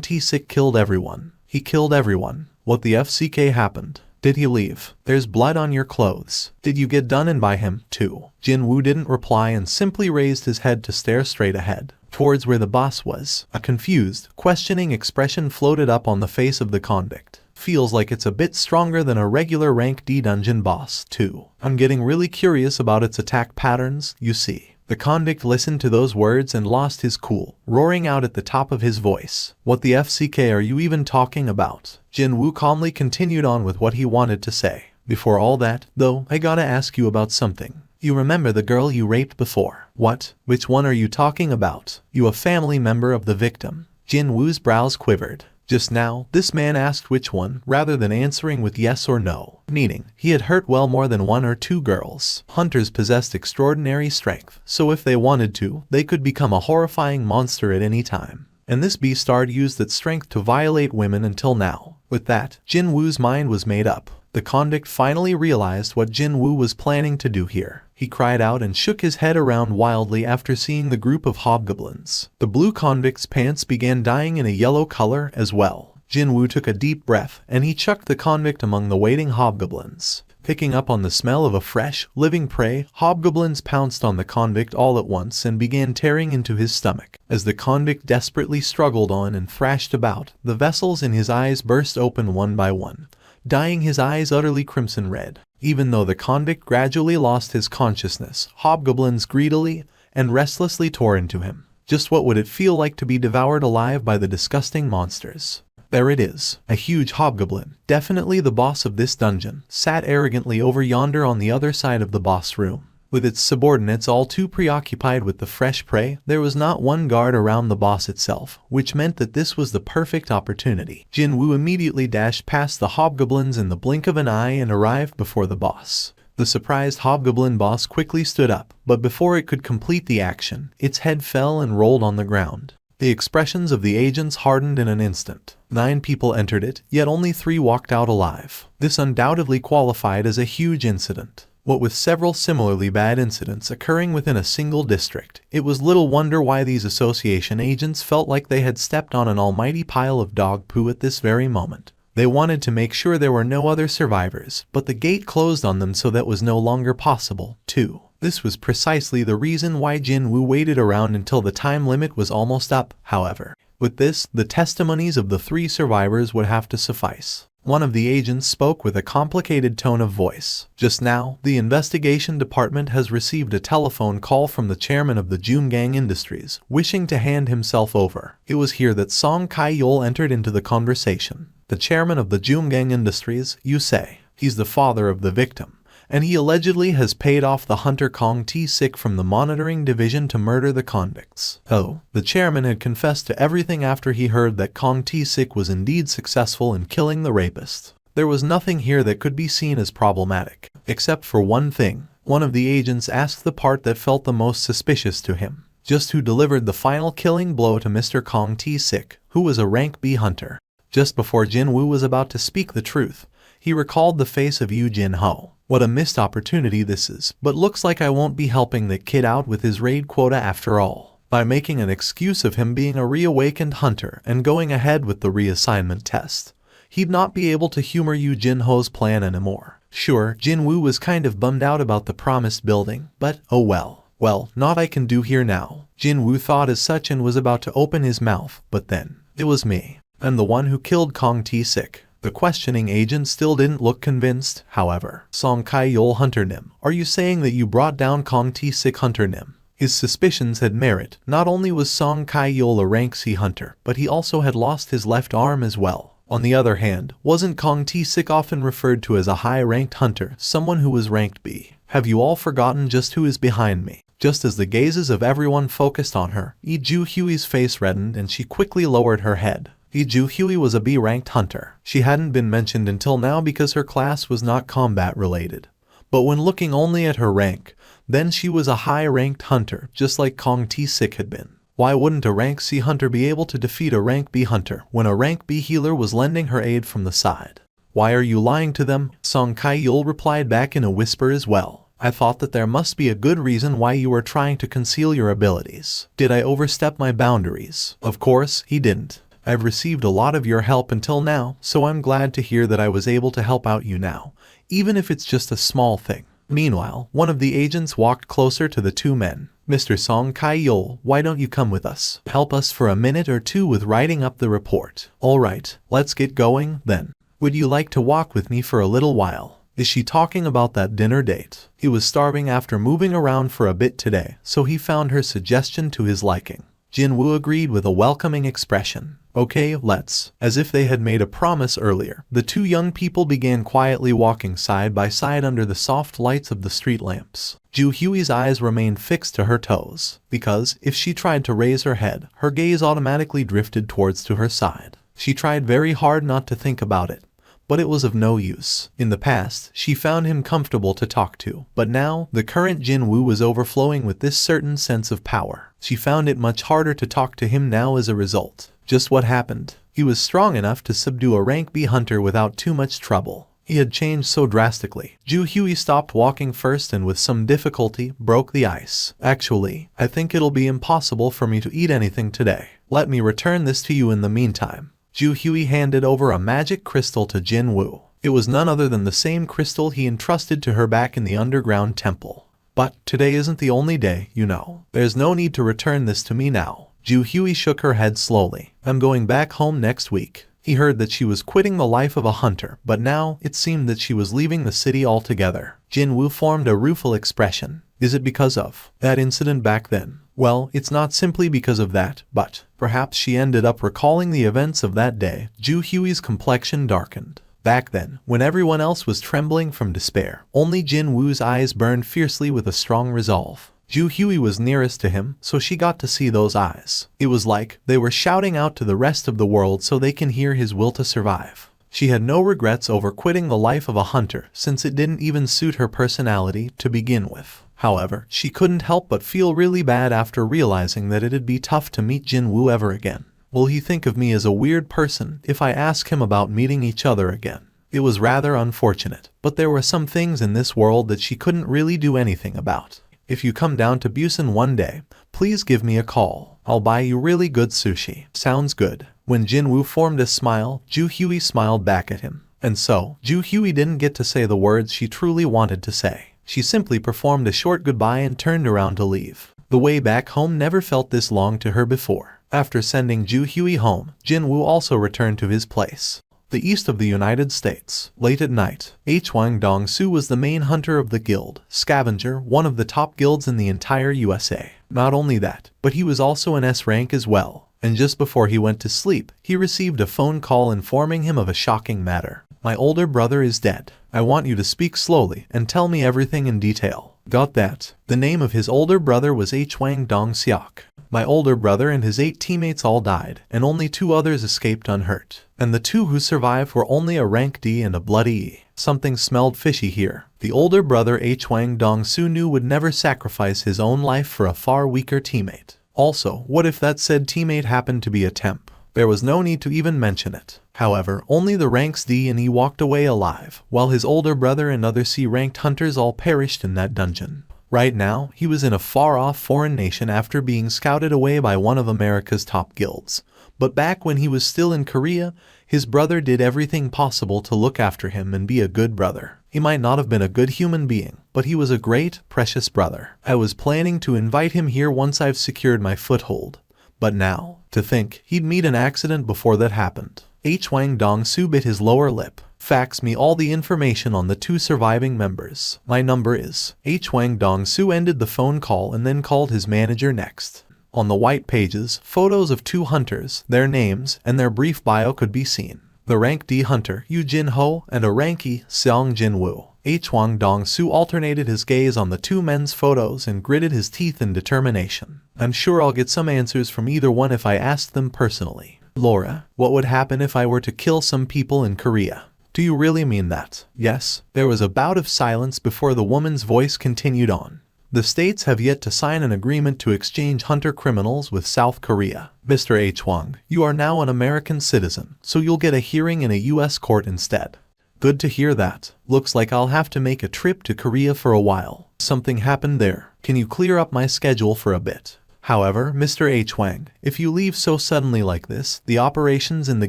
T6 killed everyone. He killed everyone. What the FCK happened? Did he leave? There's blood on your clothes. Did you get done in by him, too? Jin-Woo didn't reply and simply raised his head to stare straight ahead, towards where the boss was. A confused, questioning expression floated up on the face of the convict. Feels like it's a bit stronger than a regular rank D dungeon boss, too. I'm getting really curious about its attack patterns, you see. The convict listened to those words and lost his cool, roaring out at the top of his voice. What the FCK are you even talking about? Jin-Woo calmly continued on with what he wanted to say. Before all that, though, I gotta ask you about something. You remember the girl you raped before? What? Which one are you talking about? You a family member of the victim? Jin-Woo's brows quivered. Just now, this man asked which one, rather than answering with yes or no, meaning he had hurt well more than 1 or 2 girls. Hunters possessed extraordinary strength, so if they wanted to, they could become a horrifying monster at any time. And this beastard used that strength to violate women until now. With that, Jin-Woo's mind was made up. The convict finally realized what Jin-Woo was planning to do here. He cried out and shook his head around wildly after seeing the group of hobgoblins. The blue convict's pants began dyeing in a yellow color as well. Jin-Woo took a deep breath and he chucked the convict among the waiting hobgoblins. Picking up on the smell of a fresh, living prey, hobgoblins pounced on the convict all at once and began tearing into his stomach. As the convict desperately struggled on and thrashed about, the vessels in his eyes burst open one by one, dyeing his eyes utterly crimson red. Even though the convict gradually lost his consciousness, hobgoblins greedily and restlessly tore into him. Just what would it feel like to be devoured alive by the disgusting monsters? There it is, a huge hobgoblin, definitely the boss of this dungeon, sat arrogantly over yonder on the other side of the boss room. With its subordinates all too preoccupied with the fresh prey, there was not one guard around the boss itself, which meant that this was the perfect opportunity. Jin-Woo immediately dashed past the hobgoblins in the blink of an eye and arrived before the boss. The surprised hobgoblin boss quickly stood up, but before it could complete the action, its head fell and rolled on the ground. The expressions of the agents hardened in an instant. 9 people entered it, yet only 3 walked out alive. This undoubtedly qualified as a huge incident. What with several similarly bad incidents occurring within a single district, it was little wonder why these association agents felt like they had stepped on an almighty pile of dog poo at this very moment. They wanted to make sure there were no other survivors, but the gate closed on them, so that was no longer possible, too. This was precisely the reason why Jin-Woo waited around until the time limit was almost up, however. With this, the testimonies of the 3 survivors would have to suffice. One of the agents spoke with a complicated tone of voice. Just now, the investigation department has received a telephone call from the chairman of the Jumgang Industries, wishing to hand himself over. It was here that Song Kai-yeol entered into the conversation. The chairman of the Jumgang Industries, you say. He's the father of the victim, and he allegedly has paid off the hunter Kong T-Sik from the monitoring division to murder the convicts. Oh, the chairman had confessed to everything after he heard that Kong T-Sik was indeed successful in killing the rapist. There was nothing here that could be seen as problematic, except for one thing. One of the agents asked the part that felt the most suspicious to him. Just who delivered the final killing blow to Mr. Kong T-Sik, who was a rank B hunter. Just before Jin-Woo was about to speak the truth, he recalled the face of Yu Jin-Ho. What a missed opportunity this is, but looks like I won't be helping that kid out with his raid quota after all. By making an excuse of him being a reawakened hunter and going ahead with the reassignment test, he'd not be able to humor Yu Jin-Ho's plan anymore. Sure, Jin-Woo was kind of bummed out about the promised building, but oh well. Well, naught I can do here now. Jin-Woo thought as such and was about to open his mouth, but then, it was me. I'm the one who killed Kong T-Sik. The questioning agent still didn't look convinced, however. Song Kai-yeol Hunter Nim, are you saying that you brought down Kong T-Sik Hunter Nim? His suspicions had merit. Not only was Song Kai-yeol a rank C hunter, but he also had lost his left arm as well. On the other hand, wasn't Kong T-Sik often referred to as a high-ranked hunter, someone who was ranked B? Have you all forgotten just who is behind me? Just as the gazes of everyone focused on her, Lee Ju-Hui's face reddened and she quickly lowered her head. Lee Ju-Hui was a B-ranked hunter. She hadn't been mentioned until now because her class was not combat-related. But when looking only at her rank, then she was a high-ranked hunter, just like Kong T-Sik had been. Why wouldn't a rank C hunter be able to defeat a rank B hunter when a rank B healer was lending her aid from the side? Why are you lying to them? Song Kai-yeol replied back in a whisper as well. I thought that there must be a good reason why you were trying to conceal your abilities. Did I overstep my boundaries? Of course, he didn't. I've received a lot of your help until now, so I'm glad to hear that I was able to help out you now, even if it's just a small thing. Meanwhile, one of the agents walked closer to the 2 men. Mr. Song Kai-yeol, why don't you come with us? Help us for a minute or 2 with writing up the report. Alright, let's get going, then. Would you like to walk with me for a little while? Is she talking about that dinner date? He was starving after moving around for a bit today, so he found her suggestion to his liking. Jin-Woo agreed with a welcoming expression. Okay, let's. As if they had made a promise earlier, the 2 young people began quietly walking side by side under the soft lights of the street lamps. Ju-Hui's eyes remained fixed to her toes, because, if she tried to raise her head, her gaze automatically drifted towards to her side. She tried very hard not to think about it, but it was of no use. In the past, she found him comfortable to talk to, but now, the current Jin-Woo was overflowing with this certain sense of power. She found it much harder to talk to him now as a result. Just what happened? He was strong enough to subdue a rank B hunter without too much trouble. He had changed so drastically. Ju-Hui stopped walking first and with some difficulty, broke the ice. Actually, I think it'll be impossible for me to eat anything today. Let me return this to you in the meantime. Ju-Hui handed over a magic crystal to Jin-Woo. It was none other than the same crystal he entrusted to her back in the underground temple. But today isn't the only day, you know. There's no need to return this to me now. Ju-Hui shook her head slowly. I'm going back home next week. He heard that she was quitting the life of a hunter, but now it seemed that she was leaving the city altogether. Jin-Woo formed a rueful expression. Is it because of that incident back then? Well, it's not simply because of that, but perhaps she ended up recalling the events of that day. Ju Hui's complexion darkened. Back then, when everyone else was trembling from despair, only Jin-Woo's eyes burned fiercely with a strong resolve. Ju Hui was nearest to him, so she got to see those eyes. It was like they were shouting out to the rest of the world so they can hear his will to survive. She had no regrets over quitting the life of a hunter, since it didn't even suit her personality to begin with. However, she couldn't help but feel really bad after realizing that it'd be tough to meet Jin-Woo ever again. Will he think of me as a weird person if I ask him about meeting each other again? It was rather unfortunate, but there were some things in this world that she couldn't really do anything about. If you come down to Busan one day, please give me a call. I'll buy you really good sushi. Sounds good. When Jin-Woo formed a smile, Ju Hui smiled back at him. And so, Ju Hui didn't get to say the words she truly wanted to say. She simply performed a short goodbye and turned around to leave. The way back home never felt this long to her before. After sending Ju Hui home, Jin-Woo also returned to his place. The east of the United States. Late at night, Hwang Dong-soo was the main hunter of the guild, Scavenger, one of the top guilds in the entire USA. Not only that, but he was also an S rank as well. And just before he went to sleep, he received a phone call informing him of a shocking matter. My older brother is dead. I want you to speak slowly and tell me everything in detail. Got that? The name of his older brother was Hwang Dong-seok. My older brother and his 8 teammates all died, and only 2 others escaped unhurt. And the 2 who survived were only a rank D and a bloody E. Something smelled fishy here. The older brother Hwang Dong-soo knew would never sacrifice his own life for a far weaker teammate. Also, what if that said teammate happened to be a temp? There was no need to even mention it. However, only the ranks D and E walked away alive, while his older brother and other C-ranked hunters all perished in that dungeon. Right now, he was in a far-off foreign nation after being scouted away by one of America's top guilds. But back when he was still in Korea, his brother did everything possible to look after him and be a good brother. He might not have been a good human being, but he was a great, precious brother. I was planning to invite him here once I've secured my foothold. But now, to think he'd meet an accident before that happened. Hwang Dong-soo bit his lower lip. Fax me all the information on the 2 surviving members. My number is. Hwang Dong-soo ended the phone call and then called his manager next. On the white pages, photos of 2 hunters, their names, and their brief bio could be seen. The rank D hunter, Yu Jin-ho, and a rank E, Seong Jin-woo. Hwang Dong-soo alternated his gaze on the 2 men's photos and gritted his teeth in determination. I'm sure I'll get some answers from either one if I asked them personally. Laura, what would happen if I were to kill some people in Korea? Do you really mean that? Yes. There was a bout of silence before the woman's voice continued on. The states have yet to sign an agreement to exchange hunter criminals with South Korea. Mr. Hwang, you are now an American citizen, so you'll get a hearing in a US court instead. Good to hear that. Looks like I'll have to make a trip to Korea for a while. Something happened there. Can you clear up my schedule for a bit? However, Mr. Hwang, if you leave so suddenly like this, the operations in the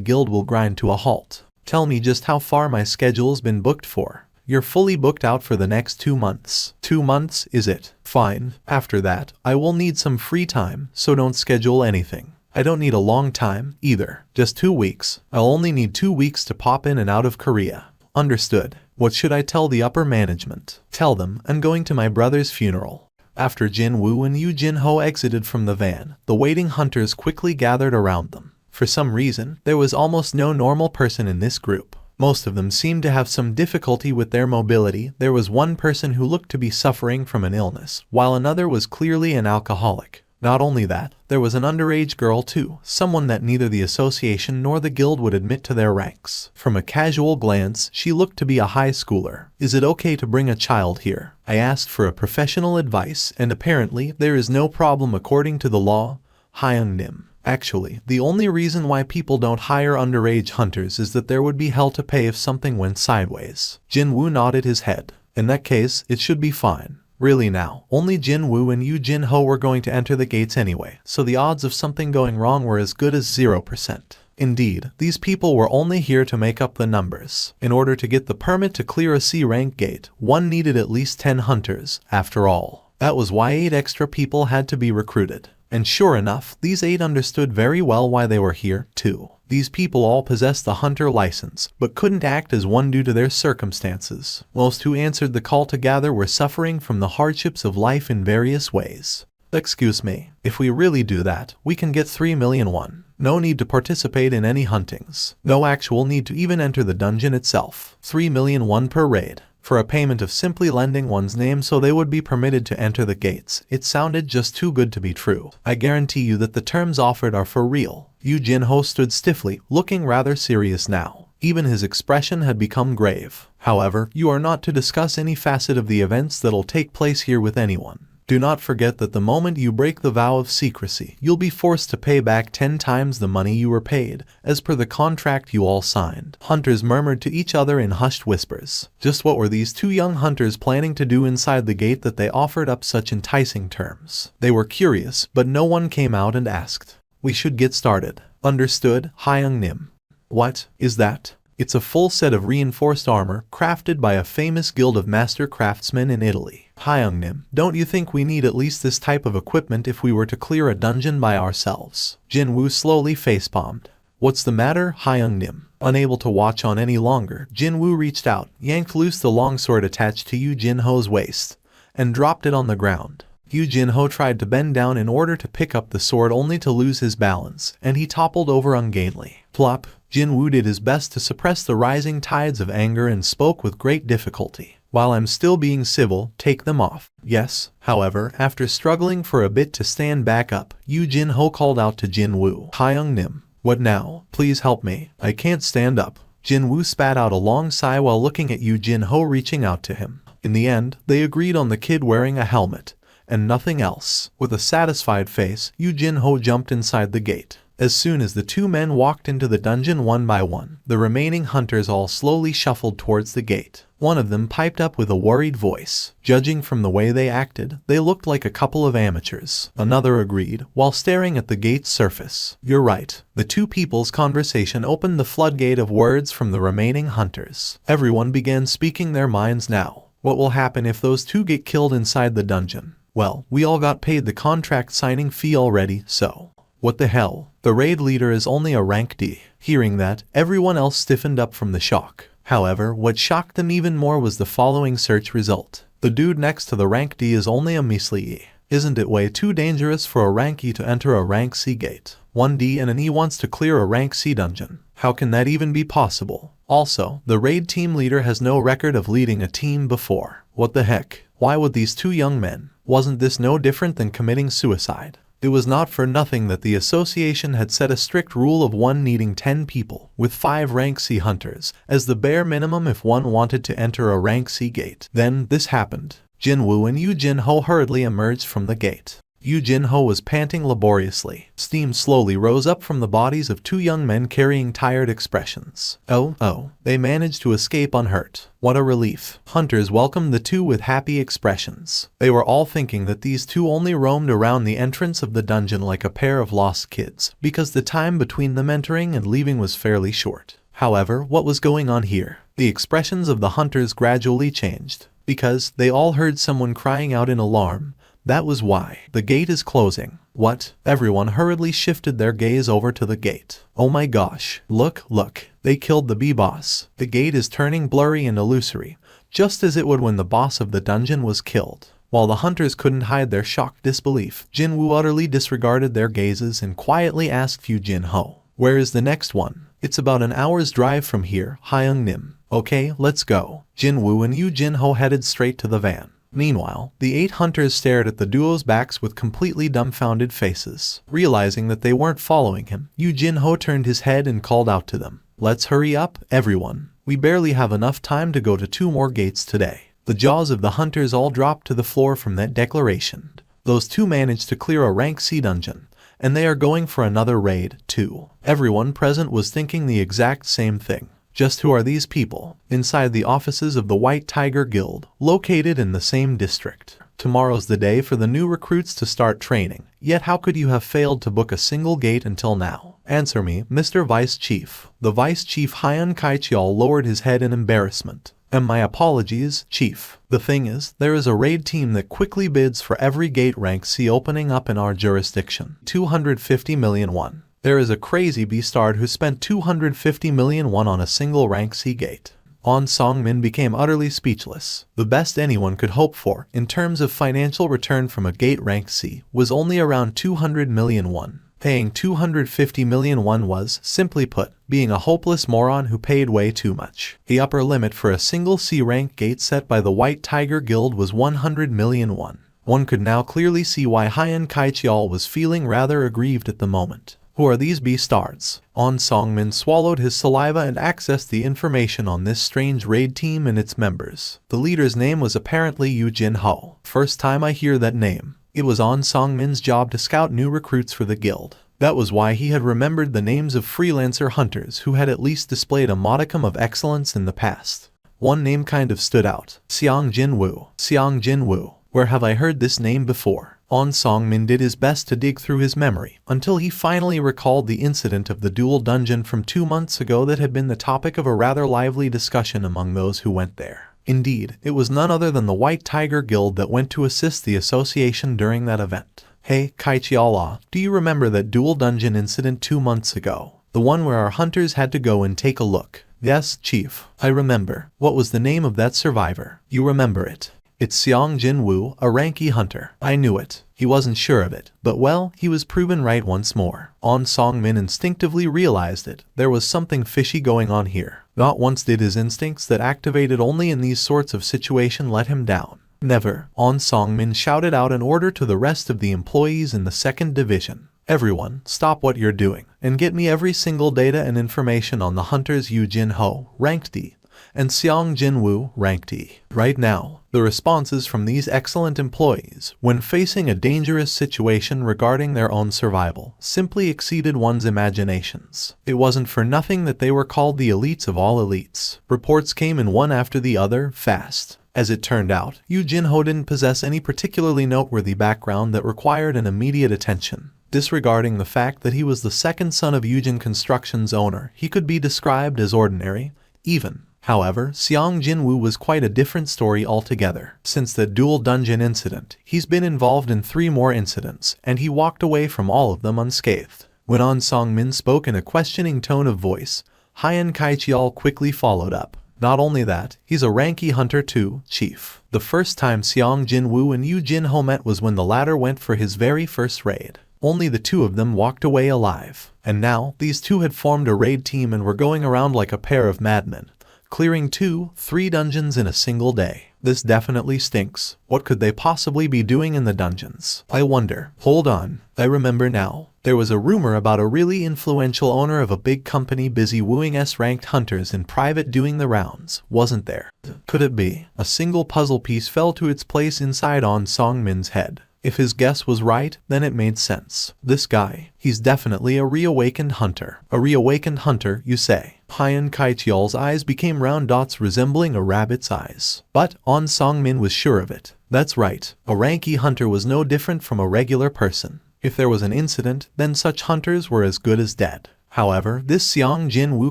guild will grind to a halt. Tell me just how far my schedule's been booked for. You're fully booked out for the next 2 months. 2 months, is it? Fine. After that, I will need some free time, so don't schedule anything. I don't need a long time, either. Just 2 weeks. I'll only need 2 weeks to pop in and out of Korea. Understood. What should I tell the upper management? Tell them I'm going to my brother's funeral. After Jin-Woo and Yu Jin-ho exited from the van, the waiting hunters quickly gathered around them. For some reason, there was almost no normal person in this group. Most of them seemed to have some difficulty with their mobility. There was one person who looked to be suffering from an illness, while another was clearly an alcoholic. Not only that, there was an underage girl too, someone that neither the association nor the guild would admit to their ranks. From a casual glance, she looked to be a high schooler. Is it okay to bring a child here? I asked for a professional advice, and apparently there is no problem according to the law. Hyung-nim. Actually, the only reason why people don't hire underage hunters is that there would be hell to pay if something went sideways. Jin-Woo nodded his head. In that case, it should be fine. Really now, only Jin-Woo and Yu Jin-ho were going to enter the gates anyway, so the odds of something going wrong were as good as 0%. Indeed, these people were only here to make up the numbers. In order to get the permit to clear a C-rank gate, one needed at least 10 hunters, after all. That was why 8 extra people had to be recruited. And sure enough, these 8 understood very well why they were here, too. These people all possessed the hunter license, but couldn't act as one due to their circumstances. Most who answered the call to gather were suffering from the hardships of life in various ways. Excuse me, if we really do that, we can get 3 million won. No need to participate in any huntings. No actual need to even enter the dungeon itself. 3 million won per raid. For a payment of simply lending one's name so they would be permitted to enter the gates. It sounded just too good to be true. I guarantee you that the terms offered are for real. Jin-Woo stood stiffly, looking rather serious now. Even his expression had become grave. However, you are not to discuss any facet of the events that'll take place here with anyone. Do not forget that the moment you break the vow of secrecy, you'll be forced to pay back 10 times the money you were paid, as per the contract you all signed. Hunters murmured to each other in hushed whispers. Just what were these two young hunters planning to do inside the gate that they offered up such enticing terms? They were curious, but no one came out and asked. We should get started. Understood, Hyung-nim. What is that? It's a full set of reinforced armor, crafted by a famous guild of master craftsmen in Italy. Hyung-nim, don't you think we need at least this type of equipment if we were to clear a dungeon by ourselves? Jin-Woo slowly facepalmed. What's the matter, Hyung-nim? Unable to watch on any longer, Jin-Woo reached out, yanked loose the longsword attached to Yu Jin-Ho's waist, and dropped it on the ground. Yu Jin-Ho tried to bend down in order to pick up the sword only to lose his balance, and he toppled over ungainly. Plop! Jin-Woo did his best to suppress the rising tides of anger and spoke with great difficulty. While I'm still being civil, take them off. Yes. However, after struggling for a bit to stand back up, Yu Jin-Ho called out to Jin-Woo. Hyung-nim. What now? Please help me. I can't stand up. Jin-Woo spat out a long sigh while looking at Yu Jin-Ho reaching out to him. In the end, they agreed on the kid wearing a helmet, and nothing else. With a satisfied face, Yu Jin-Ho jumped inside the gate. As soon as the two men walked into the dungeon one by one, the remaining hunters all slowly shuffled towards the gate. One of them piped up with a worried voice. Judging from the way they acted, they looked like a couple of amateurs. Another agreed, while staring at the gate's surface. You're right. The two people's conversation opened the floodgate of words from the remaining hunters. Everyone began speaking their minds now. What will happen if those two get killed inside the dungeon? Well, we all got paid the contract signing fee already, so... What the hell? The raid leader is only a rank D. Hearing that, everyone else stiffened up from the shock. However, what shocked them even more was the following search result. The dude next to the rank D is only a measly E. Isn't it way too dangerous for a rank E to enter a rank C gate? 1D and an E wants to clear a rank C dungeon. How can that even be possible? Also, the raid team leader has no record of leading a team before. What the heck? Why would these two young men? Wasn't this no different than committing suicide? It was not for nothing that the association had set a strict rule of one needing 10 people, with 5 rank C hunters, as the bare minimum if one wanted to enter a rank C gate. Then, this happened. Jin-Woo and Yu Jin-Ho hurriedly emerged from the gate. Yu Jin-Ho was panting laboriously. Steam slowly rose up from the bodies of two young men carrying tired expressions. Oh, they managed to escape unhurt. What a relief. Hunters welcomed the two with happy expressions. They were all thinking that these two only roamed around the entrance of the dungeon like a pair of lost kids, because the time between them entering and leaving was fairly short. However, what was going on here? The expressions of the hunters gradually changed, because they all heard someone crying out in alarm. That was why. The gate is closing. What? Everyone hurriedly shifted their gaze over to the gate. Oh my gosh. Look. They killed the B-boss. The gate is turning blurry and illusory, just as it would when the boss of the dungeon was killed. While the hunters couldn't hide their shocked disbelief, Jin-Woo utterly disregarded their gazes and quietly asked Yu Jin-Ho, "Where is the next one?" "It's about an hour's drive from here, Hyung-nim." "Okay, let's go." Jin-Woo and Yu Jin-Ho headed straight to the van. Meanwhile, the 8 hunters stared at the duo's backs with completely dumbfounded faces. Realizing that they weren't following him, Yu Jin-Ho turned his head and called out to them. "Let's hurry up, everyone. We barely have enough time to go to 2 more gates today." The jaws of the hunters all dropped to the floor from that declaration. Those two managed to clear a rank C dungeon, and they are going for another raid, too. Everyone present was thinking the exact same thing. Just who are these people? Inside the offices of the White Tiger Guild, located in the same district. Tomorrow's the day for the new recruits to start training, yet how could you have failed to book a single gate until now? Answer me, Mr. Vice Chief. The Vice Chief Hyun Kai-cheol lowered his head in embarrassment. And my apologies, Chief. The thing is, there is a raid team that quickly bids for every gate rank C opening up in our jurisdiction. 250 million won. There is a crazy beastard who spent 250 million won on a single rank C gate. On Song-min became utterly speechless. The best anyone could hope for, in terms of financial return from a gate rank C, was only around 200 million won. Paying 250 million won was, simply put, being a hopeless moron who paid way too much. The upper limit for a single C-rank gate set by the White Tiger Guild was 100 million won. One could now clearly see why Hyun Kaicheol was feeling rather aggrieved at the moment. Who are these beastards? On Song-min swallowed his saliva and accessed the information on this strange raid team and its members. The leader's name was apparently Yu Jin-ho. First time I hear that name. It was On Song-min's job to scout new recruits for the guild. That was why he had remembered the names of freelancer hunters who had at least displayed a modicum of excellence in the past. One name kind of stood out. Jin-Woo. Jin-Woo. Where have I heard this name before? On Song-min did his best to dig through his memory, until he finally recalled the incident of the dual dungeon from 2 months ago that had been the topic of a rather lively discussion among those who went there. Indeed, it was none other than the White Tiger Guild that went to assist the association during that event. Hey, Kaicheol, do you remember that dual dungeon incident 2 months ago? The one where our hunters had to go and take a look. Yes, Chief, I remember. What was the name of that survivor? You remember it? It's Jin-Woo, a ranky hunter. I knew it. He wasn't sure of it, but well, he was proven right once more. On Song-min instinctively realized it. There was something fishy going on here. Not once did his instincts that activated only in these sorts of situations let him down. Never. On Song-min shouted out an order to the rest of the employees in the 2nd division. Everyone, stop what you're doing, and get me every single data and information on the hunters Yu Jin-ho, ranked D, and Jin-Woo, ranked E. Right now. The responses from these excellent employees, when facing a dangerous situation regarding their own survival, simply exceeded one's imaginations. It wasn't for nothing that they were called the elites of all elites. Reports came in one after the other, fast. As it turned out, Yu Jin-ho didn't possess any particularly noteworthy background that required an immediate attention. Disregarding the fact that he was the second son of Yujin Construction's owner, he could be described as ordinary, even. However, Jin-Woo was quite a different story altogether. Since the dual dungeon incident, he's been involved in 3 more incidents, and he walked away from all of them unscathed. When On Song-min spoke in a questioning tone of voice, Hyun Kaicheol quickly followed up. Not only that, he's a ranky hunter too, Chief. The first time Jin-Woo and Yu Jin-ho met was when the latter went for his very first raid. Only the 2 of them walked away alive. And now, these 2 had formed a raid team and were going around like a pair of madmen, clearing 2-3 dungeons in a single day. This definitely stinks. What could they possibly be doing in the dungeons? I wonder. Hold on. I remember now. There was a rumor about a really influential owner of a big company busy wooing S-ranked hunters in private doing the rounds, wasn't there? Could it be? A single puzzle piece fell to its place inside On Song-min's head. If his guess was right, then it made sense. This guy, he's definitely a reawakened hunter. A reawakened hunter, you say? Hyun Kaicheol's eyes became round dots resembling a rabbit's eyes. But On Song-min was sure of it. That's right. A ranky hunter was no different from a regular person. If there was an incident, then such hunters were as good as dead. However, this Jin-Woo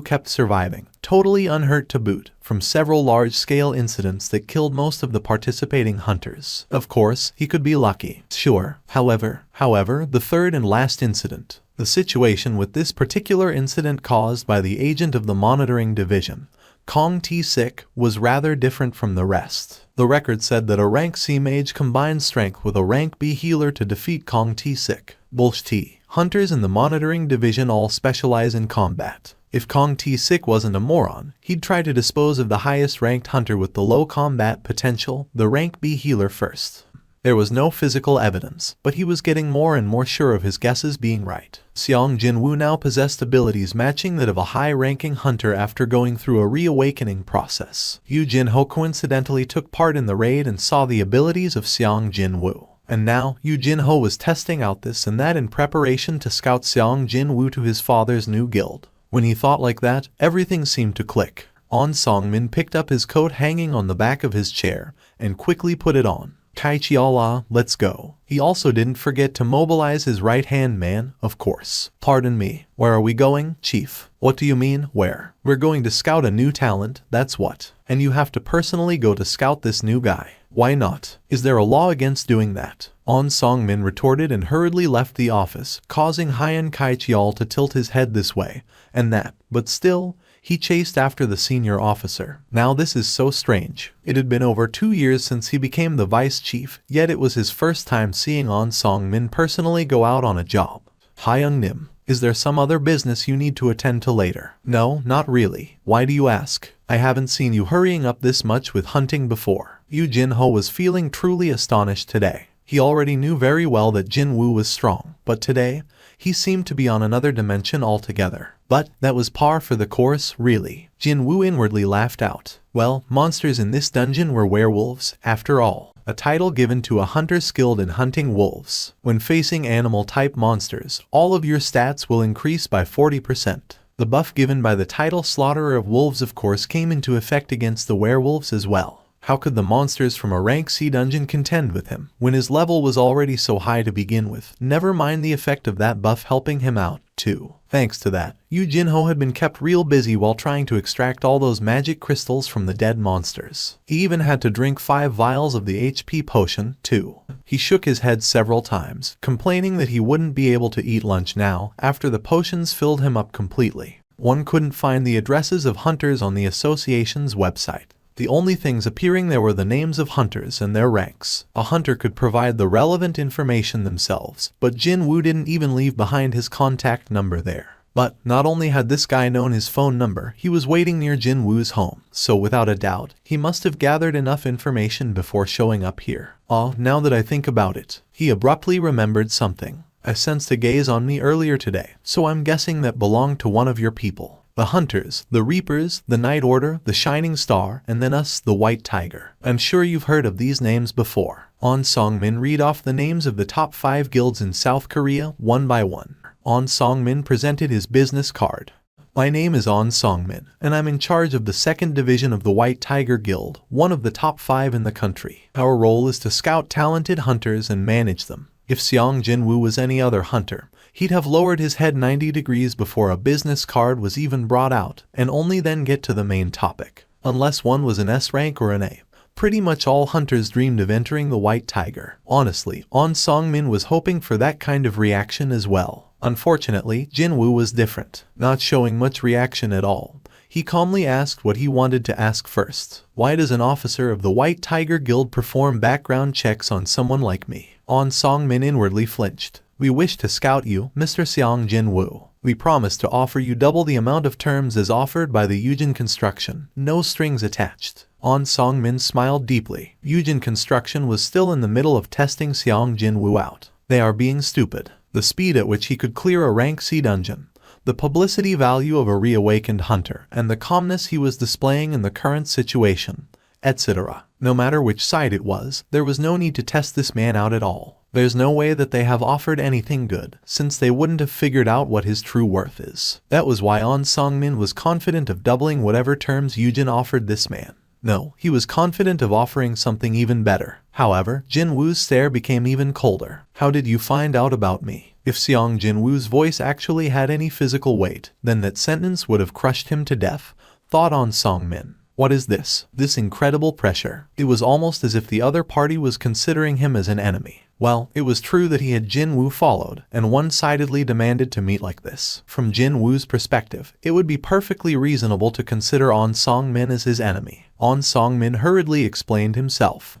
kept surviving, totally unhurt to boot, from several large-scale incidents that killed most of the participating hunters. Of course, he could be lucky. Sure. However, the 3rd and last incident. The situation with this particular incident caused by the agent of the monitoring division, Kong T-Sik, was rather different from the rest. The record said that a rank C mage combined strength with a rank B healer to defeat Kong T-Sik. Bullshit. Hunters in the monitoring division all specialize in combat. If Kong T-Sik wasn't a moron, he'd try to dispose of the highest ranked hunter with the low combat potential, the rank B healer, first. There was no physical evidence, but he was getting more and more sure of his guesses being right. Jin-Woo now possessed abilities matching that of a high-ranking hunter after going through a reawakening process. Yu Jin-ho coincidentally took part in the raid and saw the abilities of Jin-Woo. And now, Yu Jin-ho was testing out this and that in preparation to scout Jin-Woo to his father's new guild. When he thought like that, everything seemed to click. On Song-min picked up his coat hanging on the back of his chair and quickly put it on. Kaicheol, let's go. He also didn't forget to mobilize his right-hand man, of course. Pardon me, where are we going, Chief? What do you mean, where? We're going to scout a new talent, that's what. And you have to personally go to scout this new guy. Why not? Is there a law against doing that? On Song-min retorted and hurriedly left the office, causing Hyun Kaicheol to tilt his head this way and that, but still, He chased after the senior officer. Now this is so strange. It had been over 2 years since he became the vice chief, yet it was his first time seeing On Song-min personally go out on a job. Hi Young-nim. Is there some other business you need to attend to later? No, not really. Why do you ask? I haven't seen you hurrying up this much with hunting before. Jin-Ho was feeling truly astonished today. He already knew very well that Jin-Woo was strong, but today, he seemed to be on another dimension altogether. But that was par for the course, really. Jin-Woo inwardly laughed out. Well, monsters in this dungeon were werewolves, after all. A title given to a hunter skilled in hunting wolves. When facing animal-type monsters, all of your stats will increase by 40%. The buff given by the title Slaughterer of Wolves of course came into effect against the werewolves as well. How could the monsters from a rank C dungeon contend with him, when his level was already so high to begin with? Never mind the effect of that buff helping him out, too. Thanks to that, Jin-Ho had been kept real busy while trying to extract all those magic crystals from the dead monsters. He even had to drink 5 vials of the HP potion, too. He shook his head several times, complaining that he wouldn't be able to eat lunch now, after the potions filled him up completely. One couldn't find the addresses of hunters on the association's website. The only things appearing there were the names of hunters and their ranks. A hunter could provide the relevant information themselves, but Jin-Woo didn't even leave behind his contact number there. But not only had this guy known his phone number, he was waiting near Jin-Woo's home, so without a doubt, he must have gathered enough information before showing up here. Now that I think about it, he abruptly remembered something. I sensed a gaze on me earlier today, so I'm guessing that belonged to one of your people. The Hunters, the Reapers, the Night Order, the Shining Star, and then us, the White Tiger. I'm sure you've heard of these names before. On Song-min read off the names of the top 5 guilds in South Korea, one by one. On Song-min presented his business card. My name is On Song-min, and I'm in charge of the 2nd Division of the White Tiger Guild, one of the top 5 in the country. Our role is to scout talented hunters and manage them. If Jin-Woo was any other hunter, he'd have lowered his head 90 degrees before a business card was even brought out, and only then get to the main topic. Unless one was an S rank or an A. Pretty much all hunters dreamed of entering the White Tiger. Honestly, On Song-min was hoping for that kind of reaction as well. Unfortunately, Jin-Woo was different, not showing much reaction at all. He calmly asked what he wanted to ask first. Why does an officer of the White Tiger Guild perform background checks on someone like me? On Song-min inwardly flinched. We wish to scout you, Mr. Jin-Woo. We promise to offer you double the amount of terms as offered by the Yujin Construction. No strings attached. On Song-min smiled deeply. Yujin Construction was still in the middle of testing Jin-Woo out. They are being stupid. The speed at which he could clear a rank C dungeon, the publicity value of a reawakened hunter, and the calmness he was displaying in the current situation, etc. No matter which side it was, there was no need to test this man out at all. There's no way that they have offered anything good, since they wouldn't have figured out what his true worth is. That was why On Song-min was confident of doubling whatever terms Yujin offered this man. No, he was confident of offering something even better. However, Jin-Woo's stare became even colder. How did you find out about me? If Jin-Woo's voice actually had any physical weight, then that sentence would have crushed him to death, thought On Song-min. What is this? This incredible pressure. It was almost as if the other party was considering him as an enemy. Well, it was true that he had Jin-Woo followed, and one-sidedly demanded to meet like this. From Jin-Woo's perspective, it would be perfectly reasonable to consider On Song-min as his enemy. On Song-min hurriedly explained himself.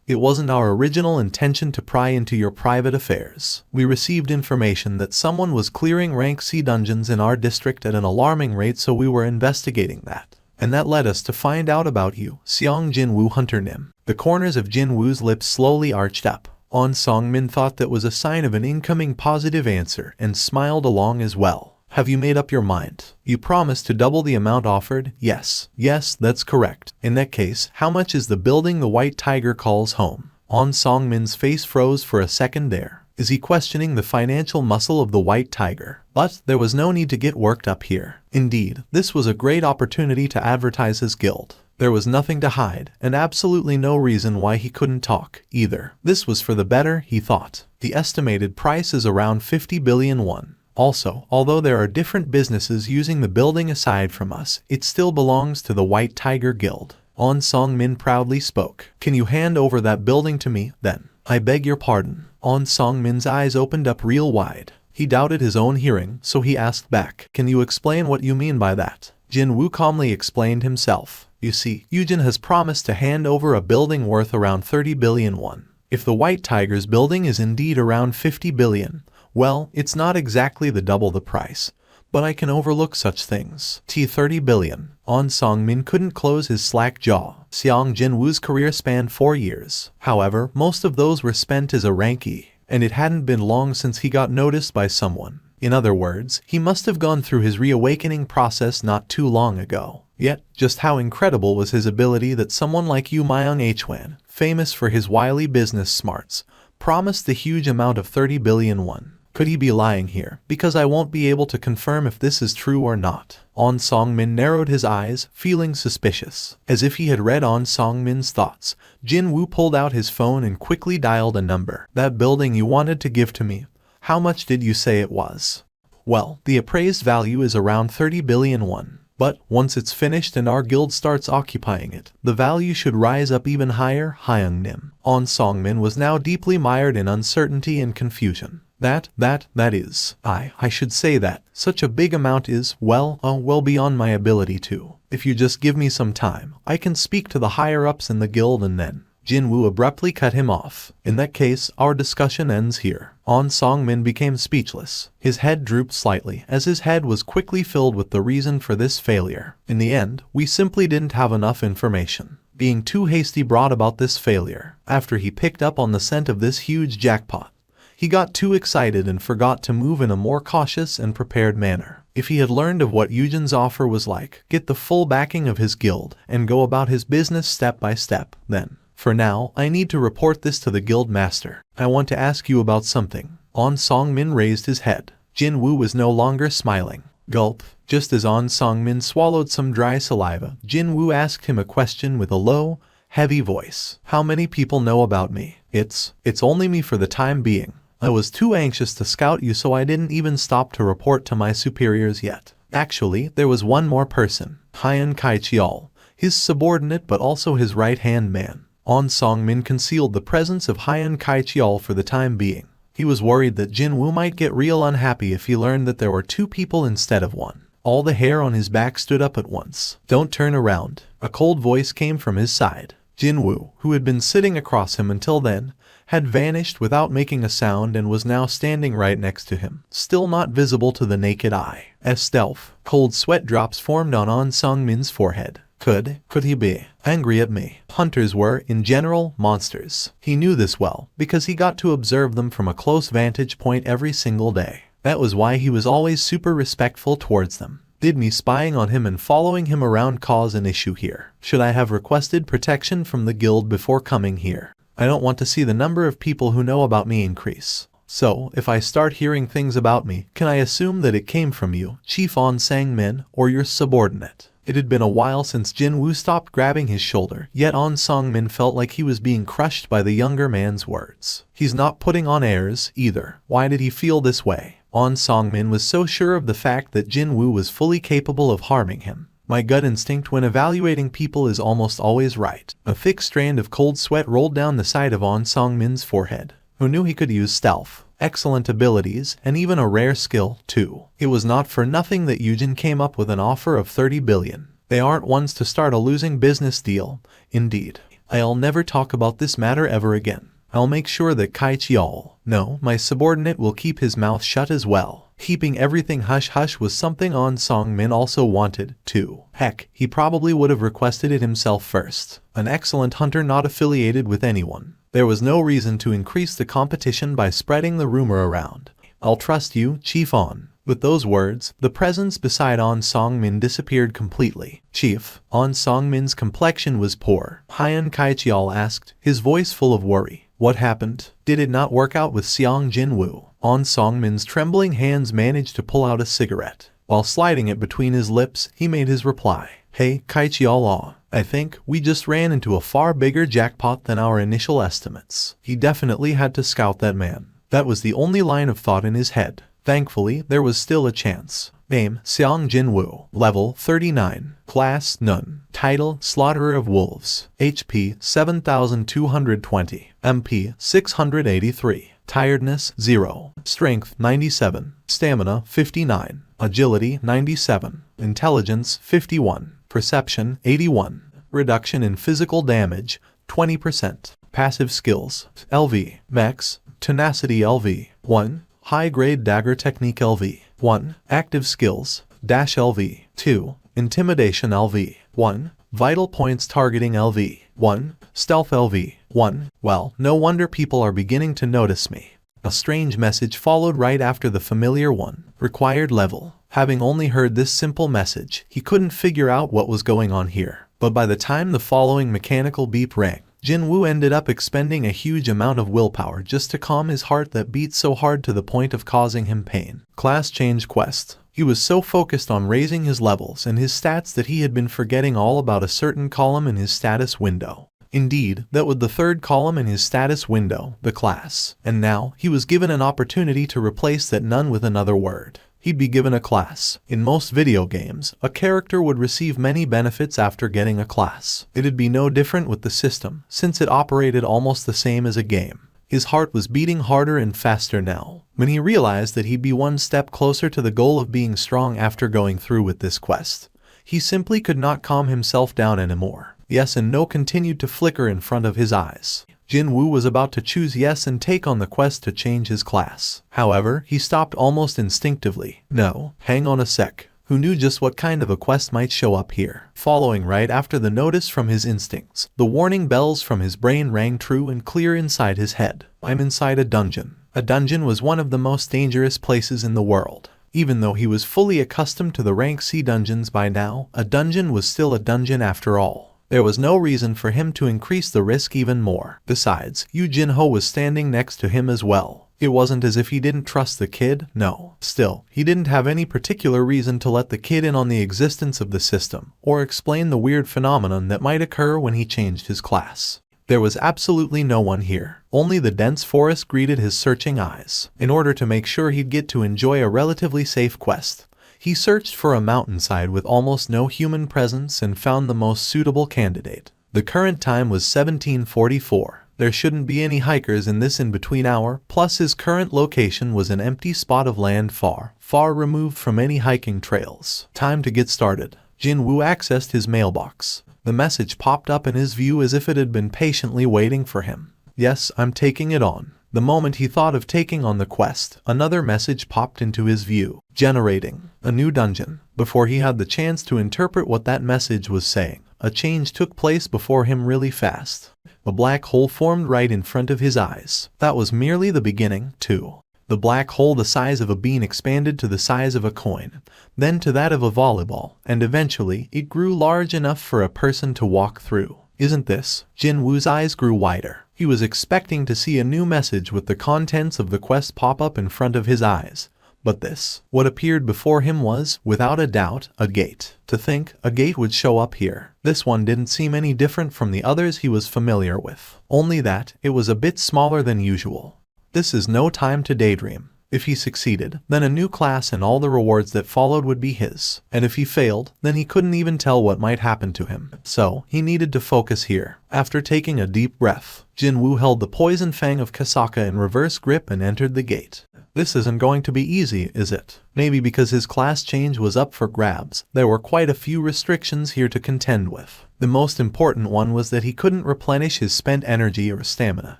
It wasn't our original intention to pry into your private affairs. We received information that someone was clearing rank C dungeons in our district at an alarming rate, so we were investigating that. And that led us to find out about you, Jin-Woo Hunter Nim. The corners of Jin-Woo's lips slowly arched up. On Song-min thought that was a sign of an incoming positive answer and smiled along as well. Have you made up your mind? You promised to double the amount offered? Yes. Yes, that's correct. In that case, how much is the building the White Tiger calls home? On Song-min's face froze for a second there. Is he questioning the financial muscle of the White Tiger? But there was no need to get worked up here. Indeed, this was a great opportunity to advertise his guild. There was nothing to hide, and absolutely no reason why he couldn't talk, either. This was for the better, he thought. The estimated price is around 50 billion won. Also, although there are different businesses using the building aside from us, it still belongs to the White Tiger Guild. On Song-min proudly spoke. Can you hand over that building to me, then? I beg your pardon. On Song-min's eyes opened up real wide. He doubted his own hearing, so he asked back. Can you explain what you mean by that? Jin-Woo calmly explained himself. You see, Yujin has promised to hand over a building worth around 30 billion won. If the White Tiger's building is indeed around 50 billion, well, it's not exactly the double the price. But I can overlook such things. 30 billion. On Song-min couldn't close his slack jaw. Jin-Woo's career spanned 4 years. However, most of those were spent as a rankie, and it hadn't been long since he got noticed by someone. In other words, he must have gone through his reawakening process not too long ago. Yet, just how incredible was his ability that someone like Yu Myung-hwan, famous for his wily business smarts, promised the huge amount of 30 billion won. Could he be lying here? Because I won't be able to confirm if this is true or not. On Song-min narrowed his eyes, feeling suspicious. As if he had read On Song-min's thoughts, Jin-Woo pulled out his phone and quickly dialed a number. That building you wanted to give to me. How much did you say it was? Well, the appraised value is around 30 billion won. But once it's finished and our guild starts occupying it, the value should rise up even higher. Hyung-nim. On Song-min was now deeply mired in uncertainty and confusion. That is, I should say that such a big amount is, well beyond my ability to. If you just give me some time, I can speak to the higher-ups in the guild and then. Jin-Woo abruptly cut him off. In that case, our discussion ends here. On Song-min became speechless. His head drooped slightly, as his head was quickly filled with the reason for this failure. In the end, we simply didn't have enough information. Being too hasty brought about this failure. After he picked up on the scent of this huge jackpot, he got too excited and forgot to move in a more cautious and prepared manner. If he had learned of what Yujin's offer was like, get the full backing of his guild, and go about his business step by step, then. For now, I need to report this to the guild master. I want to ask you about something. On Song-min raised his head. Jin-Woo was no longer smiling. Gulp. Just as On Song-min swallowed some dry saliva, Jin-Woo asked him a question with a low, heavy voice. How many people know about me? It's only me for the time being. I was too anxious to scout you, so I didn't even stop to report to my superiors yet. Actually, there was one more person. Hyun Kai-cheol, his subordinate but also his right-hand man. On Song-min concealed the presence of Hyun Kai-cheol for the time being. He was worried that Jin-Woo might get real unhappy if he learned that there were 2 people instead of 1. All the hair on his back stood up at once. Don't turn around. A cold voice came from his side. Jin-Woo, who had been sitting across him until then, had vanished without making a sound and was now standing right next to him, still not visible to the naked eye. As stealth, cold sweat drops formed on Song-min's forehead. Could he be angry at me? Hunters were, in general, monsters. He knew this well, because he got to observe them from a close vantage point every single day. That was why he was always super respectful towards them. Did me spying on him and following him around cause an issue here? Should I have requested protection from the guild before coming here? I don't want to see the number of people who know about me increase. So, if I start hearing things about me, can I assume that it came from you, Chief On Sang-min, or your subordinate? It had been a while since Jin-Woo stopped grabbing his shoulder, yet On Song-min felt like he was being crushed by the younger man's words. He's not putting on airs, either. Why did he feel this way? On Song-min was so sure of the fact that Jin-Woo was fully capable of harming him. My gut instinct when evaluating people is almost always right. A thick strand of cold sweat rolled down the side of On Song-min's forehead. Who knew he could use stealth, excellent abilities, and even a rare skill, too. It was not for nothing that Yujin came up with an offer of 30 billion. They aren't ones to start a losing business deal. Indeed. I'll never talk about this matter ever again. I'll make sure that Kai-cheol, no, my subordinate, will keep his mouth shut as well. Keeping everything hush-hush was something On Song-min also wanted, too. Heck, he probably would have requested it himself first. An excellent hunter not affiliated with anyone. There was no reason to increase the competition by spreading the rumor around. I'll trust you, Chief On. With those words, the presence beside On Song-min disappeared completely. Chief, On Song-min's complexion was poor. Hyun Kai-cheol asked, his voice full of worry. What happened? Did it not work out with Jin-Woo? On Song-min's trembling hands managed to pull out a cigarette. While sliding it between his lips, he made his reply. Hey, Kai-cheol, I think we just ran into a far bigger jackpot than our initial estimates. He definitely had to scout that man. That was the only line of thought in his head. Thankfully, there was still a chance. Name, Jin-Woo. Level, 39. Class, None. Title, Slaughterer of Wolves. HP, 7220. MP, 683. Tiredness, 0. Strength, 97. Stamina, 59. Agility, 97. Intelligence 51. Perception 81. Reduction in physical damage 20%. Passive skills LV. Mex. Tenacity LV 1. High-grade dagger technique LV 1. Active skills Dash LV 2. Intimidation LV 1. Vital points targeting LV 1. Stealth LV 1. Well, no wonder people are beginning to notice me. A strange message followed right after the familiar one. Required level. Having only heard this simple message, he couldn't figure out what was going on here. But by the time the following mechanical beep rang, Jin-Woo ended up expending a huge amount of willpower just to calm his heart that beat so hard to the point of causing him pain. Class change quest. He was so focused on raising his levels and his stats that he had been forgetting all about a certain column in his status window. Indeed, that was the third column in his status window, the class. And now, he was given an opportunity to replace that none with another word. He'd be given a class. In most video games, a character would receive many benefits after getting a class. It'd be no different with the system, since it operated almost the same as a game. His heart was beating harder and faster now, when he realized that he'd be one step closer to the goal of being strong after going through with this quest. He simply could not calm himself down anymore. Yes and no continued to flicker in front of his eyes. Jin-Woo was about to choose yes and take on the quest to change his class. However, he stopped almost instinctively. No, hang on a sec. Who knew just what kind of a quest might show up here? Following right after the notice from his instincts, the warning bells from his brain rang true and clear inside his head. I'm inside a dungeon. A dungeon was one of the most dangerous places in the world. Even though he was fully accustomed to the rank C dungeons by now, a dungeon was still a dungeon after all. There was no reason for him to increase the risk even more. Besides, Yu Jin-Ho was standing next to him as well. It wasn't as if he didn't trust the kid, no. Still, he didn't have any particular reason to let the kid in on the existence of the system, or explain the weird phenomenon that might occur when he changed his class. There was absolutely no one here. Only the dense forest greeted his searching eyes. In order to make sure he'd get to enjoy a relatively safe quest, he searched for a mountainside with almost no human presence and found the most suitable candidate. The current time was 1744. There shouldn't be any hikers in this in-between hour, plus his current location was an empty spot of land far, far removed from any hiking trails. Time to get started. Jin-Woo accessed his mailbox. The message popped up in his view as if it had been patiently waiting for him. Yes, I'm taking it on. The moment he thought of taking on the quest, another message popped into his view. Generating a new dungeon. Before he had the chance to interpret what that message was saying, a change took place before him really fast. A black hole formed right in front of his eyes. That was merely the beginning, too. The black hole the size of a bean expanded to the size of a coin, then to that of a volleyball, and eventually it grew large enough for a person to walk through. Isn't this? Jin-Woo's eyes grew wider. He was expecting to see a new message with the contents of the quest pop up in front of his eyes. But this, what appeared before him was, without a doubt, a gate. To think a gate would show up here. This one didn't seem any different from the others he was familiar with. Only that, it was a bit smaller than usual. This is no time to daydream. If he succeeded, then a new class and all the rewards that followed would be his. And if he failed, then he couldn't even tell what might happen to him. So, he needed to focus here. After taking a deep breath, Jin-Woo held the poison fang of Kasaka in reverse grip and entered the gate. This isn't going to be easy, is it? Maybe because his class change was up for grabs, there were quite a few restrictions here to contend with. The most important one was that he couldn't replenish his spent energy or stamina,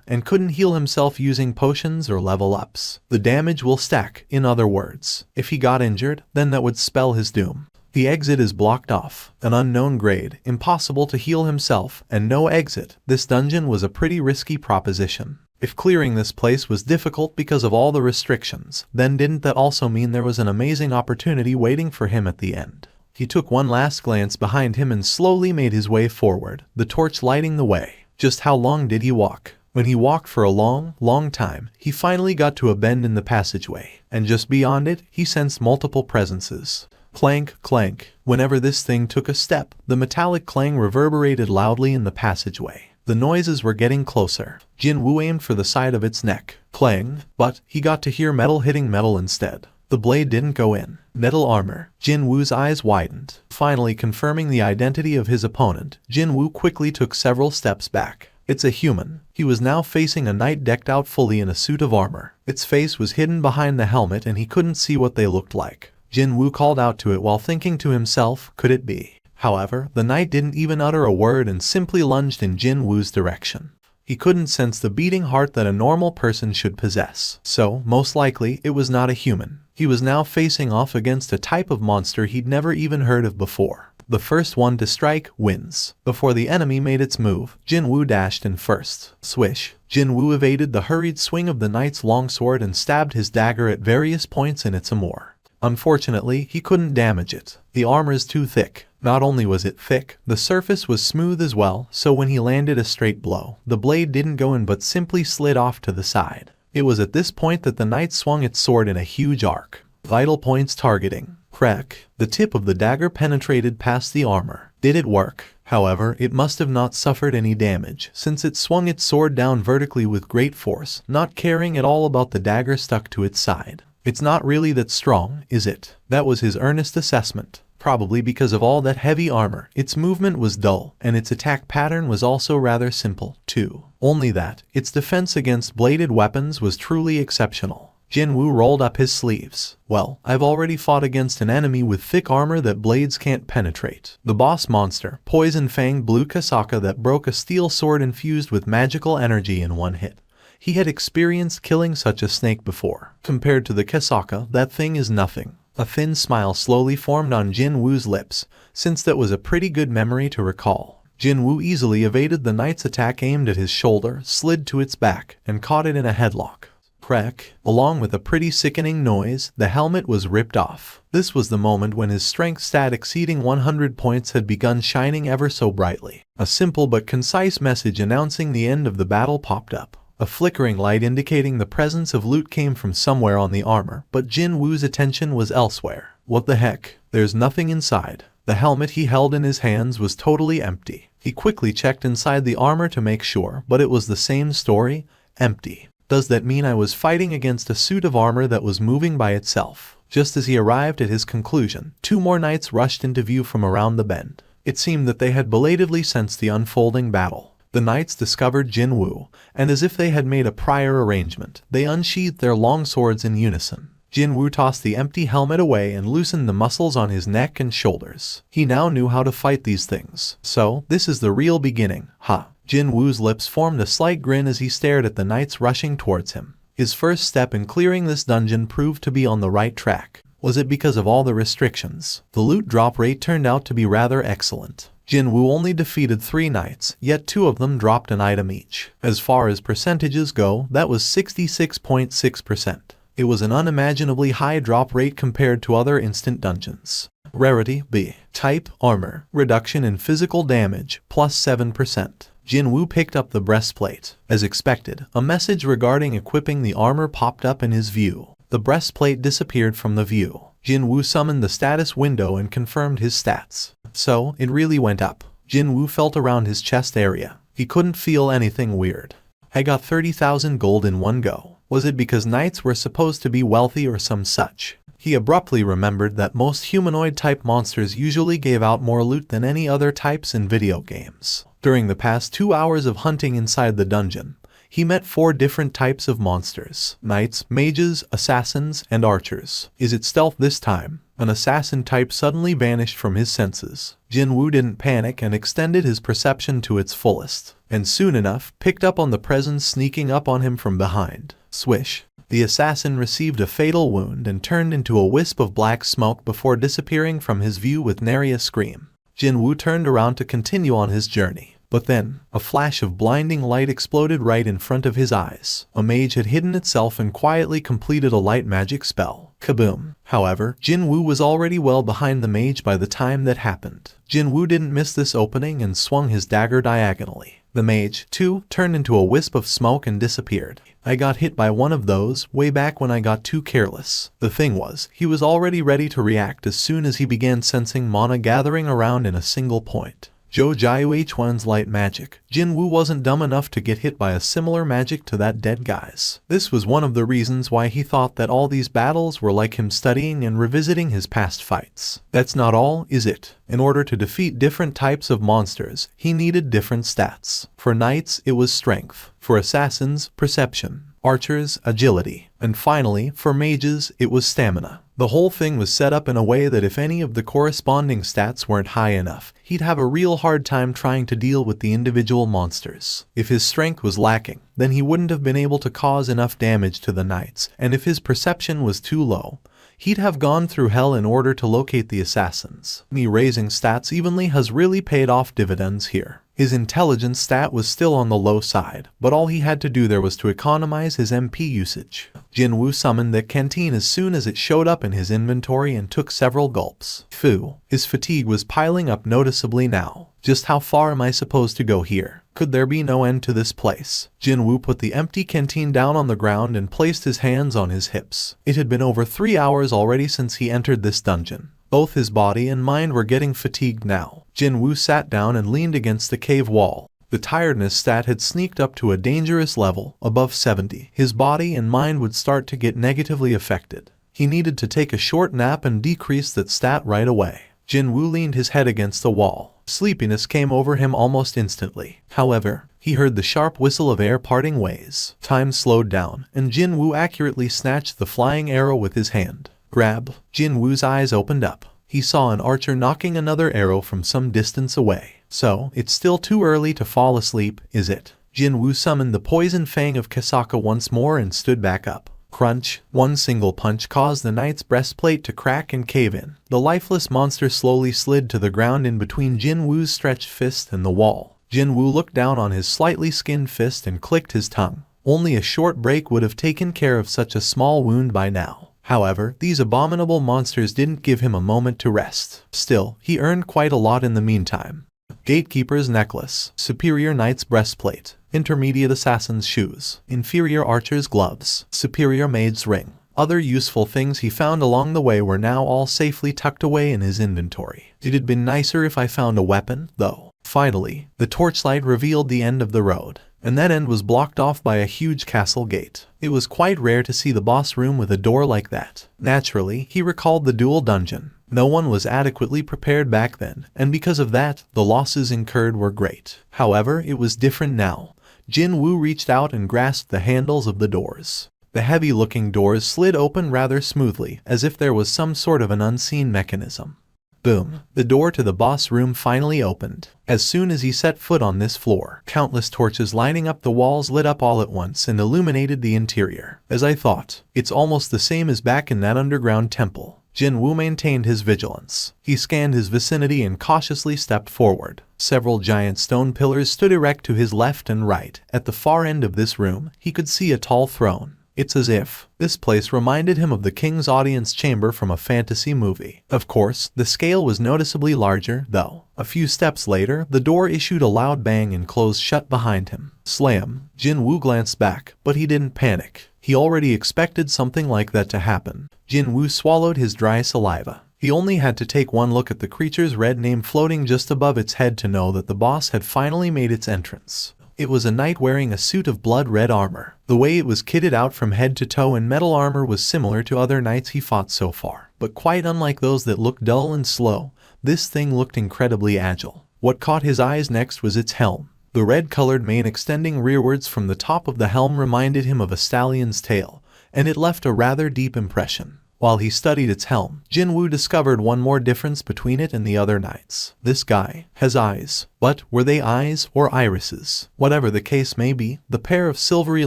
and couldn't heal himself using potions or level ups. The damage will stack, in other words. If he got injured, then that would spell his doom. The exit is blocked off, an unknown grade, impossible to heal himself, and no exit. This dungeon was a pretty risky proposition. If clearing this place was difficult because of all the restrictions, then didn't that also mean there was an amazing opportunity waiting for him at the end? He took one last glance behind him and slowly made his way forward, the torch lighting the way. Just how long did he walk? When he walked for a long, long time, he finally got to a bend in the passageway, and just beyond it, he sensed multiple presences. Clank, clank. Whenever this thing took a step, the metallic clang reverberated loudly in the passageway. The noises were getting closer. Jin-Woo aimed for the side of its neck. Clang, but he got to hear metal hitting metal instead. The blade didn't go in. Metal armor. Jin-Woo's eyes widened. Finally confirming the identity of his opponent, Jin-Woo quickly took several steps back. It's a human. He was now facing a knight decked out fully in a suit of armor. Its face was hidden behind the helmet and he couldn't see what they looked like. Jin-Woo called out to it while thinking to himself, could it be? However, the knight didn't even utter a word and simply lunged in Jin-Woo's direction. He couldn't sense the beating heart that a normal person should possess, so, most likely, it was not a human. He was now facing off against a type of monster he'd never even heard of before. The first one to strike wins. Before the enemy made its move, Jin-Woo dashed in first. Swish. Jin-Woo evaded the hurried swing of the knight's longsword and stabbed his dagger at various points in its armor. Unfortunately, he couldn't damage it. The armor is too thick. Not only was it thick, the surface was smooth as well, so when he landed a straight blow, the blade didn't go in but simply slid off to the side. It was at this point that the knight swung its sword in a huge arc. Vital points targeting. Crack. The tip of the dagger penetrated past the armor. Did it work? However, it must have not suffered any damage, since it swung its sword down vertically with great force, not caring at all about the dagger stuck to its side. It's not really that strong, is it? That was his earnest assessment. Probably because of all that heavy armor, its movement was dull, and its attack pattern was also rather simple, too. Only that, its defense against bladed weapons was truly exceptional. Jin-Woo rolled up his sleeves. Well, I've already fought against an enemy with thick armor that blades can't penetrate. The boss monster, Poison Fang Blue Kasaka that broke a steel sword infused with magical energy in one hit. He had experienced killing such a snake before. Compared to the Kasaka, that thing is nothing. A thin smile slowly formed on Jin-Woo's lips, since that was a pretty good memory to recall. Jin-Woo easily evaded the knight's attack aimed at his shoulder, slid to its back, and caught it in a headlock. Crack. Along with a pretty sickening noise, the helmet was ripped off. This was the moment when his strength stat exceeding 100 points had begun shining ever so brightly. A simple but concise message announcing the end of the battle popped up. A flickering light indicating the presence of loot came from somewhere on the armor, but Jin-Woo's attention was elsewhere. What the heck? There's nothing inside. The helmet he held in his hands was totally empty. He quickly checked inside the armor to make sure, but it was the same story, empty. Does that mean I was fighting against a suit of armor that was moving by itself? Just as he arrived at his conclusion, two more knights rushed into view from around the bend. It seemed that they had belatedly sensed the unfolding battle. The knights discovered Jin-Woo, and as if they had made a prior arrangement, they unsheathed their longswords in unison. Jin-Woo tossed the empty helmet away and loosened the muscles on his neck and shoulders. He now knew how to fight these things. So, this is the real beginning, huh? Jin-Woo's lips formed a slight grin as he stared at the knights rushing towards him. His first step in clearing this dungeon proved to be on the right track. Was it because of all the restrictions? The loot drop rate turned out to be rather excellent. Jin-Woo only defeated 3 knights, yet 2 of them dropped an item each. As far as percentages go, that was 66.6%. It was an unimaginably high drop rate compared to other instant dungeons. Rarity B. Type Armor. Reduction in physical damage, plus 7%. Jin-Woo picked up the breastplate. As expected, a message regarding equipping the armor popped up in his view. The breastplate disappeared from the view. Jin-Woo summoned the status window and confirmed his stats. So, it really went up. Jin-Woo felt around his chest area. He couldn't feel anything weird. I got 30,000 gold in one go. Was it because knights were supposed to be wealthy or some such? He abruptly remembered that most humanoid-type monsters usually gave out more loot than any other types in video games. During the past 2 hours of hunting inside the dungeon, he met 4 different types of monsters: knights, mages, assassins, and archers. Is it stealth this time? An assassin type suddenly vanished from his senses. Jin-Woo didn't panic and extended his perception to its fullest, and soon enough picked up on the presence sneaking up on him from behind. Swish. The assassin received a fatal wound and turned into a wisp of black smoke before disappearing from his view with nary a scream. Jin-Woo turned around to continue on his journey. But then, a flash of blinding light exploded right in front of his eyes. A mage had hidden itself and quietly completed a light magic spell. Kaboom! However, Jin-Woo was already well behind the mage by the time that happened. Jin-Woo didn't miss this opening and swung his dagger diagonally. The mage, too, turned into a wisp of smoke and disappeared. I got hit by one of those way back when I got too careless. The thing was, he was already ready to react as soon as he began sensing mana gathering around in a single point. Jojiu H1's light magic. Jin-Woo wasn't dumb enough to get hit by a similar magic to that dead guy's. This was one of the reasons why he thought that all these battles were like him studying and revisiting his past fights. That's not all, is it? In order to defeat different types of monsters, he needed different stats. For knights, it was strength. For assassins, perception. archers, agility, and finally, for mages, it was stamina. The whole thing was set up in a way that if any of the corresponding stats weren't high enough, he'd have a real hard time trying to deal with the individual monsters. If his strength was lacking, then he wouldn't have been able to cause enough damage to the knights, and if his perception was too low, he'd have gone through hell in order to locate the assassins. Me raising stats evenly has really paid off dividends here. His intelligence stat was still on the low side, but all he had to do there was to economize his MP usage. Jin-Woo summoned the canteen as soon as it showed up in his inventory and took several gulps. Phew, his fatigue was piling up noticeably now. Just how far am I supposed to go here? Could there be no end to this place? Jin-Woo put the empty canteen down on the ground and placed his hands on his hips. It had been over 3 hours already since he entered this dungeon. Both his body and mind were getting fatigued now. Jin-Woo sat down and leaned against the cave wall. The tiredness stat had sneaked up to a dangerous level, above 70. His body and mind would start to get negatively affected. He needed to take a short nap and decrease that stat right away. Jin-Woo leaned his head against the wall. Sleepiness came over him almost instantly. However, he heard the sharp whistle of air parting ways. Time slowed down, and Jin-Woo accurately snatched the flying arrow with his hand. Grab. Jin-Woo's eyes opened up. He saw an archer knocking another arrow from some distance away. So, it's still too early to fall asleep, is it? Jin-Woo summoned the poison fang of Kasaka once more and stood back up. Crunch. One single punch caused the knight's breastplate to crack and cave in. The lifeless monster slowly slid to the ground in between Jin-Woo's stretched fist and the wall. Jin-Woo looked down on his slightly skinned fist and clicked his tongue. Only a short break would have taken care of such a small wound by now. However, these abominable monsters didn't give him a moment to rest. Still, he earned quite a lot in the meantime. Gatekeeper's necklace, superior knight's breastplate, intermediate assassin's shoes, inferior archer's gloves, superior maid's ring. Other useful things he found along the way were now all safely tucked away in his inventory. It had been nicer if I found a weapon, though. Finally, the torchlight revealed the end of the road, and that end was blocked off by a huge castle gate. It was quite rare to see the boss room with a door like that. Naturally, he recalled the dual dungeon. No one was adequately prepared back then, and because of that, the losses incurred were great. However, it was different now. Jin-Woo reached out and grasped the handles of the doors. The heavy-looking doors slid open rather smoothly, as if there was some sort of an unseen mechanism. Boom. The door to the boss room finally opened. As soon as he set foot on this floor, countless torches lining up the walls lit up all at once and illuminated the interior. As I thought, it's almost the same as back in that underground temple. Jin-Woo maintained his vigilance. He scanned his vicinity and cautiously stepped forward. Several giant stone pillars stood erect to his left and right. At the far end of this room, he could see a tall throne. It's as if this place reminded him of the king's audience chamber from a fantasy movie. Of course, the scale was noticeably larger, though. A few steps later, the door issued a loud bang and closed shut behind him. Slam. Jin-Woo glanced back, but he didn't panic. He already expected something like that to happen. Jin-Woo swallowed his dry saliva. He only had to take one look at the creature's red name floating just above its head to know that the boss had finally made its entrance. It was a knight wearing a suit of blood-red armor. The way it was kitted out from head to toe in metal armor was similar to other knights he fought so far, but quite unlike those that looked dull and slow. This thing looked incredibly agile. What caught his eyes next was its helm. The red-colored mane extending rearwards from the top of the helm reminded him of a stallion's tail, and it left a rather deep impression. While he studied its helm, Jin-Woo discovered one more difference between it and the other knights. This guy has eyes. But were they eyes or irises? Whatever the case may be, the pair of silvery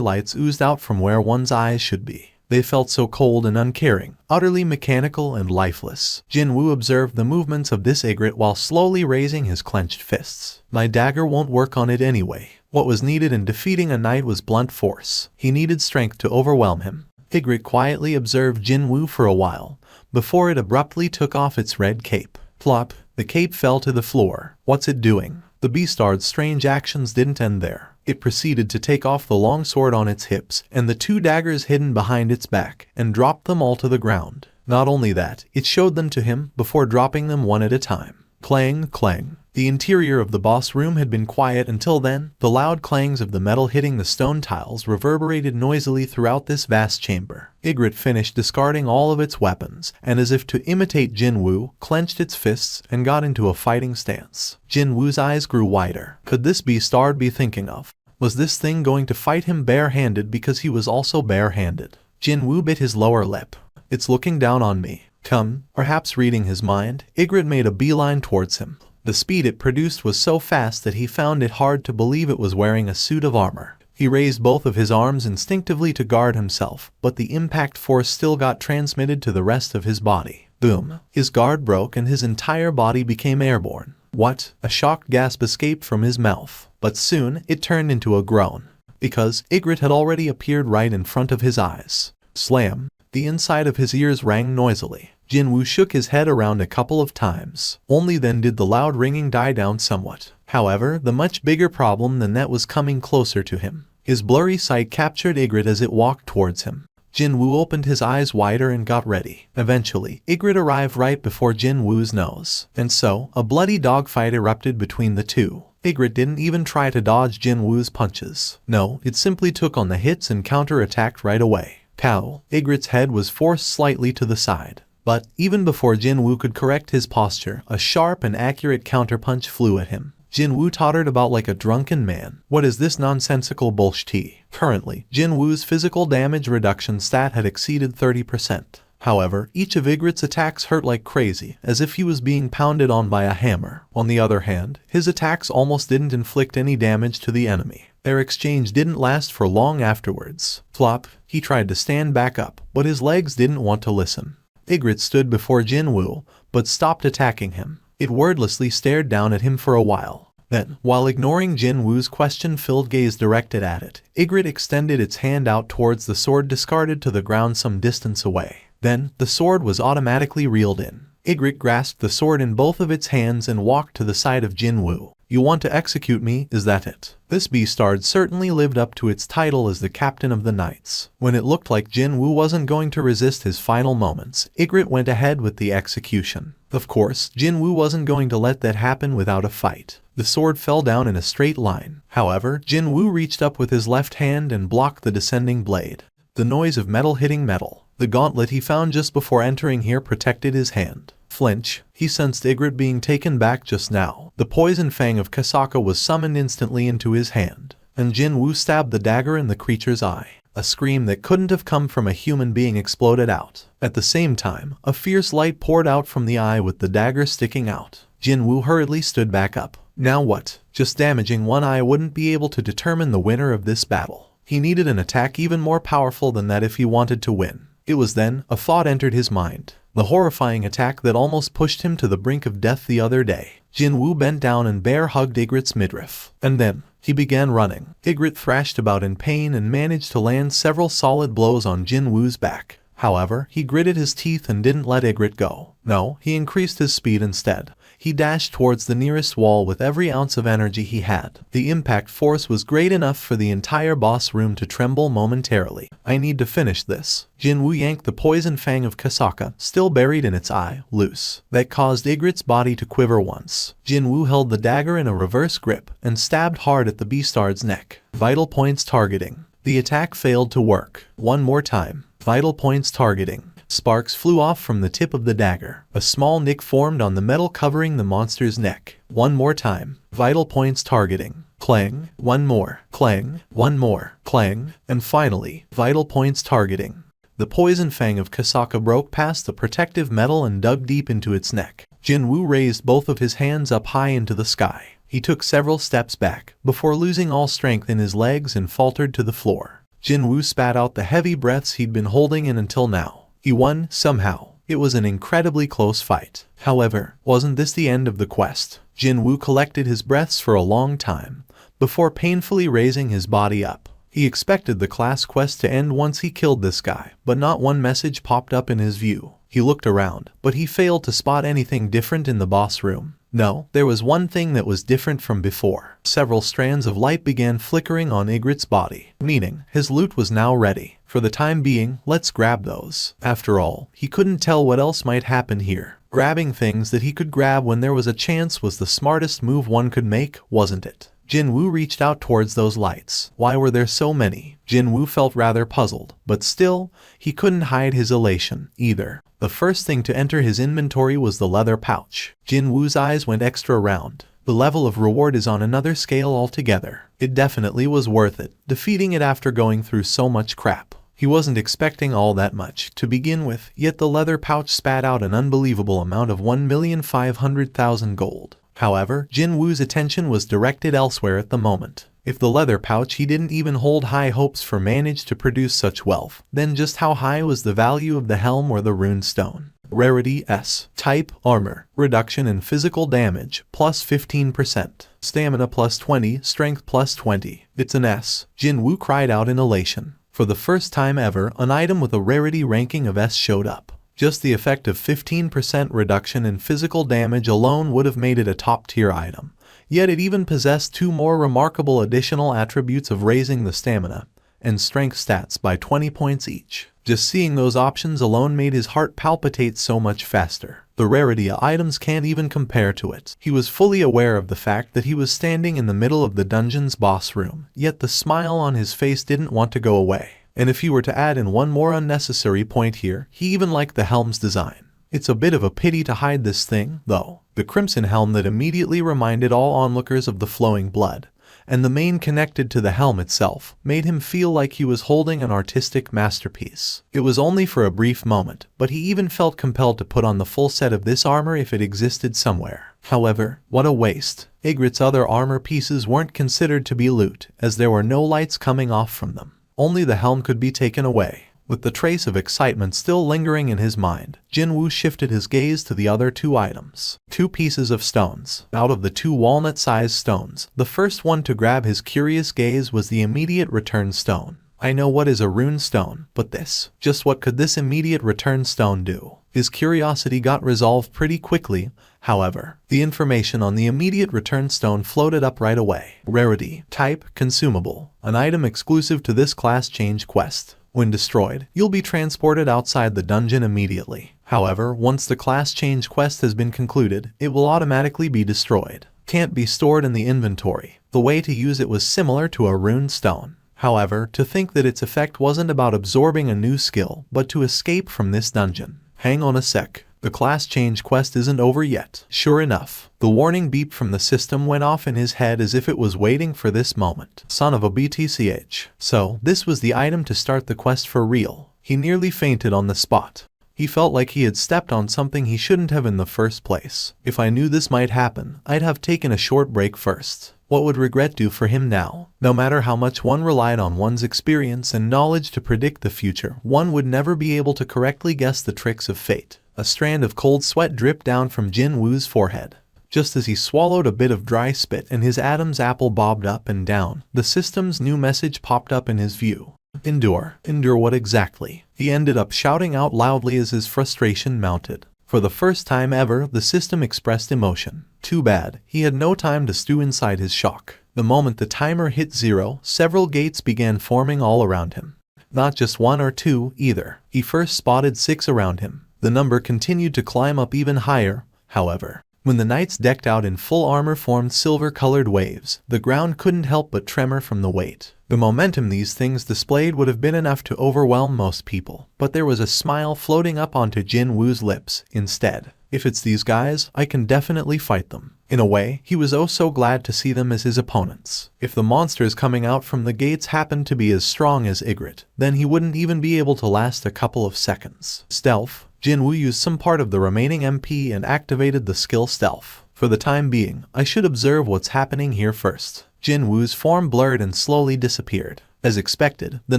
lights oozed out from where one's eyes should be. They felt so cold and uncaring, utterly mechanical and lifeless. Jin-Woo observed the movements of this egret while slowly raising his clenched fists. My dagger won't work on it anyway. What was needed in defeating a knight was blunt force. He needed strength to overwhelm him. Egret quietly observed Jin-Woo for a while, before it abruptly took off its red cape. Plop! The cape fell to the floor. What's it doing? The beastard's strange actions didn't end there. It proceeded to take off the long sword on its hips and the two daggers hidden behind its back, and dropped them all to the ground. Not only that, it showed them to him before dropping them one at a time. Clang, clang. The interior of the boss room had been quiet until then. The loud clangs of the metal hitting the stone tiles reverberated noisily throughout this vast chamber. Egret finished discarding all of its weapons, and as if to imitate Jin-Woo, clenched its fists and got into a fighting stance. Jin-Woo's eyes grew wider. Could this be Stard be thinking of? Was this thing going to fight him barehanded because he was also barehanded? Jin-Woo bit his lower lip. It's looking down on me. Come, perhaps reading his mind, Ygritte made a beeline towards him. The speed it produced was so fast that he found it hard to believe it was wearing a suit of armor. He raised both of his arms instinctively to guard himself, but the impact force still got transmitted to the rest of his body. Boom. His guard broke and his entire body became airborne. What? A shocked gasp escaped from his mouth, but soon it turned into a groan, because Ygritte had already appeared right in front of his eyes. Slam. The inside of his ears rang noisily. Jin-Woo shook his head around a couple of times. Only then did the loud ringing die down somewhat. However, the much bigger problem than that was coming closer to him. His blurry sight captured Ygritte as it walked towards him. Jin-Woo opened his eyes wider and got ready. Eventually, Ygritte arrived right before Jin-Woo's nose, and so, a bloody dogfight erupted between the two. Ygritte didn't even try to dodge Jin-Woo's punches. No, it simply took on the hits and counter-attacked right away. Pow! Ygritte's head was forced slightly to the side. But, even before Jin-Woo could correct his posture, a sharp and accurate counterpunch flew at him. Jin-Woo tottered about like a drunken man. What is this nonsensical bullshit? Currently, Jin-Woo's physical damage reduction stat had exceeded 30%. However, each of Ygritte's attacks hurt like crazy, as if he was being pounded on by a hammer. On the other hand, his attacks almost didn't inflict any damage to the enemy. Their exchange didn't last for long afterwards. Flop, he tried to stand back up, but his legs didn't want to listen. Ygritte stood before Jin-Woo, but stopped attacking him. It wordlessly stared down at him for a while. Then, while ignoring Jin-Woo's question-filled gaze directed at it, Ygritte extended its hand out towards the sword discarded to the ground some distance away. Then, the sword was automatically reeled in. Ygritte grasped the sword in both of its hands and walked to the side of Jin-Woo. You want to execute me, is that it? This beastard certainly lived up to its title as the captain of the knights. When it looked like Jin-Woo wasn't going to resist his final moments, Ygritte went ahead with the execution. Of course, Jin-Woo wasn't going to let that happen without a fight. The sword fell down in a straight line. However, Jin-Woo reached up with his left hand and blocked the descending blade. The noise of metal hitting metal. The gauntlet he found just before entering here protected his hand. Flinch. He sensed Ygritte being taken back just now. The poison fang of Kasaka was summoned instantly into his hand, and Jin-Woo stabbed the dagger in the creature's eye. A scream that couldn't have come from a human being exploded out. At the same time, a fierce light poured out from the eye with the dagger sticking out. Jin-Woo hurriedly stood back up. Now what? Just damaging one eye wouldn't be able to determine the winner of this battle. He needed an attack even more powerful than that if he wanted to win. It was then, a thought entered his mind. The horrifying attack that almost pushed him to the brink of death the other day. Jin-Woo bent down and bear-hugged Ygritte's midriff. And then, he began running. Ygritte thrashed about in pain and managed to land several solid blows on Jin-Woo's back. However, he gritted his teeth and didn't let Ygritte go. No, he increased his speed instead. He dashed towards the nearest wall with every ounce of energy he had. The impact force was great enough for the entire boss room to tremble momentarily. I need to finish this. Jin-Woo yanked the poison fang of Kasaka, still buried in its eye, loose. That caused Ygritte's body to quiver once. Jin-Woo held the dagger in a reverse grip and stabbed hard at the beastard's neck. Vital points targeting. The attack failed to work. One more time. Vital points targeting. Sparks flew off from the tip of the dagger. A small nick formed on the metal covering the monster's neck. One more time. Vital points targeting. Clang. One more. Clang. One more. Clang. And finally, vital points targeting. The poison fang of Kasaka broke past the protective metal and dug deep into its neck. Jin-Woo raised both of his hands up high into the sky. He took several steps back, before losing all strength in his legs and faltered to the floor. Jin-Woo spat out the heavy breaths he'd been holding in until now. He won, somehow. It was an incredibly close fight. However, wasn't this the end of the quest? Jin-Woo collected his breaths for a long time, before painfully raising his body up. He expected the class quest to end once he killed this guy, but not one message popped up in his view. He looked around, but he failed to spot anything different in the boss room. No, there was one thing that was different from before. Several strands of light began flickering on Ygritte's body, meaning his loot was now ready. For the time being, let's grab those. After all, he couldn't tell what else might happen here. Grabbing things that he could grab when there was a chance was the smartest move one could make, wasn't it? Jin-Woo reached out towards those lights. Why were there so many? Jin-Woo felt rather puzzled, but still, he couldn't hide his elation, either. The first thing to enter his inventory was the leather pouch. Jin-Woo's eyes went extra round. The level of reward is on another scale altogether. It definitely was worth it, defeating it after going through so much crap. He wasn't expecting all that much to begin with, yet the leather pouch spat out an unbelievable amount of 1,500,000 gold. However, Jin-Woo's attention was directed elsewhere at the moment. If the leather pouch he didn't even hold high hopes for managed to produce such wealth, then just how high was the value of the helm or the rune stone? Rarity S. Type Armor. Reduction in physical damage plus 15%. Stamina plus 20. Strength plus 20. It's an S. Jin-Woo cried out in elation. For the first time ever, an item with a rarity ranking of S showed up. Just the effect of 15% reduction in physical damage alone would have made it a top-tier item. Yet it even possessed two more remarkable additional attributes of raising the stamina and strength stats by 20 points each. Just seeing those options alone made his heart palpitate so much faster. The rarity items can't even compare to it. He was fully aware of the fact that he was standing in the middle of the dungeon's boss room, yet the smile on his face didn't want to go away. And if you were to add in one more unnecessary point here, he even liked the helm's design. It's a bit of a pity to hide this thing, though. The crimson helm that immediately reminded all onlookers of the flowing blood, and the mane connected to the helm itself, made him feel like he was holding an artistic masterpiece. It was only for a brief moment, but he even felt compelled to put on the full set of this armor if it existed somewhere. However, what a waste. Ygritte's other armor pieces weren't considered to be loot, as there were no lights coming off from them. Only the helm could be taken away. With the trace of excitement still lingering in his mind, Jin-Woo shifted his gaze to the other two items. Two pieces of stones. Out of the two walnut-sized stones, the first one to grab his curious gaze was the immediate return stone. I know what is a rune stone, but just what could this immediate return stone do? His curiosity got resolved pretty quickly. However, the information on the immediate return stone floated up right away. Rarity. Type Consumable. An item exclusive to this class change quest. When destroyed, you'll be transported outside the dungeon immediately. However, once the class change quest has been concluded, it will automatically be destroyed. Can't be stored in the inventory. The way to use it was similar to a rune stone. However, to think that its effect wasn't about absorbing a new skill, but to escape from this dungeon. Hang on a sec. The class change quest isn't over yet. Sure enough, the warning beep from the system went off in his head as if it was waiting for this moment. Son of a BTCH. So, this was the item to start the quest for real. He nearly fainted on the spot. He felt like he had stepped on something he shouldn't have in the first place. If I knew this might happen, I'd have taken a short break first. What would regret do for him now? No matter how much one relied on one's experience and knowledge to predict the future, one would never be able to correctly guess the tricks of fate. A strand of cold sweat dripped down from Jin-Woo's forehead. Just as he swallowed a bit of dry spit and his Adam's apple bobbed up and down, the system's new message popped up in his view. Endure. Endure what exactly? He ended up shouting out loudly as his frustration mounted. For the first time ever, the system expressed emotion. Too bad, he had no time to stew inside his shock. The moment the timer hit 0, several gates began forming all around him. Not just one or two, either. He first spotted 6 around him. The number continued to climb up even higher, however. When the knights decked out in full armor formed silver-colored waves, the ground couldn't help but tremor from the weight. The momentum these things displayed would have been enough to overwhelm most people, but there was a smile floating up onto Jin-Woo's lips instead. If it's these guys, I can definitely fight them. In a way, he was oh so glad to see them as his opponents. If the monsters coming out from the gates happened to be as strong as Ygritte, then he wouldn't even be able to last a couple of seconds. Stealth. Jin-Woo used some part of the remaining MP and activated the skill Stealth. For the time being, I should observe what's happening here first. Jin-Woo's form blurred and slowly disappeared. As expected, the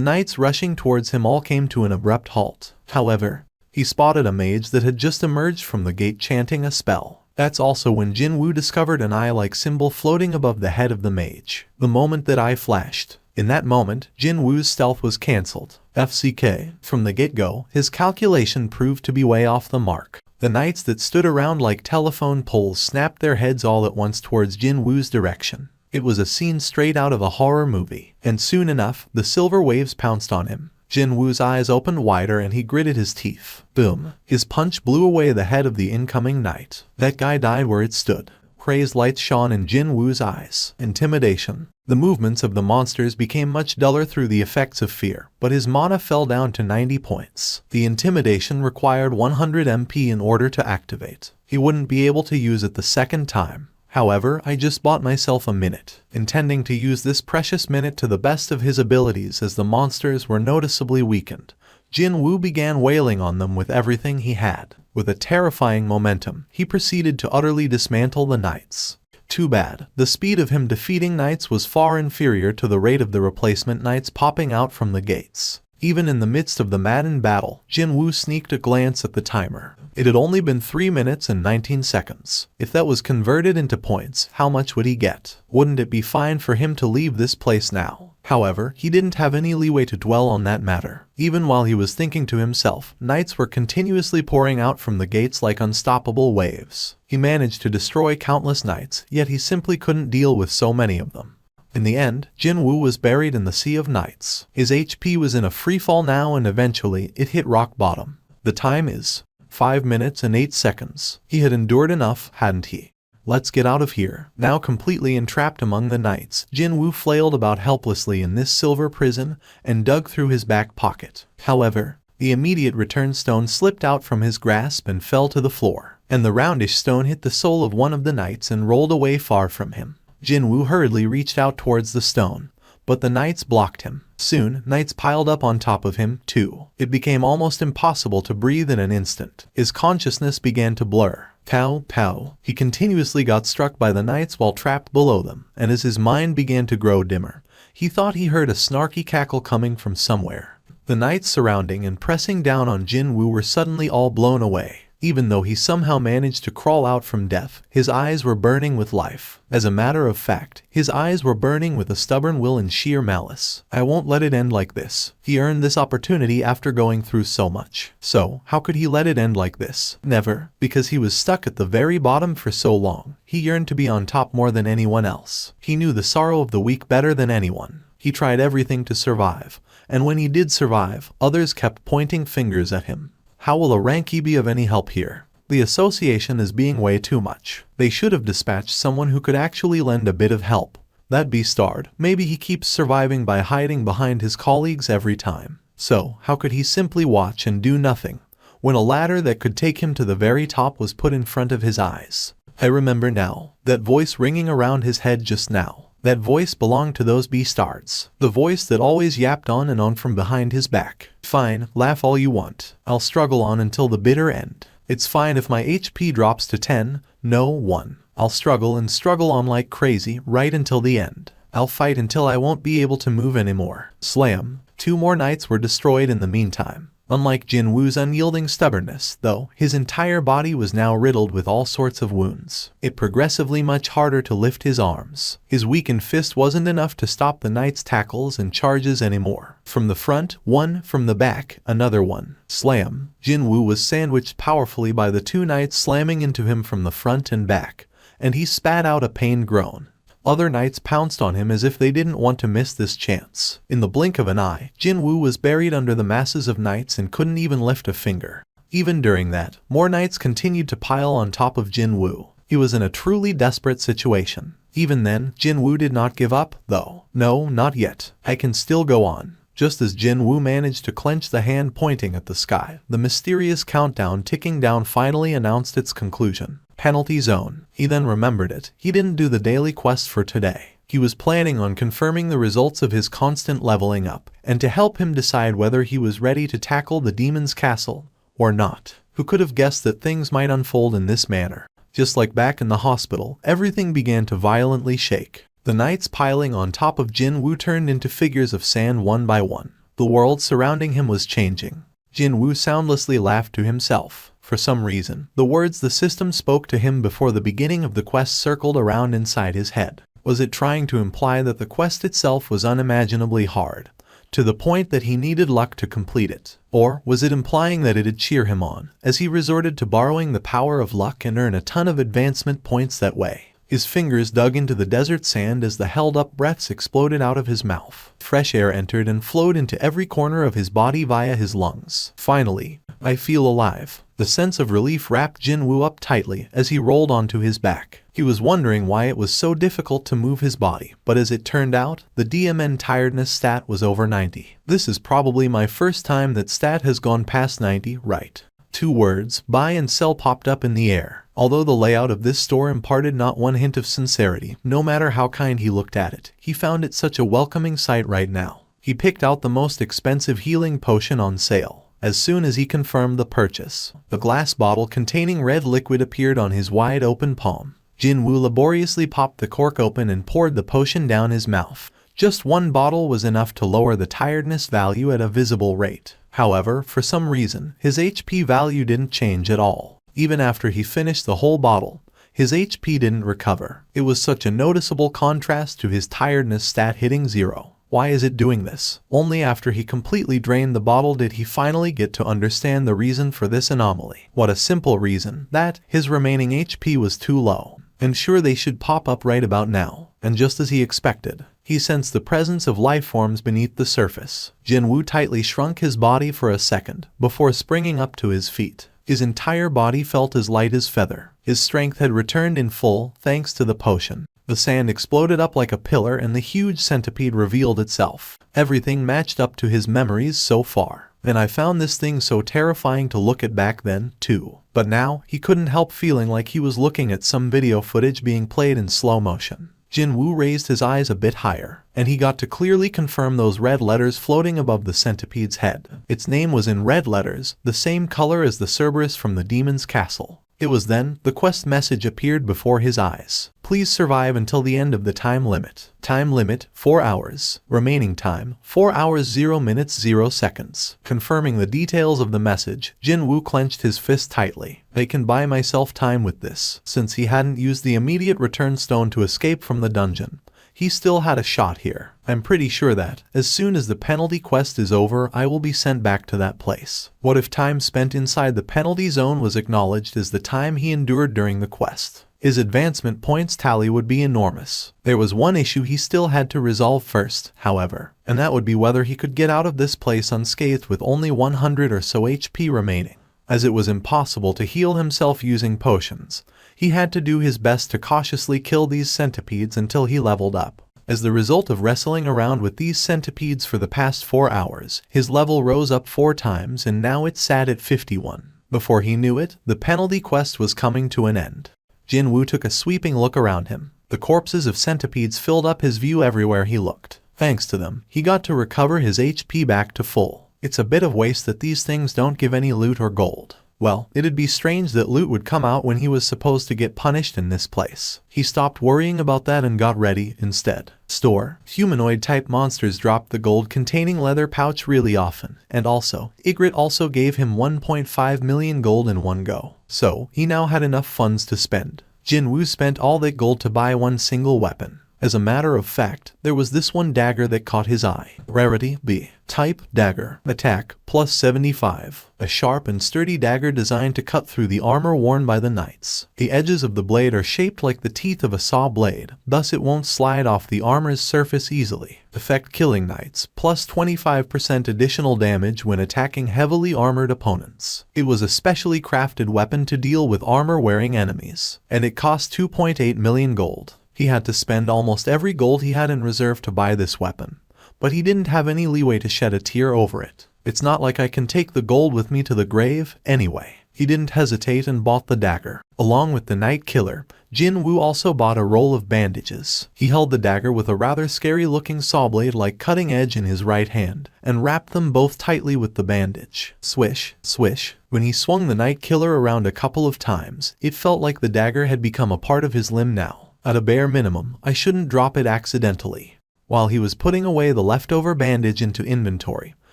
knights rushing towards him all came to an abrupt halt. However, he spotted a mage that had just emerged from the gate chanting a spell. That's also when Jin-Woo discovered an eye-like symbol floating above the head of the mage. The moment that eye flashed. In that moment, Jin-Woo's stealth was cancelled. FCK. From the get-go, his calculation proved to be way off the mark. The knights that stood around like telephone poles snapped their heads all at once towards Jin-Woo's direction. It was a scene straight out of a horror movie, and soon enough, the silver waves pounced on him. Jin-Woo's eyes opened wider and he gritted his teeth. Boom. His punch blew away the head of the incoming knight. That guy died where it stood. Crazed lights shone in Jin-Woo's eyes. Intimidation. The movements of the monsters became much duller through the effects of fear, but his mana fell down to 90 points. The intimidation required 100 MP in order to activate. He wouldn't be able to use it the second time. However, I just bought myself a minute, intending to use this precious minute to the best of his abilities as the monsters were noticeably weakened. Jin-Woo began wailing on them with everything he had. With a terrifying momentum, he proceeded to utterly dismantle the knights. Too bad, the speed of him defeating knights was far inferior to the rate of the replacement knights popping out from the gates. Even in the midst of the maddened battle, Jin-Woo sneaked a glance at the timer. It had only been 3 minutes and 19 seconds. If that was converted into points, how much would he get? Wouldn't it be fine for him to leave this place now? However, he didn't have any leeway to dwell on that matter. Even while he was thinking to himself, knights were continuously pouring out from the gates like unstoppable waves. He managed to destroy countless knights, yet he simply couldn't deal with so many of them. In the end, Jin-Woo was buried in the sea of knights. His HP was in a freefall now and eventually it hit rock bottom. The time is 5 minutes and 8 seconds. He had endured enough, hadn't he? Let's get out of here. Now completely entrapped among the knights, Jin-Woo flailed about helplessly in this silver prison and dug through his back pocket. However, the immediate return stone slipped out from his grasp and fell to the floor, and the roundish stone hit the soul of one of the knights and rolled away far from him. Jin-Woo hurriedly reached out towards the stone, but the knights blocked him. Soon, knights piled up on top of him, too. It became almost impossible to breathe in an instant. His consciousness began to blur. Pow, pow. He continuously got struck by the knights while trapped below them, and as his mind began to grow dimmer, he thought he heard a snarky cackle coming from somewhere. The knights surrounding and pressing down on Jin-Woo were suddenly all blown away. Even though he somehow managed to crawl out from death, his eyes were burning with life. As a matter of fact, his eyes were burning with a stubborn will and sheer malice. I won't let it end like this. He earned this opportunity after going through so much. So, how could he let it end like this? Never, because he was stuck at the very bottom for so long. He yearned to be on top more than anyone else. He knew the sorrow of the weak better than anyone. He tried everything to survive, and when he did survive, others kept pointing fingers at him. How will a Ranky be of any help here? The association is being way too much. They should have dispatched someone who could actually lend a bit of help. That beastard, maybe he keeps surviving by hiding behind his colleagues every time. So, how could he simply watch and do nothing, when a ladder that could take him to the very top was put in front of his eyes? I remember now, that voice ringing around his head just now. That voice belonged to those beastards. The voice that always yapped on and on from behind his back. Fine, laugh all you want. I'll struggle on until the bitter end. It's fine if my HP drops to 10, no 1. I'll struggle and struggle on like crazy right until the end. I'll fight until I won't be able to move anymore. Slam. 2 more knights were destroyed in the meantime. Unlike Jin-Woo's unyielding stubbornness, though, his entire body was now riddled with all sorts of wounds. It progressively much harder to lift his arms. His weakened fist wasn't enough to stop the knight's tackles and charges anymore. From the front, one, from the back, another one. Slam. Jin-Woo was sandwiched powerfully by the 2 knights slamming into him from the front and back, and he spat out a pained groan. Other knights pounced on him as if they didn't want to miss this chance. In the blink of an eye, Jin-Woo was buried under the masses of knights and couldn't even lift a finger. Even during that, more knights continued to pile on top of Jin-Woo. He was in a truly desperate situation. Even then, Jin-Woo did not give up, though. No, not yet. I can still go on. Just as Jin-Woo managed to clench the hand pointing at the sky, the mysterious countdown ticking down finally announced its conclusion. Penalty zone. He then remembered it. He didn't do the daily quest for today. He was planning on confirming the results of his constant leveling up, and to help him decide whether he was ready to tackle the demon's castle or not. Who could have guessed that things might unfold in this manner? Just like back in the hospital, everything began to violently shake. The knights piling on top of Jin-Woo turned into figures of sand one by one. The world surrounding him was changing. Jin-Woo soundlessly laughed to himself. For some reason, the words the system spoke to him before the beginning of the quest circled around inside his head. Was it trying to imply that the quest itself was unimaginably hard, to the point that he needed luck to complete it? Or was it implying that it'd cheer him on, as he resorted to borrowing the power of luck and earn a ton of advancement points that way? His fingers dug into the desert sand as the held-up breaths exploded out of his mouth. Fresh air entered and flowed into every corner of his body via his lungs. Finally, I feel alive. The sense of relief wrapped Jin-Woo up tightly as he rolled onto his back. He was wondering why it was so difficult to move his body, but as it turned out, the DMN tiredness stat was over 90. This is probably my first time that stat has gone past 90, right? 2 words, buy and sell, popped up in the air. Although the layout of this store imparted not one hint of sincerity, no matter how kind he looked at it, he found it such a welcoming sight right now. He picked out the most expensive healing potion on sale. As soon as he confirmed the purchase, the glass bottle containing red liquid appeared on his wide-open palm. Jin-Woo laboriously popped the cork open and poured the potion down his mouth. Just one bottle was enough to lower the tiredness value at a visible rate. However, for some reason, his HP value didn't change at all. Even after he finished the whole bottle, his HP didn't recover. It was such a noticeable contrast to his tiredness stat hitting 0. Why is it doing this? Only after he completely drained the bottle did he finally get to understand the reason for this anomaly. What a simple reason, that his remaining HP was too low. And sure, they should pop up right about now. And just as he expected, he sensed the presence of life forms beneath the surface. Jin-Woo tightly shrunk his body for a second before springing up to his feet. His entire body felt as light as feather. His strength had returned in full thanks to the potion. The sand exploded up like a pillar and the huge centipede revealed itself. Everything matched up to his memories so far. And I found this thing so terrifying to look at back then, too. But now, he couldn't help feeling like he was looking at some video footage being played in slow motion. Jin-Woo raised his eyes a bit higher, and he got to clearly confirm those red letters floating above the centipede's head. Its name was in red letters, the same color as the Cerberus from the demon's castle. It was then the quest message appeared before his eyes. Please survive until the end of the time limit. Time limit, 4 hours. Remaining time, 4 hours 0 minutes 0 seconds. Confirming the details of the message, Jin-Woo clenched his fist tightly. I can buy myself time with this. Since he hadn't used the immediate return stone to escape from the dungeon, he still had a shot here. I'm pretty sure that, as soon as the penalty quest is over, I will be sent back to that place. What if time spent inside the penalty zone was acknowledged as the time he endured during the quest? His advancement points tally would be enormous. There was one issue he still had to resolve first, however, and that would be whether he could get out of this place unscathed with only 100 or so HP remaining. As it was impossible to heal himself using potions, he had to do his best to cautiously kill these centipedes until he leveled up. As the result of wrestling around with these centipedes for the past 4 hours, his level rose up 4 times and now it sat at 51. Before he knew it, the penalty quest was coming to an end. Jin-Woo took a sweeping look around him. The corpses of centipedes filled up his view everywhere he looked. Thanks to them, he got to recover his HP back to full. It's a bit of waste that these things don't give any loot or gold. Well, it'd be strange that loot would come out when he was supposed to get punished in this place. He stopped worrying about that and got ready instead. Store. Humanoid-type monsters dropped the gold-containing leather pouch really often, and also, Ygritte also gave him 1.5 million gold in one go. So, he now had enough funds to spend. Jin-Woo spent all that gold to buy one single weapon. As a matter of fact, there was this one dagger that caught his eye. Rarity B. Type Dagger. Attack plus 75. A sharp and sturdy dagger designed to cut through the armor worn by the knights. The edges of the blade are shaped like the teeth of a saw blade, thus it won't slide off the armor's surface easily. Effect killing knights, plus 25% additional damage when attacking heavily armored opponents. It was a specially crafted weapon to deal with armor-wearing enemies, and it cost 2.8 million gold. He had to spend almost every gold he had in reserve to buy this weapon, but he didn't have any leeway to shed a tear over it. It's not like I can take the gold with me to the grave, anyway. He didn't hesitate and bought the dagger. Along with the Night Killer, Jin-Woo also bought a roll of bandages. He held the dagger with a rather scary-looking saw blade-like cutting edge in his right hand, and wrapped them both tightly with the bandage. Swish, swish. When he swung the Night Killer around a couple of times, it felt like the dagger had become a part of his limb now. At a bare minimum, I shouldn't drop it accidentally. While he was putting away the leftover bandage into inventory,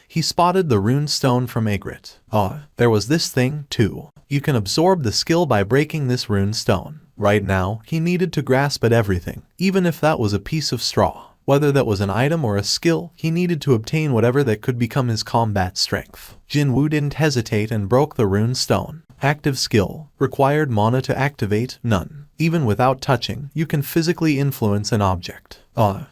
he spotted the rune stone from Ygritte. There was this thing, too. You can absorb the skill by breaking this rune stone. Right now, he needed to grasp at everything, even if that was a piece of straw. Whether that was an item or a skill, he needed to obtain whatever that could become his combat strength. Jin-Woo didn't hesitate and broke the rune stone. Active skill. Required mana to activate, none. Even without touching, you can physically influence an object.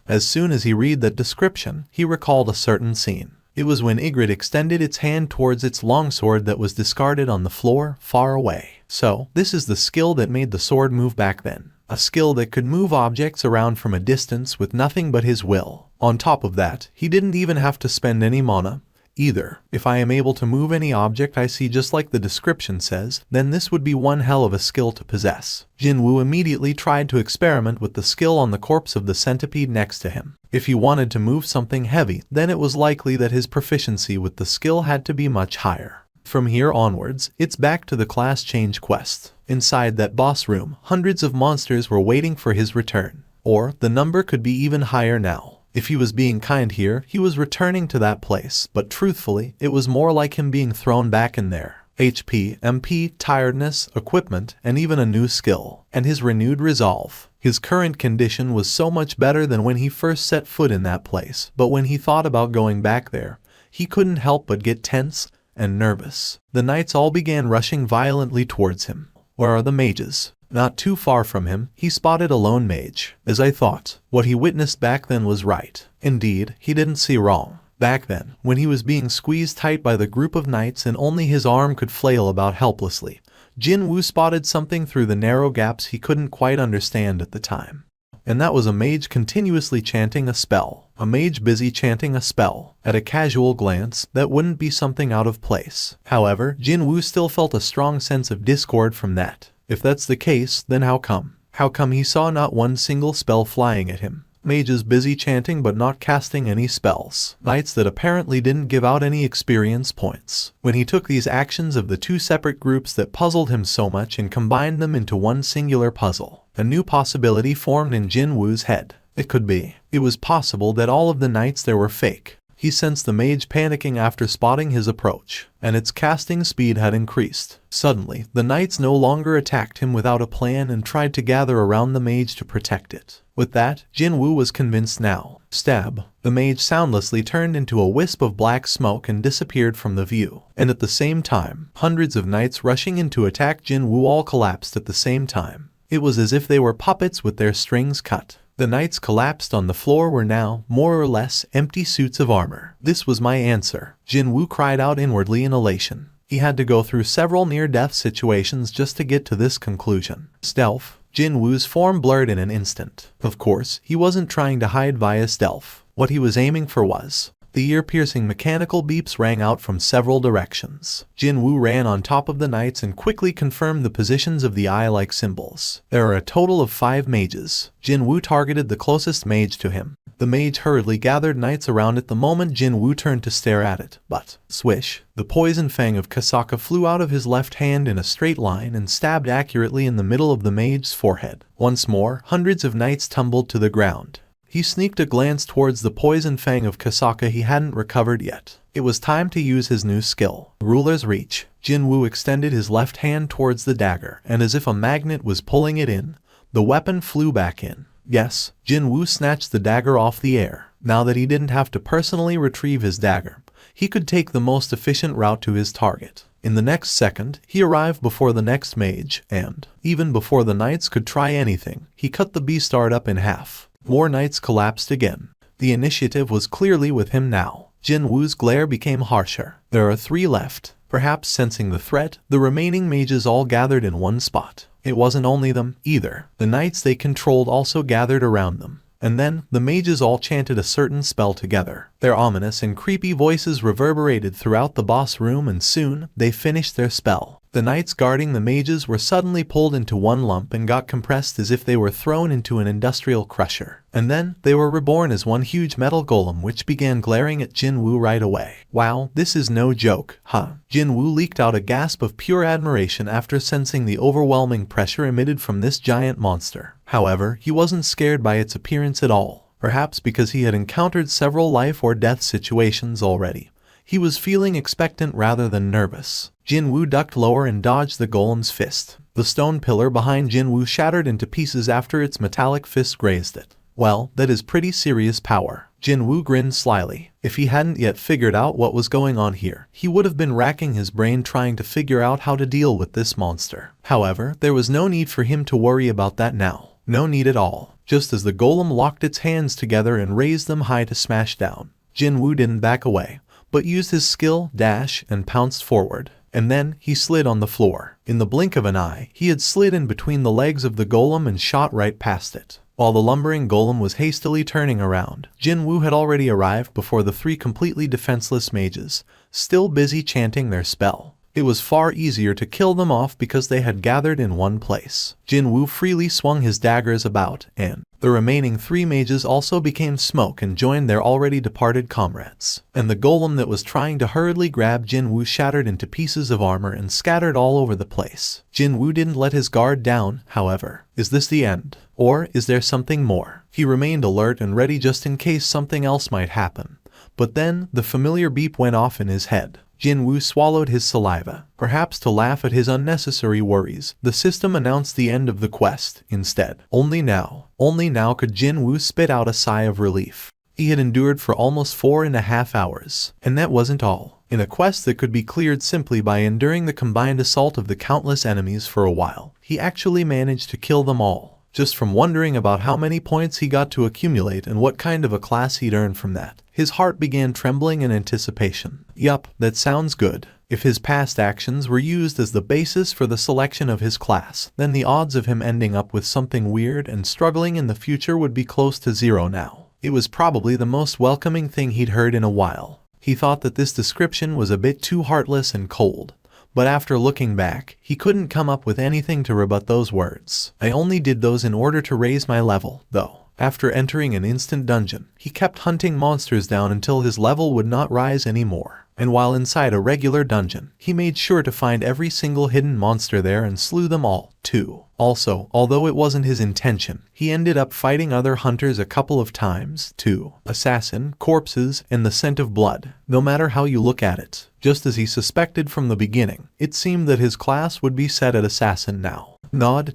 As soon as he read that description, he recalled a certain scene. It was when Ygritte extended its hand towards its longsword that was discarded on the floor, far away. So, this is the skill that made the sword move back then. A skill that could move objects around from a distance with nothing but his will. On top of that, he didn't even have to spend any mana. either. If I am able to move any object I see just like the description says, then this would be one hell of a skill to possess. Jin-Woo immediately tried to experiment with the skill on the corpse of the centipede next to him. If he wanted to move something heavy, then it was likely that his proficiency with the skill had to be much higher. From here onwards, it's back to the class change quest. Inside that boss room, hundreds of monsters were waiting for his return. Or, the number could be even higher now. If he was being kind here, he was returning to that place, but truthfully, it was more like him being thrown back in there. HP, MP, tiredness, equipment, and even a new skill. And his renewed resolve. His current condition was so much better than when he first set foot in that place, but when he thought about going back there, he couldn't help but get tense and nervous. The knights all began rushing violently towards him. Where are the mages? Not too far from him, he spotted a lone mage. As I thought, what he witnessed back then was right. Indeed, he didn't see wrong. Back then, when he was being squeezed tight by the group of knights and only his arm could flail about helplessly, Jin-Woo spotted something through the narrow gaps he couldn't quite understand at the time. And that was a mage continuously chanting a spell. A mage busy chanting a spell. At a casual glance, that wouldn't be something out of place. However, Jin-Woo still felt a strong sense of discord from that. If that's the case, then how come? How come he saw not one single spell flying at him? Mages busy chanting but not casting any spells. Knights that apparently didn't give out any experience points. When he took these actions of the two separate groups that puzzled him so much and combined them into one singular puzzle, a new possibility formed in Jin-Woo's head. It could be. It was possible that all of the knights there were fake. He sensed the mage panicking after spotting his approach, and its casting speed had increased. Suddenly, the knights no longer attacked him without a plan and tried to gather around the mage to protect it. With that, Jin-Woo was convinced now. Stab. The mage soundlessly turned into a wisp of black smoke and disappeared from the view. And at the same time, hundreds of knights rushing in to attack Jin-Woo all collapsed at the same time. It was as if they were puppets with their strings cut. The knights collapsed on the floor were now, more or less, empty suits of armor. This was my answer. Jin-Woo cried out inwardly in elation. He had to go through several near-death situations just to get to this conclusion. Stealth. Jin-Woo's form blurred in an instant. Of course, he wasn't trying to hide via stealth. What he was aiming for was. The ear-piercing mechanical beeps rang out from several directions. Jin-Woo ran on top of the knights and quickly confirmed the positions of the eye-like symbols. There are a total of 5 mages. Jin-Woo targeted the closest mage to him. The mage hurriedly gathered knights around it the moment Jin-Woo turned to stare at it. But, swish, the poison fang of Kasaka flew out of his left hand in a straight line and stabbed accurately in the middle of the mage's forehead. Once more, hundreds of knights tumbled to the ground. He sneaked a glance towards the poison fang of Kasaka he hadn't recovered yet. It was time to use his new skill. Ruler's Reach. Jin-Woo extended his left hand towards the dagger, and as if a magnet was pulling it in, the weapon flew back in. Yes, Jin-Woo snatched the dagger off the air. Now that he didn't have to personally retrieve his dagger, he could take the most efficient route to his target. In the next second, he arrived before the next mage, and, even before the knights could try anything, he cut the beastard up in half. More knights collapsed again. The initiative was clearly with him now. Jin-Woo's glare became harsher. There are 3 left. Perhaps sensing the threat, the remaining mages all gathered in one spot. It wasn't only them, either. The knights they controlled also gathered around them. And then, the mages all chanted a certain spell together. Their ominous and creepy voices reverberated throughout the boss room and soon, they finished their spell. The knights guarding the mages were suddenly pulled into one lump and got compressed as if they were thrown into an industrial crusher. And then, they were reborn as one huge metal golem which began glaring at Jin-Woo right away. Wow, this is no joke, huh? Jin-Woo leaked out a gasp of pure admiration after sensing the overwhelming pressure emitted from this giant monster. However, he wasn't scared by its appearance at all. Perhaps because he had encountered several life or death situations already. He was feeling expectant rather than nervous. Jin-Woo ducked lower and dodged the golem's fist. The stone pillar behind Jin-Woo shattered into pieces after its metallic fist grazed it. Well, that is pretty serious power. Jin-Woo grinned slyly. If he hadn't yet figured out what was going on here, he would have been racking his brain trying to figure out how to deal with this monster. However, there was no need for him to worry about that now. No need at all. Just as the golem locked its hands together and raised them high to smash down, Jin-Woo didn't back away, but used his skill, dash, and pounced forward. and then he slid on the floor. In the blink of an eye, he had slid in between the legs of the golem and shot right past it. While the lumbering golem was hastily turning around, Jin-Woo had already arrived before the three completely defenseless mages, still busy chanting their spell. It was far easier to kill them off because they had gathered in one place. Jin-Woo freely swung his daggers about, and the remaining three mages also became smoke and joined their already departed comrades. And the golem that was trying to hurriedly grab Jin-Woo shattered into pieces of armor and scattered all over the place. Jin-Woo didn't let his guard down, however. Is this the end? Or is there something more? He remained alert and ready just in case something else might happen. But then, the familiar beep went off in his head. Jin-Woo swallowed his saliva. Perhaps to laugh at his unnecessary worries, the system announced the end of the quest, instead. Only now could Jin-Woo spit out a sigh of relief. He had endured for almost 4.5 hours, and that wasn't all. In a quest that could be cleared simply by enduring the combined assault of the countless enemies for a while, he actually managed to kill them all. Just from wondering about how many points he got to accumulate and what kind of a class he'd earn from that, his heart began trembling in anticipation. Yup, that sounds good. If his past actions were used as the basis for the selection of his class, then the odds of him ending up with something weird and struggling in the future would be close to zero now. It was probably the most welcoming thing he'd heard in a while. He thought that this description was a bit too heartless and cold. But after looking back, he couldn't come up with anything to rebut those words. I only did those in order to raise my level, though. After entering an instant dungeon, he kept hunting monsters down until his level would not rise anymore. And while inside a regular dungeon, he made sure to find every single hidden monster there and slew them all, too. Also, although it wasn't his intention, he ended up fighting other hunters a couple of times, too. Assassin, corpses, and the scent of blood. No matter how you look at it, just as he suspected from the beginning, it seemed that his class would be set at assassin now. Nod.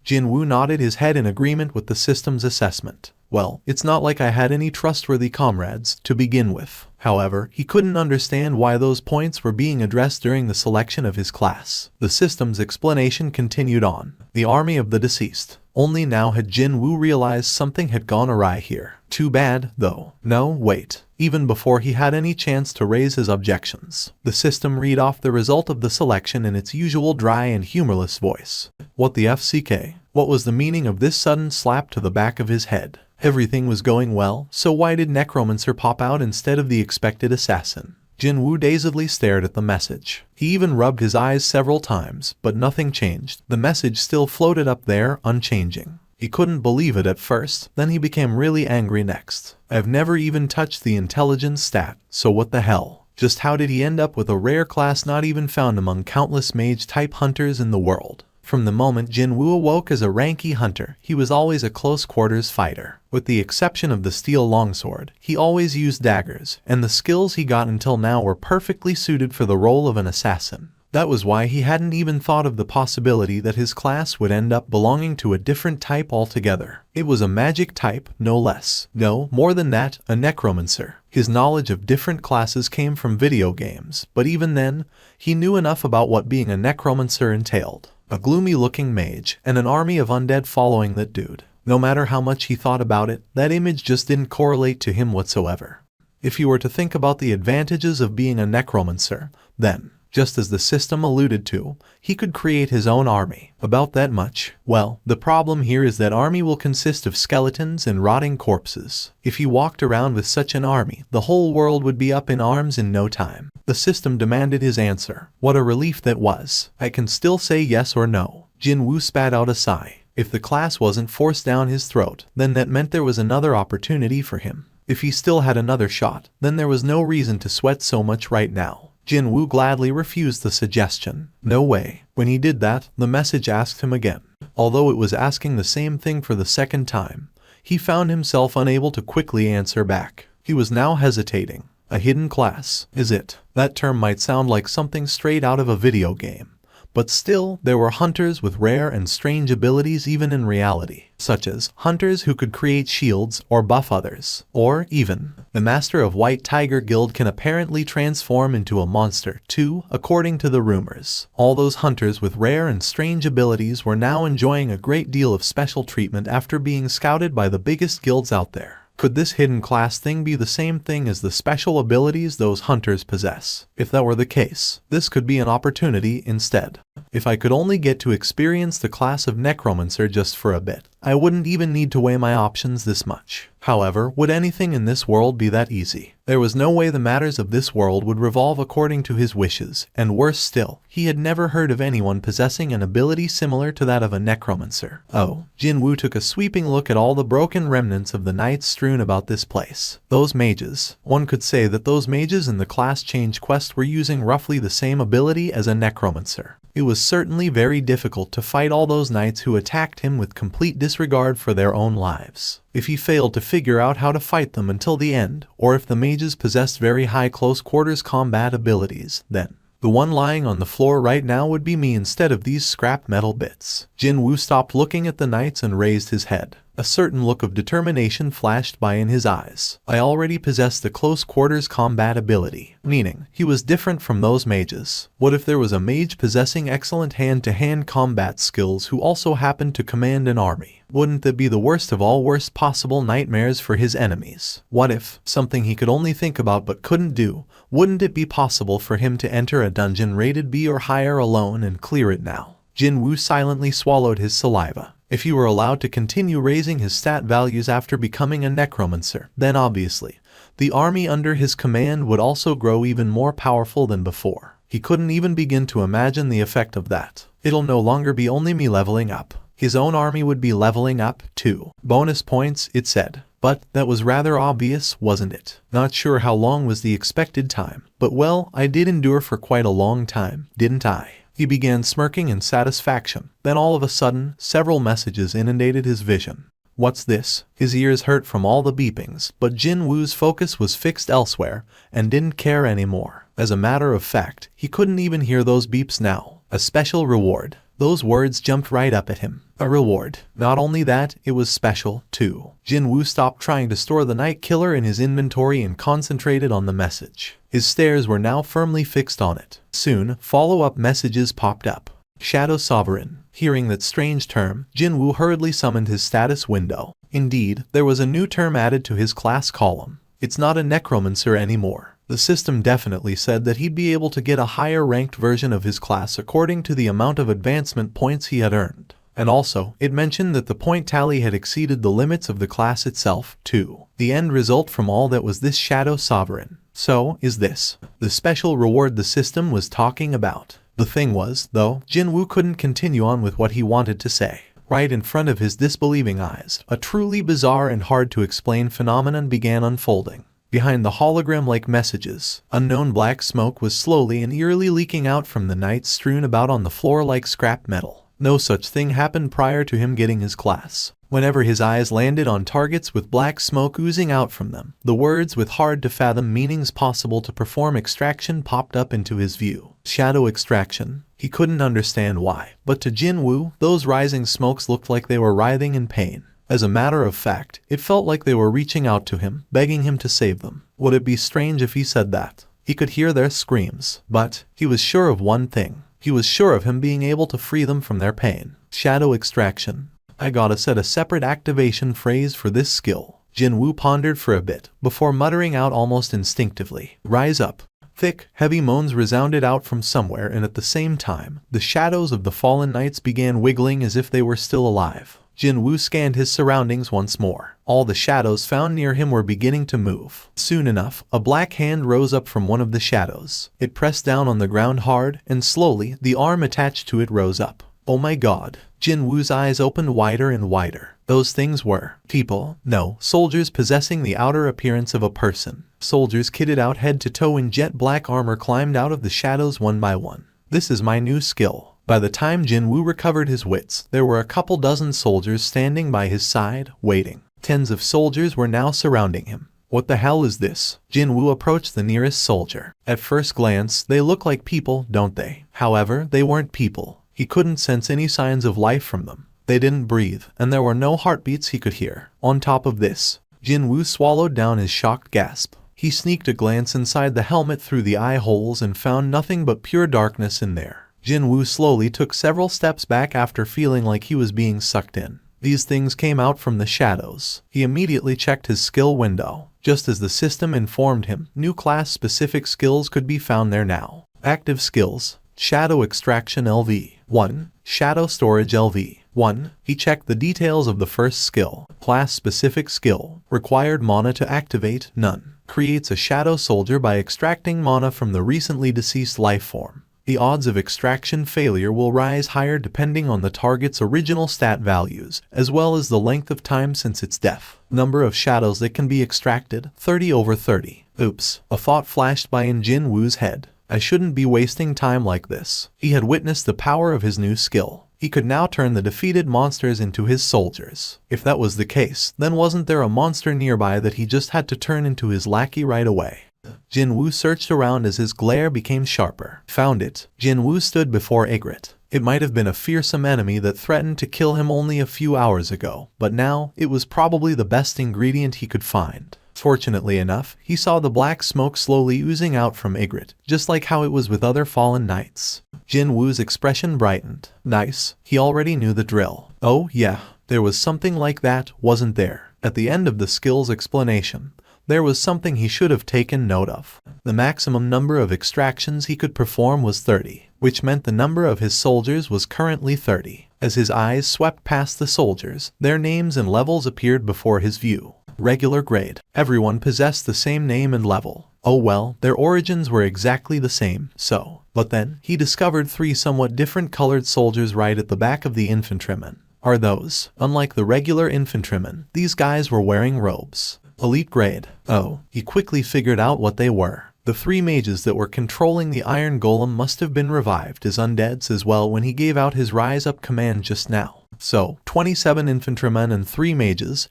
Jin-Woo nodded his head in agreement with the system's assessment. Well, it's not like I had any trustworthy comrades to begin with. However, he couldn't understand why those points were being addressed during the selection of his class. The system's explanation continued on. The army of the deceased. Only now had Jin-Woo realized something had gone awry here. Too bad, though. No, wait. Even before he had any chance to raise his objections, the system read off the result of the selection in its usual dry and humorless voice. What the FCK? What was the meaning of this sudden slap to the back of his head? Everything was going well, so why did Necromancer pop out instead of the expected assassin? Jin-Woo dazedly stared at the message. He even rubbed his eyes several times, but nothing changed. The message still floated up there, unchanging. He couldn't believe it at first, then he became really angry next. I've never even touched the intelligence stat, so what the hell? Just how did he end up with a rare class not even found among countless mage-type hunters in the world? From the moment Jin-Woo awoke as a ranky hunter, he was always a close-quarters fighter. With the exception of the steel longsword, he always used daggers, and the skills he got until now were perfectly suited for the role of an assassin. That was why he hadn't even thought of the possibility that his class would end up belonging to a different type altogether. It was a magic type, no less. No, more than that, a necromancer. His knowledge of different classes came from video games, but even then, he knew enough about what being a necromancer entailed. A gloomy-looking mage, and an army of undead following that dude. No matter how much he thought about it, that image just didn't correlate to him whatsoever. If he were to think about the advantages of being a necromancer, then, just as the system alluded to, he could create his own army. About that much. Well, the problem here is that army will consist of skeletons and rotting corpses. If he walked around with such an army, the whole world would be up in arms in no time. The system demanded his answer. What a relief that was. I can still say yes or no. Jin-Woo spat out a sigh. If the class wasn't forced down his throat, then that meant there was another opportunity for him. If he still had another shot, then there was no reason to sweat so much right now. Jin-Woo gladly refused the suggestion. No way. When he did that, the message asked him again. Although it was asking the same thing for the second time, he found himself unable to quickly answer back. He was now hesitating. A hidden class, is it? That term might sound like something straight out of a video game. But still, there were hunters with rare and strange abilities even in reality, such as hunters who could create shields or buff others, or even, the Master of White Tiger Guild can apparently transform into a monster too, according to the rumors. All those hunters with rare and strange abilities were now enjoying a great deal of special treatment after being scouted by the biggest guilds out there. Could this hidden class thing be the same thing as the special abilities those hunters possess? If that were the case, this could be an opportunity instead. If I could only get to experience the class of necromancer just for a bit, I wouldn't even need to weigh my options this much. However, would anything in this world be that easy? There was no way the matters of this world would revolve according to his wishes, and worse still, he had never heard of anyone possessing an ability similar to that of a necromancer. Oh, Jin-Woo took a sweeping look at all the broken remnants of the knights strewn about this place. Those mages. One could say that those mages in the class change quest were using roughly the same ability as a necromancer. It was certainly very difficult to fight all those knights who attacked him with complete disregard for their own lives. If he failed to figure out how to fight them until the end, or if the mages possessed very high close-quarters combat abilities, then the one lying on the floor right now would be me instead of these scrap metal bits. Jin-Woo stopped looking at the knights and raised his head. A certain look of determination flashed by in his eyes. I already possessed the close-quarters combat ability, meaning he was different from those mages. What if there was a mage possessing excellent hand-to-hand combat skills who also happened to command an army? Wouldn't that be the worst of all worst possible nightmares for his enemies? What if, something he could only think about but couldn't do, wouldn't it be possible for him to enter a dungeon rated B or higher alone and clear it now? Jin-Woo silently swallowed his saliva. If he were allowed to continue raising his stat values after becoming a necromancer, then obviously, the army under his command would also grow even more powerful than before. He couldn't even begin to imagine the effect of that. It'll no longer be only me leveling up. His own army would be leveling up, too. Bonus points, it said. But that was rather obvious, wasn't it? Not sure how long was the expected time, but well, I did endure for quite a long time, didn't I? He began smirking in satisfaction. Then all of a sudden, several messages inundated his vision. What's this? His ears hurt from all the beepings, but Jin-Woo's focus was fixed elsewhere and didn't care anymore. As a matter of fact, he couldn't even hear those beeps now. A special reward. Those words jumped right up at him. A reward. Not only that, it was special, too. Jin-Woo stopped trying to store the Night Killer in his inventory and concentrated on the message. His stares were now firmly fixed on it. Soon, follow-up messages popped up. Shadow Sovereign. Hearing that strange term, Jin-Woo hurriedly summoned his status window. Indeed, there was a new term added to his class column. It's not a necromancer anymore. The system definitely said that he'd be able to get a higher ranked version of his class according to the amount of advancement points he had earned. And also, it mentioned that the point tally had exceeded the limits of the class itself, too. The end result from all that was this Shadow Sovereign. So, is this the special reward the system was talking about? The thing was, though, Jin-Woo couldn't continue on with what he wanted to say. Right in front of his disbelieving eyes, a truly bizarre and hard-to-explain phenomenon began unfolding. Behind the hologram-like messages, unknown black smoke was slowly and eerily leaking out from the knights strewn about on the floor like scrap metal. No such thing happened prior to him getting his class. Whenever his eyes landed on targets with black smoke oozing out from them, the words with hard-to-fathom meanings possible to perform extraction popped up into his view. Shadow extraction. He couldn't understand why, but to Jin-Woo, those rising smokes looked like they were writhing in pain. As a matter of fact, it felt like they were reaching out to him, begging him to save them. Would it be strange if he said that? He could hear their screams, but he was sure of one thing. He was sure of him being able to free them from their pain. Shadow extraction. I gotta set a separate activation phrase for this skill. Jin-Woo pondered for a bit, before muttering out almost instinctively, "Rise up." Thick, heavy moans resounded out from somewhere, and at the same time, the shadows of the fallen knights began wiggling as if they were still alive. Jin-Woo scanned his surroundings once more. All the shadows found near him were beginning to move. Soon enough, a black hand rose up from one of the shadows. It pressed down on the ground hard, and slowly, the arm attached to it rose up. Oh my god. Jin-Woo's eyes opened wider and wider. Those things were people, no, soldiers possessing the outer appearance of a person. Soldiers kitted out head to toe in jet black armor climbed out of the shadows one by one. This is my new skill. By the time Jin-Woo recovered his wits, there were a couple dozen soldiers standing by his side, waiting. Tens of soldiers were now surrounding him. What the hell is this? Jin-Woo approached the nearest soldier. At first glance, they look like people, don't they? However, they weren't people. He couldn't sense any signs of life from them. They didn't breathe, and there were no heartbeats he could hear. On top of this, Jin-Woo swallowed down his shocked gasp. He sneaked a glance inside the helmet through the eye holes and found nothing but pure darkness in there. Jin-Woo slowly took several steps back after feeling like he was being sucked in. These things came out from the shadows. He immediately checked his skill window. Just as the system informed him, new class-specific skills could be found there now. Active skills: Shadow Extraction LV 1, Shadow Storage LV 1. He checked the details of the first skill. Class-specific skill: Required mana to activate, none. Creates a shadow soldier by extracting mana from the recently deceased life form. The odds of extraction failure will rise higher depending on the target's original stat values, as well as the length of time since its death. Number of shadows that can be extracted: 30/30. Oops, a thought flashed by in Jin-Woo's head. I shouldn't be wasting time like this. He had witnessed the power of his new skill. He could now turn the defeated monsters into his soldiers. If that was the case, then wasn't there a monster nearby that he just had to turn into his lackey right away? Jin-Woo searched around as his glare became sharper. Found it. Jin-Woo stood before Ygritte. It might have been a fearsome enemy that threatened to kill him only a few hours ago, but now it was probably the best ingredient he could find. Fortunately enough, he saw the black smoke slowly oozing out from Ygritte, just like how it was with other fallen knights. Jin-Woo's expression brightened. Nice. He already knew the drill. Oh yeah, there was something like that, wasn't there? At the end of the skill's explanation, there was something he should have taken note of. The maximum number of extractions he could perform was 30, which meant the number of his soldiers was currently 30. As his eyes swept past the soldiers, their names and levels appeared before his view. Regular grade. Everyone possessed the same name and level. Oh well, their origins were exactly the same, so. But then, he discovered 3 somewhat different colored soldiers right at the back of the infantrymen. Are those? Unlike the regular infantrymen, these guys were wearing robes. Elite grade. Oh, he quickly figured out what they were. The 3 mages that were controlling the Iron Golem must have been revived as undeads as well when he gave out his Rise Up command just now. So, 27 infantrymen and 3 mages,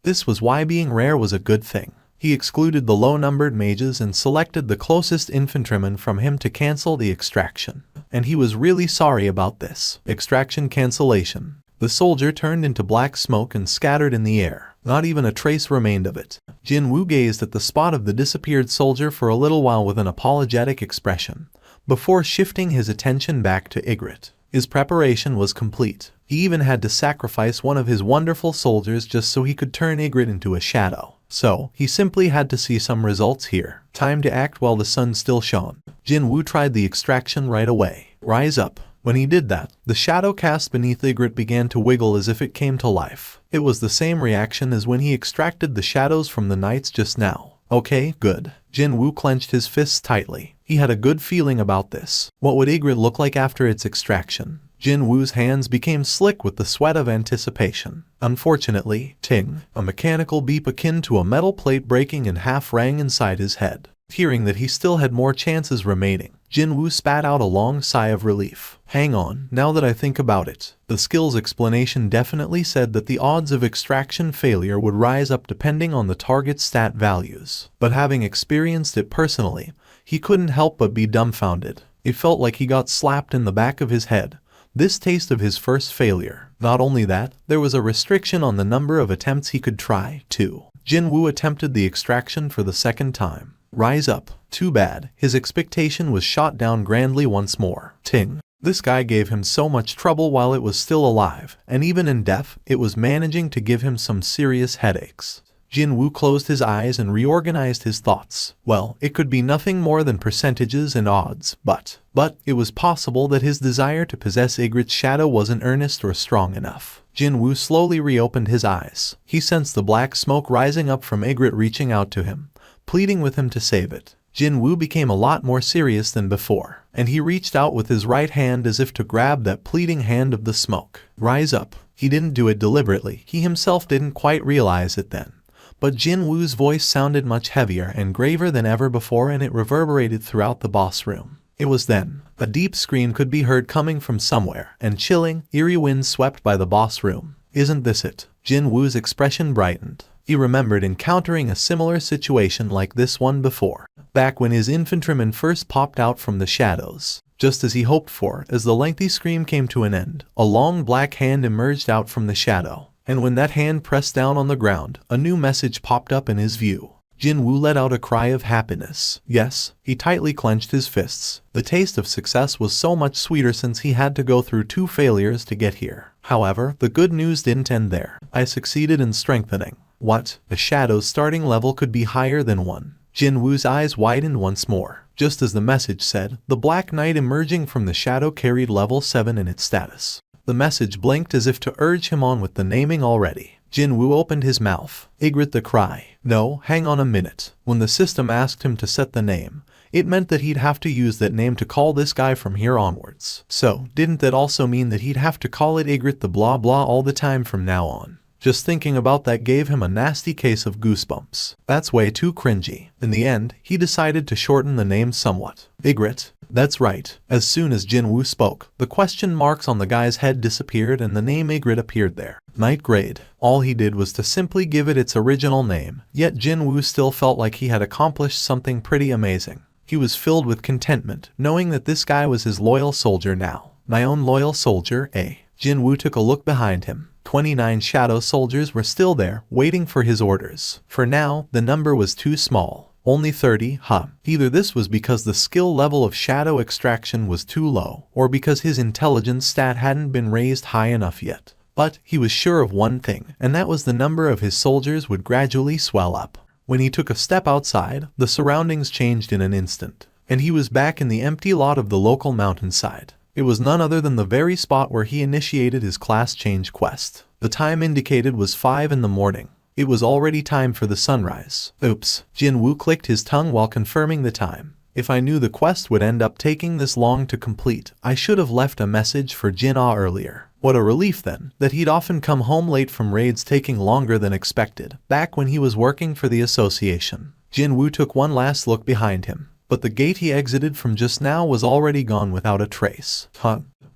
This was why being rare was a good thing. He excluded the low-numbered mages and selected the closest infantryman from him to cancel the extraction. And he was really sorry about this. Extraction cancellation. The soldier turned into black smoke and scattered in the air. Not even a trace remained of it. Jin-Woo gazed at the spot of the disappeared soldier for a little while with an apologetic expression, before shifting his attention back to Ygritte. His preparation was complete. He even had to sacrifice one of his wonderful soldiers just so he could turn Ygritte into a shadow. So, he simply had to see some results here. Time to act while the sun still shone. Jin-Woo tried the extraction right away. Rise up. When he did that, the shadow cast beneath Ygritte began to wiggle as if it came to life. It was the same reaction as when he extracted the shadows from the knights just now. Okay, good. Jin-Woo clenched his fists tightly. He had a good feeling about this. What would Ygritte look like after its extraction? Jin-Woo's hands became slick with the sweat of anticipation. Unfortunately, ting, a mechanical beep akin to a metal plate breaking in half rang inside his head. Hearing that he still had more chances remaining, Jin-Woo spat out a long sigh of relief. Hang on, now that I think about it, the skill's explanation definitely said that the odds of extraction failure would rise up depending on the target's stat values. But having experienced it personally, he couldn't help but be dumbfounded. It felt like he got slapped in the back of his head. This taste of his first failure. Not only that, there was a restriction on the number of attempts he could try, too. Jin-Woo attempted the extraction for the second time. Rise up. Too bad. His expectation was shot down grandly once more. Ting. This guy gave him so much trouble while it was still alive, and even in death, it was managing to give him some serious headaches. Jin-Woo closed his eyes and reorganized his thoughts. Well, it could be nothing more than percentages and odds, but it was possible that his desire to possess Ygritte's shadow wasn't earnest or strong enough. Jin-Woo slowly reopened his eyes. He sensed the black smoke rising up from Ygritte reaching out to him, pleading with him to save it. Jin-Woo became a lot more serious than before, and he reached out with his right hand as if to grab that pleading hand of the smoke. Rise up. He didn't do it deliberately. He himself didn't quite realize it then. But Jin-Woo's voice sounded much heavier and graver than ever before, and it reverberated throughout the boss room. It was then. A deep scream could be heard coming from somewhere, and chilling, eerie winds swept by the boss room. Isn't this it? Jin-Woo's expression brightened. He remembered encountering a similar situation like this one before, back when his infantryman first popped out from the shadows. Just as he hoped for, as the lengthy scream came to an end, a long black hand emerged out from the shadow. And when that hand pressed down on the ground, a new message popped up in his view. Jin-Woo let out a cry of happiness. Yes, he tightly clenched his fists. The taste of success was so much sweeter since he had to go through 2 failures to get here. However, the good news didn't end there. I succeeded in strengthening. What? The shadow's starting level could be higher than 1. Jin-Woo's eyes widened once more. Just as the message said, the Black Knight emerging from the shadow carried level 7 in its status. The message blinked as if to urge him on with the naming already. Jin-Woo opened his mouth. Igrit the cry. No, hang on a minute. When the system asked him to set the name, it meant that he'd have to use that name to call this guy from here onwards. So, didn't that also mean that he'd have to call it Igrit the blah blah all the time from now on? Just thinking about that gave him a nasty case of goosebumps. That's way too cringy. In the end, he decided to shorten the name somewhat. Igrit. That's right. As soon as Jin-Woo spoke, the question marks on the guy's head disappeared and the name Igrit appeared there. Night grade. All he did was to simply give it its original name, yet Jin-Woo still felt like he had accomplished something pretty amazing. He was filled with contentment, knowing that this guy was his loyal soldier now. My own loyal soldier, eh? Jin-Woo took a look behind him. 29 shadow soldiers were still there, waiting for his orders. For now, the number was too small. Only 30, huh? Either this was because the skill level of shadow extraction was too low, or because his intelligence stat hadn't been raised high enough yet. But he was sure of one thing, and that was the number of his soldiers would gradually swell up. When he took a step outside, the surroundings changed in an instant, and he was back in the empty lot of the local mountainside. It was none other than the very spot where he initiated his class change quest. The time indicated was 5 in the morning. It was already time for the sunrise. Oops. Jin-Woo clicked his tongue while confirming the time. If I knew the quest would end up taking this long to complete, I should have left a message for Jin-Ah earlier. What a relief then, that he'd often come home late from raids taking longer than expected, back when he was working for the association. Jin-Woo took one last look behind him, but the gate he exited from just now was already gone without a trace.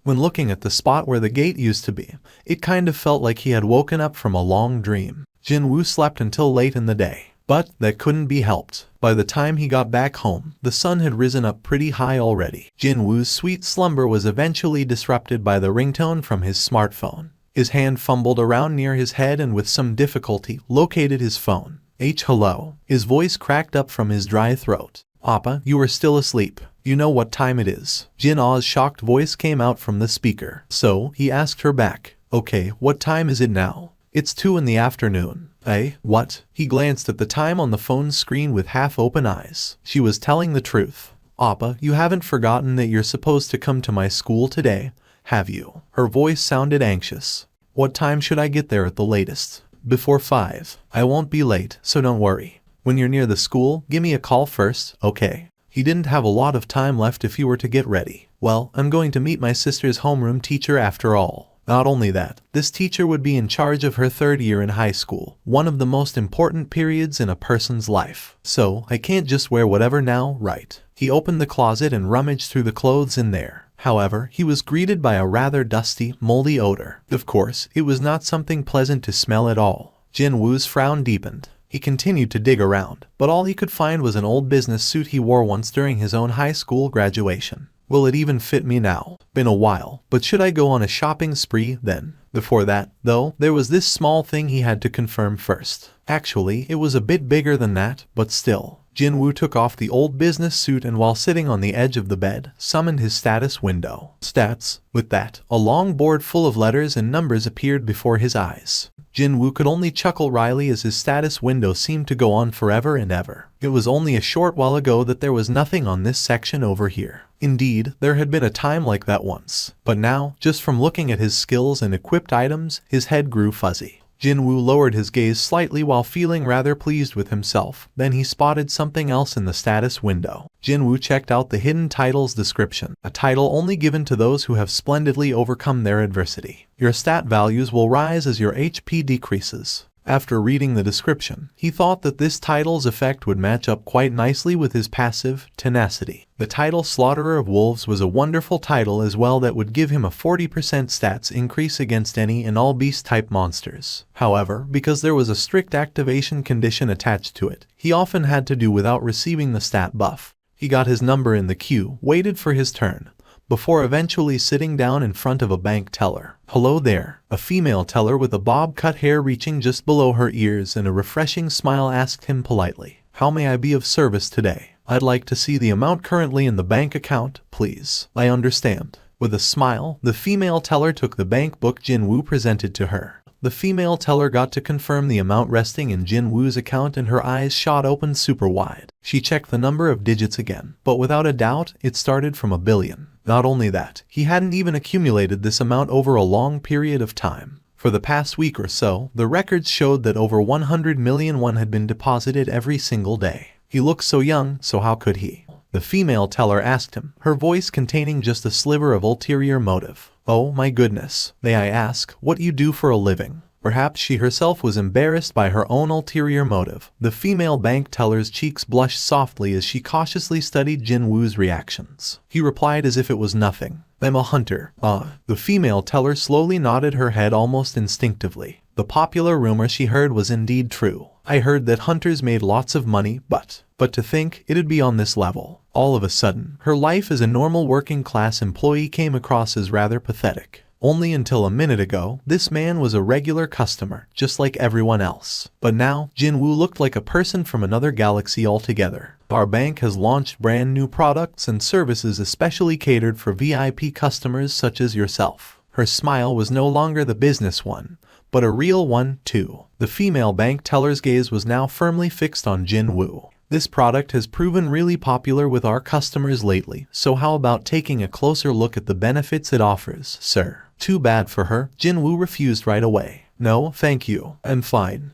When looking at the spot where the gate used to be, it kind of felt like he had woken up from a long dream. Jin-Woo slept until late in the day. But that couldn't be helped. By the time he got back home, the sun had risen up pretty high already. Jin-Woo's sweet slumber was eventually disrupted by the ringtone from his smartphone. His hand fumbled around near his head and with some difficulty located his phone. Hello. His voice cracked up from his dry throat. Appa, you are still asleep. You know what time it is. Jin-Ah's shocked voice came out from the speaker. So, he asked her back. Okay, what time is it now? It's 2 in the afternoon. Eh? What? He glanced at the time on the phone screen with half-open eyes. She was telling the truth. Appa, you haven't forgotten that you're supposed to come to my school today, have you? Her voice sounded anxious. What time should I get there at the latest? Before 5. I won't be late, so don't worry. When you're near the school, give me a call first, okay? He didn't have a lot of time left if he were to get ready. Well, I'm going to meet my sister's homeroom teacher after all. Not only that, this teacher would be in charge of her 3rd year in high school, one of the most important periods in a person's life. So, I can't just wear whatever now, right? He opened the closet and rummaged through the clothes in there. However, he was greeted by a rather dusty, moldy odor. Of course, it was not something pleasant to smell at all. Jin-Woo's frown deepened. He continued to dig around, but all he could find was an old business suit he wore once during his own high school graduation. Will it even fit me now? Been a while, but should I go on a shopping spree then? Before that, though, there was this small thing he had to confirm first. Actually, it was a bit bigger than that, but still. Jin-Woo took off the old business suit and while sitting on the edge of the bed, summoned his status window. Stats. With that, a long board full of letters and numbers appeared before his eyes. Jin-Woo could only chuckle wryly as his status window seemed to go on forever and ever. It was only a short while ago that there was nothing on this section over here. Indeed, there had been a time like that once. But now, just from looking at his skills and equipped items, his head grew fuzzy. Jin-Woo lowered his gaze slightly while feeling rather pleased with himself. Then he spotted something else in the status window. Jin-Woo checked out the hidden title's description, a title only given to those who have splendidly overcome their adversity. Your stat values will rise as your HP decreases. After reading the description, he thought that this title's effect would match up quite nicely with his passive, tenacity. The title Slaughterer of Wolves was a wonderful title as well that would give him a 40% stats increase against any and all beast-type monsters. However, because there was a strict activation condition attached to it, he often had to do without receiving the stat buff. He got his number in the queue, waited for his turn, before eventually sitting down in front of a bank teller. Hello there. A female teller with a bob-cut hair reaching just below her ears and a refreshing smile asked him politely, "How may I be of service today? I'd like to see the amount currently in the bank account, please." "I understand. With a smile, the female teller took the bank book Jin-Woo presented to her. The female teller got to confirm the amount resting in Jin-Woo's account and her eyes shot open super wide. She checked the number of digits again, but without a doubt, it started from 1 billion. Not only that, he hadn't even accumulated this amount over a long period of time. For the past week or so, the records showed that over 100 million won had been deposited every single day. He looks so young, so how could he? The female teller asked him, her voice containing just a sliver of ulterior motive. Oh my goodness, may I ask what you do for a living? Perhaps she herself was embarrassed by her own ulterior motive. The female bank teller's cheeks blushed softly as she cautiously studied Jin-Woo's reactions. He replied as if it was nothing. I'm a hunter. The female teller slowly nodded her head almost instinctively. The popular rumor she heard was indeed true. I heard that hunters made lots of money, but to think it'd be on this level. All of a sudden, her life as a normal working-class employee came across as rather pathetic. Only until a minute ago, this man was a regular customer, just like everyone else. But now, Jin-Woo looked like a person from another galaxy altogether. Our bank has launched brand new products and services especially catered for VIP customers such as yourself. Her smile was no longer the business one, but a real one, too. The female bank teller's gaze was now firmly fixed on Jin-Woo. This product has proven really popular with our customers lately, so how about taking a closer look at the benefits it offers, sir? Too bad for her, Jin-Woo refused right away. No, thank you. I'm fine.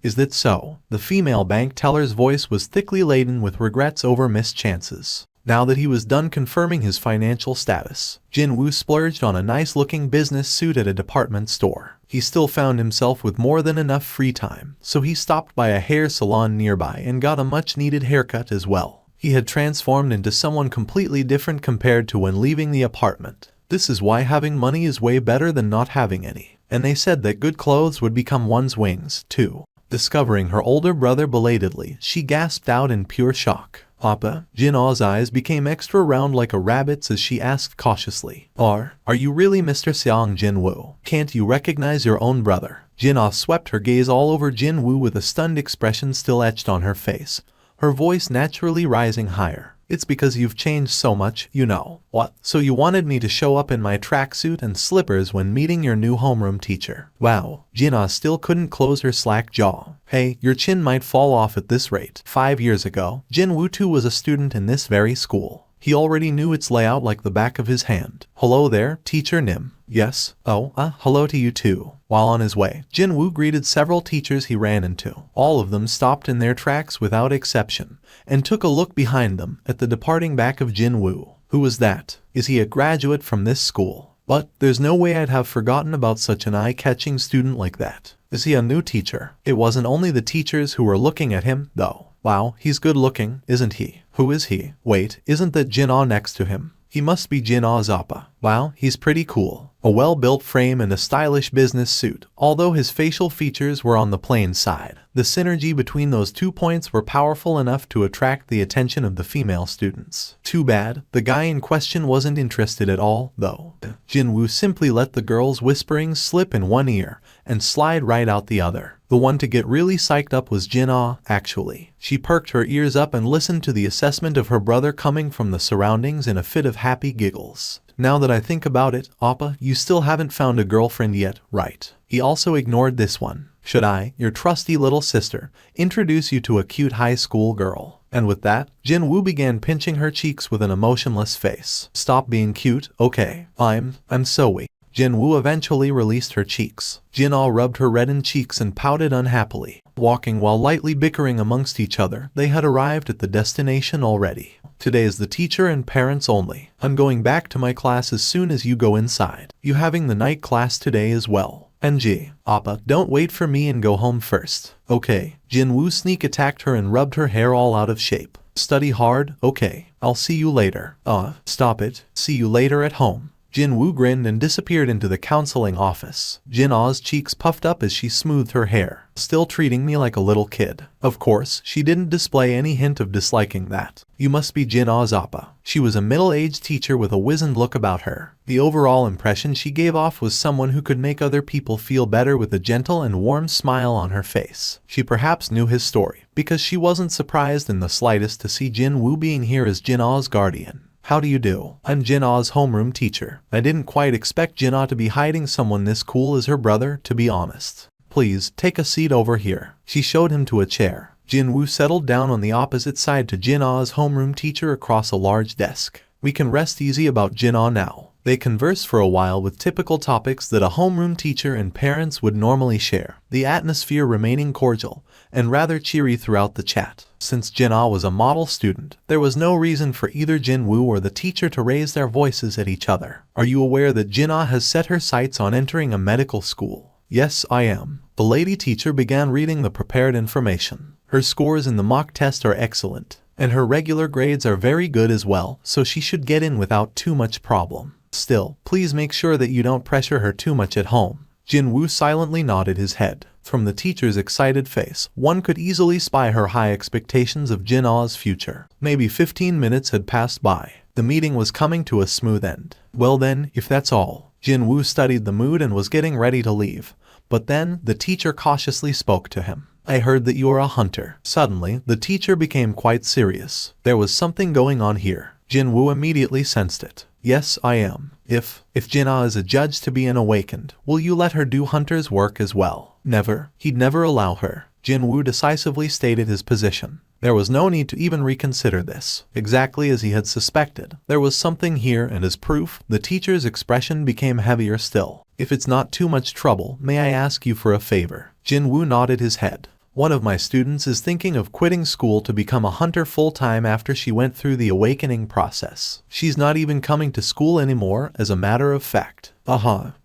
Is that so? The female bank teller's voice was thickly laden with regrets over missed chances. Now that he was done confirming his financial status, Jin-Woo splurged on a nice-looking business suit at a department store. He still found himself with more than enough free time, so he stopped by a hair salon nearby and got a much-needed haircut as well. He had transformed into someone completely different compared to when leaving the apartment. This is why having money is way better than not having any. And they said that good clothes would become one's wings, too. Discovering her older brother belatedly, she gasped out in pure shock. Papa, Jin-Ah's eyes became extra round like a rabbit's as she asked cautiously. Are you really Mr. Seong Jin-Woo? Can't you recognize your own brother? Jin-Ah swept her gaze all over Jin-Woo with a stunned expression still etched on her face, her voice naturally rising higher. It's because you've changed so much, you know. What? So you wanted me to show up in my tracksuit and slippers when meeting your new homeroom teacher? Wow. Jin-Ah still couldn't close her slack jaw. Hey, your chin might fall off at this rate. 5 years ago, Jin-Woo too was a student in this very school. He already knew its layout like the back of his hand. Hello there, Teacher Nim. Yes? Hello to you too. While on his way, Jin-Woo greeted several teachers he ran into. All of them stopped in their tracks without exception, and took a look behind them at the departing back of Jin-Woo. Who was that? Is he a graduate from this school? But there's no way I'd have forgotten about such an eye-catching student like that. Is he a new teacher? It wasn't only the teachers who were looking at him, though. Wow, he's good looking, isn't he? Who is he? Wait, isn't that Jin-Ah next to him? He must be Jin-Ah's appa. Wow, he's pretty cool. A well-built frame and a stylish business suit. Although his facial features were on the plain side, the synergy between those 2 points were powerful enough to attract the attention of the female students. Too bad, the guy in question wasn't interested at all, though. Jin-Woo simply let the girl's whisperings slip in one ear and slide right out the other. The one to get really psyched up was Jin-Ah, actually. She perked her ears up and listened to the assessment of her brother coming from the surroundings in a fit of happy giggles. Now that I think about it, Appa, you still haven't found a girlfriend yet, right? He also ignored this one. Should I, your trusty little sister, introduce you to a cute high school girl? And with that, Jin-Woo began pinching her cheeks with an emotionless face. Stop being cute, okay? I'm so weak. Jin-Woo eventually released her cheeks. Jin-Ah rubbed her reddened cheeks and pouted unhappily. Walking while lightly bickering amongst each other, they had arrived at the destination already. Today is the teacher and parents only. I'm going back to my class as soon as you go inside. You having the night class today as well? NG. Appa, don't wait for me and go home first. Okay. Jin-Woo sneak attacked her and rubbed her hair all out of shape. Study hard, okay. I'll see you later. Stop it. See you later at home. Jin-Woo grinned and disappeared into the counseling office. Jin-Ah's cheeks puffed up as she smoothed her hair. Still treating me like a little kid. Of course, she didn't display any hint of disliking that. You must be Jin-Ah's appa. She was a middle-aged teacher with a wizened look about her. The overall impression she gave off was someone who could make other people feel better with a gentle and warm smile on her face. She perhaps knew his story, because she wasn't surprised in the slightest to see Jin-Woo being here as Jin-Ah's guardian. How do you do? I'm Jin-Ah's homeroom teacher. I didn't quite expect Jin-Ah to be hiding someone this cool as her brother, to be honest. Please, take a seat over here. She showed him to a chair. Jin-Woo settled down on the opposite side to Jin-Ah's homeroom teacher across a large desk. We can rest easy about Jin-Ah now. They conversed for a while with typical topics that a homeroom teacher and parents would normally share, the atmosphere remaining cordial and rather cheery throughout the chat. Since Jin-Ah was a model student, there was no reason for either Jin-Woo or the teacher to raise their voices at each other. Are you aware that Jin-Ah has set her sights on entering a medical school? Yes, I am. The lady teacher began reading the prepared information. Her scores in the mock test are excellent, and her regular grades are very good as well, so she should get in without too much problem. Still, please make sure that you don't pressure her too much at home. Jin-Woo silently nodded his head. From the teacher's excited face, one could easily spy her high expectations of Jin-Ah's future. Maybe 15 minutes had passed by. The meeting was coming to a smooth end. Well then, if that's all. Jin-Woo studied the mood and was getting ready to leave. But then, the teacher cautiously spoke to him. I heard that you are a hunter. Suddenly, the teacher became quite serious. There was something going on here. Jin-Woo immediately sensed it. Yes, I am. If Jin-Ah is adjudged to be an awakened, will you let her do hunter's work as well? Never. He'd never allow her. Jin-Woo decisively stated his position. There was no need to even reconsider this. Exactly as he had suspected. There was something here, and as proof, the teacher's expression became heavier still. If it's not too much trouble, may I ask you for a favor? Jin-Woo nodded his head. One of my students is thinking of quitting school to become a hunter full-time after she went through the awakening process. She's not even coming to school anymore, as a matter of fact.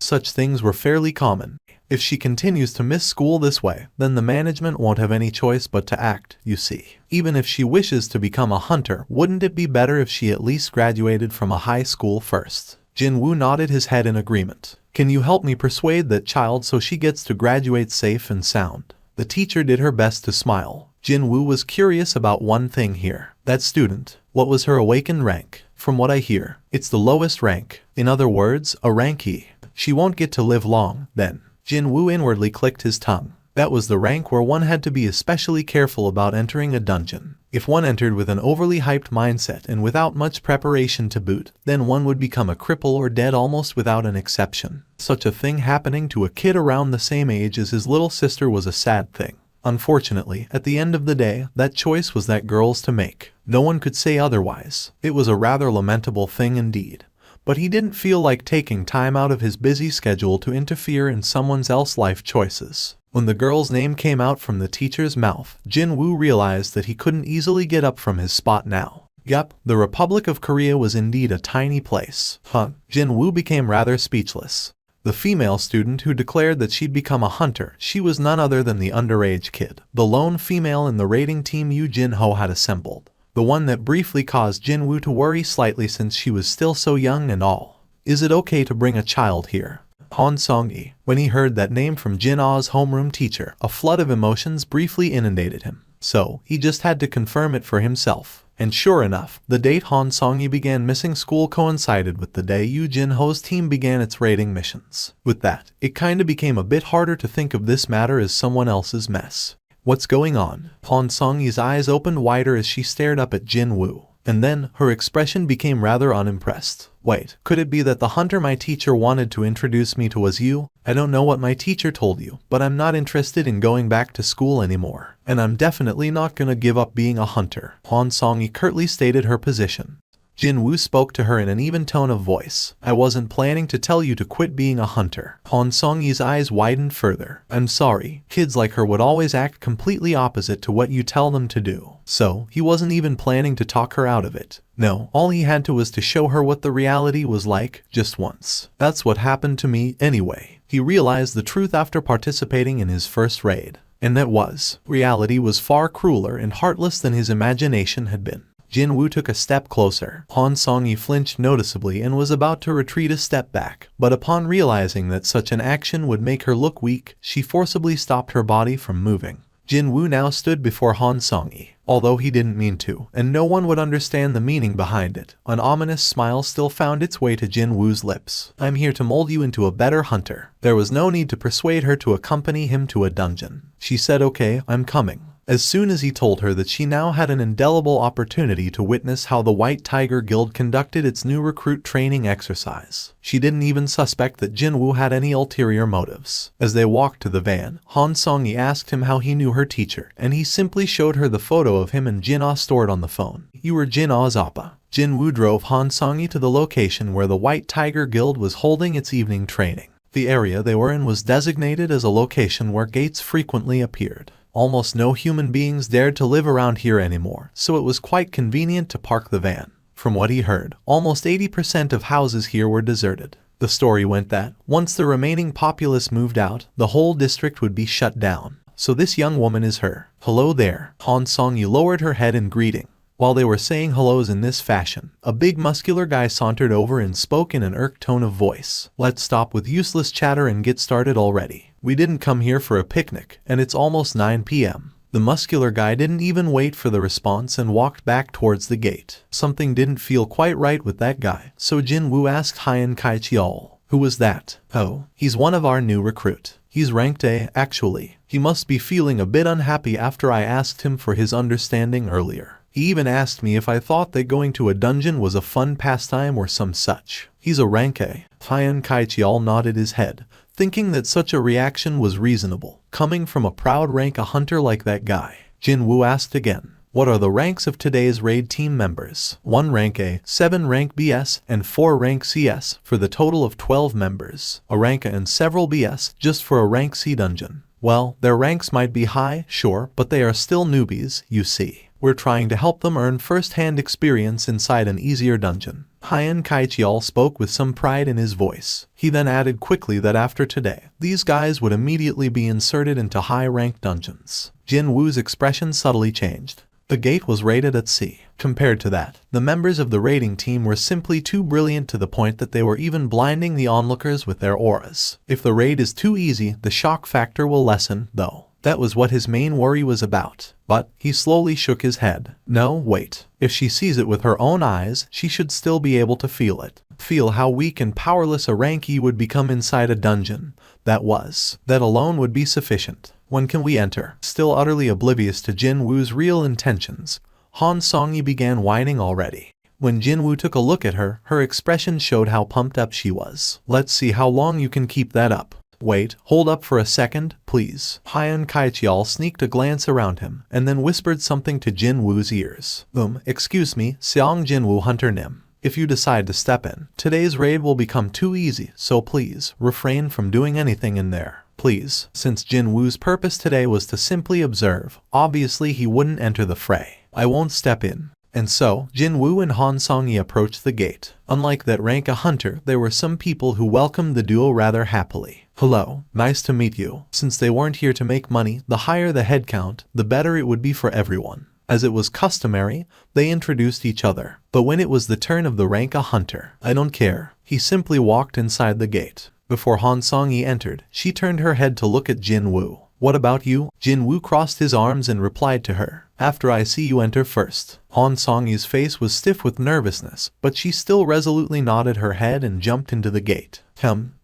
Such things were fairly common. If she continues to miss school this way, then the management won't have any choice but to act, you see. Even if she wishes to become a hunter, wouldn't it be better if she at least graduated from a high school first? Jin-Woo nodded his head in agreement. Can you help me persuade that child so she gets to graduate safe and sound? The teacher did her best to smile. Jin-Woo was curious about one thing here. That student, what was her awakened rank? From what I hear, it's the lowest rank. In other words, a rank E. She won't get to live long, then. Jin-Woo inwardly clicked his tongue. That was the rank where one had to be especially careful about entering a dungeon. If one entered with an overly hyped mindset and without much preparation to boot, then one would become a cripple or dead almost without an exception. Such a thing happening to a kid around the same age as his little sister was a sad thing. Unfortunately, at the end of the day, that choice was that girl's to make. No one could say otherwise. It was a rather lamentable thing indeed. But he didn't feel like taking time out of his busy schedule to interfere in someone else's life choices. When the girl's name came out from the teacher's mouth, Jin-Woo realized that he couldn't easily get up from his spot now. Yup, the Republic of Korea was indeed a tiny place. Jin-Woo became rather speechless. The female student who declared that she'd become a hunter, she was none other than the underage kid, the lone female in the raiding team Yoo Jin-ho had assembled. The one that briefly caused Jin-Woo to worry slightly since she was still so young and all. Is it okay to bring a child here? Han Song-yi. When he heard that name from Jin-Ah's homeroom teacher, a flood of emotions briefly inundated him. So, he just had to confirm it for himself. And sure enough, the date Han Song-yi began missing school coincided with the day Yoo Jin-ho's team began its raiding missions. With that, it kinda became a bit harder to think of this matter as someone else's mess. What's going on? Han Song-yi's eyes opened wider as she stared up at Jin-Woo. And then, her expression became rather unimpressed. Wait, could it be that the hunter my teacher wanted to introduce me to was you? I don't know what my teacher told you, but I'm not interested in going back to school anymore. And I'm definitely not gonna give up being a hunter. Han Song-yi curtly stated her position. Jin-Woo spoke to her in an even tone of voice. I wasn't planning to tell you to quit being a hunter. Han Song-yi's eyes widened further. I'm sorry. Kids like her would always act completely opposite to what you tell them to do. So, he wasn't even planning to talk her out of it. No, all he had to was to show her what the reality was like, just once. That's what happened to me, anyway. He realized the truth after participating in his first raid. And that was, reality was far crueler and heartless than his imagination had been. Jin-Woo took a step closer. Han Song-yi flinched noticeably and was about to retreat a step back, but upon realizing that such an action would make her look weak, she forcibly stopped her body from moving. Jin-Woo now stood before Han Song-yi, although he didn't mean to, and no one would understand the meaning behind it. An ominous smile still found its way to Jin-Woo's lips. I'm here to mold you into a better hunter. There was no need to persuade her to accompany him to a dungeon. She said, okay, I'm coming. As soon as he told her that she now had an indelible opportunity to witness how the White Tiger Guild conducted its new recruit training exercise, she didn't even suspect that Jin-Woo had any ulterior motives. As they walked to the van, Han Song-yi asked him how he knew her teacher, and he simply showed her the photo of him and Jin-Ah stored on the phone. "You were Jin-Ah's appa." Jin-Woo drove Han Song-yi to the location where the White Tiger Guild was holding its evening training. The area they were in was designated as a location where gates frequently appeared. Almost no human beings dared to live around here anymore, so it was quite convenient to park the van. From what he heard, almost 80% of houses here were deserted. The story went that, once the remaining populace moved out, the whole district would be shut down. So this young woman is her. "Hello there." Han Song-yi lowered her head in greeting. While they were saying hellos in this fashion, a big muscular guy sauntered over and spoke in an irked tone of voice. "Let's stop with useless chatter and get started already. We didn't come here for a picnic, and it's almost 9 p.m. The muscular guy didn't even wait for the response and walked back towards the gate. Something didn't feel quite right with that guy, so Jin-Woo asked Hyan Kai-cheol, "Who was that?" "Oh, he's one of our new recruit. He's ranked A, actually. He must be feeling a bit unhappy after I asked him for his understanding earlier. He even asked me if I thought that going to a dungeon was a fun pastime or some such. He's a rank A." Hyan Kai-cheol nodded his head, thinking that such a reaction was reasonable, coming from a proud rank A hunter like that guy. Jin-Woo asked again, "What are the ranks of today's raid team members?" 1 rank A, 7 rank BS, and 4 rank CS, for the total of 12 members. A rank A and several BS, just for a rank C dungeon. Well, their ranks might be high, sure, but they are still newbies, you see. We're trying to help them earn first-hand experience inside an easier dungeon. Hyan Kai-cheol spoke with some pride in his voice. He then added quickly that after today, these guys would immediately be inserted into high-ranked dungeons. Jin-Woo's expression subtly changed. The gate was rated at C. Compared to that, the members of the raiding team were simply too brilliant to the point that they were even blinding the onlookers with their auras. If the raid is too easy, the shock factor will lessen, though. That was what his main worry was about. But he slowly shook his head. No, wait. If she sees it with her own eyes, she should still be able to feel it. Feel how weak and powerless a rank E would become inside a dungeon. That alone would be sufficient. "When can we enter?" Still utterly oblivious to Jin-Woo's real intentions, Han Song-yi began whining already. When Jin-Woo took a look at her, her expression showed how pumped up she was. "Let's see how long you can keep that up." "Wait, hold up for a second, please." Hyan Kai-cheol sneaked a glance around him, and then whispered something to Jin-Woo's ears. Excuse me, Seong Jin-Woo Hunter Nim. If you decide to step in, today's raid will become too easy, so please, refrain from doing anything in there. Please." Since Jin-Woo's purpose today was to simply observe, obviously he wouldn't enter the fray. "I won't step in." And so, Jin-Woo and Han Song-yi approached the gate. Unlike that rank A hunter, there were some people who welcomed the duo rather happily. "Hello, nice to meet you." Since they weren't here to make money, the higher the head count, the better it would be for everyone. As it was customary, they introduced each other. But when it was the turn of the rank A hunter, "I don't care." He simply walked inside the gate. Before Han Song-yi entered, she turned her head to look at Jin-Woo. "What about you?" Jin-Woo crossed his arms and replied to her, "After I see you enter first." Han Song-yi's face was stiff with nervousness, but she still resolutely nodded her head and jumped into the gate.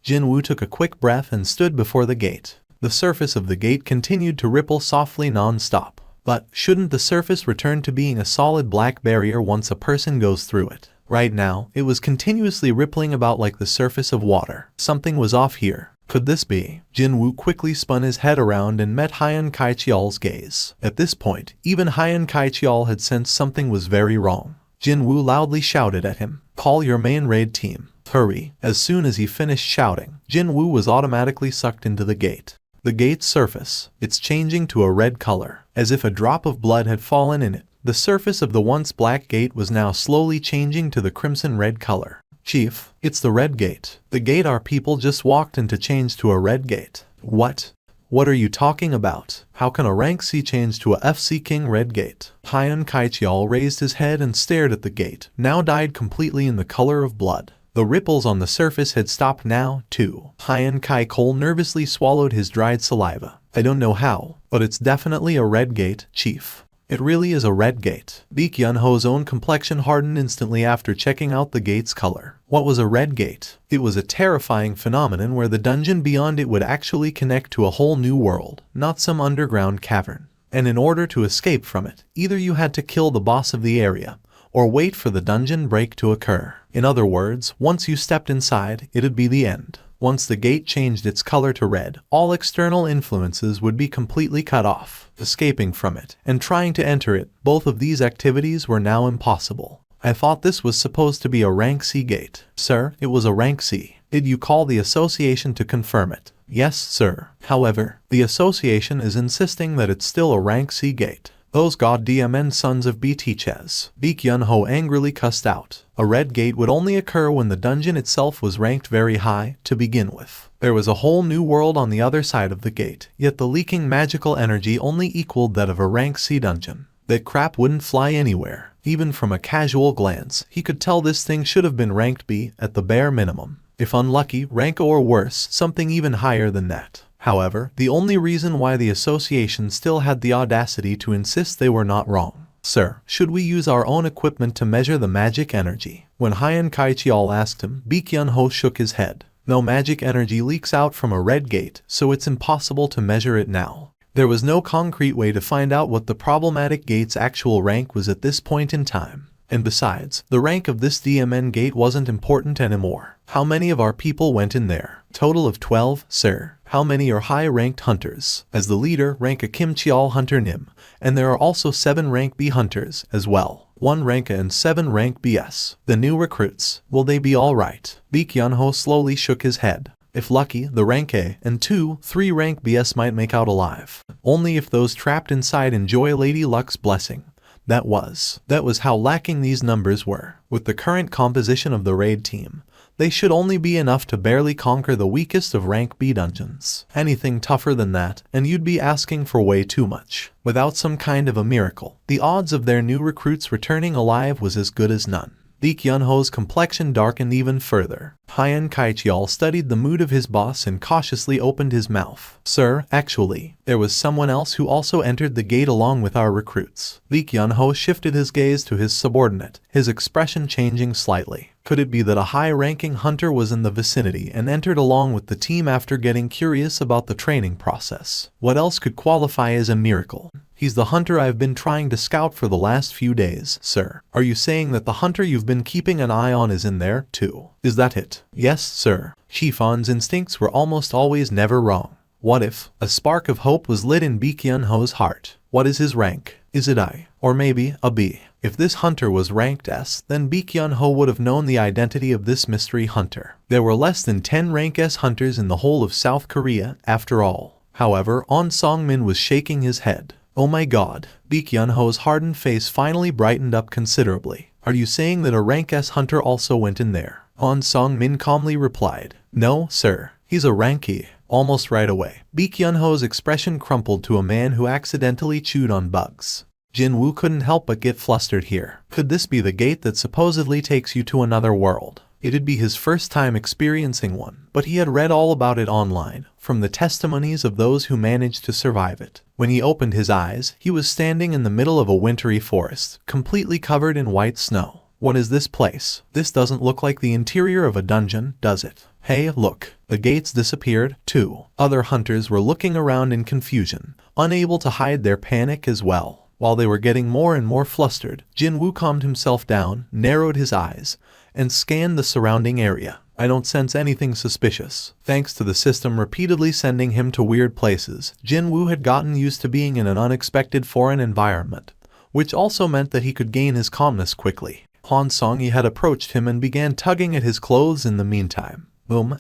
Jin-Woo took a quick breath and stood before the gate. The surface of the gate continued to ripple softly non-stop. But shouldn't the surface return to being a solid black barrier once a person goes through it? Right now, it was continuously rippling about like the surface of water. Something was off here. Could this be? Jin-Woo quickly spun his head around and met Hyan Kai-cheol's gaze. At this point, even Hyan Kai-cheol had sensed something was very wrong. Jin-Woo loudly shouted at him, "Call your main raid team. Hurry." As soon as he finished shouting, Jin-Woo was automatically sucked into the gate. The gate's surface, it's changing to a red color, as if a drop of blood had fallen in it. The surface of the once black gate was now slowly changing to the crimson red color. "Chief, it's the red gate. The gate our people just walked into changed to a red gate." "What? What are you talking about? How can a rank C change to a FC King red gate?" Hyan Kai-cheol raised his head and stared at the gate, now dyed completely in the color of blood. The ripples on the surface had stopped now, too. Hyan Kai-cheol nervously swallowed his dried saliva. "I don't know how, but it's definitely a red gate, Chief." "It really is a red gate." Baek Yun-ho's own complexion hardened instantly after checking out the gate's color. What was a red gate? It was a terrifying phenomenon where the dungeon beyond it would actually connect to a whole new world, not some underground cavern. and in order to escape from it, either you had to kill the boss of the area, or wait for the dungeon break to occur. In other words, once you stepped inside, it'd be the end. Once the gate changed its color to red, all external influences would be completely cut off. Escaping from it and trying to enter it, both of these activities were now impossible. I thought this was supposed to be a rank C gate. Sir, it was a rank C. Did you call the association to confirm it? Yes, sir. However, the association is insisting that it's still a rank C gate. Those goddamn sons of BTChes. Baek Yun-ho angrily cussed out. A red gate would only occur when the dungeon itself was ranked very high, to begin with. There was a whole new world on the other side of the gate, yet the leaking magical energy only equaled that of a rank C dungeon. That crap wouldn't fly anywhere. Even from a casual glance, he could tell this thing should have been ranked B at the bare minimum. If unlucky, rank O or worse, something even higher than that. However, the only reason why the association still had the audacity to insist they were not wrong. Sir, should we use our own equipment to measure the magic energy? When Hyan Kaichial asked him, Baek Yun-ho shook his head. No magic energy leaks out from a red gate, so it's impossible to measure it now. There was no concrete way to find out what the problematic gate's actual rank was at this point in time. And besides, the rank of this DMN gate wasn't important anymore. How many of our people went in there? Total of 12, sir. How many are high-ranked hunters? As the leader, rank A Kim Chial Hunter Nim, and there are also 7 rank B hunters as well. 1 rank A and 7 rank BS. The new recruits, will they be alright? Baek Yun-ho slowly shook his head. If lucky, the rank A and 2, 3 rank BS might make out alive. Only if those trapped inside enjoy Lady Luck's blessing. That was how lacking these numbers were. With the current composition of the raid team, they should only be enough to barely conquer the weakest of rank B dungeons. Anything tougher than that, and you'd be asking for way too much. Without some kind of a miracle, the odds of their new recruits returning alive was as good as none. Baek Yun-ho's complexion darkened even further. Hyan Kaichial studied the mood of his boss and cautiously opened his mouth. Sir, actually, there was someone else who also entered the gate along with our recruits. Baek Yun-ho shifted his gaze to his subordinate, his expression changing slightly. Could it be that a high-ranking hunter was in the vicinity and entered along with the team after getting curious about the training process? What else could qualify as a miracle? He's the hunter I've been trying to scout for the last few days, sir. Are you saying that the hunter you've been keeping an eye on is in there, too? Is that it? Yes, sir. Shifan's instincts were almost always never wrong. What if a spark of hope was lit in Baek Yun-ho's heart? What is his rank? Is it I? Or maybe a B? If this hunter was ranked S, then Baek Yun-ho would have known the identity of this mystery hunter. There were less than 10 rank S hunters in the whole of South Korea, after all. However, On Song-min was shaking his head. Oh my god. Baek Yun-ho's hardened face finally brightened up considerably. Are you saying that a rank S hunter also went in there? On Song-min calmly replied. No, sir. He's a rank E. Almost right away, Baek Yun-ho's expression crumpled to a man who accidentally chewed on bugs. Jin-Woo couldn't help but get flustered here. Could this be the gate that supposedly takes you to another world? It'd be his first time experiencing one, but he had read all about it online, from the testimonies of those who managed to survive it. When he opened his eyes, he was standing in the middle of a wintry forest, completely covered in white snow. What is this place? This doesn't look like the interior of a dungeon, does it? Hey, look. The gates disappeared, too. Other hunters were looking around in confusion, unable to hide their panic as well. While they were getting more and more flustered, Jin-Woo calmed himself down, narrowed his eyes, and scanned the surrounding area. I don't sense anything suspicious. Thanks to the system repeatedly sending him to weird places, Jin-Woo had gotten used to being in an unexpected foreign environment, which also meant that he could gain his calmness quickly. Han Song-yi had approached him and began tugging at his clothes in the meantime.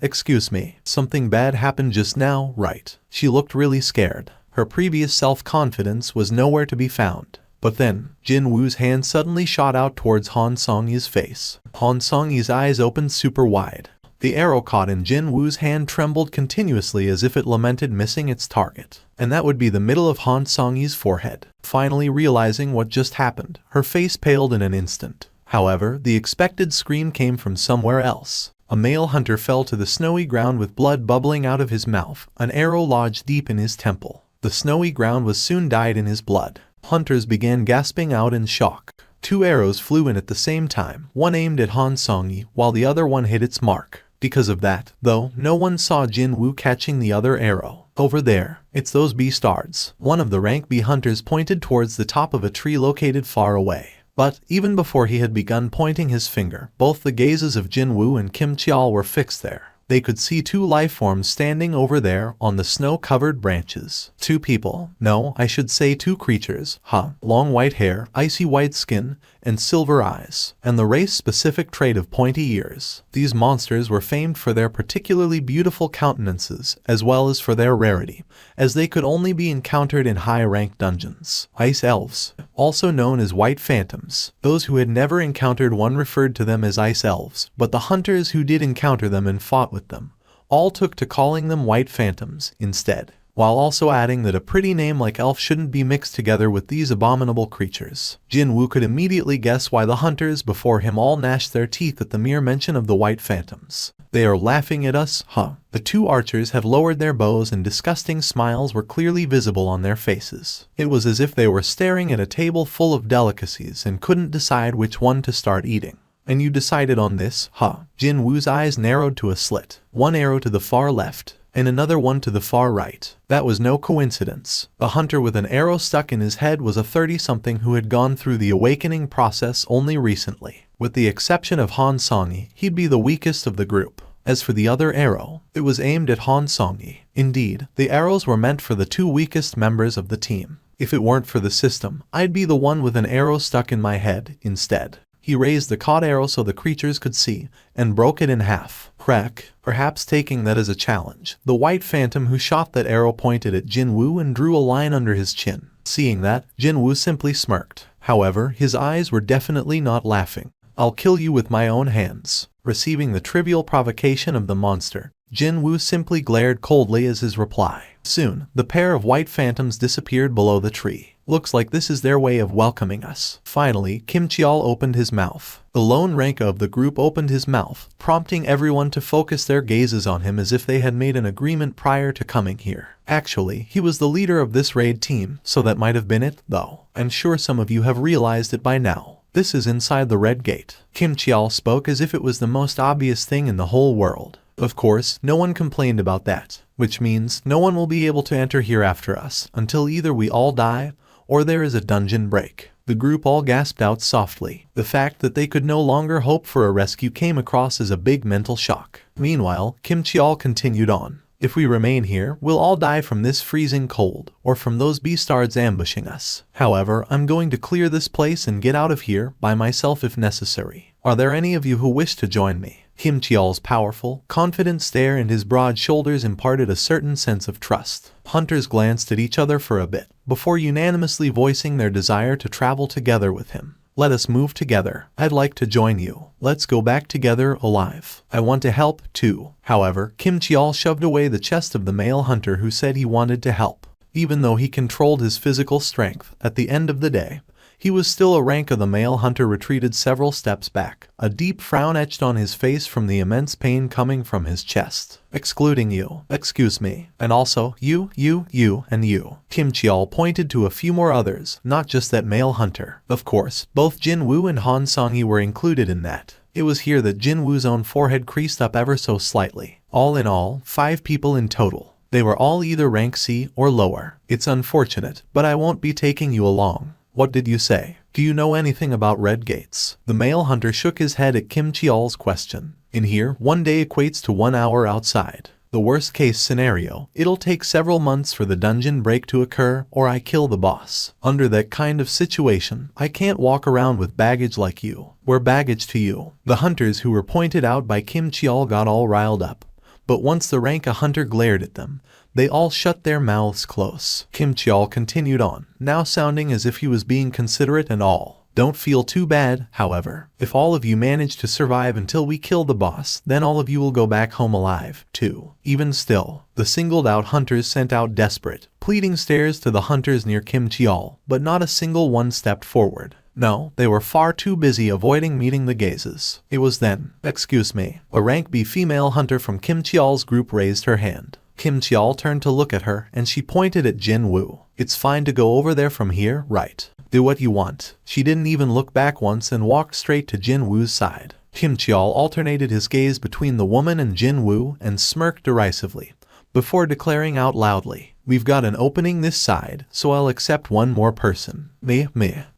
Excuse me. Something bad happened just now, right? She looked really scared. Her previous self-confidence was nowhere to be found. But then, Jin-Woo's hand suddenly shot out towards Han Song-yi's face. Han Song-yi's eyes opened super wide. The arrow caught in Jin-Woo's hand trembled continuously as if it lamented missing its target. And that would be the middle of Han Song-yi's forehead. Finally realizing what just happened, her face paled in an instant. However, the expected scream came from somewhere else. A male hunter fell to the snowy ground with blood bubbling out of his mouth, an arrow lodged deep in his temple. The snowy ground was soon dyed in his blood. Hunters began gasping out in shock. 2 arrows flew in at the same time, one aimed at Han Song-yi, while the other one hit its mark. Because of that, though, no one saw Jin-Woo catching the other arrow. Over there, it's those beastards. One of the rank B hunters pointed towards the top of a tree located far away. But, even before he had begun pointing his finger, both the gazes of Jin-Woo and Kim Cheol were fixed there. They could see two life forms standing over there on the snow-covered branches. Two people. No, I should say two creatures. Long white hair, icy white skin, and silver eyes, and the race-specific trait of pointy ears. These monsters were famed for their particularly beautiful countenances, as well as for their rarity, as they could only be encountered in high-ranked dungeons. Ice elves, also known as white phantoms. Those who had never encountered one referred to them as ice elves, but the hunters who did encounter them and fought with them all took to calling them white phantoms instead, while also adding that a pretty name like elf shouldn't be mixed together with these abominable creatures. Jin-Woo could immediately guess why the hunters before him all gnashed their teeth at the mere mention of the white phantoms. They are laughing at us, The two archers had lowered their bows and disgusting smiles were clearly visible on their faces. It was as if they were staring at a table full of delicacies and couldn't decide which one to start eating. And you decided on this, Jin-Woo's eyes narrowed to a slit. One arrow to the far left, and another one to the far right. That was no coincidence. The hunter with an arrow stuck in his head was a 30-something who had gone through the awakening process only recently. With the exception of Han Song-yi, he'd be the weakest of the group. As for the other arrow, it was aimed at Han Song-yi. Indeed, the arrows were meant for the two weakest members of the team. If it weren't for the system, I'd be the one with an arrow stuck in my head instead. He raised the caught arrow so the creatures could see, and broke it in half. Crack, perhaps taking that as a challenge. The white phantom who shot that arrow pointed at Jin-Woo and drew a line under his chin. Seeing that, Jin-Woo simply smirked. However, his eyes were definitely not laughing. I'll kill you with my own hands. Receiving the trivial provocation of the monster, Jin-Woo simply glared coldly as his reply. Soon, the pair of white phantoms disappeared below the tree. Looks like this is their way of welcoming us. Finally, Kim Cheol opened his mouth. The lone ranker of the group opened his mouth, prompting everyone to focus their gazes on him as if they had made an agreement prior to coming here. Actually, he was the leader of this raid team, so that might have been it, though. I'm sure some of you have realized it by now. This is inside the Red Gate. Kim Cheol spoke as if it was the most obvious thing in the whole world. Of course, no one complained about that, which means no one will be able to enter here after us, until either we all die, or there is a dungeon break. The group all gasped out softly. The fact that they could no longer hope for a rescue came across as a big mental shock. Meanwhile, Kim Cheol continued on. If we remain here, we'll all die from this freezing cold, or from those beastards ambushing us. However, I'm going to clear this place and get out of here by myself if necessary. Are there any of you who wish to join me? Kim Cheol's powerful, confident stare and his broad shoulders imparted a certain sense of trust. Hunters glanced at each other for a bit, before unanimously voicing their desire to travel together with him. Let us move together. I'd like to join you. Let's go back together alive. I want to help, too. However, Kim Cheol shoved away the chest of the male hunter who said he wanted to help. Even though he controlled his physical strength, at the end of the day, he was still a rank of the male hunter retreated several steps back, a deep frown etched on his face from the immense pain coming from his chest. Excluding you, excuse me, and also you, and you. Kim Cheol pointed to a few more others, not just that male hunter. Of course, both Jin-Woo and Han Song-yi were included in that. It was here that Jin-Woo's own forehead creased up ever so slightly. All in all, 5 people in total. They were all either rank C or lower. It's unfortunate, but I won't be taking you along. What did you say? Do you know anything about red gates? The male hunter shook his head at Kim Cheol's question. In here, 1 day equates to 1 hour outside. The worst case scenario, it'll take several months for the dungeon break to occur, or I kill the boss. Under that kind of situation, I can't walk around with baggage like you. We're baggage to you. The hunters who were pointed out by Kim Cheol got all riled up. But once the rank a hunter glared at them, they all shut their mouths close. Kim Cheol continued on, now sounding as if he was being considerate and all. Don't feel too bad, however. If all of you manage to survive until we kill the boss, then all of you will go back home alive, too. Even still, the singled-out hunters sent out desperate, pleading stares to the hunters near Kim Cheol, but not a single one stepped forward. No, they were far too busy avoiding meeting the gazes. It was then, excuse me, a rank B female hunter from Kim Cheol's group raised her hand. Kim Cheol turned to look at her, and she pointed at Jin-Woo. It's fine to go over there from here, right? Do what you want. She didn't even look back once and walked straight to Jin-Woo's side. Kim Cheol alternated his gaze between the woman and Jin-Woo and smirked derisively, before declaring out loudly, "We've got an opening this side, so I'll accept one more person." Me.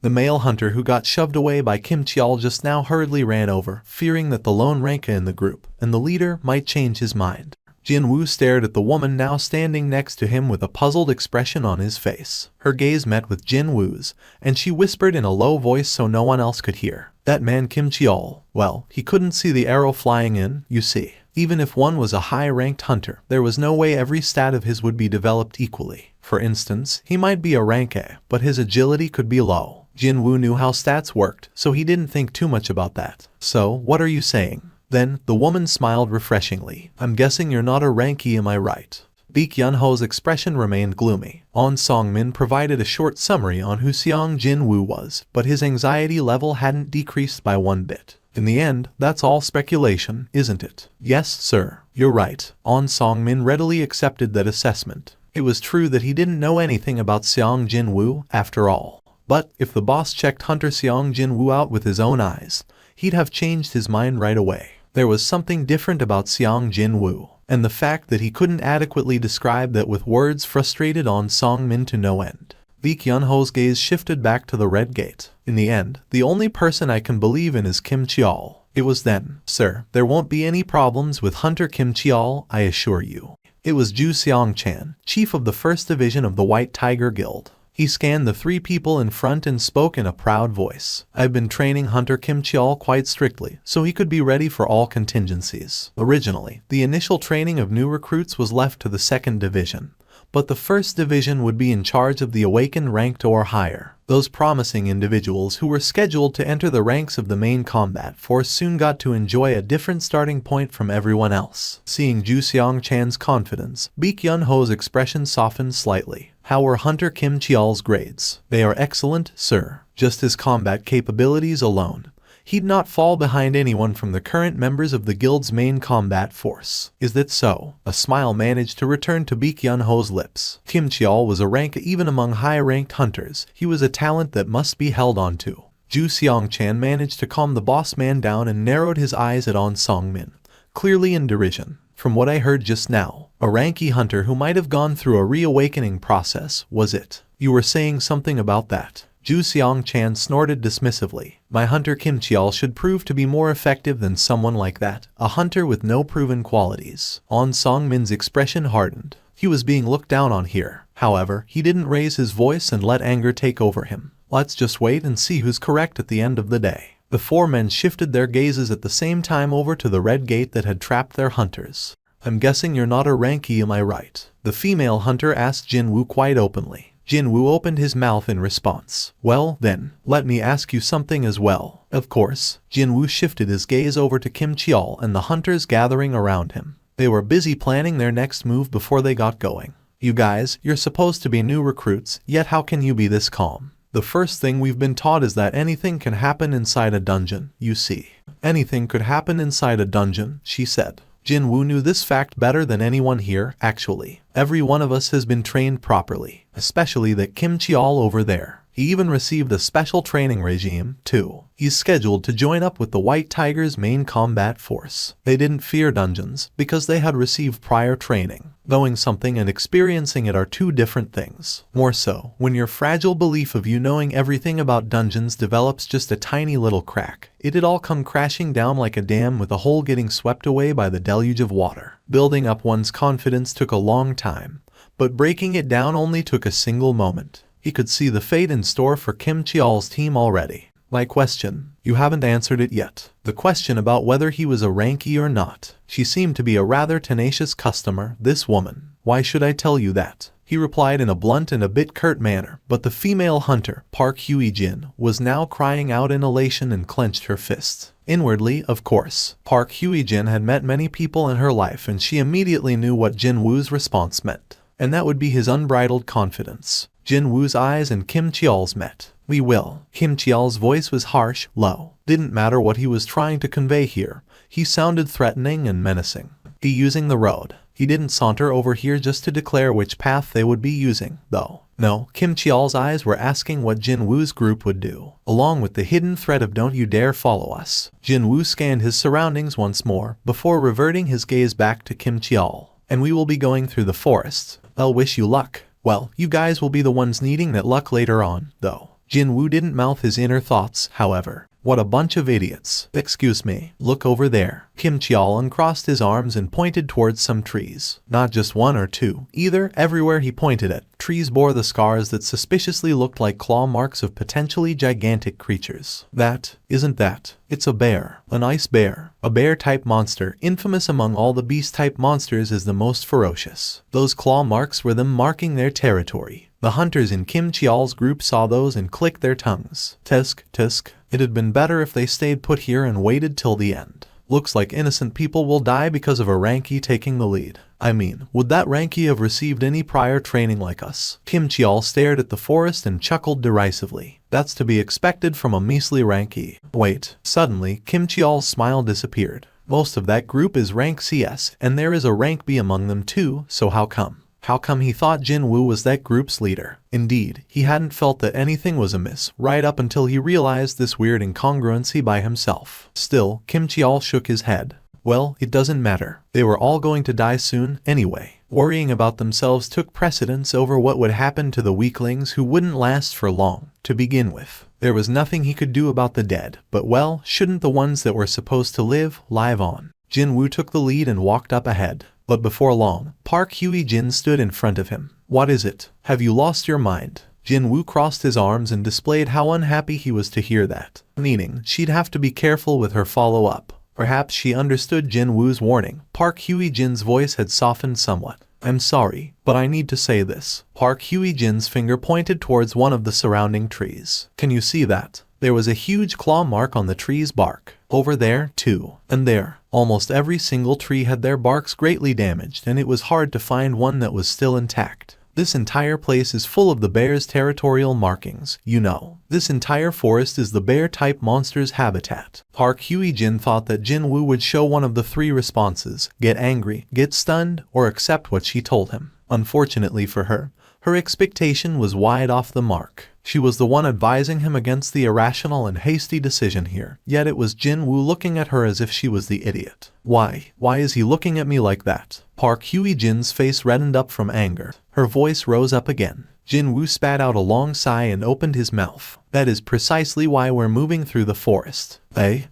The male hunter who got shoved away by Kim Cheol just now hurriedly ran over, fearing that the lone ranka in the group, and the leader, might change his mind. Jin-Woo stared at the woman now standing next to him with a puzzled expression on his face. Her gaze met with Jin-Woo's, and she whispered in a low voice so no one else could hear. "That man Kim Cheol, well, he couldn't see the arrow flying in, you see. Even if one was a high-ranked hunter, there was no way every stat of his would be developed equally. For instance, he might be a rank A, but his agility could be low. Jin-Woo knew how stats worked, so he didn't think too much about that. So, what are you saying?" Then, the woman smiled refreshingly. "I'm guessing you're not a ranky, am I right?" Baek Yun-ho's expression remained gloomy. On Song-min provided a short summary on who Seong Jin-Woo was, but his anxiety level hadn't decreased by one bit. "In the end, that's all speculation, isn't it?" "Yes, sir, you're right." On Song-min readily accepted that assessment. It was true that he didn't know anything about Seong Jin-Woo, after all. But, if the boss checked Hunter Seong Jin-Woo out with his own eyes, he'd have changed his mind right away. There was something different about Seong Jin-Woo, and the fact that he couldn't adequately describe that with words frustrated On Song-min to no end. Baek Yun-ho's gaze shifted back to the red gate. "In the end, the only person I can believe in is Kim Cheol." It was then, "Sir, there won't be any problems with Hunter Kim Cheol, I assure you." It was Ju Seong-chan, chief of the 1st Division of the White Tiger Guild. He scanned the 3 people in front and spoke in a proud voice. "I've been training Hunter Kim Cheol quite strictly, so he could be ready for all contingencies. Originally, the initial training of new recruits was left to the 2nd Division, but the 1st Division would be in charge of the awakened ranked or higher. Those promising individuals who were scheduled to enter the ranks of the main combat force soon got to enjoy a different starting point from everyone else." Seeing Ju Seong-chan's confidence, Baek Yun-ho's expression softened slightly. "How were Hunter Kim Cheol's grades?" "They are excellent, sir. Just his combat capabilities alone, he'd not fall behind anyone from the current members of the guild's main combat force." "Is that so?" A smile managed to return to Baek Yun-ho's lips. Kim Cheol was a rank even among high-ranked hunters. He was a talent that must be held on to. Ju Seong-chan managed to calm the boss man down and narrowed his eyes at On Song-min, clearly in derision. "From what I heard just now, a ranky hunter who might have gone through a reawakening process, was it? You were saying something about that." Ju Seong-chan snorted dismissively. "My Hunter Kim Cheol should prove to be more effective than someone like that, a hunter with no proven qualities." On Song-min's expression hardened. He was being looked down on here. However, he didn't raise his voice and let anger take over him. "Let's just wait and see who's correct at the end of the day." The 4 men shifted their gazes at the same time over to the red gate that had trapped their hunters. "I'm guessing you're not a ranky, am I right?" the female hunter asked Jin-Woo quite openly. Jin-Woo opened his mouth in response. "Well, then, let me ask you something as well." "Of course." Jin-Woo shifted his gaze over to Kim Cheol and the hunters gathering around him. They were busy planning their next move before they got going. "You guys, you're supposed to be new recruits, yet how can you be this calm? The first thing we've been taught is that anything can happen inside a dungeon, you see." "Anything could happen inside a dungeon," she said. Jin-Woo knew this fact better than anyone here, actually. Every one of us has been trained properly, especially that Kim Cheol over there. He even received a special training regime, too. He's scheduled to join up with the White Tiger's main combat force. They didn't fear dungeons because they had received prior training. Knowing something and experiencing it are 2 different things. More so, when your fragile belief of you knowing everything about dungeons develops just a tiny little crack, it'd all come crashing down like a dam with a hole getting swept away by the deluge of water. Building up one's confidence took a long time, but breaking it down only took a single moment. He could see the fate in store for Kim Cheol's team already. "My question, you haven't answered it yet. The question about whether he was a ranky or not." She seemed to be a rather tenacious customer, this woman. "Why should I tell you that?" He replied in a blunt and a bit curt manner, but the female hunter, Park Hye-jin, was now crying out in elation and clenched her fists. Inwardly, of course, Park Hye-jin had met many people in her life and she immediately knew what Jin-Woo's response meant. And that would be his unbridled confidence. Jin-Woo's eyes and Kim Cheol's met. "We will." Kim Cheol's voice was harsh, low. Didn't matter what he was trying to convey here. He sounded threatening and menacing. He using the road. He didn't saunter over here just to declare which path they would be using, though. No, Kim Cheol's eyes were asking what Jin-Woo's group would do, along with the hidden threat of "Don't you dare follow us." Jin-Woo scanned his surroundings once more, before reverting his gaze back to Kim Cheol. and we will be going through the forest. I'll wish you luck. Well, you guys will be the ones needing that luck later on, though. Jin-Woo didn't mouth his inner thoughts, however. What a bunch of idiots. Excuse me, look over there. Kim Cheol uncrossed his arms and pointed towards some trees. Not just one or two, either. Everywhere he pointed at, trees bore the scars that suspiciously looked like claw marks of potentially gigantic creatures. That, isn't that? It's a bear. An ice bear. A bear-type monster, infamous among all the beast-type monsters as the most ferocious. Those claw marks were them marking their territory. The hunters in Kim Cheol's group saw those and clicked their tongues. Tusk, tusk. It had been better if they stayed put here and waited till the end. Looks like innocent people will die because of a Ranky taking the lead. I mean, would that Ranky have received any prior training like us? Kim Cheol stared at the forest and chuckled derisively. That's to be expected from a measly Ranky. Wait. Suddenly, Kim Cheol's smile disappeared. Most of that group is rank CS, and there is a rank B among them too, so how come? How come he thought Jin-Woo was that group's leader? Indeed, he hadn't felt that anything was amiss, right up until he realized this weird incongruency by himself. Still, Kim Cheol shook his head. Well, it doesn't matter. They were all going to die soon, anyway. Worrying about themselves took precedence over what would happen to the weaklings who wouldn't last for long, to begin with. There was nothing he could do about the dead, but well, shouldn't the ones that were supposed to live on? Jin-Woo took the lead and walked up ahead. But before long, Park Hye-jin stood in front of him. What is it? Have you lost your mind? Jin-Woo crossed his arms and displayed how unhappy he was to hear that, meaning she'd have to be careful with her follow-up. Perhaps she understood Jin-Woo's warning. Park Hye-jin's voice had softened somewhat. I'm sorry, but I need to say this. Park Hye-jin's finger pointed towards one of the surrounding trees. Can you see that? There was a huge claw mark on the tree's bark. Over there, too. And there. Almost every single tree had their barks greatly damaged, and it was hard to find one that was still intact. This entire place is full of the bear's territorial markings, you know. This entire forest is the bear-type monster's habitat. Park Hye-jin thought that Jin-Woo would show one of the three responses: get angry, get stunned, or accept what she told him. Unfortunately for her, her expectation was wide off the mark. She was the one advising him against the irrational and hasty decision here, yet it was Jin-Woo looking at her as if she was the idiot. Why is he looking at me like that? Park Hye-jin's face reddened up from anger. Her voice rose up again. Jin-Woo spat out a long sigh and opened his mouth. That is precisely why we're moving through the forest.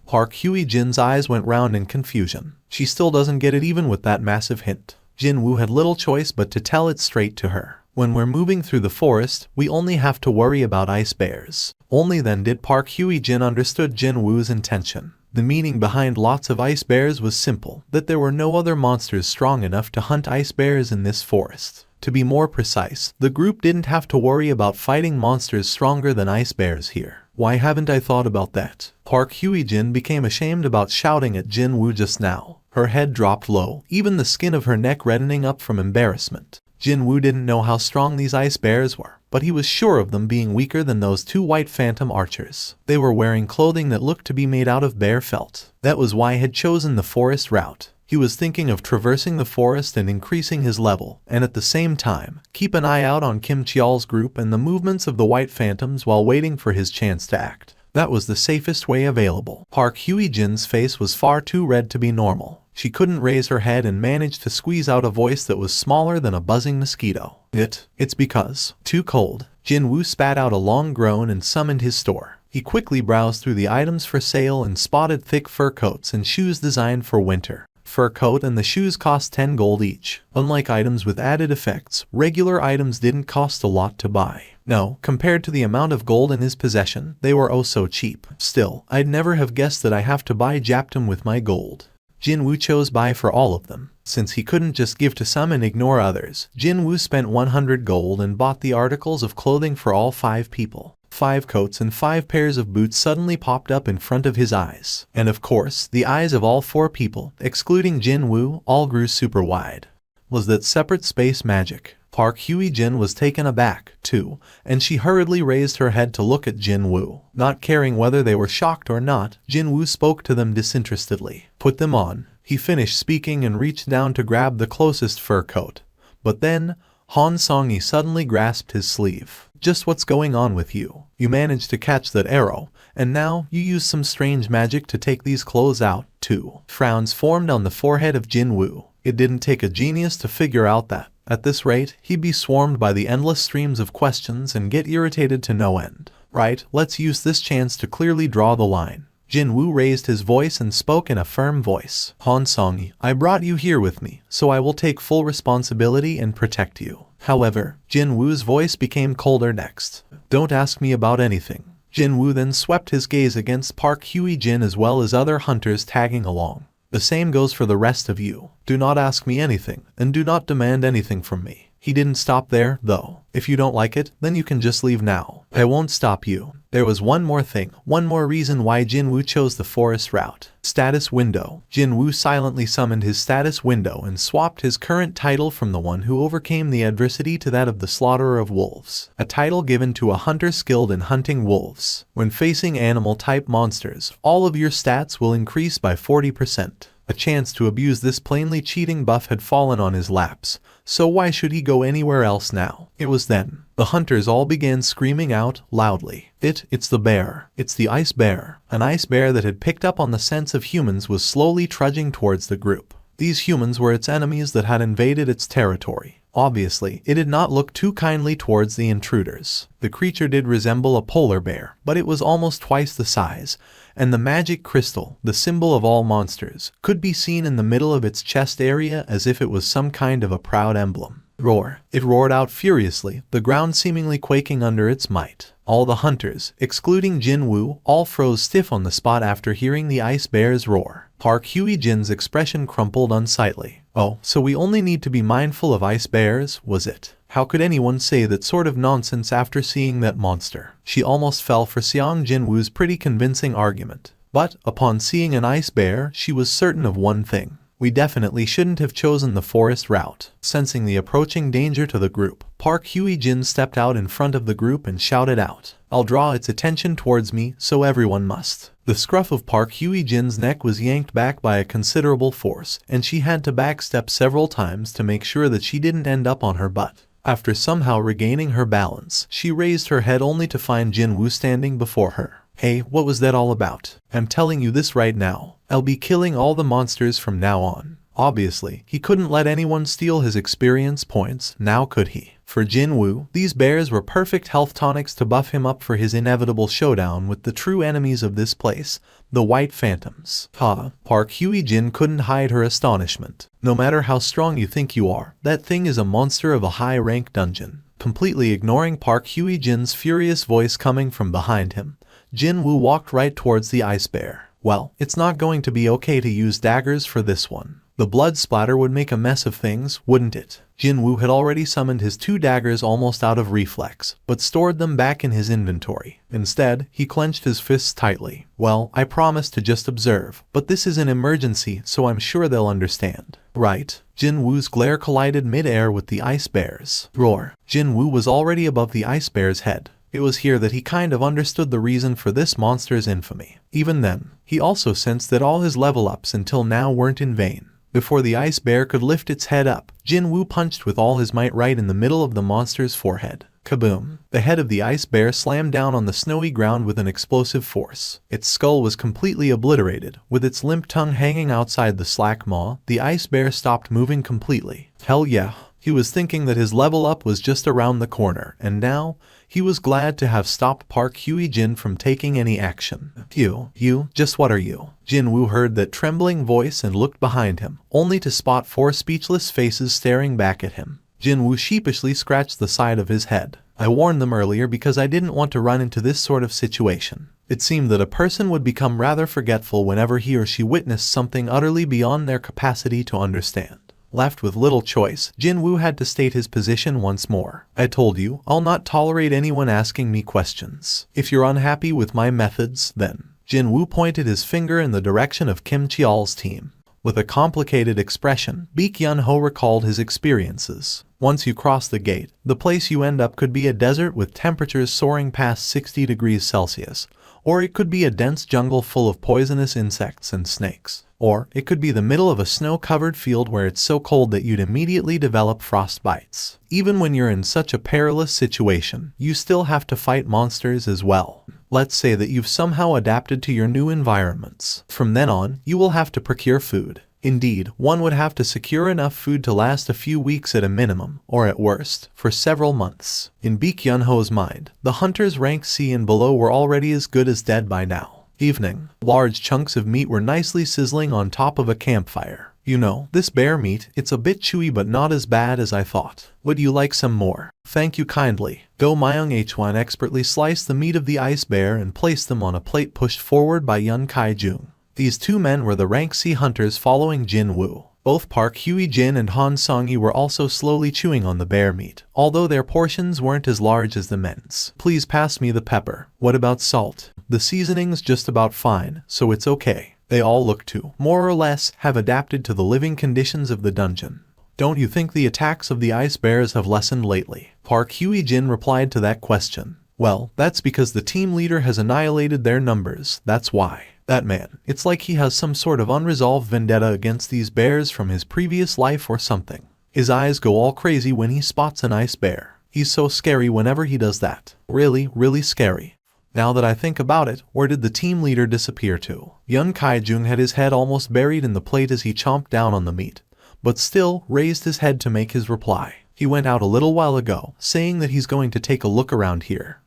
Park Hye-jin's eyes went round in confusion. She still doesn't get it even with that massive hint. Jin-Woo had little choice but to tell it straight to her. When we're moving through the forest, we only have to worry about ice bears. Only then did Park Hye-jin understood Jin-Woo's intention. The meaning behind lots of ice bears was simple, that there were no other monsters strong enough to hunt ice bears in this forest. To be more precise, the group didn't have to worry about fighting monsters stronger than ice bears here. Why haven't I thought about that? Park Hye-jin became ashamed about shouting at Jin-Woo just now. Her head dropped low, even the skin of her neck reddening up from embarrassment. Jin-Woo didn't know how strong these ice bears were, but he was sure of them being weaker than those two white phantom archers. They were wearing clothing that looked to be made out of bear felt. That was why he had chosen the forest route. He was thinking of traversing the forest and increasing his level, and at the same time, keep an eye out on Kim Cheol's group and the movements of the white phantoms while waiting for his chance to act. That was the safest way available. Park Hye-jin's face was far too red to be normal. She couldn't raise her head and managed to squeeze out a voice that was smaller than a buzzing mosquito. It's because. Too cold. Jin-Woo spat out a long groan and summoned his store. He quickly browsed through the items for sale and spotted thick fur coats and shoes designed for winter. Fur coat and the shoes cost 10 gold each. Unlike items with added effects, regular items didn't cost a lot to buy. No, compared to the amount of gold in his possession, they were oh so cheap. Still, I'd never have guessed that I have to buy Japtum with my gold. Jin-Woo chose buy for all of them. Since he couldn't just give to some and ignore others, Jin-Woo spent 100 gold and bought the articles of clothing for all 5 people. 5 coats and 5 pairs of boots suddenly popped up in front of his eyes. And of course, the eyes of all 4 people, excluding Jin-Woo, all grew super wide. Was that separate space magic? Park Hye-jin was taken aback, too, and she hurriedly raised her head to look at Jin-Woo. Not caring whether they were shocked or not, Jin-Woo spoke to them disinterestedly. Put them on. He finished speaking and reached down to grab the closest fur coat. But then, Han Song-yi suddenly grasped his sleeve. Just what's going on with you? You managed to catch that arrow, and now you use some strange magic to take these clothes out, too. Frowns formed on the forehead of Jin-Woo. It didn't take a genius to figure out that, at this rate, he'd be swarmed by the endless streams of questions and get irritated to no end. Right, let's use this chance to clearly draw the line. Jin-Woo raised his voice and spoke in a firm voice. Han Song, I brought you here with me, so I will take full responsibility and protect you. However, Jin-Woo's voice became colder next. Don't ask me about anything. Jin-Woo then swept his gaze against Park Hye-jin as well as other hunters tagging along. The same goes for the rest of you. Do not ask me anything, and do not demand anything from me. He didn't stop there, though. If you don't like it, then you can just leave now. I won't stop you. There was one more thing, one more reason why Jin-Woo chose the forest route. Status window. Jin-Woo silently summoned his status window and swapped his current title from the one who overcame the adversity to that of the slaughterer of wolves, a title given to a hunter skilled in hunting wolves. When facing animal-type monsters, all of your stats will increase by 40%. A chance to abuse this plainly cheating buff had fallen on his laps, so why should he go anywhere else now? It was then. The hunters all began screaming out loudly. It's the bear. It's the ice bear. An ice bear that had picked up on the scents of humans was slowly trudging towards the group. These humans were its enemies that had invaded its territory. Obviously, it did not look too kindly towards the intruders. The creature did resemble a polar bear, but it was almost twice the size, and the magic crystal, the symbol of all monsters, could be seen in the middle of its chest area as if it was some kind of a proud emblem. Roar. It roared out furiously, the ground seemingly quaking under its might. All the hunters, excluding Jin-Woo, all froze stiff on the spot after hearing the ice bear's roar. Park Hye-jin's expression crumpled unsightly. Oh, so we only need to be mindful of ice bears, was it? How could anyone say that sort of nonsense after seeing that monster? She almost fell for Seong Jin-Woo's pretty convincing argument. But, upon seeing an ice bear, she was certain of one thing. We definitely shouldn't have chosen the forest route. Sensing the approaching danger to the group, Park Hye-jin stepped out in front of the group and shouted out, I'll draw its attention towards me, so everyone must. The scruff of Park Hye-jin's neck was yanked back by a considerable force, and she had to backstep several times to make sure that she didn't end up on her butt. After somehow regaining her balance, she raised her head only to find Jin-Woo standing before her. Hey, what was that all about? I'm telling you this right now. I'll be killing all the monsters from now on. Obviously, he couldn't let anyone steal his experience points, now could he? For Jin-Woo, these bears were perfect health tonics to buff him up for his inevitable showdown with the true enemies of this place, the White Phantoms. Park Hye-jin couldn't hide her astonishment. No matter how strong you think you are, that thing is a monster of a high-rank dungeon. Completely ignoring Park Hye-jin's furious voice coming from behind him, Jin-Woo walked right towards the ice bear. Well, it's not going to be okay to use daggers for this one. The blood splatter would make a mess of things, wouldn't it? Jin-Woo had already summoned his 2 daggers almost out of reflex, but stored them back in his inventory. Instead, he clenched his fists tightly. Well, I promised to just observe, but this is an emergency, so I'm sure they'll understand. Right? Jin-Woo's glare collided mid-air with the ice bear's roar. Jin-Woo was already above the ice bear's head. It was here that he kind of understood the reason for this monster's infamy. Even then, he also sensed that all his level-ups until now weren't in vain. Before the ice bear could lift its head up, Jin-Woo punched with all his might right in the middle of the monster's forehead. Kaboom! The head of the ice bear slammed down on the snowy ground with an explosive force. Its skull was completely obliterated. With its limp tongue hanging outside the slack maw, the ice bear stopped moving completely. Hell yeah! He was thinking that his level up was just around the corner, and now, he was glad to have stopped Park Hye-jin from taking any action. You, just what are you? Jin-Woo heard that trembling voice and looked behind him, only to spot 4 speechless faces staring back at him. Jin-Woo sheepishly scratched the side of his head. I warned them earlier because I didn't want to run into this sort of situation. It seemed that a person would become rather forgetful whenever he or she witnessed something utterly beyond their capacity to understand. Left with little choice, Jin-Woo had to state his position once more. I told you, I'll not tolerate anyone asking me questions. If you're unhappy with my methods, then. Jin-Woo pointed his finger in the direction of Kim Cheol's team. With a complicated expression, Baek Yun-ho recalled his experiences. Once you cross the gate, the place you end up could be a desert with temperatures soaring past 60 degrees Celsius, or it could be a dense jungle full of poisonous insects and snakes. Or it could be the middle of a snow-covered field where it's so cold that you'd immediately develop frostbites. Even when you're in such a perilous situation, you still have to fight monsters as well. Let's say that you've somehow adapted to your new environments. From then on, you will have to procure food. Indeed, one would have to secure enough food to last a few weeks at a minimum, or at worst, for several months. In Baek Yun-ho's mind, the hunters ranked C and below were already as good as dead by now. Evening. Large chunks of meat were nicely sizzling on top of a campfire. You know, this bear meat, it's a bit chewy but not as bad as I thought. Would you like some more? Thank you kindly. Go Myung Hwan expertly sliced the meat of the ice bear and placed them on a plate pushed forward by Yun Kai-jung. These two men were the rank C hunters following Jin-Woo. Both Park Hye-jin and Han Song-hee were also slowly chewing on the bear meat, although their portions weren't as large as the men's. Please pass me the pepper. What about salt? The seasoning's just about fine, so it's okay. They all look to, more or less, have adapted to the living conditions of the dungeon. Don't you think the attacks of the ice bears have lessened lately? Park Hye-jin replied to that question. Well, that's because the team leader has annihilated their numbers, that's why. That man, it's like he has some sort of unresolved vendetta against these bears from his previous life or something. His eyes go all crazy when he spots an ice bear. He's so scary whenever he does that. Really, really scary. Now that I think about it, where did the team leader disappear to? Yun Kai-jung had his head almost buried in the plate as he chomped down on the meat, but still raised his head to make his reply. He went out a little while ago, saying that he's going to take a look around here.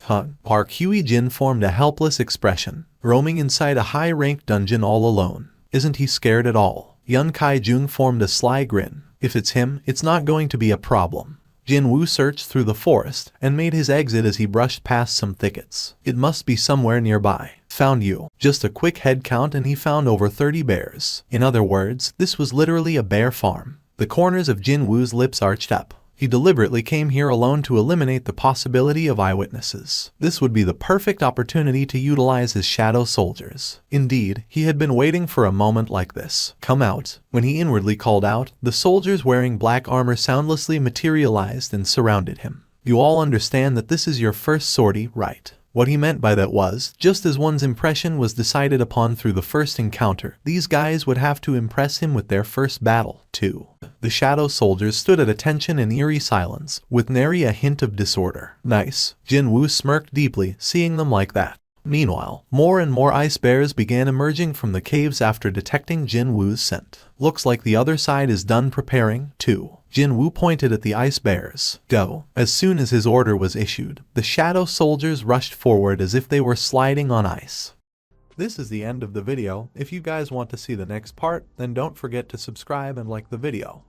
Park Hye-jin formed a helpless expression, roaming inside a high-ranked dungeon all alone. Isn't he scared at all? Yun Kai-jung formed a sly grin. If it's him, it's not going to be a problem. Jin-Woo searched through the forest and made his exit as he brushed past some thickets. It must be somewhere nearby. Found you. Just a quick head count and he found over 30 bears. In other words, this was literally a bear farm. The corners of Jin-Woo's lips arched up. He deliberately came here alone to eliminate the possibility of eyewitnesses. This would be the perfect opportunity to utilize his shadow soldiers. Indeed, he had been waiting for a moment like this. Come out. When he inwardly called out, the soldiers wearing black armor soundlessly materialized and surrounded him. You all understand that this is your first sortie, right? What he meant by that was, just as one's impression was decided upon through the first encounter, these guys would have to impress him with their first battle, too. The shadow soldiers stood at attention in eerie silence, with nary a hint of disorder. Nice. Jin-Woo smirked deeply, seeing them like that. Meanwhile, more and more ice bears began emerging from the caves after detecting Jin-Woo's scent. Looks like the other side is done preparing, too. Jin-Woo pointed at the ice bears. Go. As soon as his order was issued, the shadow soldiers rushed forward as if they were sliding on ice. This is the end of the video. If you guys want to see the next part, then don't forget to subscribe and like the video.